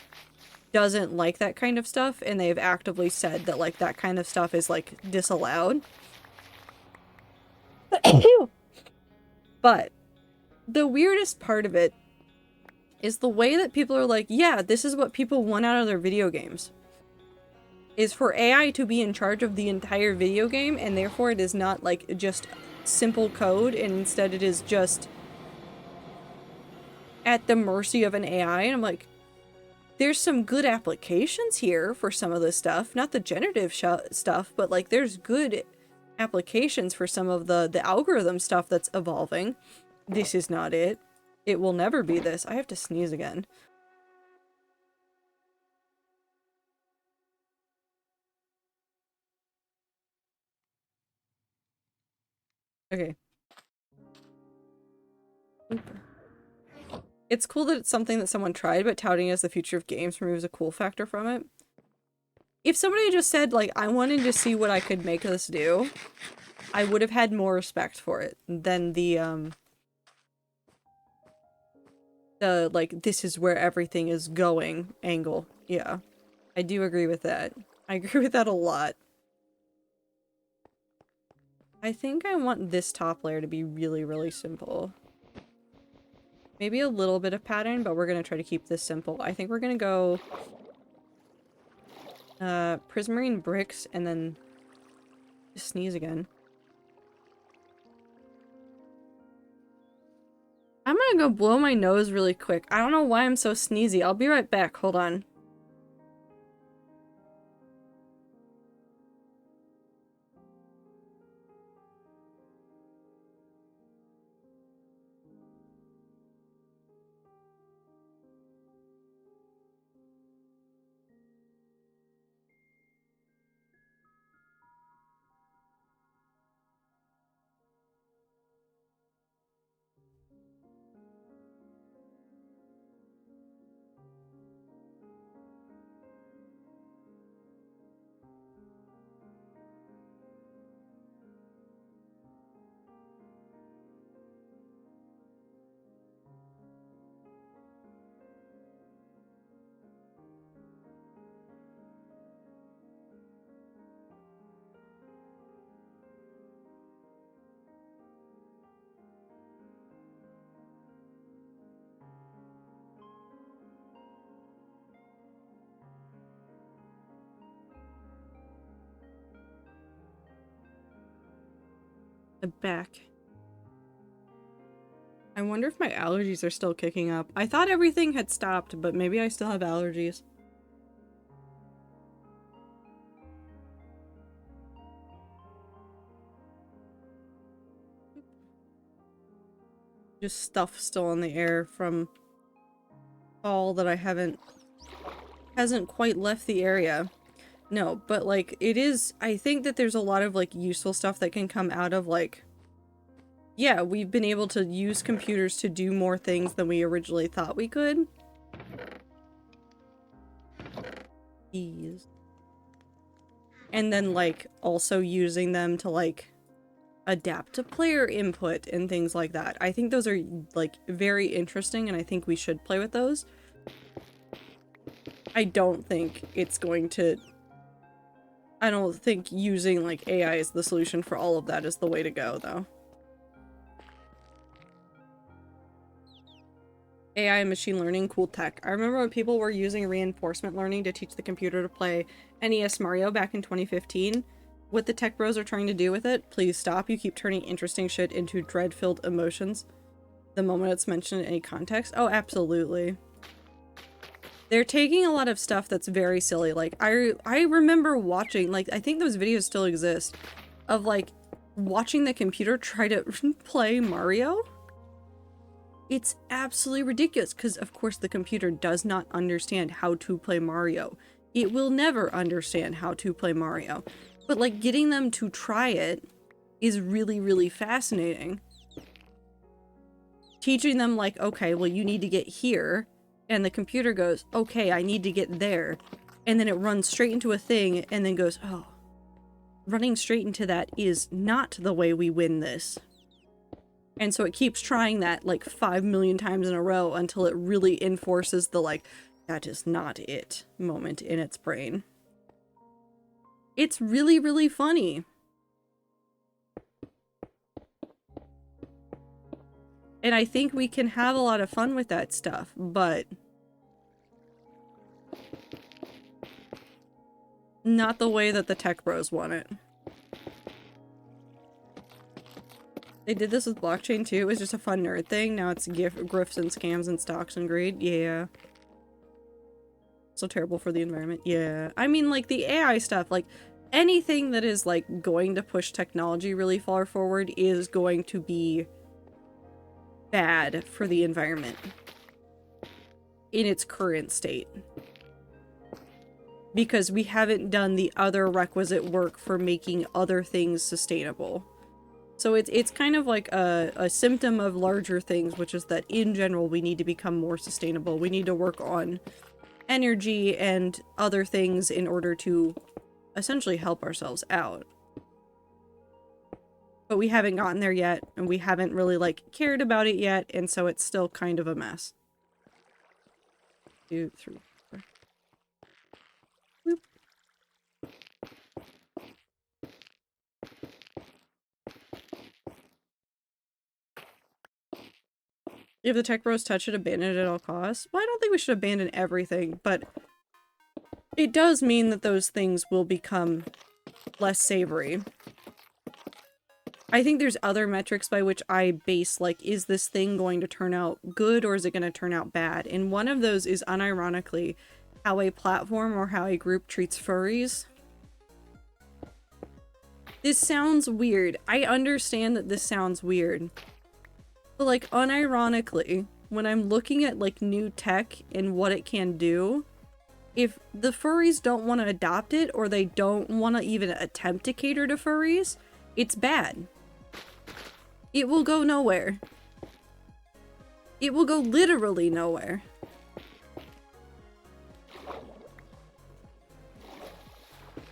doesn't like that kind of stuff, and they've actively said that, like, that kind of stuff is, like, disallowed. But the weirdest part of it is the way that people are like, yeah, this is what people want out of their video games. Is for AI to be in charge of the entire video game, and therefore it is not, like, just simple code, and instead it is just at the mercy of an AI, and I'm like, there's some good applications here for some of this stuff. Not the generative stuff, but, like, there's good applications for some of the algorithm stuff that's evolving. This is not it. It will never be this. I have to sneeze again. Okay. It's cool that it's something that someone tried, but touting as the future of games removes a cool factor from it. If somebody just said, like, I wanted to see what I could make this do, I would have had more respect for it than the, like, this is where everything is going angle. Yeah. I do agree with that. I agree with that a lot. I think I want this top layer to be really, really simple. Maybe a little bit of pattern, but we're gonna try to keep this simple. I think we're gonna go prismarine bricks and then just sneeze again. I'm gonna go blow my nose really quick. I don't know why I'm so sneezy. I'll be right back. Hold on. I'm back. I wonder if my allergies are still kicking up. I thought everything had stopped, but maybe I still have allergies. Just stuff still in the air from fall that hasn't quite left the area. No, but like it is, I think that there's a lot of like useful stuff that can come out of like, yeah, we've been able to use computers to do more things than we originally thought we could. Ease. And then like also using them to like adapt to player input and things like that. I think those are like very interesting and I think we should play with those. I don't think using like AI as the solution for all of that is the way to go though. AI and machine learning, cool tech. I remember when people were using reinforcement learning to teach the computer to play NES Mario back in 2015. What the tech bros are trying to do with it, please stop. You keep turning interesting shit into dread-filled emotions the moment it's mentioned in any context. Oh, absolutely. They're taking a lot of stuff that's very silly. Like, I remember watching, like, I think those videos still exist, of, like, watching the computer try to play Mario. It's absolutely ridiculous, because, of course, the computer does not understand how to play Mario. It will never understand how to play Mario. But, like, getting them to try it is really, really fascinating. Teaching them, like, okay, well, you need to get here, and the computer goes, okay, I need to get there. And then it runs straight into a thing, and then goes, oh, running straight into that is not the way we win this. And so it keeps trying that, like, 5 million times in a row until it really enforces the, like, that is not it moment in its brain. It's really, really funny. And I think we can have a lot of fun with that stuff, but not the way that the tech bros want it. They did this with blockchain too. It was just a fun nerd thing. Now it's grifts and scams and stocks and greed. Yeah. So terrible for the environment. Yeah. I mean, like, the AI stuff, like, anything that is, like, going to push technology really far forward is going to be bad for the environment in its current state. Because we haven't done the other requisite work for making other things sustainable. So it's kind of like a symptom of larger things, which is that in general we need to become more sustainable. We need to work on energy and other things in order to essentially help ourselves out. But we haven't gotten there yet, and we haven't really, like, cared about it yet, and so it's still kind of a mess. 2, 3, 4. Whoop. If the tech bros touch it, abandon it at all costs. Well, I don't think we should abandon everything, but it does mean that those things will become less savory. I think there's other metrics by which I base, like, is this thing going to turn out good or is it going to turn out bad? And one of those is, unironically, how a platform or how a group treats furries. This sounds weird. I understand that this sounds weird. But, like, unironically, when I'm looking at, like, new tech and what it can do, if the furries don't want to adopt it or they don't want to even attempt to cater to furries, it's bad. It will go nowhere. It will go literally nowhere.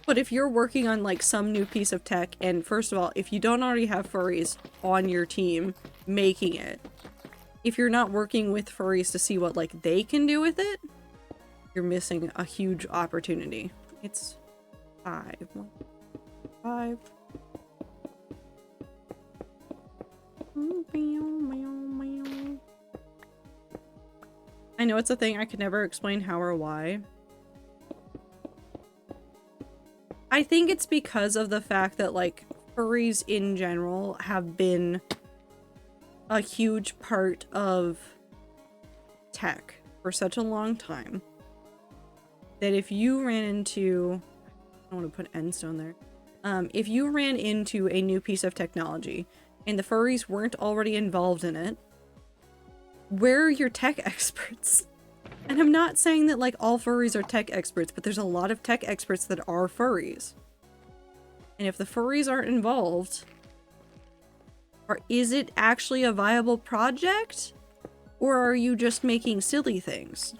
But if you're working on, like, some new piece of tech, and first of all, if you don't already have furries on your team making it, if you're not working with furries to see what, like, they can do with it, you're missing a huge opportunity. It's 5. 5. I know it's a thing I could never explain how or why. I think it's because of the fact that, like, furries in general have been a huge part of tech for such a long time that if you ran into, I don't want to put endstone there, if you ran into a new piece of technology and the furries weren't already involved in it, where are your tech experts? And I'm not saying that like all furries are tech experts, but there's a lot of tech experts that are furries. And if the furries aren't involved, or is it actually a viable project? Or are you just making silly things?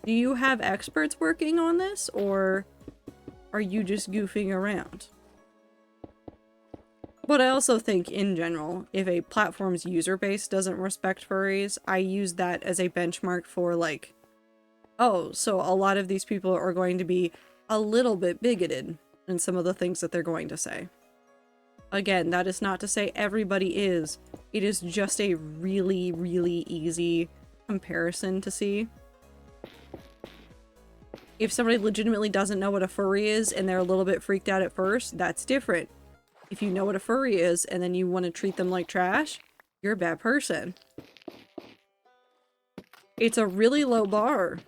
Do you have experts working on this, or are you just goofing around? But I also think, in general, if a platform's user base doesn't respect furries, I use that as a benchmark for, like, oh, so a lot of these people are going to be a little bit bigoted in some of the things that they're going to say. Again, that is not to say everybody is. It is just a really, really easy comparison to see. If somebody legitimately doesn't know what a furry is and they're a little bit freaked out at first, that's different. If you know what a furry is and then you want to treat them like trash, you're a bad person. It's a really low bar.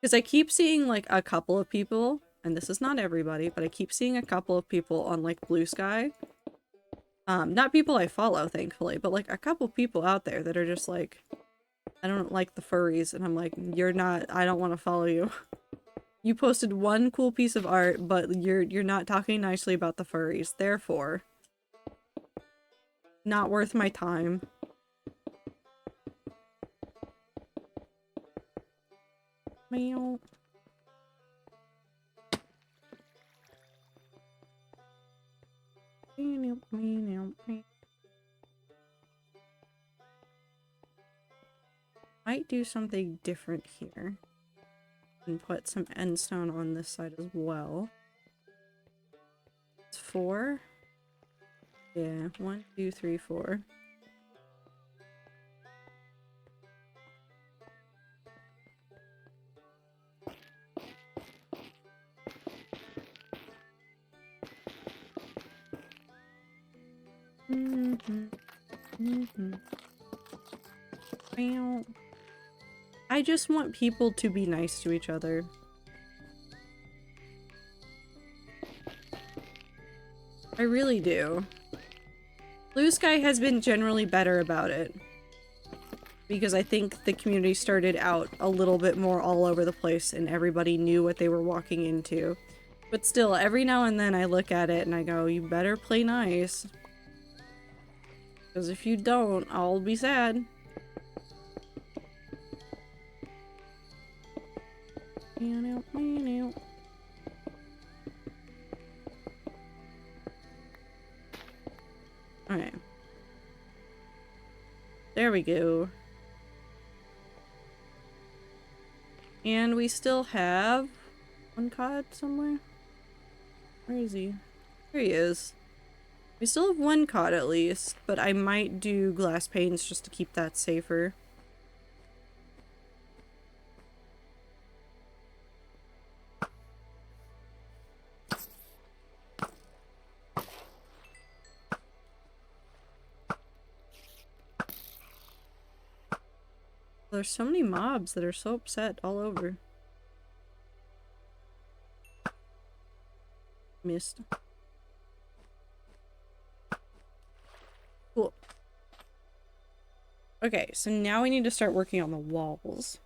Because I keep seeing like a couple of people, and this is not everybody, but I keep seeing a couple of people on like Blue Sky. Not people I follow, thankfully, but like a couple people out there that are just like, I don't like the furries, and I'm like, you're not, I don't want to follow you. You posted one cool piece of art, but you're not talking nicely about the furries, therefore, not worth my time. Meow. Might do something different here. And put some endstone on this side as well. It's 4. Yeah, 1, 2, 3, 4. I just want people to be nice to each other. I really do. Blue Sky has been generally better about it. Because I think the community started out a little bit more all over the place and everybody knew what they were walking into. But still, every now and then I look at it and I go, you better play nice. Because if you don't, I'll be sad. Alright. There we go. And we still have one cod somewhere? Where is he? There he is. We still have one cod at least, but I might do glass panes just to keep that safer. There's so many mobs that are so upset all over. Missed. Cool. Okay, so now we need to start working on the walls.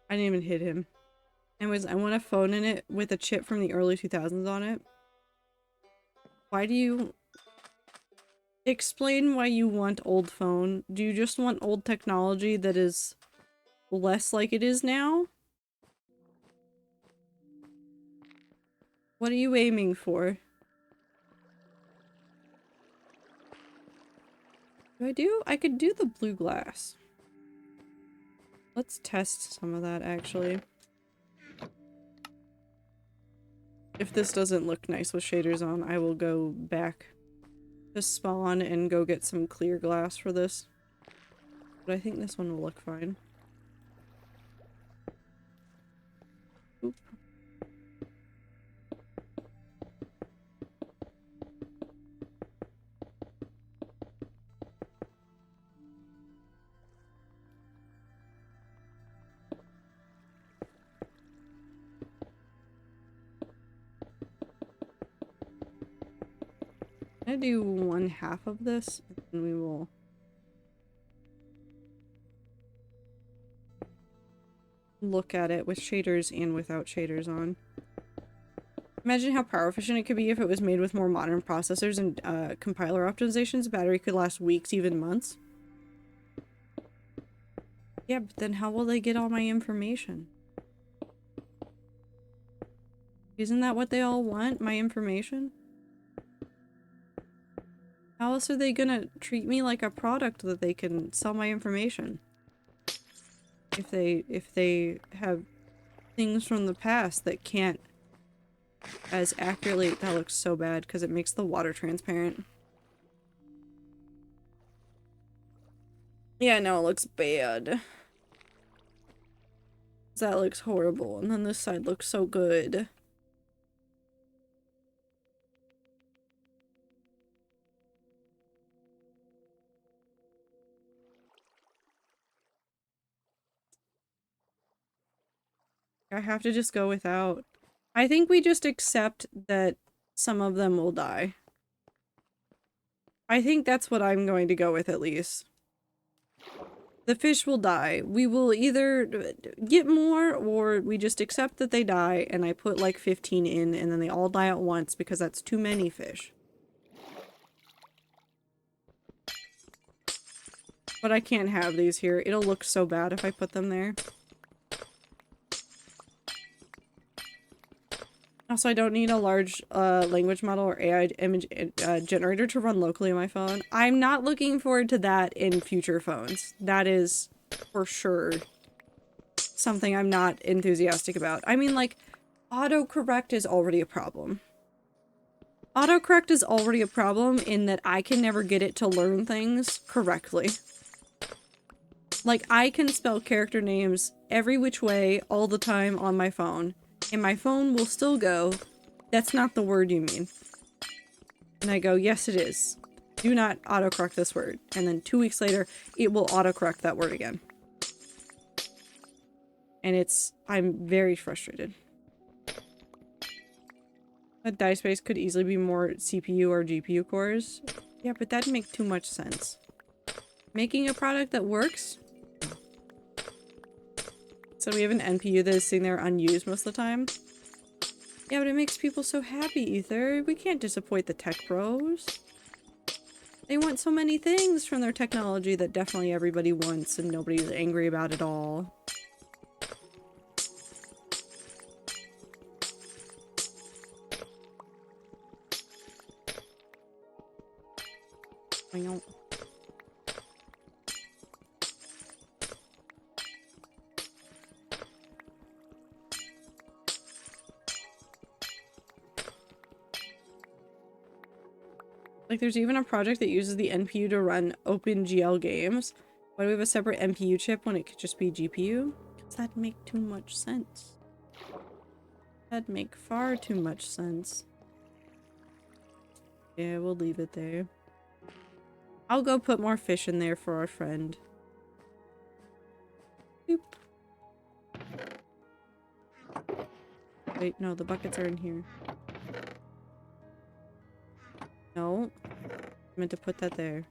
I didn't even hit him. Anyways, I want a phone in it with a chip from the early 2000s on it. Why do you... Explain why you want old phone. Do you just want old technology that is less like it is now? What are you aiming for? I could do the blue glass. Let's test some of that, actually. If this doesn't look nice with shaders on, I will go back to spawn and go get some clear glass for this. But I think this one will look fine. Oop. I'm gonna do 1/2 of this, and we will... look at it with shaders and without shaders on. Imagine how power efficient it could be if it was made with more modern processors and compiler optimizations. The battery could last weeks, even months. Yeah, but then how will they get all my information? Isn't that what they all want? My information? How else are they gonna treat me like a product that they can sell my information? If they have things from the past that can't as accurately— that looks so bad because it makes the water transparent. Yeah, no, it looks bad. That looks horrible, and then this side looks so good. I have to just go without. I think we just accept that some of them will die. I think that's what I'm going to go with, at least. The fish will die. We will either get more, or we just accept that they die, and I put like 15 in, and then they all die at once because that's too many fish. But I can't have these here. It'll look so bad if I put them there. Also, I don't need a large language model or AI image generator to run locally on my phone. I'm not looking forward to that in future phones. That is, for sure, something I'm not enthusiastic about. I mean, like, autocorrect is already a problem. Autocorrect is already a problem in that I can never get it to learn things correctly. Like, I can spell character names every which way all the time on my phone. And my phone will still go, "That's not the word you mean." And I go, "Yes, it is. Do not autocorrect this word." And then 2 weeks later, it will autocorrect that word again. And I'm very frustrated. A die space could easily be more CPU or GPU cores. Yeah, but that'd make too much sense. Making a product that works? So we have an NPU that is sitting there unused most of the time. Yeah, but it makes people so happy, Ether. We can't disappoint the tech pros. They want so many things from their technology that definitely everybody wants and nobody's angry about it all. I don't. Like, there's even a project that uses the NPU to run OpenGL games. Why do we have a separate NPU chip when it could just be GPU? Because that'd make too much sense. That'd make far too much sense. Yeah, we'll leave it there. I'll go put more fish in there for our friend. Boop. Wait, no, the buckets are in here. No. I meant to put that there.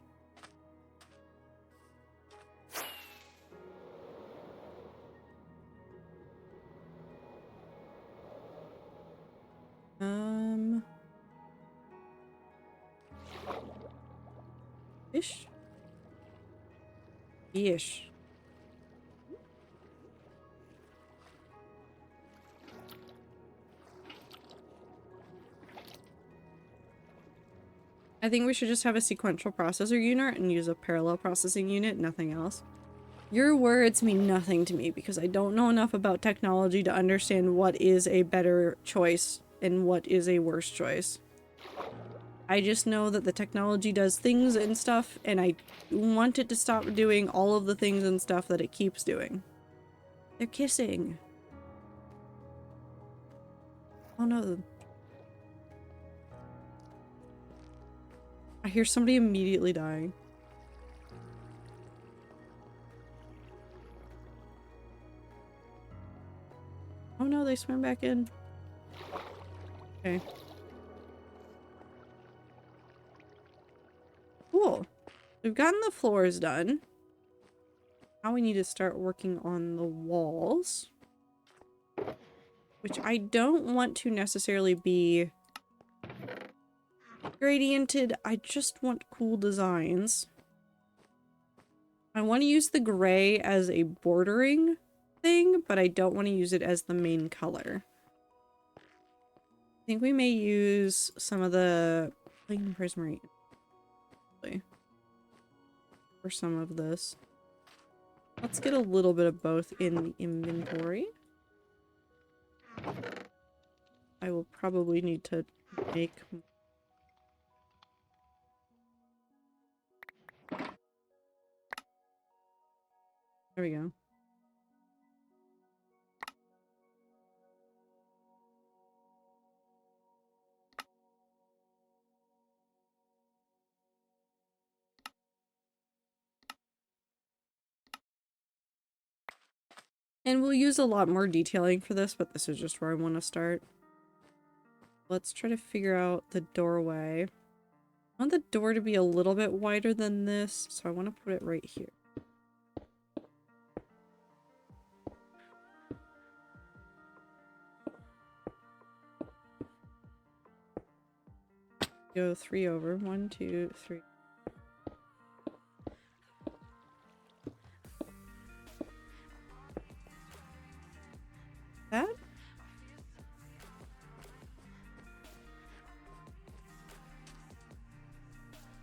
Fish? Fish. I think we should just have a sequential processor unit and use a parallel processing unit, nothing else. Your words mean nothing to me because I don't know enough about technology to understand what is a better choice and what is a worse choice. I just know that the technology does things and stuff, and I want it to stop doing all of the things and stuff that it keeps doing. They're kissing. Oh no. I hear somebody immediately dying. Oh no, they swam back in. Okay. Cool. We've gotten the floors done. Now we need to start working on the walls. Which I don't want to necessarily be gradiented. I just want cool designs. I want to use the gray as a bordering thing, but I don't want to use it as the main color. I think we may use some of the plain prismarine for some of this. Let's get a little bit of both in the inventory. I will probably need to make... There we go. And we'll use a lot more detailing for this, but this is just where I want to start. Let's try to figure out the doorway. I want the door to be a little bit wider than this, so I want to put it right here. Go 3 over. 1, 2, 3. That?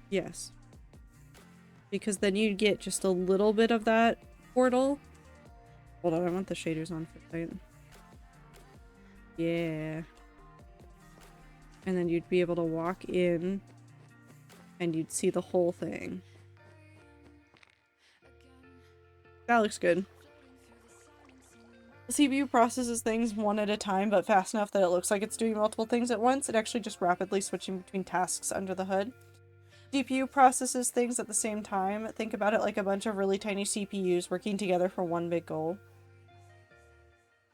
Yes. Because then you'd get just a little bit of that portal. Hold on, I want the shaders on for a second. Yeah. And then you'd be able to walk in and you'd see the whole thing. That looks good. The CPU processes things one at a time, but fast enough that it looks like it's doing multiple things at once. It actually just rapidly switching between tasks under the hood. GPU processes things at the same time. Think about it like a bunch of really tiny CPUs working together for one big goal.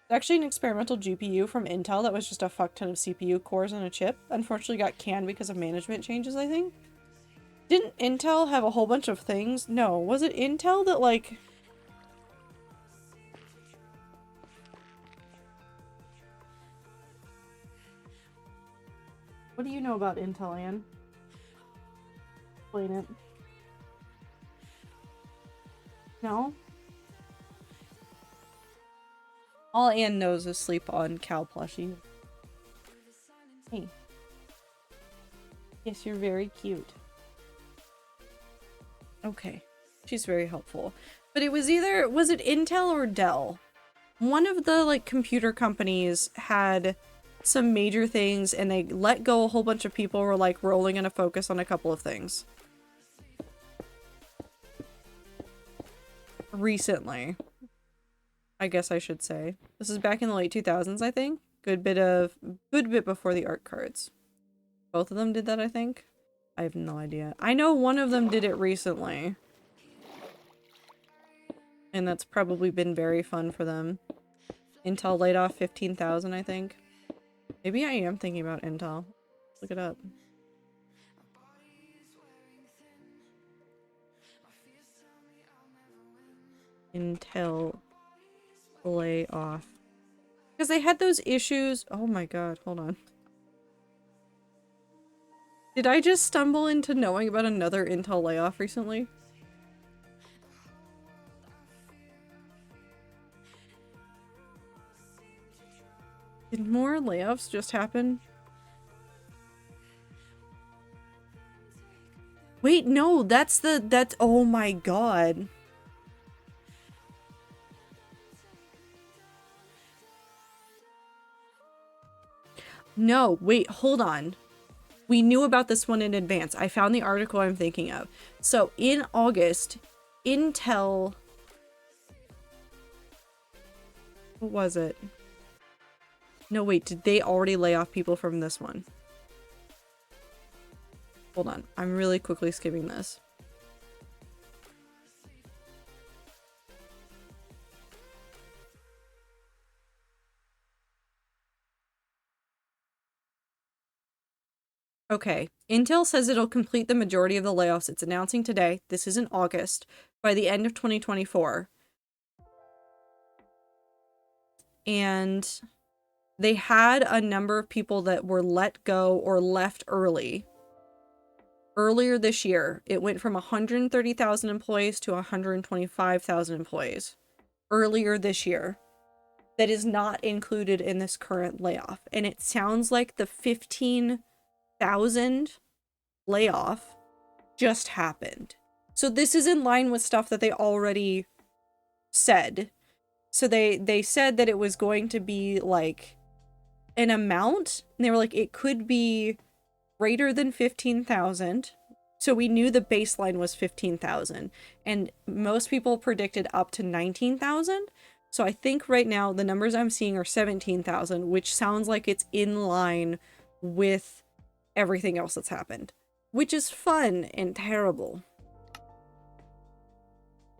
It's actually an experimental GPU from Intel that was just a fuck ton of CPU cores in a chip. Unfortunately got canned because of management changes, I think. Didn't Intel have a whole bunch of things? No. Was it Intel that, like... What do you know about Intel, Anne? Explain it. No? All Anne knows is sleep on cow plushie. Hey. Yes, you're very cute. Okay. She's very helpful. But it was either... Was it Intel or Dell? One of the, like, computer companies had some major things and they let go a whole bunch of people who were, like, rolling in a focus on a couple of things. Recently. I guess I should say. This is back in the late 2000s, I think. Good bit before the art cards. Both of them did that, I think. I have no idea. I know one of them did it recently. And that's probably been very fun for them. Intel laid off 15,000, I think. Maybe I am thinking about Intel. Look it up. Intel lay off. Because they had those issues. Oh my god, hold on. Did I just stumble into knowing about another Intel layoff recently? Did more layoffs just happen? Wait, no, that's oh my god. No, wait, hold on. We knew about this one in advance. I found the article I'm thinking of. So in August, Intel... What was it? No, wait, did they already lay off people from this one? Hold on, I'm really quickly skipping this. Okay, Intel says it'll complete the majority of the layoffs it's announcing today, this is in August, by the end of 2024. And they had a number of people that were let go or left early. Earlier this year, it went from 130,000 employees to 125,000 employees. Earlier this year. That is not included in this current layoff. And it sounds like the 15,000 layoff just happened. So this is in line with stuff that they already said. So they said that it was going to be like an amount. And they were like, it could be greater than 15,000. So we knew the baseline was 15,000. And most people predicted up to 19,000. So I think right now the numbers I'm seeing are 17,000, which sounds like it's in line with everything else that's happened, which is fun and terrible.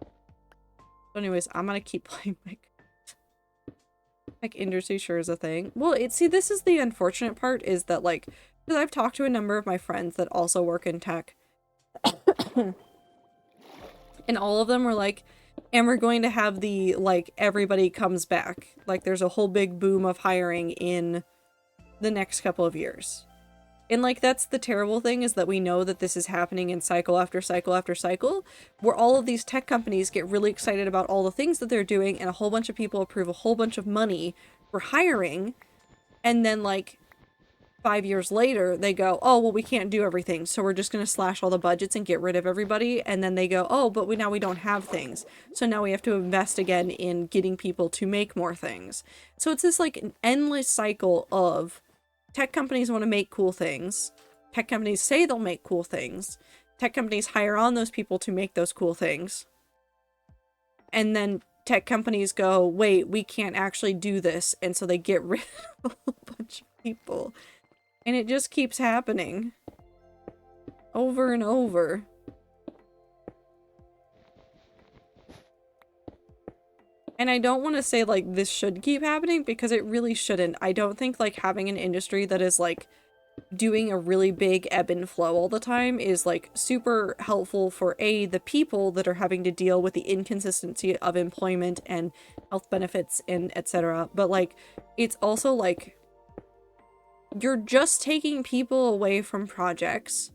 So anyways, I'm gonna keep playing like industry sure is a thing. Well, see, this is the unfortunate part is that like, because I've talked to a number of my friends that also work in tech, and all of them were like, and we're going to have the, like, everybody comes back. Like, there's a whole big boom of hiring in the next couple of years. And, like, that's the terrible thing is that we know that this is happening in cycle after cycle after cycle, where all of these tech companies get really excited about all the things that they're doing, and a whole bunch of people approve a whole bunch of money for hiring, and then, like, 5 years later, they go, oh, well, we can't do everything, so we're just going to slash all the budgets and get rid of everybody. And then they go, oh, but now we don't have things. So now we have to invest again in getting people to make more things. So it's this, like, an endless cycle of tech companies want to make cool things. Tech companies say they'll make cool things. Tech companies hire on those people to make those cool things. And then tech companies go, wait, we can't actually do this. And so they get rid of a whole bunch of people. And it just keeps happening. Over and over. And I don't want to say, like, this should keep happening, because it really shouldn't. I don't think, like, having an industry that is, like, doing a really big ebb and flow all the time is, like, super helpful for, A, the people that are having to deal with the inconsistency of employment and health benefits and etc. But, like, it's also, like, you're just taking people away from projects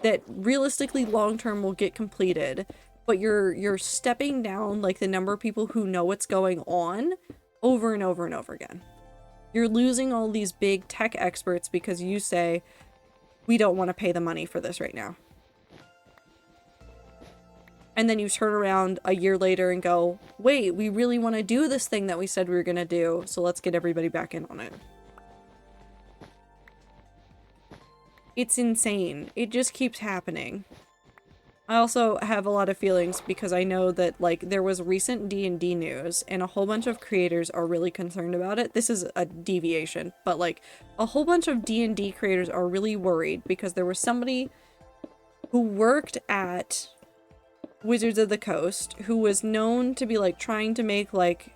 that realistically long-term will get completed, but you're stepping down, like, the number of people who know what's going on over and over and over again. You're losing all these big tech experts because you say, we don't want to pay the money for this right now. And then you turn around a year later and go, wait, we really want to do this thing that we said we were going to do, so let's get everybody back in on it. It's insane. It just keeps happening. I also have a lot of feelings because I know that, like, there was recent D&D news and a whole bunch of creators are really concerned about it. This is a deviation, but, like, a whole bunch of D&D creators are really worried because there was somebody who worked at Wizards of the Coast who was known to be, like, trying to make, like,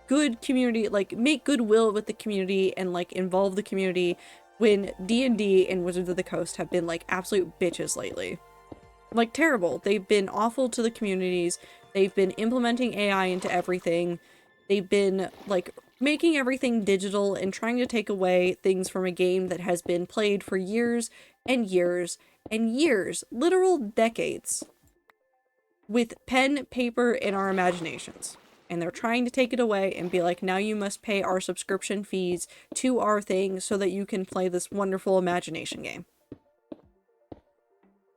good community, like, make goodwill with the community and, like, involve the community, when D&D and Wizards of the Coast have been, like, absolute bitches lately. Like, terrible. They've been awful to the communities. They've been implementing AI into everything. They've been, like, making everything digital and trying to take away things from a game that has been played for years and years and years, literal decades, with pen, paper, and our imaginations. And they're trying to take it away and be like, now you must pay our subscription fees to our thing so that you can play this wonderful imagination game.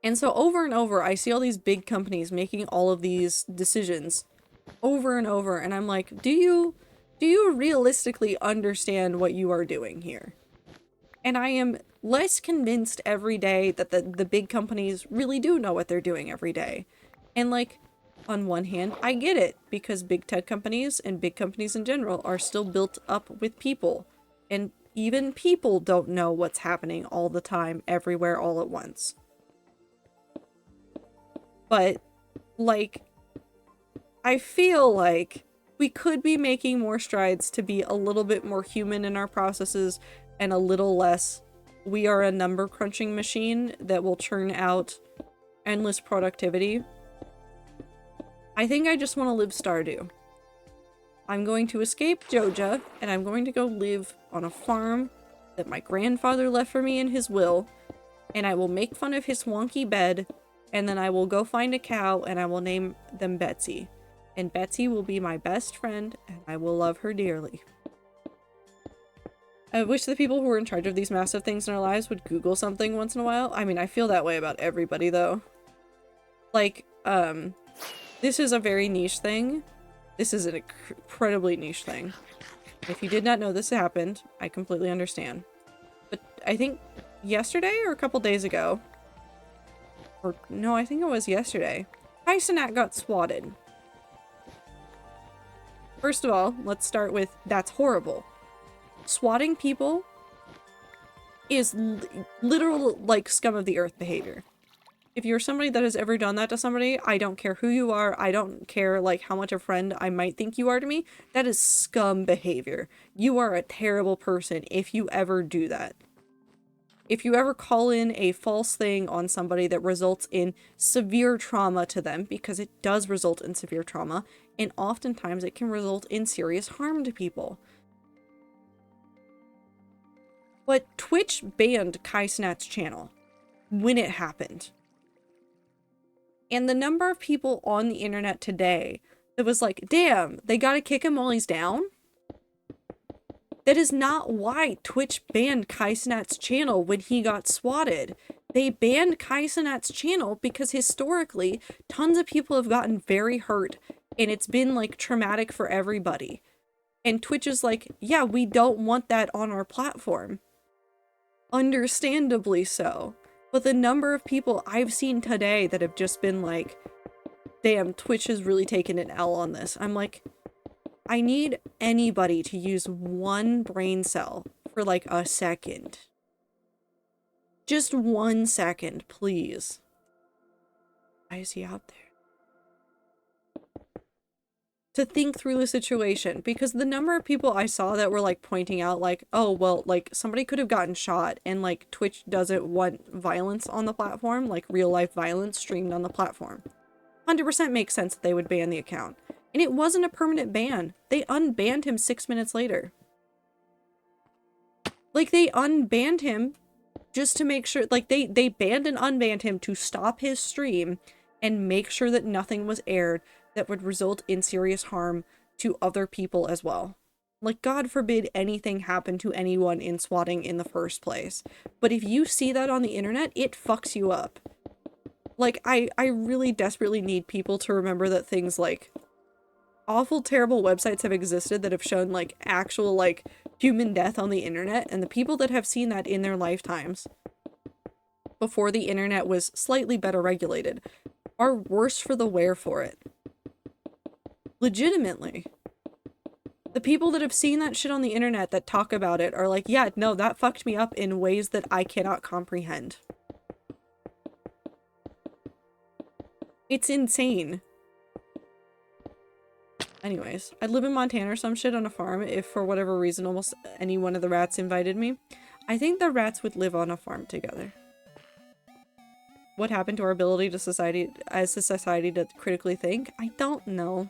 And so over and over, I see all these big companies making all of these decisions over and over, and I'm like, do you realistically understand what you are doing here? And I am less convinced every day that the big companies really do know what they're doing every day. And like, on one hand, I get it, because big tech companies and big companies in general are still built up with people. And even people don't know what's happening all the time, everywhere, all at once. But, like, I feel like we could be making more strides to be a little bit more human in our processes and a little less, we are a number crunching machine that will churn out endless productivity. I think I just want to live Stardew. I'm going to escape Joja, and I'm going to go live on a farm that my grandfather left for me in his will, and I will make fun of his wonky bed, and then I will go find a cow, and I will name them Betsy. And Betsy will be my best friend, and I will love her dearly. I wish the people who were in charge of these massive things in our lives would Google something once in a while. I mean, I feel that way about everybody, though. Like, this is a very niche thing. This is an incredibly niche thing. If you did not know this happened, I completely understand. But I think yesterday or a couple days ago, or no, I think it was yesterday, Tysonat got swatted. First of all, let's start with, that's horrible. Swatting people is literal, like, scum of the earth behavior. If you're somebody that has ever done that to somebody, I don't care who you are, I don't care, like, how much a friend I might think you are to me, that is scum behavior. You are a terrible person if you ever do that. If you ever call in a false thing on somebody that results in severe trauma to them, because it does result in severe trauma, and oftentimes it can result in serious harm to people. But Twitch banned Kaisnat's channel when it happened. And the number of people on the internet today that was like, damn, they gotta kick him while he's down? That is not why Twitch banned Kaisnat's channel when he got swatted. They banned Kaisnat's channel because historically, tons of people have gotten very hurt, and it's been, like, traumatic for everybody. And Twitch is like, yeah, we don't want that on our platform. Understandably so. But the number of people I've seen today that have just been like, damn, Twitch has really taken an L on this. I'm like, I need anybody to use one brain cell for like a second. Just 1 second, please. Why is he out there? To think through the situation, because the number of people I saw that were like pointing out like, oh, well, like somebody could have gotten shot and like Twitch doesn't want violence on the platform, like real life violence streamed on the platform. 100% makes sense that they would ban the account. And it wasn't a permanent ban. They unbanned him 6 minutes later. Like, they unbanned him just to make sure, like, they banned and unbanned him to stop his stream and make sure that nothing was aired that would result in serious harm to other people as well. Like, God forbid anything happen to anyone in swatting in the first place. But if you see that on the internet, it fucks you up. Like, I really desperately need people to remember that things like awful, terrible websites have existed that have shown, like, actual, like, human death on the internet, and the people that have seen that in their lifetimes, before the internet was slightly better regulated, are worse for the wear for it. Legitimately. The people that have seen that shit on the internet that talk about it are like, yeah, no, that fucked me up in ways that I cannot comprehend. It's insane. Anyways, I'd live in Montana or some shit on a farm if for whatever reason almost any one of the rats invited me. I think the rats would live on a farm together. What happened to our ability to society as a society to critically think? I don't know.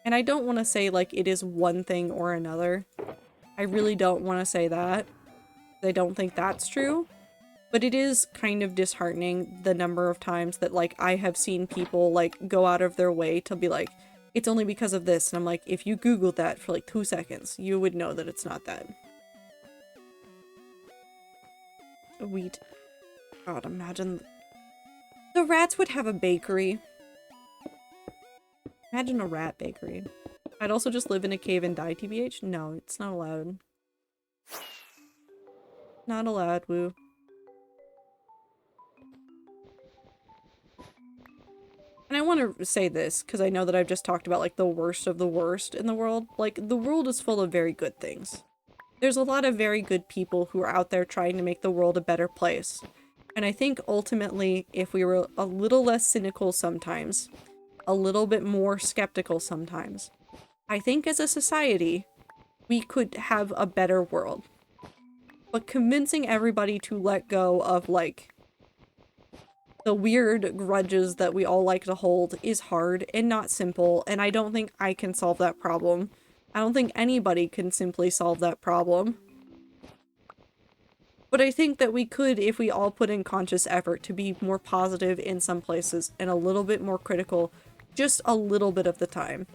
And I don't want to say like it is one thing or another. I really don't want to say that. I don't think that's true. But it is kind of disheartening the number of times that like I have seen people like go out of their way to be like, it's only because of this. And I'm like, if you Googled that for like 2 seconds, you would know that it's not that. Wheat. God, imagine The rats would have a bakery. Imagine a rat bakery. I'd also just live in a cave and die, TBH? No, it's not allowed. Not allowed, woo. And I want to say this, because I know that I've just talked about, like, the worst of the worst in the world. Like, the world is full of very good things. There's a lot of very good people who are out there trying to make the world a better place. And I think, ultimately, if we were a little less cynical sometimes, a little bit more skeptical sometimes, I think as a society, we could have a better world. But convincing everybody to let go of, like, the weird grudges that we all like to hold is hard and not simple, and I don't think I can solve that problem. I don't think anybody can simply solve that problem. But I think that we could if we all put in conscious effort to be more positive in some places and a little bit more critical just a little bit of the time.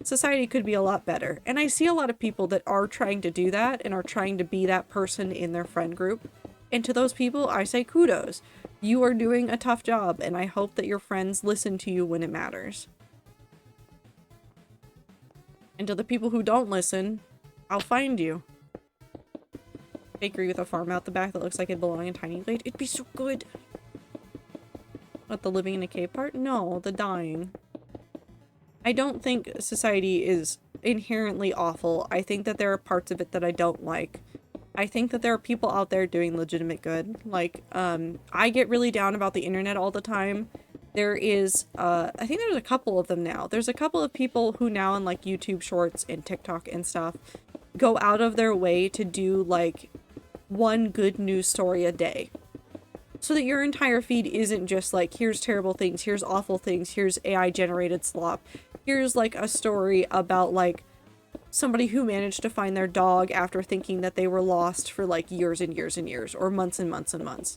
Society could be a lot better. And I see a lot of people that are trying to do that and are trying to be that person in their friend group. And to those people, I say kudos. You are doing a tough job, and I hope that your friends listen to you when it matters. And to the people who don't listen, I'll find you. Bakery with a farm out the back that looks like it belonged in Tiny Glade. It'd be so good. What, the living in a cave part? No, the dying. I don't think society is inherently awful. I think that there are parts of it that I don't like. I think that there are people out there doing legitimate good. Like, I get really down about the internet all the time. There is, I think there's a couple of them now. There's a couple of people who now in, like, YouTube Shorts and TikTok and stuff go out of their way to do, like, one good news story a day. So that your entire feed isn't just, like, here's terrible things, here's awful things, here's AI-generated slop. Here's, like, a story about, like, somebody who managed to find their dog after thinking that they were lost for, like, years and years and years, or months and months and months.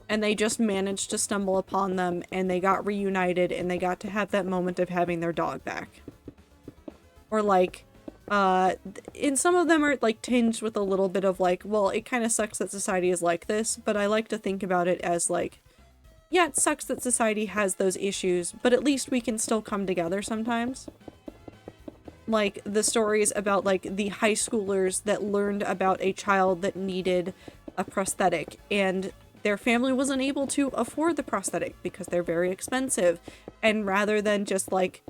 And they just managed to stumble upon them, and they got reunited, and they got to have that moment of having their dog back. Or, like, and some of them are, like, tinged with a little bit of, like, well, it kind of sucks that society is like this, but I like to think about it as, like, yeah, it sucks that society has those issues, but at least we can still come together sometimes. Like, the stories about, like, the high schoolers that learned about a child that needed a prosthetic, and their family wasn't able to afford the prosthetic because they're very expensive. And rather than just, like,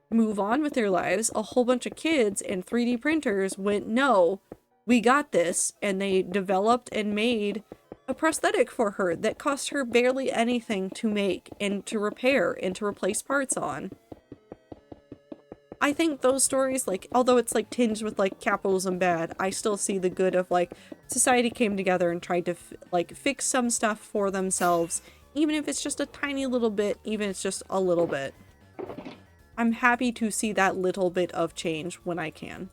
move on with their lives, a whole bunch of kids and 3D printers went, no, we got this, and they developed and made a prosthetic for her that cost her barely anything to make and to repair and to replace parts on. I think those stories, like, although it's, like, tinged with, like, capitalism bad, I still see the good of, like, society came together and tried to, like, fix some stuff for themselves, even if it's just a tiny little bit, even if it's just a little bit. I'm happy to see that little bit of change when I can.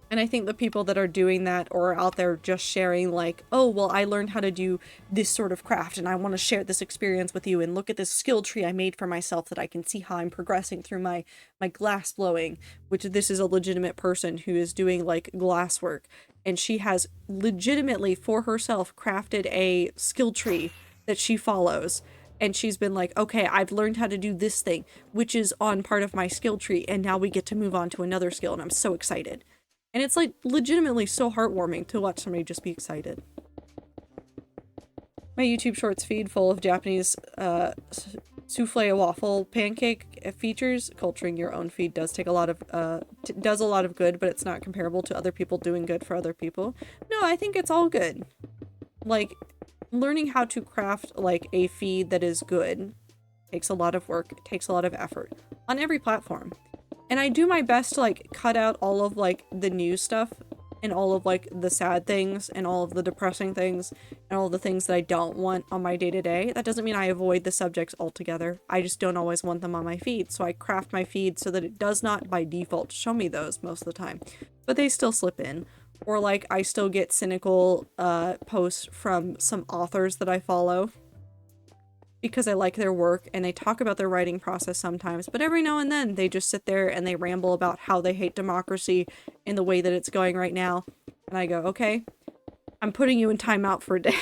And I think the people that are doing that or are out there just sharing, like, oh, well, I learned how to do this sort of craft and I want to share this experience with you, and look at this skill tree I made for myself that I can see how I'm progressing through my glass blowing, which this is a legitimate person who is doing, like, glass work, and she has legitimately for herself crafted a skill tree that she follows. And she's been like, okay, I've learned how to do this thing, which is on part of my skill tree, and now we get to move on to another skill, and I'm so excited. And it's, like, legitimately so heartwarming to watch somebody just be excited. My YouTube Shorts feed full of Japanese souffle waffle pancake features. Culturing your own feed does take a lot of, does a lot of good, but it's not comparable to other people doing good for other people. No, I think it's all good. Like, learning how to craft, like, a feed that is good takes a lot of work, takes a lot of effort on every platform. And I do my best to, like, cut out all of, like, the news stuff and all of, like, the sad things and all of the depressing things and all the things that I don't want on my day-to-day. That doesn't mean I avoid the subjects altogether. I just don't always want them on my feed. So I craft my feed so that it does not, by default, show me those most of the time. But they still slip in. Or, like, I still get cynical posts from some authors that I follow because I like their work, and they talk about their writing process sometimes, but every now and then they just sit there and they ramble about how they hate democracy in the way that it's going right now. And I go, okay, I'm putting you in timeout for a day.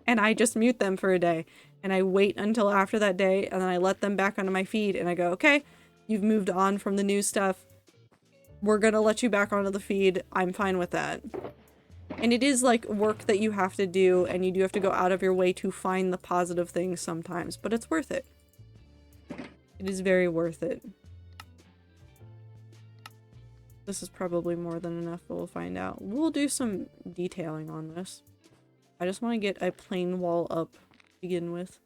and I just mute them for a day. And I wait until after that day, and then I let them back onto my feed, and I go, okay, you've moved on from the new stuff. We're gonna let you back onto the feed. I'm fine with that. And it is like work that you have to do, and you do have to go out of your way to find the positive things sometimes, but it's worth it. It is very worth it. This is probably more than enough, but we'll find out. We'll do some detailing on this. I just want to get a plain wall up to begin with.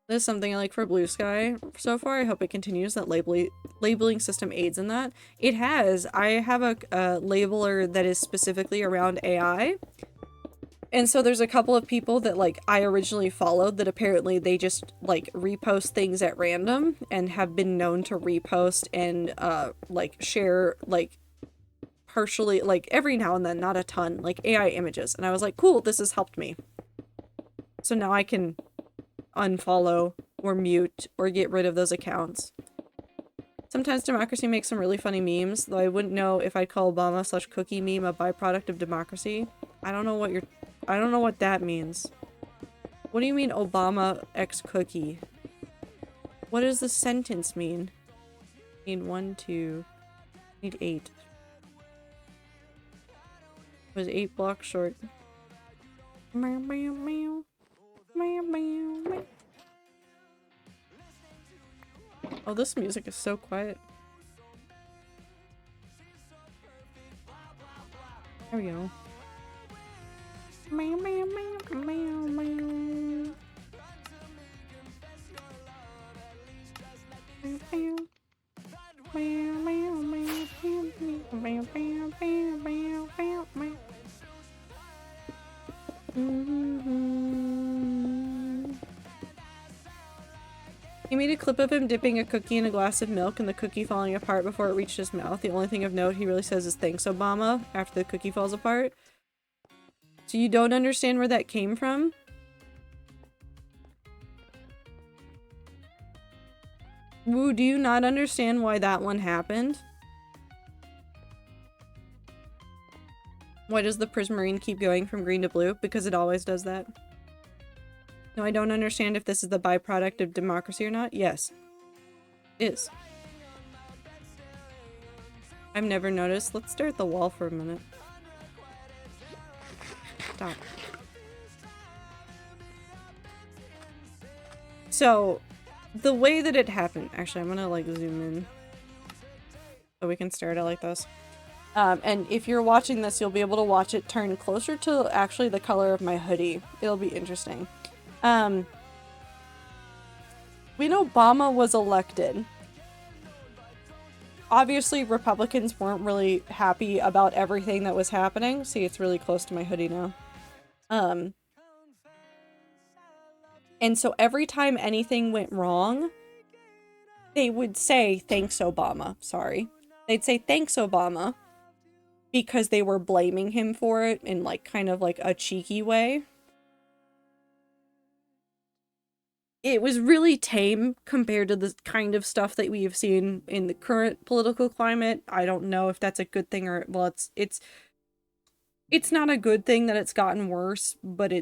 This is something I like for Blue Sky so far. I hope it continues. That labeling system aids in that. It has. I have a labeler that is specifically around AI. And so there's a couple of people that like I originally followed that apparently they just like repost things at random and have been known to repost and like share like partially like every now and then, not a ton, like AI images. And I was like, cool, this has helped me. So now I can unfollow or mute or get rid of those accounts. Sometimes democracy makes some really funny memes, though I wouldn't know if I'd call Obama/cookie meme a byproduct of democracy. I don't know what that means. What do you mean Obama x cookie? What does the sentence mean? Need 1, 2, need 8. Was 8 blocks short. Meow, meow, meow. Meow, meow, meow. Oh, this music is so quiet. There we go. Meow, meow, meow, meow, meow. Meow, meow. Meow, meow, meow, meow, meow, meow, meow, meow, meow. He made a clip of him dipping a cookie in a glass of milk and the cookie falling apart before it reached his mouth. The only thing of note he really says is thanks, Obama, after the cookie falls apart. So you don't understand where that came from? Woo, do you not understand why that one happened? Why does the prismarine keep going from green to blue? Because it always does that. No, I don't understand if this is the byproduct of democracy or not. Yes. It is. I've never noticed. Let's stare at the wall for a minute. Stop. So, the way that it happened... Actually, I'm gonna, like, zoom in. So we can stare at it like this. And if you're watching this, you'll be able to watch it turn closer to actually the color of my hoodie. It'll be interesting. When Obama was elected, obviously Republicans weren't really happy about everything that was happening. See, it's really close to my hoodie now. And so every time anything went wrong, they would say, thanks, Obama. Sorry. They'd say, thanks, Obama. Because they were blaming him for it in, like, kind of like a cheeky way. It was really tame compared to the kind of stuff that we have seen in the current political climate. I don't know if that's a good thing or, well, it's not a good thing that it's gotten worse, but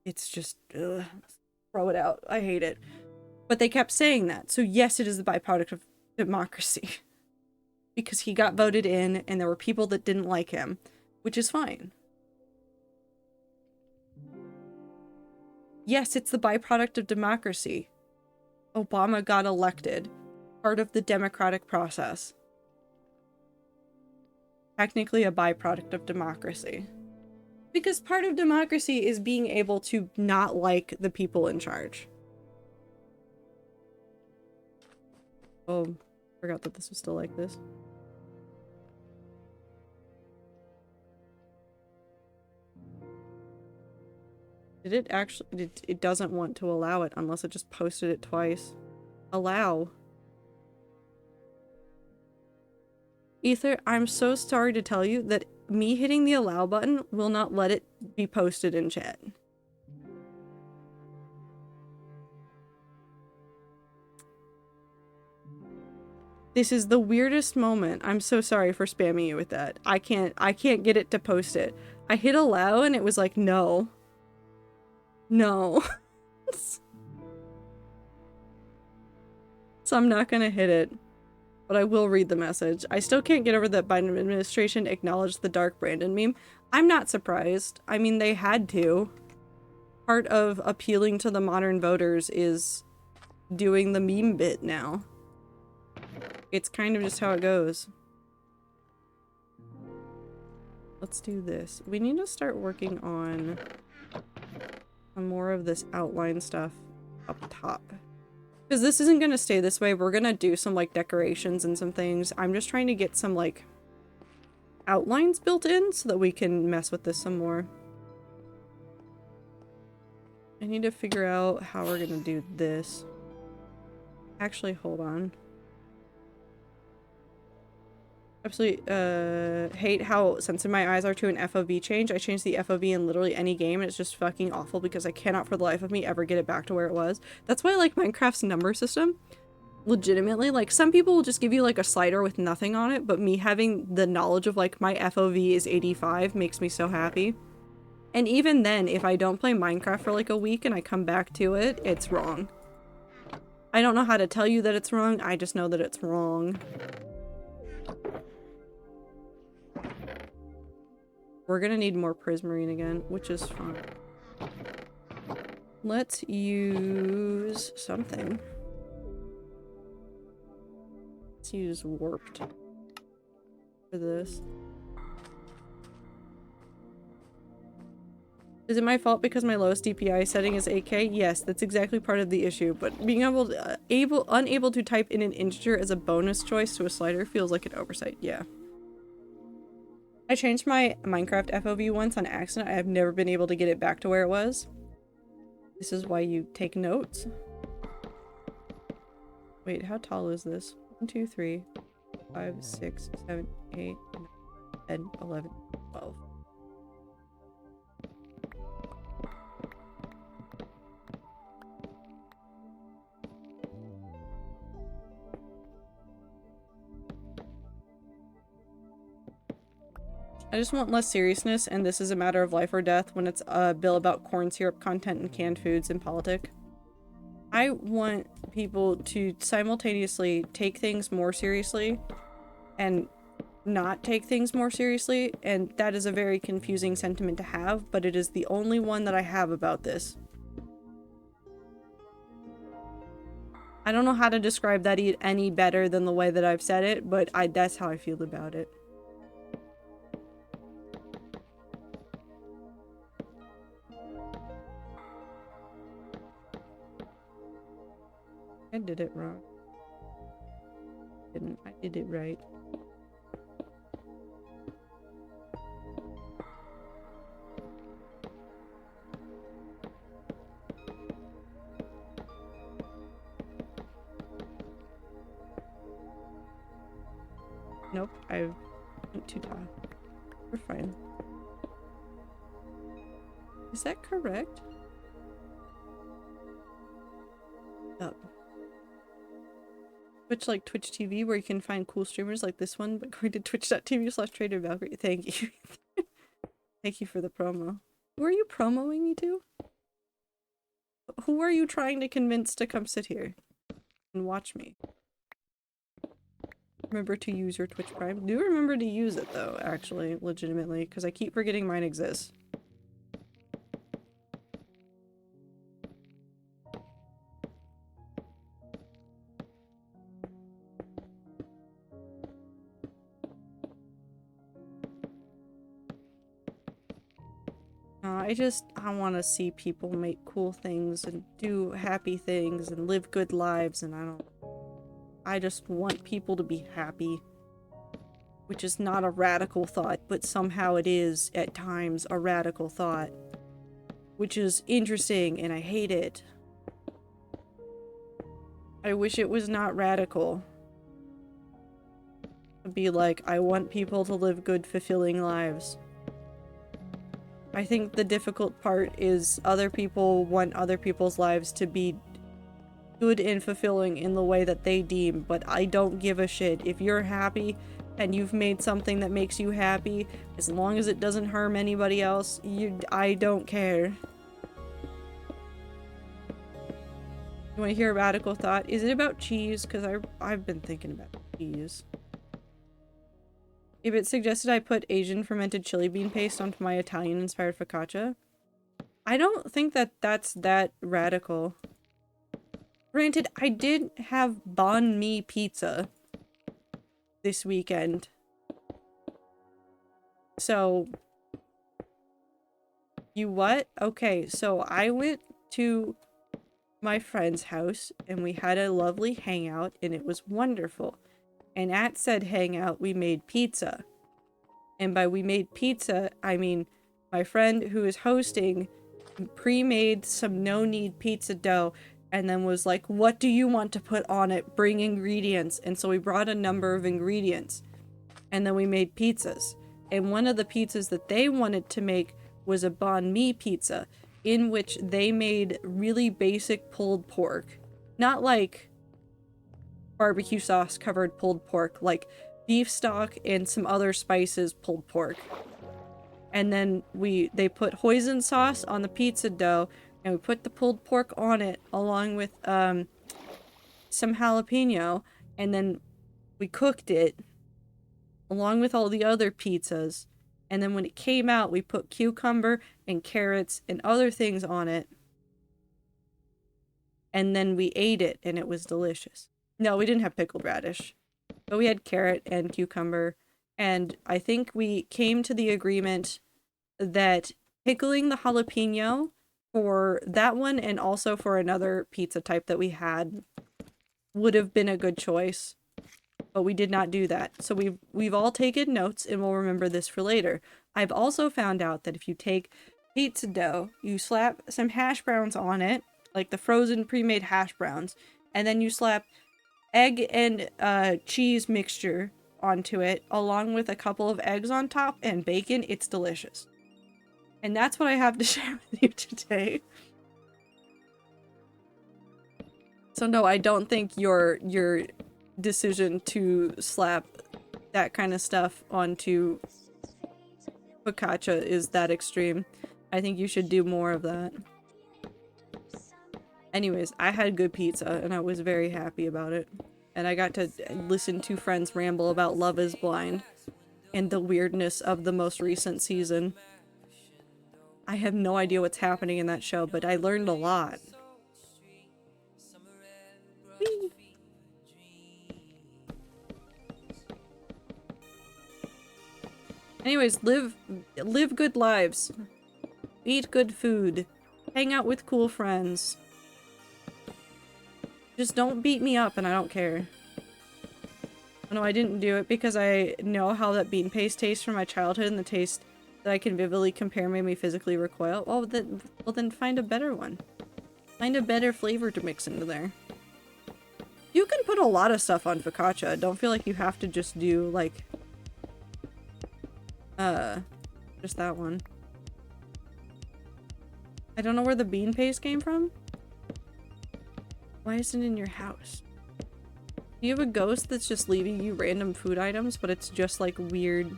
it's just, ugh, throw it out. I hate it. But they kept saying that. So yes, it is the byproduct of democracy. Because he got voted in and there were people that didn't like him, which is fine. Yes, it's the byproduct of democracy. Obama got elected. Part of the democratic process. Technically a byproduct of democracy. Because part of democracy is being able to not like the people in charge. Oh, forgot that this was still like this. Did it actually... It doesn't want to allow it unless it just posted it twice. Allow. Ether, I'm so sorry to tell you that me hitting the allow button will not let it be posted in chat. This is the weirdest moment. I'm so sorry for spamming you with that. I can't get it to post it. I hit allow and it was like, no. No. So I'm not gonna hit it. But I will read the message. I still can't get over that Biden administration acknowledged the Dark Brandon meme. I'm not surprised. I mean, they had to. Part of appealing to the modern voters is doing the meme bit now. It's kind of just how it goes. Let's do this. We need to start working on more of this outline stuff up top. Because this isn't going to stay this way. We're going to do some, like, decorations and some things. I'm just trying to get some, like, outlines built in so that we can mess with this some more. I need to figure out how we're going to do this. Actually, hold on. Absolutely hate how sensitive my eyes are to an FOV change. I changed the FOV in literally any game and it's just fucking awful because I cannot for the life of me ever get it back to where it was. That's why I like Minecraft's number system. Legitimately, like, some people will just give you like a slider with nothing on it, but me having the knowledge of like my FOV is 85 makes me so happy. And even then, if I don't play Minecraft for like a week and I come back to it, it's wrong. I don't know how to tell you that it's wrong, I just know that it's wrong. We're gonna need more prismarine again, which is fine. Let's use something. Let's use warped for this. Is it my fault because my lowest DPI setting is 8K? Yes, that's exactly part of the issue, but being unable to type in an integer as a bonus choice to a slider feels like an oversight, yeah. I changed my Minecraft FOV once on accident. I have never been able to get it back to where it was. This is why you take notes. Wait, how tall is this? 1, 2, 3, 5, 6, 7, 8, 9, 10, 11, 12. I just want less seriousness, and this is a matter of life or death when it's a bill about corn syrup content and canned foods and politics. I want people to simultaneously take things more seriously and not take things more seriously, and that is a very confusing sentiment to have, but it is the only one that I have about this. I don't know how to describe that any better than the way that I've said it, but that's how I feel about it. I did it wrong. Didn't. I did it right. Nope, I went too tall. We're fine. Is that correct? Up. Twitch, like Twitch TV, where you can find cool streamers like this one, but going to twitch.tv/tradervalkyrie. Thank you. Thank you for the promo. Who are you promoting me to? Who are you trying to convince to come sit here and watch me? Remember to use your Twitch Prime. Do remember to use it though, actually, legitimately, because I keep forgetting mine exists. I want to see people make cool things and do happy things and live good lives, and I just want people to be happy. Which is not a radical thought, but somehow it is, at times, a radical thought. Which is interesting, and I hate it. I wish it was not radical. To be like, I want people to live good, fulfilling lives. I think the difficult part is other people want other people's lives to be good and fulfilling in the way that they deem, but I don't give a shit. If you're happy, and you've made something that makes you happy, as long as it doesn't harm anybody else, I don't care. You want to hear a radical thought? Is it about cheese? Because I've been thinking about cheese. If it suggested I put Asian fermented chili bean paste onto my Italian-inspired focaccia, I don't think that that's that radical. Granted, I did have banh mi pizza this weekend. So, you what? Okay, so I went to my friend's house and we had a lovely hangout and it was wonderful. And at said hangout, we made pizza. And by we made pizza, I mean my friend who is hosting pre-made some no-knead pizza dough and then was like, what do you want to put on it? Bring ingredients. And so we brought a number of ingredients and then we made pizzas. And one of the pizzas that they wanted to make was a banh mi pizza, in which they made really basic pulled pork. Not like barbecue sauce covered pulled pork, like beef stock and some other spices pulled pork. And then they put hoisin sauce on the pizza dough, and we put the pulled pork on it along with some jalapeno, and then we cooked it along with all the other pizzas. And then when it came out, we put cucumber and carrots and other things on it. And then we ate it, and it was delicious. No, we didn't have pickled radish. But we had carrot and cucumber. And I think we came to the agreement that pickling the jalapeno for that one and also for another pizza type that we had would have been a good choice. But we did not do that. So we've all taken notes and we'll remember this for later. I've also found out that if you take pizza dough, you slap some hash browns on it, like the frozen pre-made hash browns, and then you slap egg and cheese mixture onto it, along with a couple of eggs on top and bacon, it's delicious. And that's what I have to share with you today. So no, I don't think your decision to slap that kind of stuff onto focaccia is that extreme. I think you should do more of that. Anyways, I had good pizza and I was very happy about it. And I got to listen to friends ramble about Love is Blind and the weirdness of the most recent season. I have no idea what's happening in that show, but I learned a lot. Whee! Anyways, live good lives. Eat good food. Hang out with cool friends. Just don't beat me up and I don't care. No, I didn't do it because I know how that bean paste tastes from my childhood and the taste that I can vividly compare made me physically recoil. Well then find a better one. Find a better flavor to mix into there. You can put a lot of stuff on focaccia. Don't feel like you have to just do like just that one. I don't know where the bean paste came from. Why isn't it in your house? Do you have a ghost that's just leaving you random food items, but it's just like weird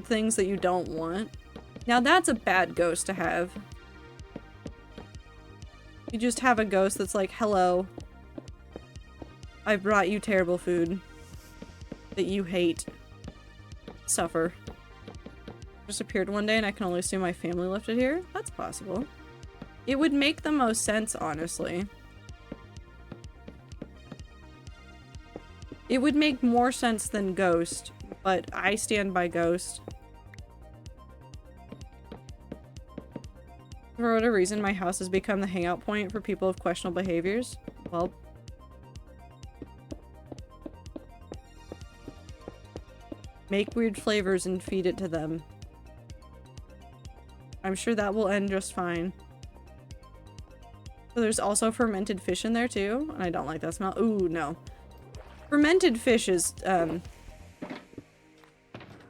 things that you don't want? Now that's a bad ghost to have. You just have a ghost that's like, hello, I brought you terrible food that you hate. Suffer. Just appeared one day and I can only assume my family left it here? That's possible. It would make the most sense, honestly. It would make more sense than Ghost, but I stand by Ghost. For whatever reason, my house has become the hangout point for people of questionable behaviors. Well, make weird flavors and feed it to them. I'm sure that will end just fine. So there's also fermented fish in there too, and I don't like that smell. Ooh, no. Fermented fish is,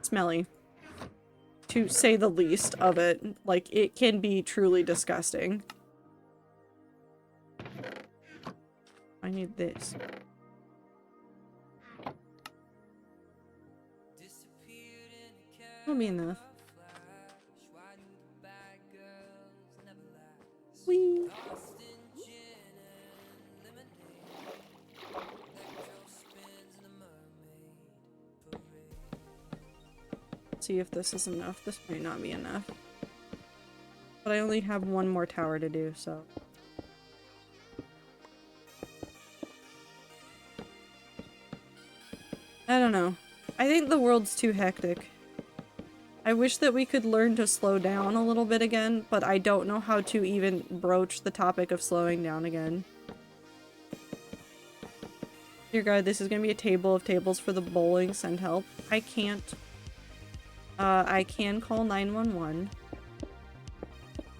smelly. To say the least of it. Like, it can be truly disgusting. I need this. That'll be enough. Whee! See if this is enough. This might not be enough. But I only have one more tower to do, so... I don't know. I think the world's too hectic. I wish that we could learn to slow down a little bit again, but I don't know how to even broach the topic of slowing down again. Dear God, this is gonna be a table of tables for the bowling. Send help. I can't. I can call 911.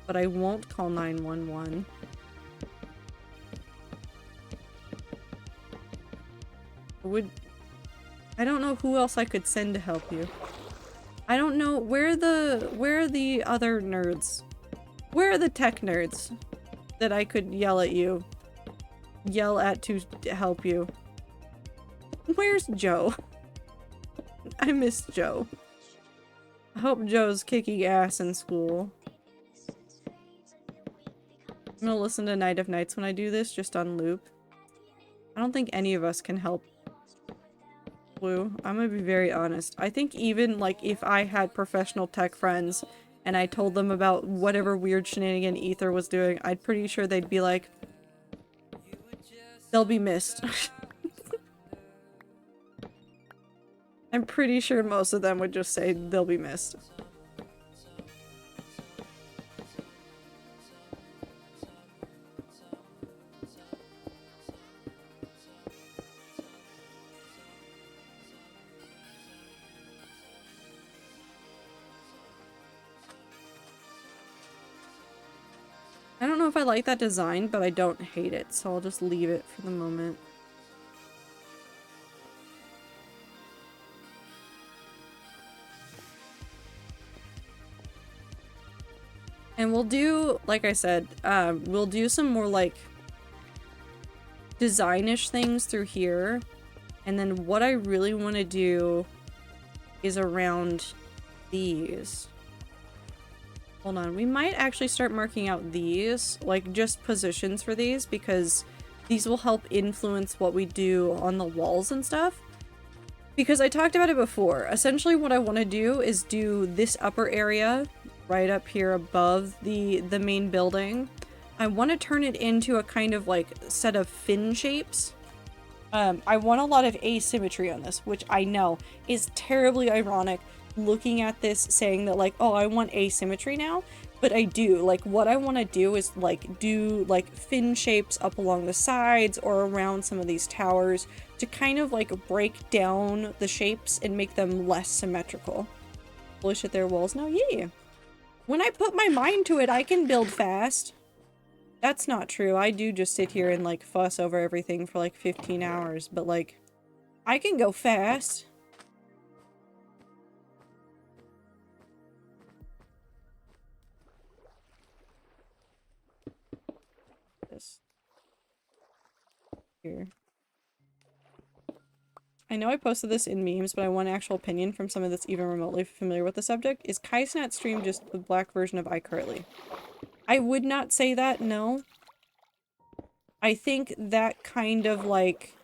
But I won't call 911. I don't know who else I could send to help you. I don't know where are the other nerds? Where are the tech nerds that I could yell at you? Yell at to help you. Where's Joe? I miss Joe. I hope Joe's kicking ass in school. I'm gonna listen to Night of Nights when I do this, just on loop. I don't think any of us can help Blue. I'm gonna be very honest. I think even, like, if I had professional tech friends and I told them about whatever weird shenanigan Ether was doing, I'm pretty sure they'd be like, they'll be missed. I'm pretty sure most of them would just say they'll be missed. I don't know if I like that design, but I don't hate it, so I'll just leave it for the moment. And we'll do, like I said, we'll do some more, like, design-ish things through here. And then what I really want to do is around these. Hold on, we might actually start marking out these, like, just positions for these, because these will help influence what we do on the walls and stuff. Because I talked about it before. Essentially what I want to do is do this upper area right up here above the main building. I want to turn it into a kind of, like, set of fin shapes. I want a lot of asymmetry on this, which I know is terribly ironic looking at this saying that, like, oh, I want asymmetry now, but I do. Like, what I want to do is, like, do, like, fin shapes up along the sides or around some of these towers to kind of, like, break down the shapes and make them less symmetrical. Polish at their walls now? Yeah. When I put my mind to it, I can build fast. That's not true. I do just sit here and, like, fuss over everything for, like, 15 hours, but, like, I can go fast. This. Here. I know I posted this in memes, but I want an actual opinion from someone that's even remotely familiar with the subject. Is KaiSnat stream just the black version of iCarly? I would not say that, no. I think that kind of, like,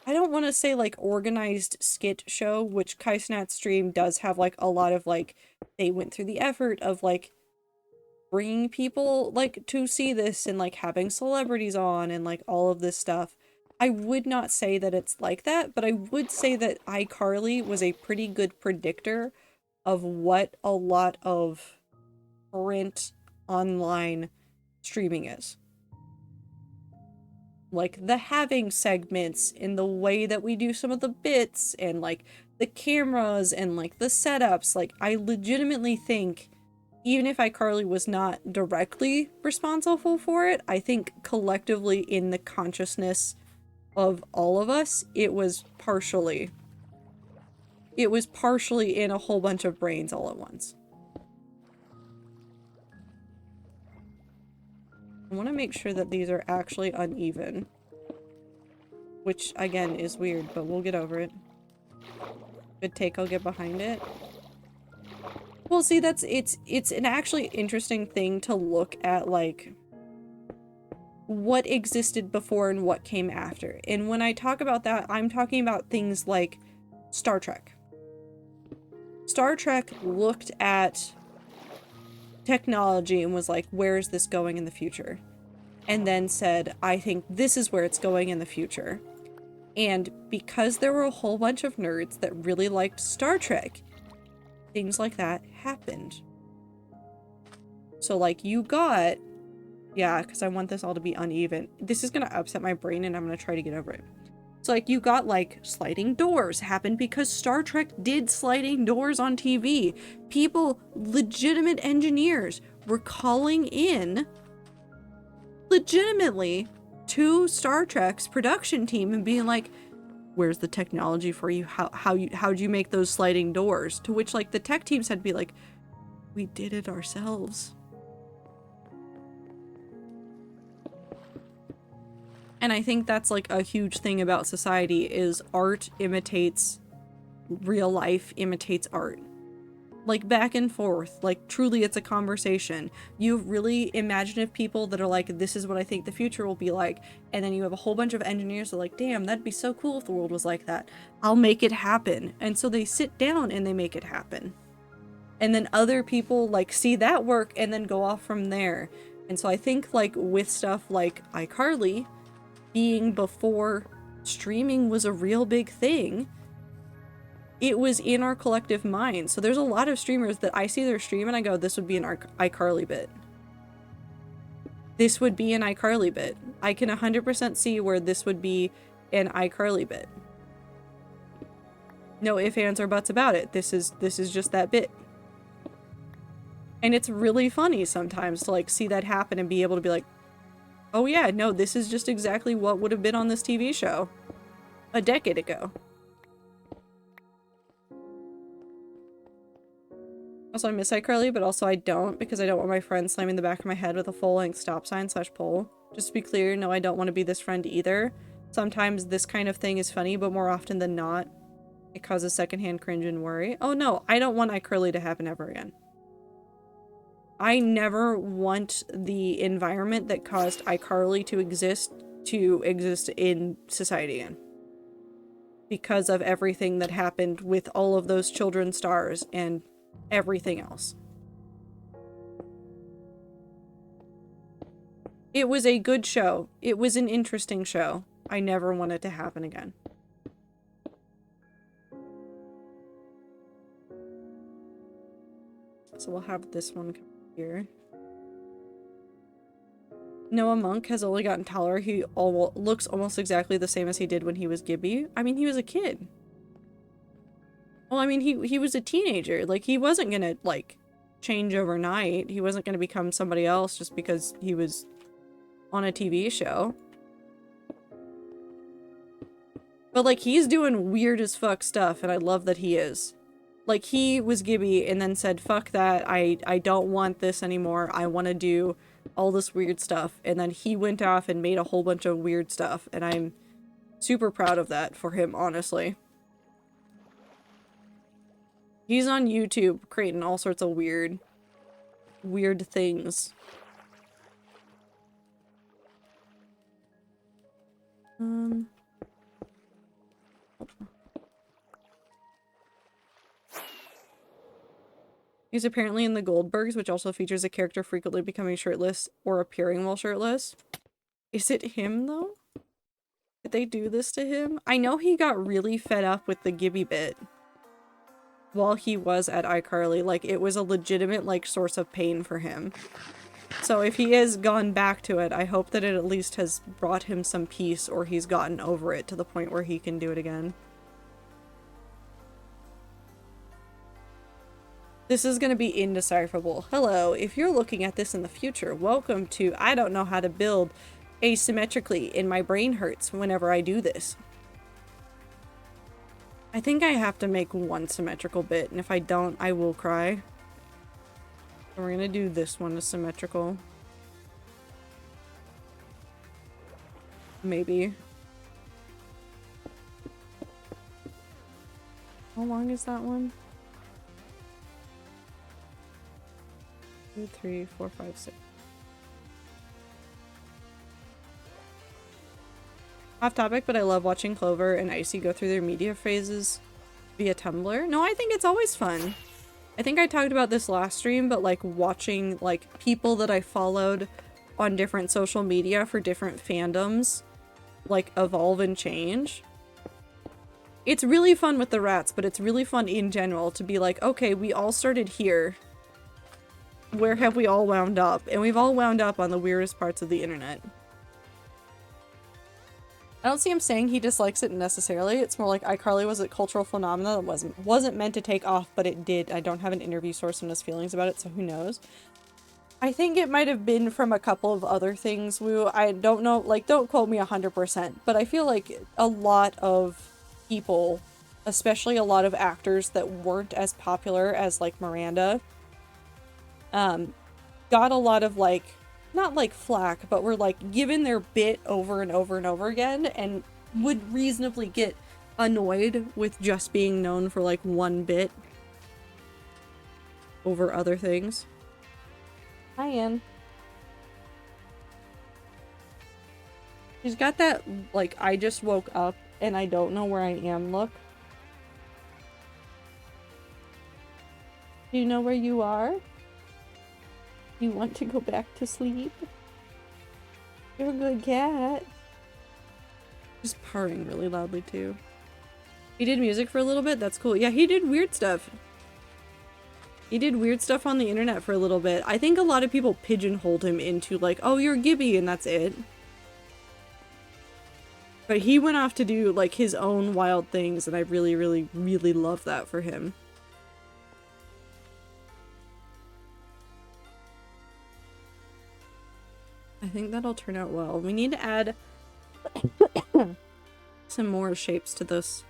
I don't want to say, like, organized skit show, which KaiSnat stream does have, like, a lot of, like, they went through the effort of, like, bringing people, like, to see this and, like, having celebrities on and, like, all of this stuff. I would not say that it's like that, but I would say that iCarly was a pretty good predictor of what a lot of print online streaming is. Like, the having segments in the way that we do some of the bits and, like, the cameras and, like, the setups. Like, I legitimately think, even if iCarly was not directly responsible for it, I think collectively in the consciousness of all of us, it was partially in a whole bunch of brains all at once. I want to make sure that these are actually uneven. Which, again, is weird, but we'll get over it. Good take, I'll get behind it. Well, see, it's an actually interesting thing to look at, like, what existed before and what came after. And when I talk about that, I'm talking about things like Star Trek. Star Trek looked at technology and was like, where is this going in the future? And then said, I think this is where it's going in the future. And because there were a whole bunch of nerds that really liked Star Trek, things like that happened. So, like, you got... Yeah, because I want this all to be uneven. This is going to upset my brain, and I'm going to try to get over it. So, like, you got, like, sliding doors happened because Star Trek did sliding doors on TV. People, legitimate engineers, were calling in legitimately to Star Trek's production team and being like, where's the technology for you? How'd you make those sliding doors? To which, like, the tech teams had to be like, we did it ourselves. And I think that's, like, a huge thing about society is art imitates real life, imitates art. Like, back and forth. Like, truly, it's a conversation. You have really imaginative people that are like, this is what I think the future will be like. And then you have a whole bunch of engineers that are like, damn, that'd be so cool if the world was like that. I'll make it happen. And so they sit down and they make it happen. And then other people, like, see that work and then go off from there. And so I think, like, with stuff like iCarly being before streaming was a real big thing, it was in our collective mind. So there's a lot of streamers that I see their stream and I go, this would be an iCarly bit. This would be an iCarly bit. I can 100% see where this would be an iCarly bit. No ifs, ands, or buts about it. This is just that bit. And it's really funny sometimes to, like, see that happen and be able to be like, oh yeah, no, this is just exactly what would have been on this TV show a decade ago. Also, I miss iCarly, but also I don't, because I don't want my friend slamming the back of my head with a full-length stop sign / pole. Just to be clear, no, I don't want to be this friend either. Sometimes this kind of thing is funny, but more often than not, it causes secondhand cringe and worry. Oh no, I don't want iCarly to happen ever again. I never want the environment that caused iCarly to exist in society again. Because of everything that happened with all of those children stars and everything else. It was a good show. It was an interesting show. I never want it to happen again. So we'll have this one come here. Noah Monk has only gotten taller. He looks almost exactly the same as he did when he was Gibby. I mean, he was a kid. Well, I mean, he was a teenager. Like, he wasn't gonna, like, change overnight. He wasn't gonna become somebody else just because he was on a TV show. But, like, he's doing weird as fuck stuff, and I love that he is. Like, he was Gibby and then said, fuck that, I don't want this anymore. I want to do all this weird stuff. And then he went off and made a whole bunch of weird stuff, and I'm super proud of that for him, honestly. He's on YouTube creating all sorts of weird things. He's apparently in the Goldbergs, which also features a character frequently becoming shirtless or appearing while shirtless. Is it him, though? Did they do this to him? I know he got really fed up with the Gibby bit while he was at iCarly. Like, it was a legitimate, like, source of pain for him. So if he has gone back to it, I hope that it at least has brought him some peace, or he's gotten over it to the point where he can do it again. This is going to be indecipherable. Hello, if you're looking at this in the future, welcome to I don't know how to build asymmetrically and my brain hurts whenever I do this. I think I have to make one symmetrical bit, and if I don't, I will cry. So we're gonna do this one as symmetrical. Maybe. How long is that one? 2, 3, 4, 5, 6. Off topic, but I love watching Clover and Icy go through their media phases via Tumblr. No, I think it's always fun. I think I talked about this last stream, but like watching like people that I followed on different social media for different fandoms like evolve and change. It's really fun with the rats, but it's really fun in general to be like, okay, we all started here. Where have we all wound up? And we've all wound up on the weirdest parts of the internet. I don't see him saying he dislikes it necessarily. It's more like iCarly was a cultural phenomenon that wasn't meant to take off, but it did. I don't have an interview source on his feelings about it, so who knows. I think it might have been from a couple of other things. I don't know, like, don't quote me 100%, but I feel like a lot of people, especially a lot of actors that weren't as popular as, like, Miranda, got a lot of, like, not like flack, but were like given their bit over and over and over again and would reasonably get annoyed with just being known for like one bit over other things. Hi, Anne. She's got that like I just woke up and I don't know where I am look. Do you know where you are? You want to go back to sleep? You're a good cat. Just purring really loudly too. He did music for a little bit? That's cool. Yeah, he did weird stuff. He did weird stuff on the internet for a little bit. I think a lot of people pigeonholed him into like, oh, you're Gibby and that's it. But he went off to do like his own wild things and I really, really, really love that for him. I think that'll turn out well. We need to add some more shapes to this.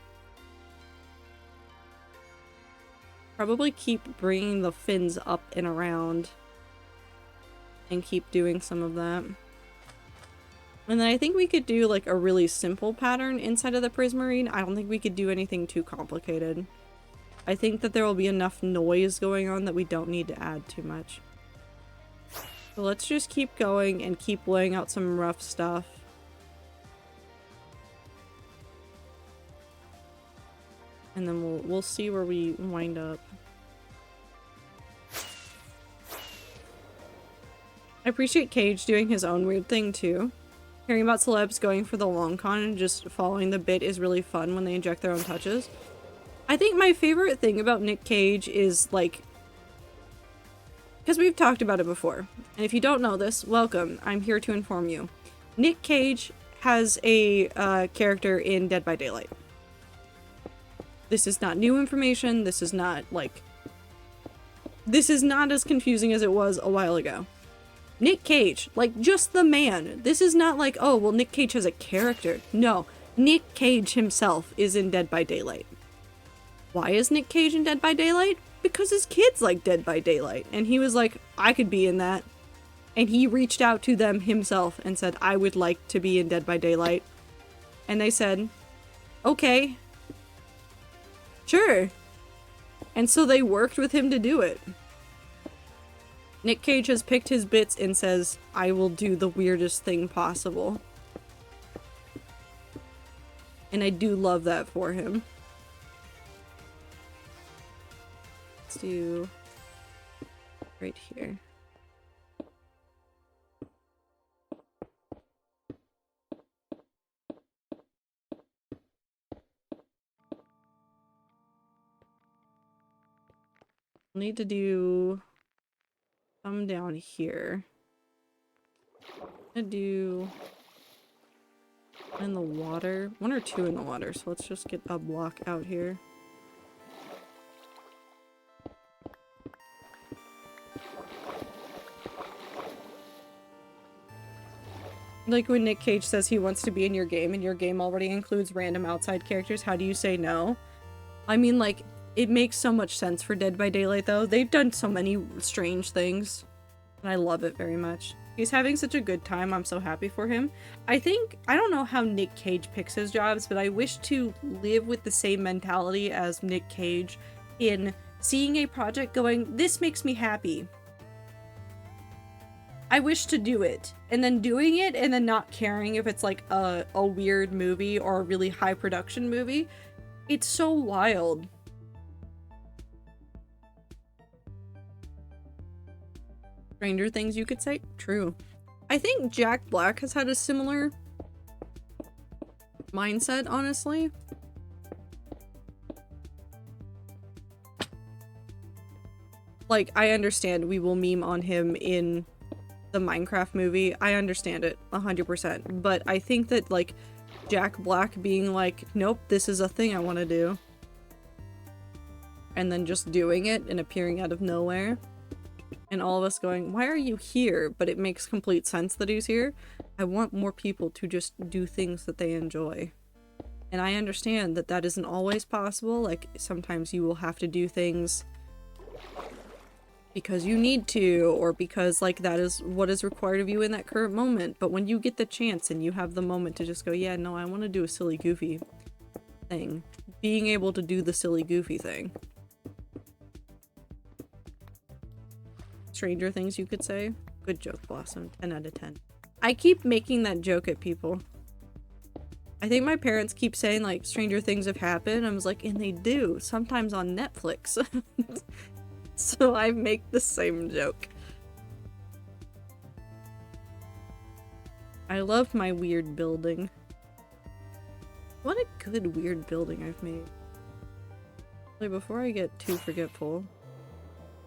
Probably keep bringing the fins up and around and keep doing some of that. And then I think we could do like a really simple pattern inside of the Prismarine. I don't think we could do anything too complicated. I think that there will be enough noise going on that we don't need to add too much. So let's just keep going and keep laying out some rough stuff. And then we'll see where we wind up. I appreciate Cage doing his own weird thing too. Hearing about celebs going for the long con and just following the bit is really fun when they inject their own touches. I think my favorite thing about Nick Cage is like, because we've talked about it before, and if you don't know this, welcome, I'm here to inform you. Nick Cage has a character in Dead by Daylight. This is not new information, this is not, like... This is not as confusing as it was a while ago. Nick Cage, like, just the man. This is not like, oh, well, Nick Cage has a character. No, Nick Cage himself is in Dead by Daylight. Why is Nick Cage in Dead by Daylight? Because his kids like Dead by Daylight, and he was like, I could be in that. And he reached out to them himself and said, I would like to be in Dead by Daylight. And they said, okay. Sure. And so they worked with him to do it. Nick Cage has picked his bits and says, I will do the weirdest thing possible. And I do love that for him. Let's do right here. We'll need to do some down here. I'm gonna do in the water. One or two in the water, so let's just get a block out here. Like when Nick Cage says he wants to be in your game and your game already includes random outside characters, how do you say no? I mean, like, it makes so much sense for Dead by Daylight though. They've done so many strange things. And I love it very much. He's having such a good time. I'm so happy for him. I don't know how Nick Cage picks his jobs, but I wish to live with the same mentality as Nick Cage in seeing a project going, this makes me happy. I wish to do it. And then doing it and then not caring if it's like a weird movie or a really high production movie. It's so wild. Stranger Things, you could say? True. I think Jack Black has had a similar mindset, honestly. Like, I understand we will meme on him in the Minecraft movie. I understand it 100%. But I think that, like, Jack Black being like, nope, this is a thing I want to do. And then just doing it and appearing out of nowhere. And all of us going, why are you here? But it makes complete sense that he's here. I want more people to just do things that they enjoy. And I understand that that isn't always possible. Like, sometimes you will have to do things because you need to, or because, like, that is what is required of you in that current moment. But when you get the chance and you have the moment to just go, yeah, no, I want to do a silly, goofy thing. Being able to do the silly, goofy thing. Stranger Things, you could say. Good joke, Blossom. 10 out of 10. I keep making that joke at people. I think my parents keep saying, like, Stranger Things have happened. I was like, and they do. Sometimes on Netflix. So I make the same joke. I love my weird building. What a good weird building I've made. Wait, before I get too forgetful,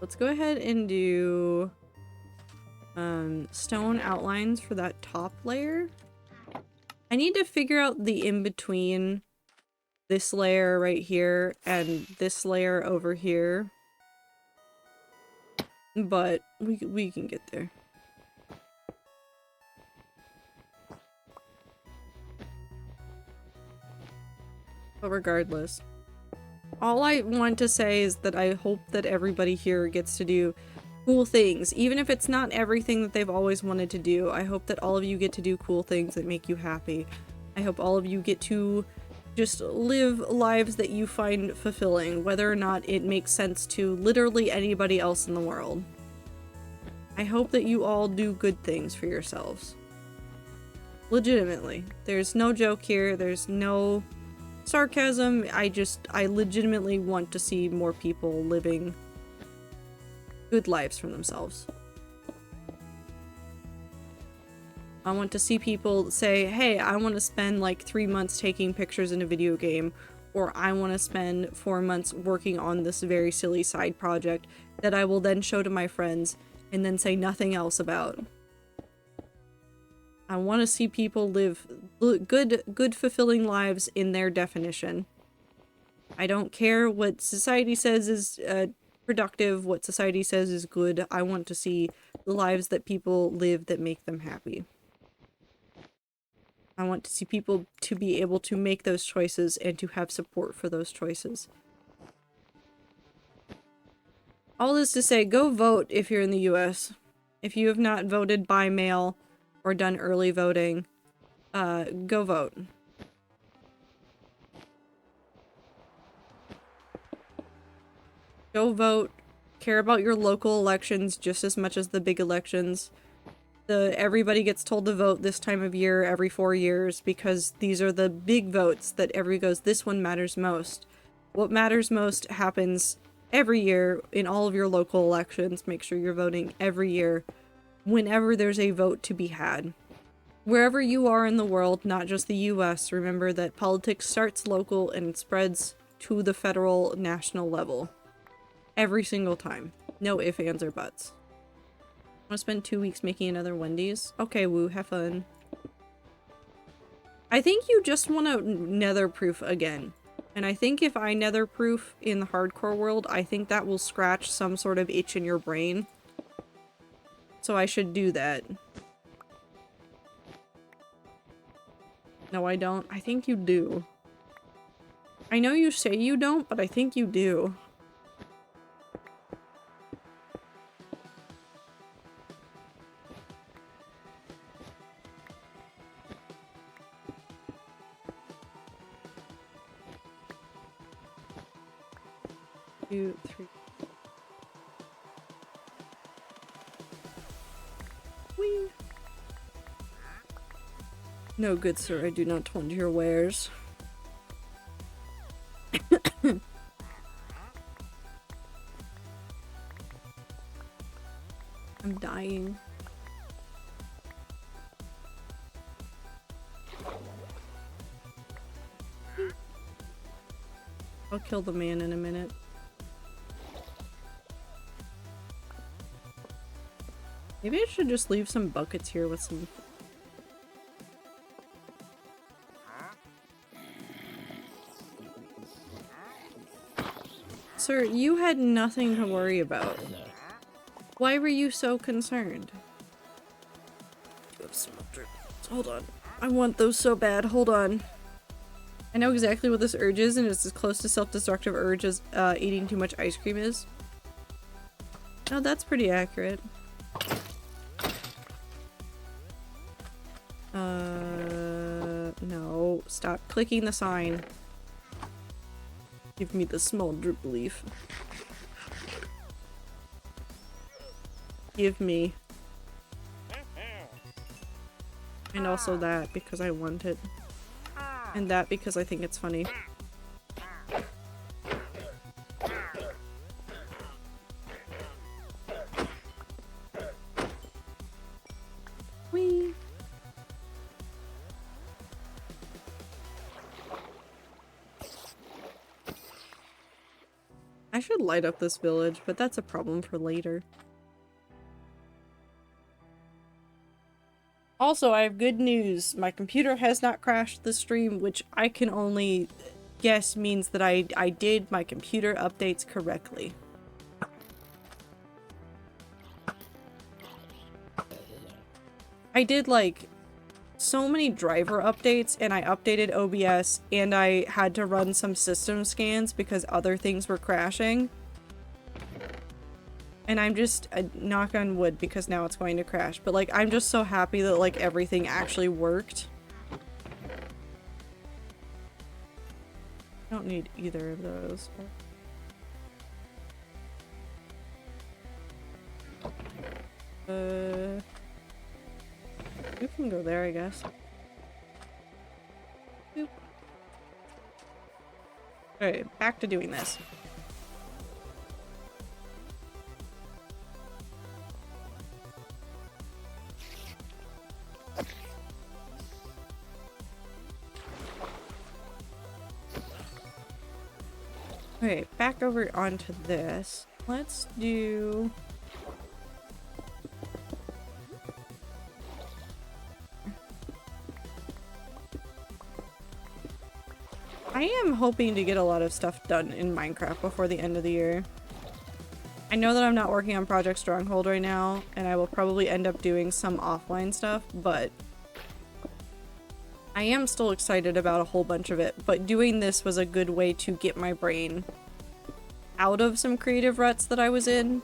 let's go ahead and do stone outlines for that top layer. I need to figure out the in-between this layer right here and this layer over here. But we can get there. But regardless, all I want to say is that I hope that everybody here gets to do cool things. Even if it's not everything that they've always wanted to do, I hope that all of you get to do cool things that make you happy. I hope all of you get to just live lives that you find fulfilling, whether or not it makes sense to literally anybody else in the world. I hope that you all do good things for yourselves. Legitimately. There's no joke here. There's no sarcasm. I legitimately want to see more people living good lives for themselves. I want to see people say, hey, I want to spend like 3 months taking pictures in a video game, or I want to spend 4 months working on this very silly side project that I will then show to my friends and then say nothing else about. I want to see people live good fulfilling lives in their definition. I don't care what society says is productive, what society says is good. I want to see the lives that people live that make them happy. I want to see people to be able to make those choices and to have support for those choices. All this to say, go vote if you're in the US. If you have not voted by mail or done early voting, go vote. Go vote. Care about your local elections just as much as the big elections. Everybody gets told to vote this time of year every 4 years because these are the big votes that everybody goes, this one matters most. What matters most happens every year in all of your local elections. Make sure you're voting every year whenever there's a vote to be had. Wherever you are in the world, not just the US, remember that politics starts local and it spreads to the federal national level. Every single time. No ifs, ands, or buts. Want to spend 2 weeks making another Wendy's? Okay, woo, have fun. I think you just want to netherproof again. And I think if I netherproof in the hardcore world, I think that will scratch some sort of itch in your brain. So I should do that. No, I don't. I think you do. I know you say you don't, but I think you do. Two, three. No, good sir, I do not want your wares. I'm dying. I'll kill the man in a minute. Maybe I should just leave some buckets here with some... Sir, you had nothing to worry about. Why were you so concerned? You have small drips. Hold on. I want those so bad. Hold on. I know exactly what this urge is, and it's as close to self-destructive urge as eating too much ice cream is. Oh, that's pretty accurate. No. Stop clicking the sign. Give me the small drip leaf. Give me. And also that, because I want it. And that, because I think it's funny. Whee! I should light up this village, but that's a problem for later. Also, I have good news. My computer has not crashed the stream, which I can only guess means that I did my computer updates correctly. I did like so many driver updates, and I updated OBS, and I had to run some system scans because other things were crashing. And I'm just, knock on wood, because now it's going to crash. But like, I'm just so happy that like everything actually worked. I don't need either of those. You can go there, I guess. Boop. Alright, back to doing this. Okay, back over onto this. Let's do... I am hoping to get a lot of stuff done in Minecraft before the end of the year. I know that I'm not working on Project Stronghold right now, and I will probably end up doing some offline stuff, but I am still excited about a whole bunch of it, but doing this was a good way to get my brain out of some creative ruts that I was in.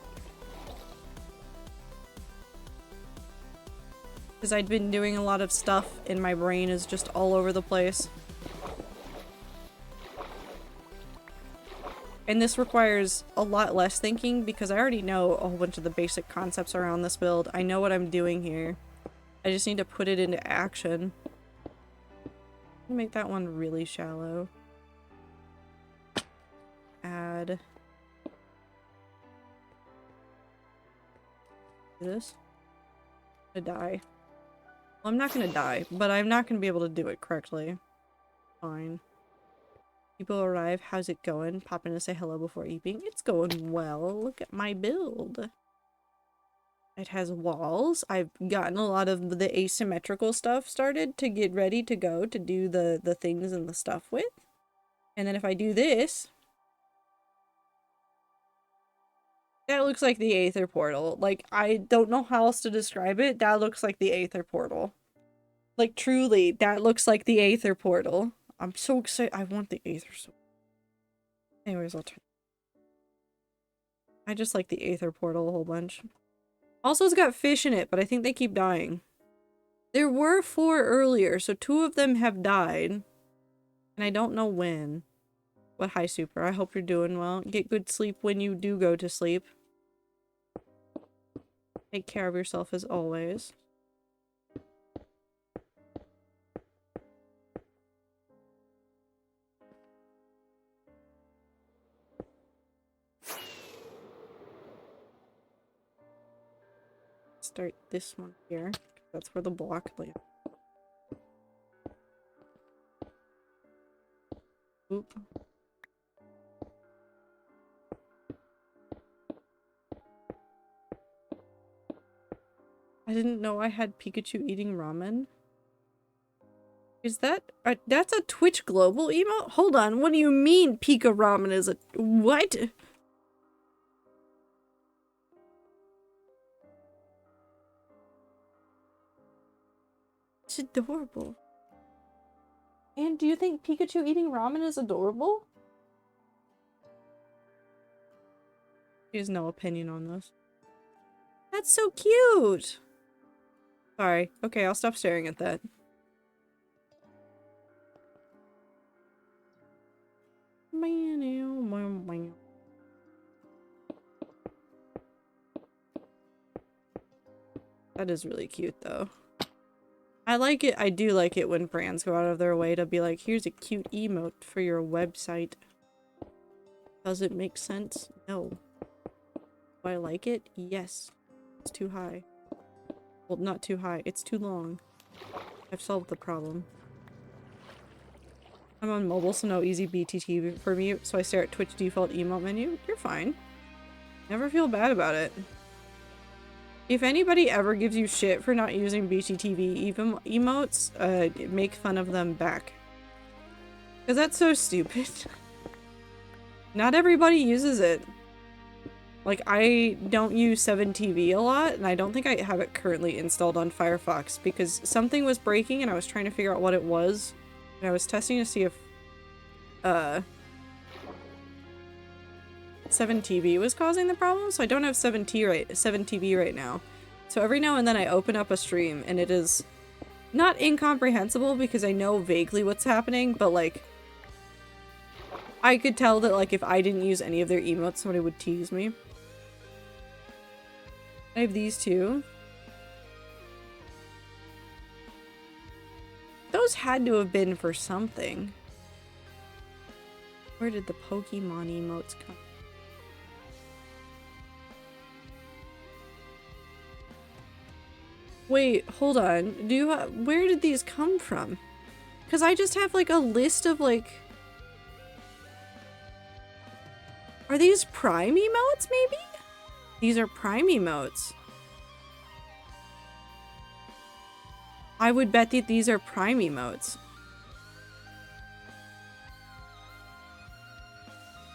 Because I'd been doing a lot of stuff and my brain is just all over the place. And this requires a lot less thinking because I already know a whole bunch of the basic concepts around this build. I know what I'm doing here. I just need to put it into action. Make that one really shallow. Add this. To die. Well, I'm not gonna die, but I'm not gonna be able to do it correctly. Fine. People arrive. How's it going? Pop in to say hello before eating. It's going well. Look at my build. It has walls. I've gotten a lot of the asymmetrical stuff started to get ready to go to do the things and the stuff with. And then if I do this, that looks like the Aether portal. Like, I don't know how else to describe it. That looks like the Aether portal. Like, truly, that looks like the Aether portal. I'm so excited. I want the Aether so... Anyways, I'll turn... I just like the Aether portal a whole bunch. Also, it's got fish in it, but I think they keep dying. There were 4 earlier, so 2 of them have died. And I don't know when. But hi, Super. I hope you're doing well. Get good sleep when you do go to sleep. Take care of yourself as always. start this one here. That's where the block lands. Oop. I didn't know I had Pikachu eating ramen. Is that that's a Twitch Global emote? Hold on, what do you mean Pika Ramen is a what? It's adorable. And do you think Pikachu eating ramen is adorable? He has no opinion on this. That's so cute! Sorry. Okay, I'll stop staring at that. That is really cute, though. I like it. I do like it when brands go out of their way to be like, here's a cute emote for your website. Does it make sense? No. Do I like it? Yes. It's too high. Well, not too high. It's too long. I've solved the problem. I'm on mobile, so no easy BTT for me, so I stare at Twitch default emote menu. You're fine. Never feel bad about it. If anybody ever gives you shit for not using BTTV emotes, make fun of them back. Because that's so stupid. Not everybody uses it. Like, I don't use 7TV a lot, and I don't think I have it currently installed on Firefox, because something was breaking and I was trying to figure out what it was. And I was testing to see if 7TV was causing the problem, so I don't have 7TV right now. So every now and then I open up a stream and it is not incomprehensible because I know vaguely what's happening, but like I could tell that like if I didn't use any of their emotes, somebody would tease me. I have these two. Those had to have been for something. Where did the Pokemon emotes come? Wait, hold on. Where did these come from? Because I just have like a list of like... Are these Prime emotes maybe? These are Prime emotes. I would bet that these are Prime emotes.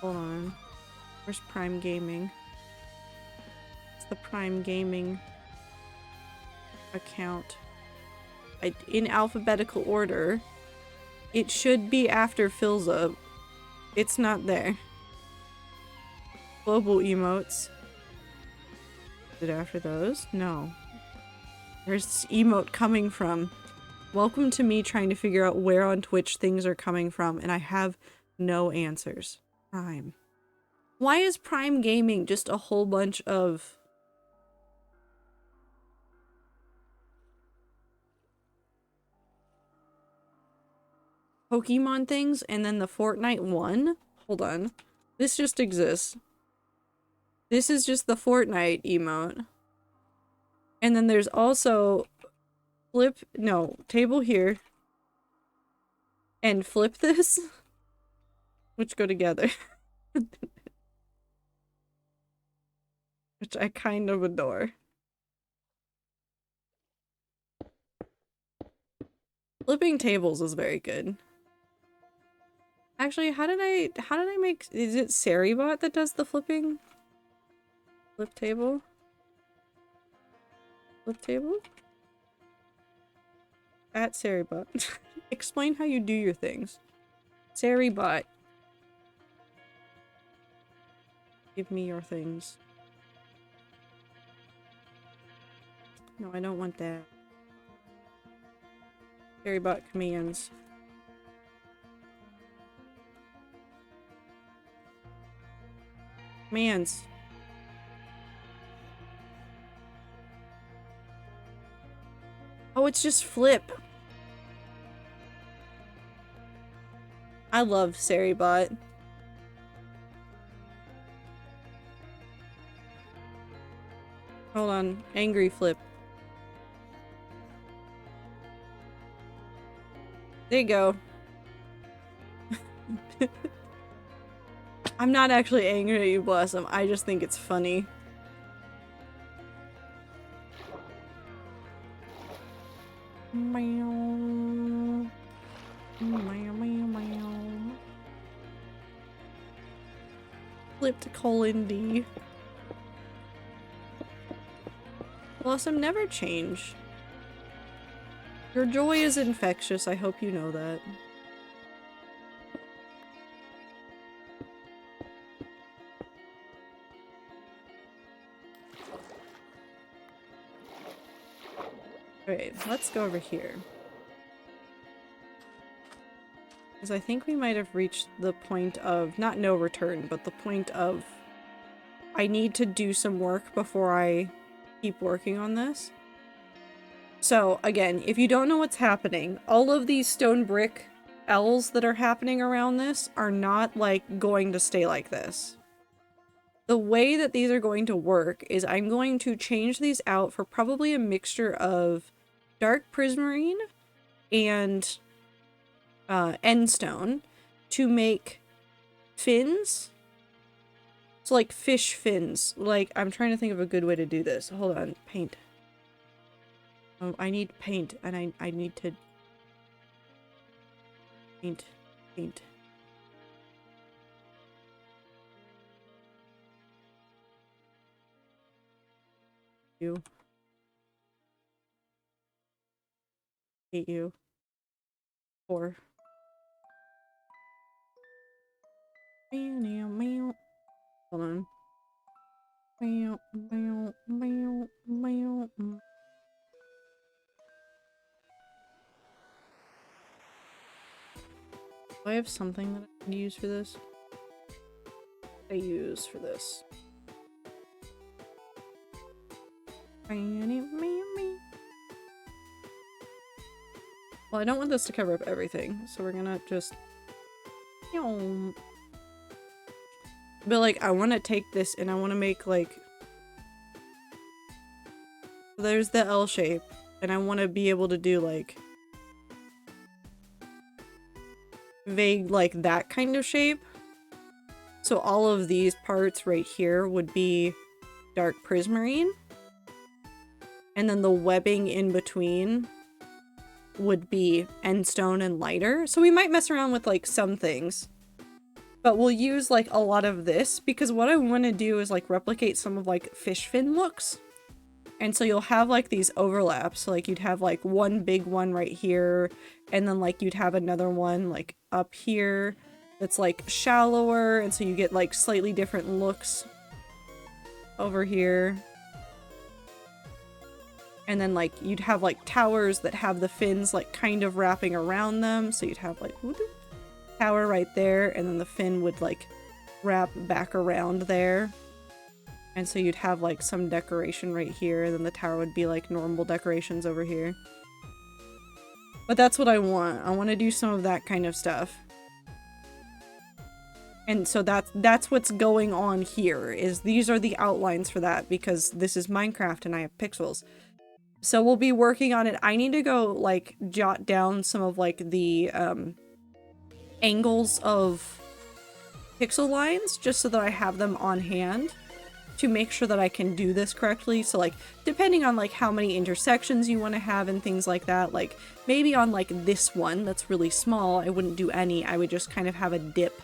Hold on. Where's Prime Gaming? It's the Prime Gaming account. In alphabetical order. It should be after Filza. It's not there. Global emotes. Is it after those? No. Where's this emote coming from? Welcome to me trying to figure out where on Twitch things are coming from, and I have no answers. Prime. Why is Prime Gaming just a whole bunch of... Pokemon things, and then the Fortnite one? Hold on. This just exists. This is just the Fortnite emote. And then there's also table here. And flip this. Which go together. Which I kind of adore. Flipping tables is very good. Actually, how did I make, is it Saribot that does the flipping? Flip table? Flip table? At Saribot. Explain how you do your things. Saribot. Give me your things. No, I don't want that. Saribot commands. Commands. Oh, it's just flip. I love Saribot. Hold on. Angry flip. There you go. I'm not actually angry at you, Blossom. I just think it's funny. Meow. Meow, meow, meow. Flip to colon D. Blossom, never change. Your joy is infectious. I hope you know that. Alright, let's go over here. Because I think we might have reached the point of, not no return, but the point of I need to do some work before I keep working on this. So, again, if you don't know what's happening, all of these stone brick L's that are happening around this are not, like, going to stay like this. The way that these are going to work is I'm going to change these out for probably a mixture of dark prismarine and endstone to make fins. So like fish fins. Like, I'm trying to think of a good way to do this. Hold on. Paint. Oh, I need paint, and I need to paint. You. Hate you. 4. Hold on. Do I have something that I can use for this? I use for this. Well, I don't want this to cover up everything, so we're gonna just... But, like, I want to take this and I want to make, like... There's the L shape, and I want to be able to do, like... vague, like, that kind of shape. So all of these parts right here would be dark prismarine. And then the webbing in between would be endstone and lighter. So we might mess around with, like, some things. But we'll use, like, a lot of this, because what I want to do is, like, replicate some of, like, fish fin looks. And so you'll have, like, these overlaps. So, like, you'd have, like, one big one right here, and then, like, you'd have another one, like, up here that's, like, shallower, and so you get, like, slightly different looks over here. And then, like, you'd have, like, towers that have the fins, like, kind of wrapping around them. So you'd have, like, tower right there, and then the fin would, like, wrap back around there. And so you'd have, like, some decoration right here, and then the tower would be, like, normal decorations over here. But that's what I want. I want to do some of that kind of stuff. And so that's what's going on here, is these are the outlines for that, because this is Minecraft and I have pixels. So we'll be working on it. I need to go, like, jot down some of, like, the, angles of pixel lines, just so that I have them on hand to make sure that I can do this correctly. So, like, depending on, like, how many intersections you want to have and things like that, like, maybe on, like, this one that's really small, I wouldn't do any. I would just kind of have a dip.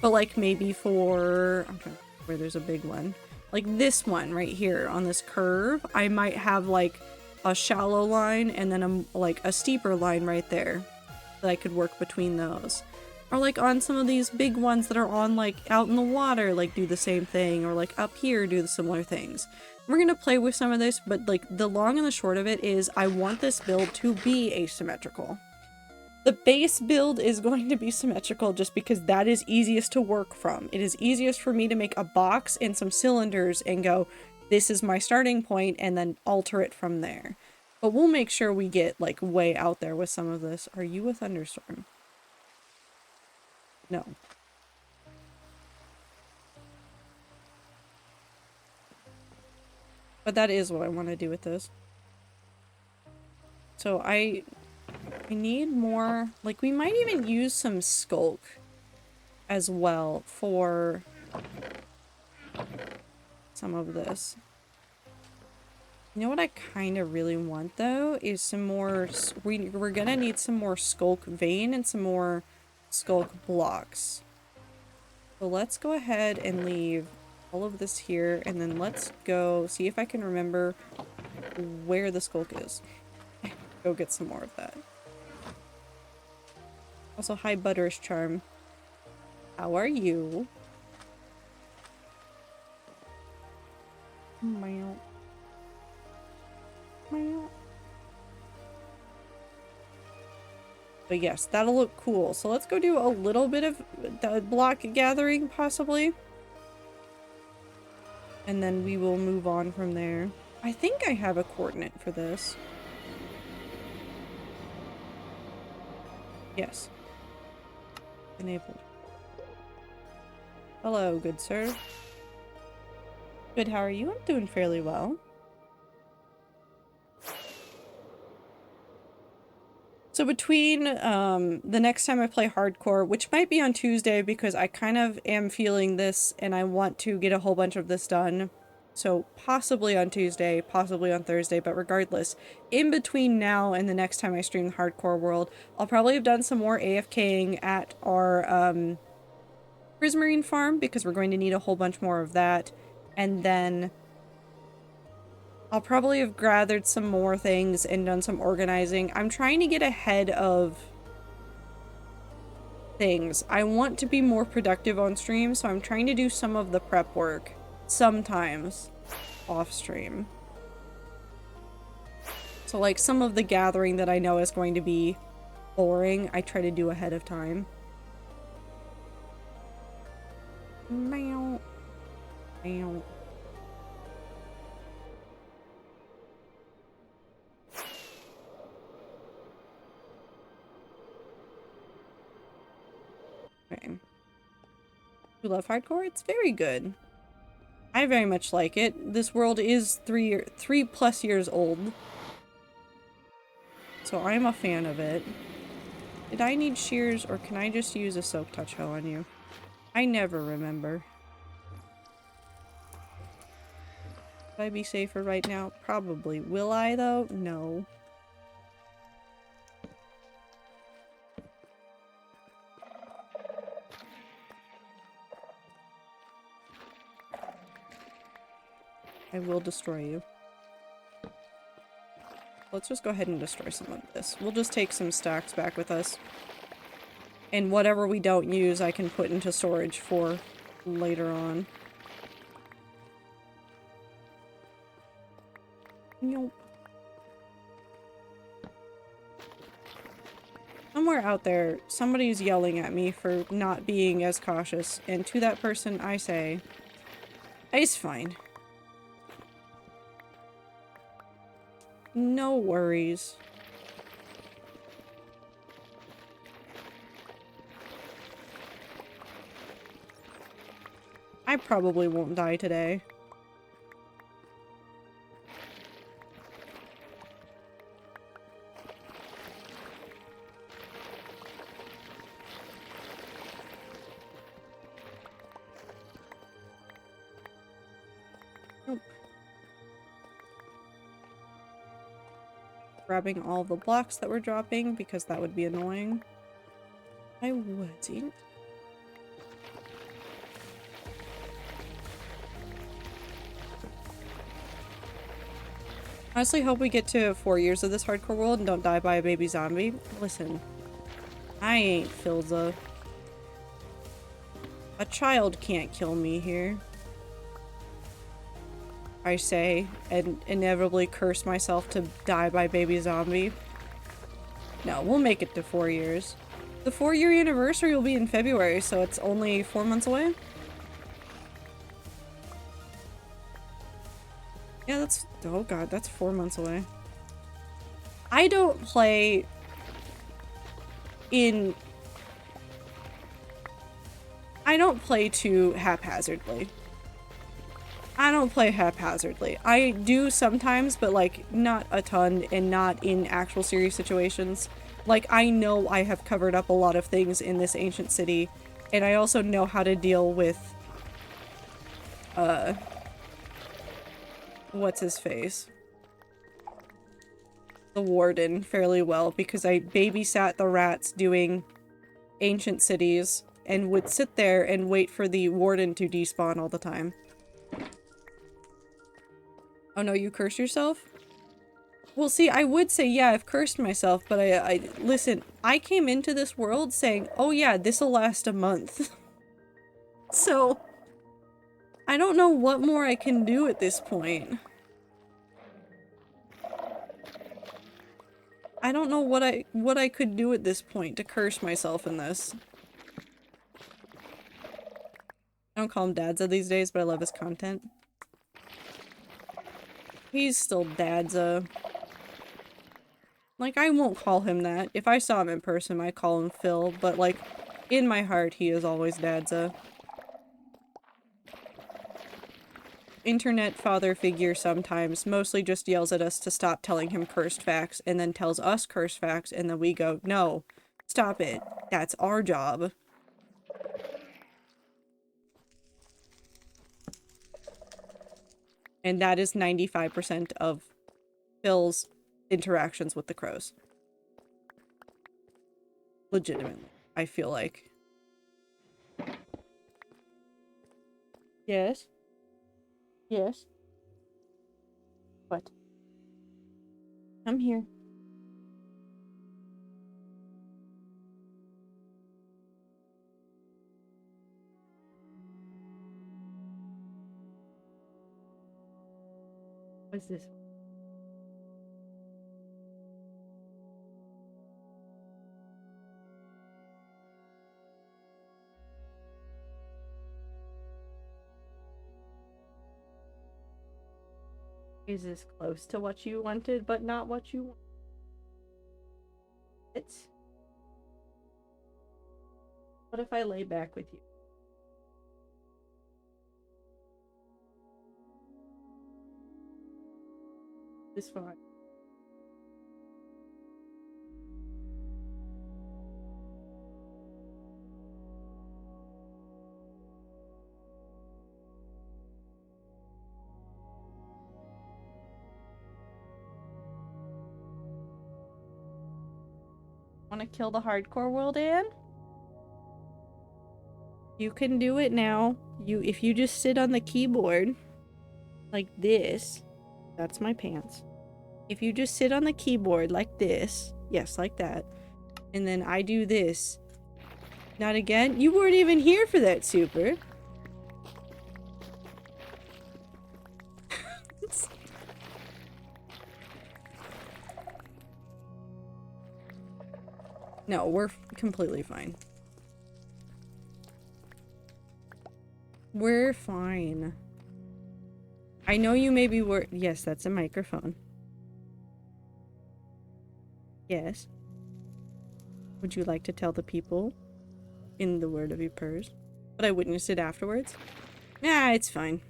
But, like, maybe for... I'm trying to think where there's a big one. Like, this one right here on this curve, I might have, like, a shallow line and then, like, a steeper line right there that I could work between those. Or, like, on some of these big ones that are on, like, out in the water, like, do the same thing. Or, like, up here, do the similar things. We're gonna play with some of this, but, like, the long and the short of it is I want this build to be asymmetrical. The base build is going to be symmetrical just because that is easiest to work from. It is easiest for me to make a box and some cylinders and go, this is my starting point, and then alter it from there. But we'll make sure we get, like, way out there with some of this. Are you a thunderstorm? No. But that is what I want to do with this. So I I need more, like we might even use some skulk as well for some of this. You know what I kind of really want though is some more, we're gonna need some more skulk vein and some more skulk blocks. So let's go ahead and leave all of this here, and then let's go see if I can remember where the skulk is. Go get some more of that. Also, hi Butter's Charm. How are you? Meow. Meow. But yes, that'll look cool. So let's go do a little bit of block gathering, possibly. And then we will move on from there. I think I have a coordinate for this. Yes. Enabled. Hello, good sir. Good, how are you? I'm doing fairly well. So between the next time I play hardcore, which might be on Tuesday because I kind of am feeling this and I want to get a whole bunch of this done. So possibly on Tuesday, possibly on Thursday, but regardless, in between now and the next time I stream the hardcore world, I'll probably have done some more AFKing at our Prismarine farm because we're going to need a whole bunch more of that. And then I'll probably have gathered some more things and done some organizing. I'm trying to get ahead of things. I want to be more productive on stream, so I'm trying to do some of the prep work sometimes off stream. So like some of the gathering that I know is going to be boring, I try to do ahead of time. Meow. Meow. Okay. You love hardcore? It's very good. I very much like it. This world is 3+ years old. So I'm a fan of it. Did I need shears or can I just use a silk touch hoe on you? I never remember. Would I be safer right now? Probably. Will I though? No. I will destroy you. Let's just go ahead and destroy some of this. We'll just take some stacks back with us. And whatever we don't use, I can put into storage for later on. Nope. Somewhere out there, somebody's yelling at me for not being as cautious. And to that person, I say, it's fine. No worries. I probably won't die today. Nope. Grabbing all the blocks that we're dropping because that would be annoying. I wouldn't. Honestly, hope we get to 4 years of this hardcore world and don't die by a baby zombie. Listen, I ain't Filza. A child can't kill me here. I say, and inevitably curse myself to die by baby zombie. No, we'll make it to 4 years. The 4-year anniversary will be in February, so it's only 4 months away. Yeah, that's... oh god, that's 4 months away. I don't play in... I don't play too haphazardly. I don't play haphazardly. I do sometimes, but like not a ton and not in actual serious situations. Like, I know I have covered up a lot of things in this ancient city, and I also know how to deal with, what's his face? The warden fairly well, because I babysat the rats doing ancient cities and would sit there and wait for the warden to despawn all the time. Oh no, you cursed yourself? Well, see, I would say, yeah, I've cursed myself, but listen, I came into this world saying, oh yeah, this'll last a month. So, I don't know what more I can do at this point. I don't know what I could do at this point to curse myself in this. I don't call him Dadza these days, but I love his content. He's still Dadza. Like, I won't call him that. If I saw him in person, I'd call him Phil, but like, in my heart, he is always Dadza. Internet father figure sometimes mostly just yells at us to stop telling him cursed facts, and then tells us cursed facts, and then we go, no, stop it. That's our job. And that is 95% of Phil's interactions with the crows. Legitimately, I feel like. Yes? Yes? What? Come here. What's this? Is this close to what you wanted, but not what you want? It's... What if I lay back with you? This fine. Want to kill the hardcore world, Anne? You can do it now. If you just sit on the keyboard like this, that's my pants. If you just sit on the keyboard like this, yes, like that, and then I do this. Not again? You weren't even here for that, Super. No, we're completely fine. We're fine. I know you may be yes, that's a microphone. Yes. Would you like to tell the people in the word of your purse? But I witnessed it afterwards? Nah, it's fine.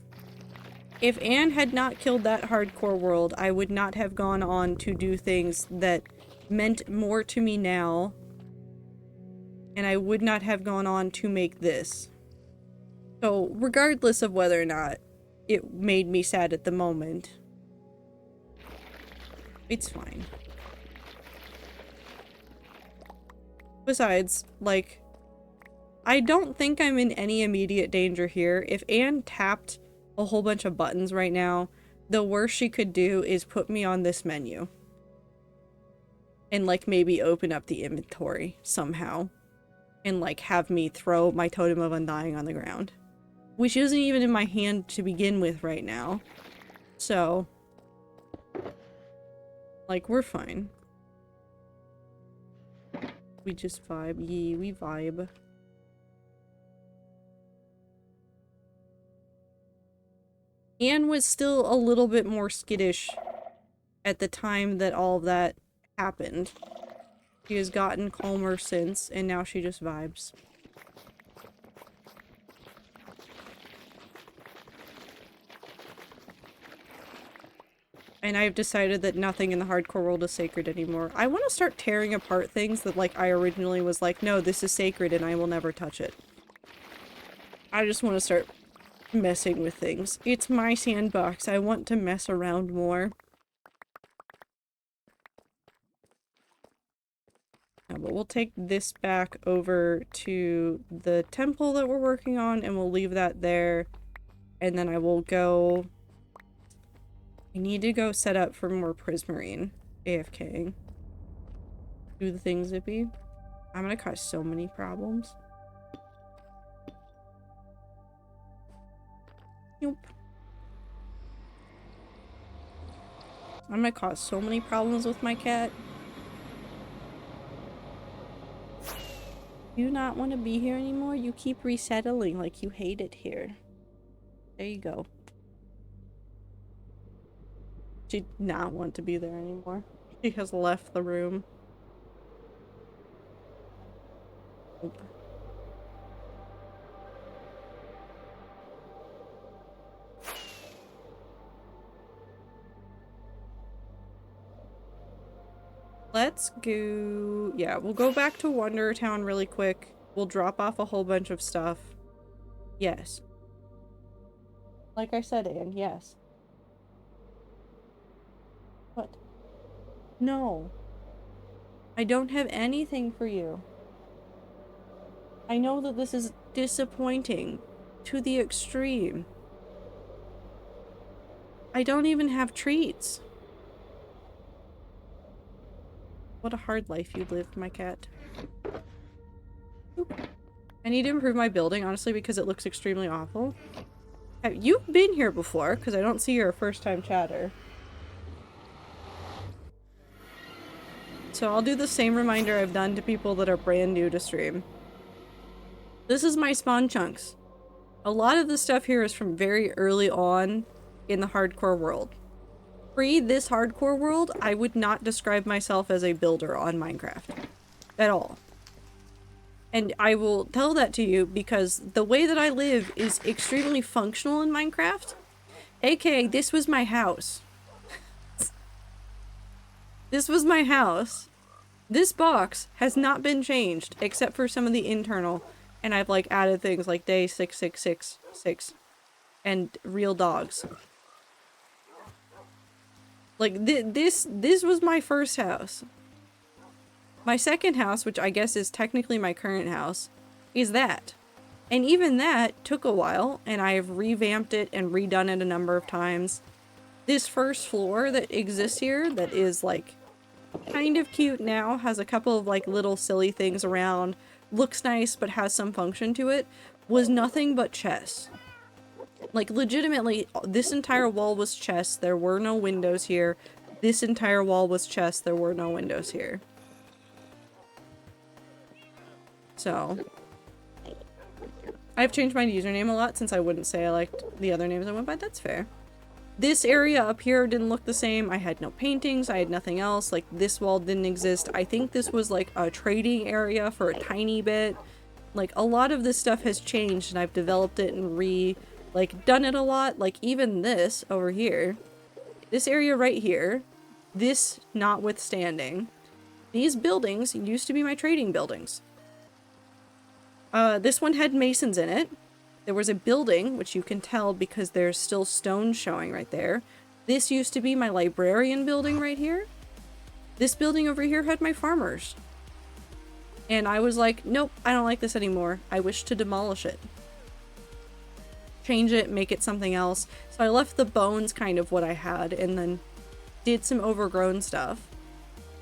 If Anne had not killed that hardcore world, I would not have gone on to do things that meant more to me now. And I would not have gone on to make this. So, regardless of whether or not it made me sad at the moment, it's fine. Besides, like, I don't think I'm in any immediate danger here. If Anne tapped a whole bunch of buttons right now, the worst she could do is put me on this menu. And, like, maybe open up the inventory somehow. And, like, have me throw my Totem of Undying on the ground. Which isn't even in my hand to begin with right now. So, like, we're fine. We just vibe. Yee, we vibe. Anne was still a little bit more skittish at the time that all of that happened. She has gotten calmer since, and now she just vibes. And I've decided that nothing in the hardcore world is sacred anymore. I want to start tearing apart things that, like, I originally was like, no, this is sacred and I will never touch it. I just want to start messing with things. It's my sandbox. I want to mess around more. But we'll take this back over to the temple that we're working on and we'll leave that there. And then I will go... I need to go set up for more Prismarine. AFKing. Do the thing, Zippy. I'm gonna cause so many problems. Nope. I'm gonna cause so many problems with my cat. You not want to be here anymore? You keep resettling like you hate it here. There you go. She did not want to be there anymore. She has left the room. Nope. Let's go... Yeah, we'll go back to Wonder Town really quick. We'll drop off a whole bunch of stuff. Yes. Like I said, Anne, yes. What? No. I don't have anything for you. I know that this is disappointing to the extreme. I don't even have treats. What a hard life you lived, my cat. Oop. I need to improve my building, honestly, because it looks extremely awful. Have you been here before? Because I don't see you're a first-time chatter. So I'll do the same reminder I've done to people that are brand new to stream. This is my spawn chunks. A lot of the stuff here is from very early on in the hardcore world. Pre this hardcore world, I would not describe myself as a builder on Minecraft. At all. And I will tell that to you because the way that I live is extremely functional in Minecraft. AKA, this was my house. This was my house. This box has not been changed except for some of the internal. And I've like added things like day 6666 and real dogs. Like this was my first house. My second house, which I guess is technically my current house, is that. And even that took a while, and I have revamped it and redone it a number of times. This first floor that exists here, that is like kind of cute now, has a couple of like little silly things around, looks nice but has some function to it, was nothing but chests. Like legitimately, this entire wall was chests, there were no windows here. This entire wall was chests, there were no windows here. So, I've changed my username a lot since I wouldn't say I liked the other names I went by. That's fair. This area up here didn't look the same. I had no paintings. I had nothing else. Like, this wall didn't exist. I think this was, like, a trading area for a tiny bit. Like, a lot of this stuff has changed, and I've developed it and done it a lot. Like, even this over here. This area right here. This notwithstanding. These buildings used to be my trading buildings. This one had masons in it. There was a building, which you can tell because there's still stones showing right there. This used to be my librarian building right here. This building over here had my farmers. And I was like, nope, I don't like this anymore. I wish to demolish it. Change it, make it something else. So I left the bones kind of what I had and then did some overgrown stuff.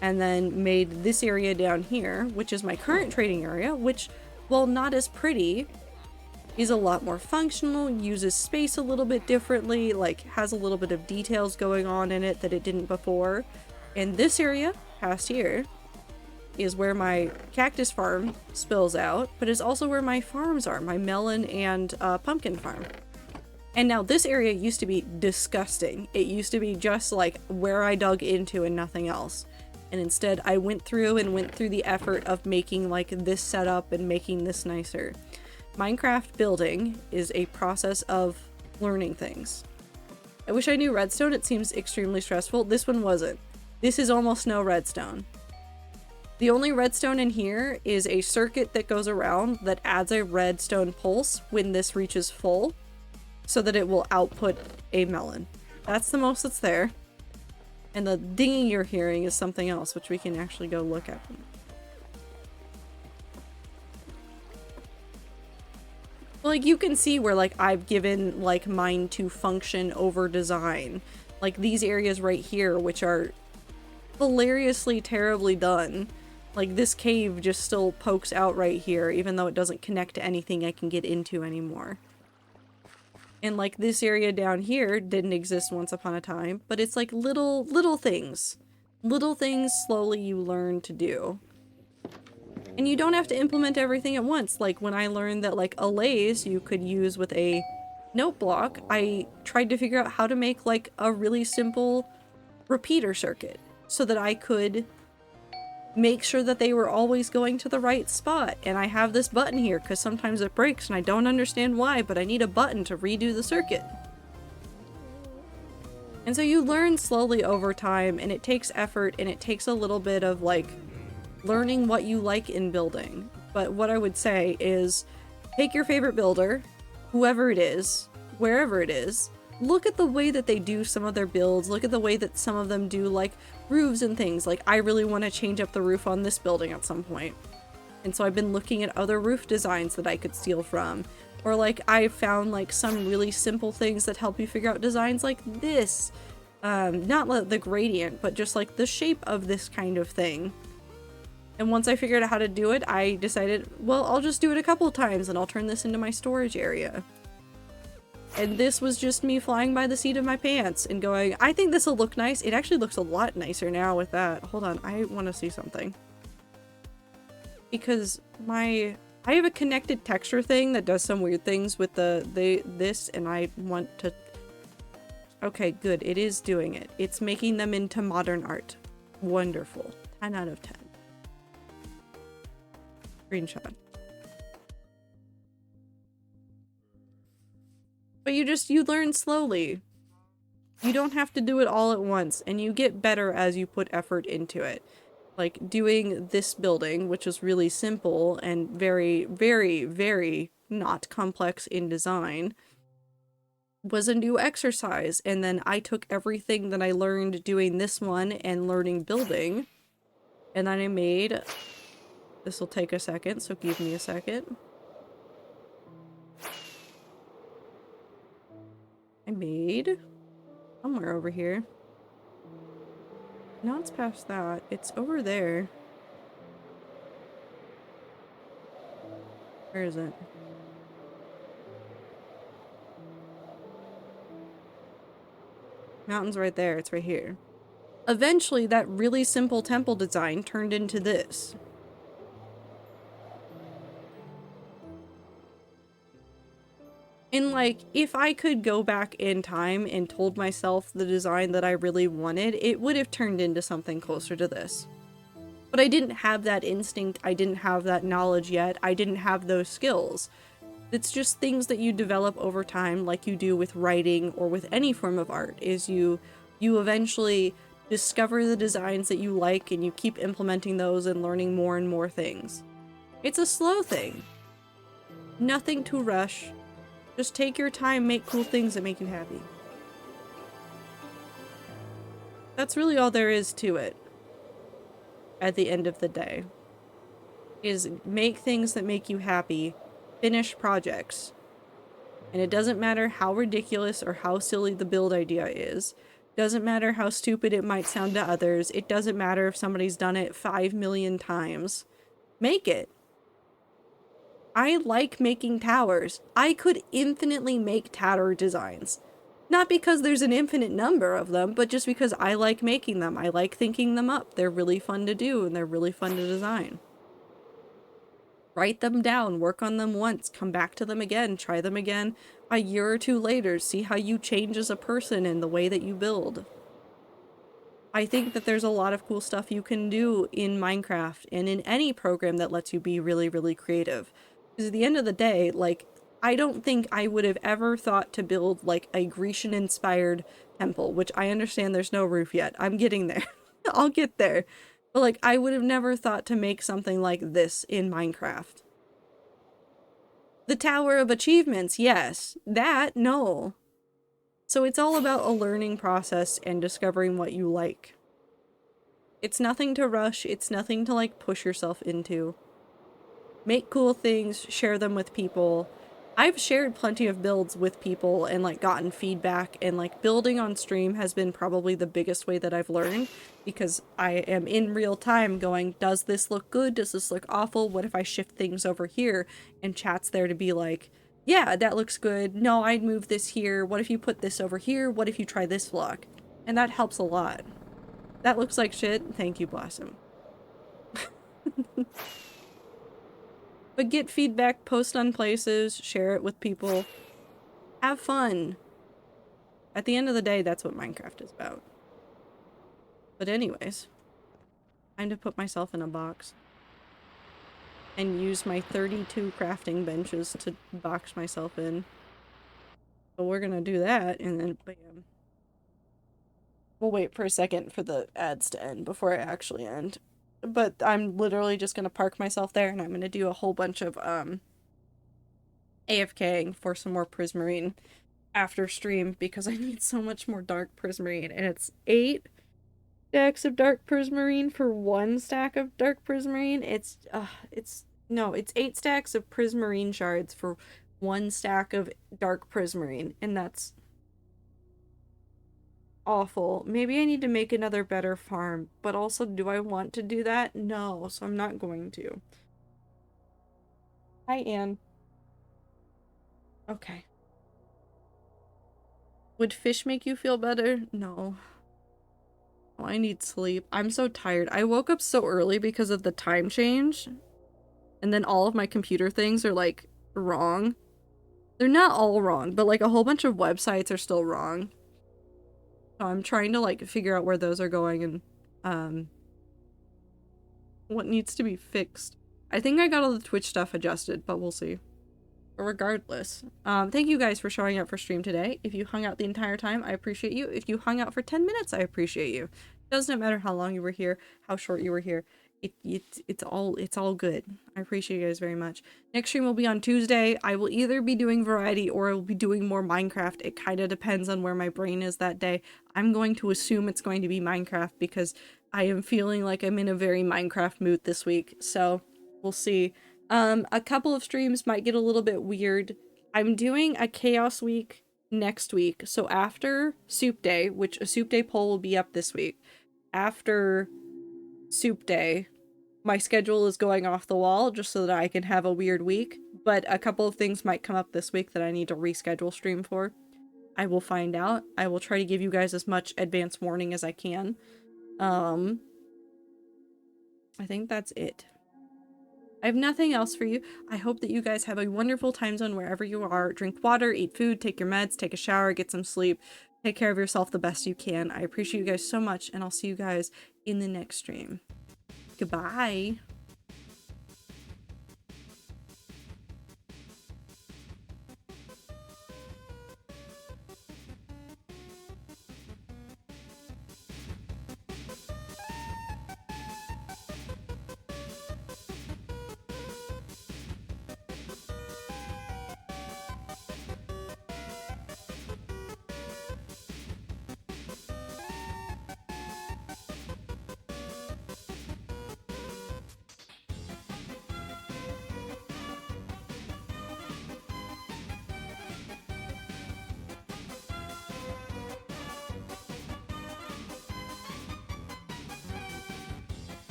And then made this area down here, which is my current trading area, which, while not as pretty, is a lot more functional, uses space a little bit differently, like has a little bit of details going on in it that it didn't before. And this area, past here, is where my cactus farm spills out, but is also where my farms are, my melon and pumpkin farm. And now this area used to be disgusting. It used to be just like where I dug into and nothing else. And instead I went through the effort of making like this setup and making this nicer. Minecraft building is a process of learning things. I wish I knew redstone. It seems extremely stressful. This one wasn't. This is almost no redstone. The only redstone in here is a circuit that goes around that adds a redstone pulse when this reaches full so that it will output a melon. That's the most that's there. And the dinging you're hearing is something else, which we can actually go look at. Well, like, you can see where, like, I've given, like, mine to function over design. Like, these areas right here, which are hilariously terribly done. Like, this cave just still pokes out right here, even though it doesn't connect to anything I can get into anymore. And, like, this area down here didn't exist once upon a time, but it's, like, little things. Little things slowly you learn to do. And you don't have to implement everything at once. Like, when I learned that, like, allays you could use with a note block, I tried to figure out how to make, like, a really simple repeater circuit so that I could make sure that they were always going to the right spot. And I have this button here because sometimes it breaks and I don't understand why, but I need a button to redo the circuit. And so you learn slowly over time, and it takes effort, and it takes a little bit of, like, learning what you like in building. But what I would say is take your favorite builder, whoever it is, wherever it is, look at the way that they do some of their builds, look at the way that some of them do, like, roofs and things. Like, I really want to change up the roof on this building at some point. And so I've been looking at other roof designs that I could steal from. Or, like, I found, like, some really simple things that help you figure out designs like this. Not the gradient, but just, like, the shape of this kind of thing. And once I figured out how to do it, I decided, well, I'll just do it a couple times and I'll turn this into my storage area. And this was just me flying by the seat of my pants and going, I think this will look nice. It actually looks a lot nicer now with that. Hold on, I want to see something. Because I have a connected texture thing that does some weird things with this, and I want to... Okay, good. It is doing it. It's making them into modern art. Wonderful. 10 out of 10. Screenshot. But you learn slowly. You don't have to do it all at once, and you get better as you put effort into it. Like, doing this building, which is really simple and very, very, very not complex in design, was a new exercise. And then I took everything that I learned doing this one and learning building, and then I made... This will take a second, so give me a second. I made somewhere over here. No, it's past that. It's over there. Where is it? Mountain's right there. It's right here. Eventually, that really simple temple design turned into this. And, like, if I could go back in time and told myself the design that I really wanted, it would have turned into something closer to this. But I didn't have that instinct, I didn't have that knowledge yet, I didn't have those skills. It's just things that you develop over time, like you do with writing or with any form of art, is you eventually discover the designs that you like and you keep implementing those and learning more and more things. It's a slow thing. Nothing to rush. Just take your time, make cool things that make you happy. That's really all there is to it. At the end of the day. Is make things that make you happy. Finish projects. And it doesn't matter how ridiculous or how silly the build idea is. Doesn't matter how stupid it might sound to others. It doesn't matter if somebody's done it 5 million times. Make it. I like making towers. I could infinitely make tower designs. Not because there's an infinite number of them, but just because I like making them. I like thinking them up. They're really fun to do, and they're really fun to design. Write them down, work on them once, come back to them again, try them again a year or two later, see how you change as a person in the way that you build. I think that there's a lot of cool stuff you can do in Minecraft and in any program that lets you be really, really creative. Because at the end of the day, like, I don't think I would have ever thought to build like a Grecian inspired temple, which I understand there's no roof yet. I'm getting there. I'll get there. But like I would have never thought to make something like this in Minecraft. The Tower of Achievements, yes. That, no. So it's all about a learning process and discovering what you like. It's nothing to rush, it's nothing to like push yourself into. Make cool things, share them with people. I've shared plenty of builds with people and like gotten feedback, and like building on stream has been probably the biggest way that I've learned, because I am in real time going, does this look good? Does this look awful? What if I shift things over here? And chat's there to be like, yeah, that looks good. No, I'd move this here. What if you put this over here? What if you try this block? And that helps a lot. That looks like shit. Thank you, Blossom. But get feedback, post on places, share it with people. Have fun. At the end of the day, that's what Minecraft is about. But anyways, time to put myself in a box. And use my 32 crafting benches to box myself in. So we're gonna do that, and then bam. We'll wait for a second for the ads to end before I actually end. But I'm literally just gonna park myself there, and I'm gonna do a whole bunch of AFKing for some more prismarine after stream, because I need so much more dark prismarine, and it's 8 stacks of dark prismarine for 1 stack of dark prismarine. It's 8 stacks of prismarine shards for 1 stack of dark prismarine, and that's awful. Maybe I need to make another better farm, but also, do I want to do that? No, so I'm not going to. Hi, Anne. Okay. Would fish make you feel better? No. Oh, I need sleep. I'm so tired. I woke up so early because of the time change. And then all of my computer things are like wrong. They're not all wrong, but like a whole bunch of websites are still wrong. So I'm trying to like figure out where those are going and what needs to be fixed. I think I got all the Twitch stuff adjusted, but we'll see. But regardless, thank you guys for showing up for stream today. If you hung out the entire time, I appreciate you. If you hung out for 10 minutes, I appreciate you. Doesn't matter how long you were here, how short you were here. It's all good. I appreciate you guys very much. Next stream will be on Tuesday. I will either be doing variety or I will be doing more Minecraft. It kind of depends on where my brain is that day. I'm going to assume it's going to be Minecraft because I am feeling like I'm in a very Minecraft mood this week. So we'll see. A couple of streams might get a little bit weird. I'm doing a chaos week next week. So after Soup Day, which a Soup Day poll will be up this week. After Soup Day, my schedule is going off the wall just so that I can have a weird week. But a couple of things might come up this week that I need to reschedule stream for. I will find out. I will try to give you guys as much advance warning as I can. I think that's it. I have nothing else for you. I hope that you guys have a wonderful time zone wherever you are. Drink water, eat food, take your meds, take a shower, get some sleep. Take care of yourself the best you can. I appreciate you guys so much, and I'll see you guys in the next stream. Goodbye.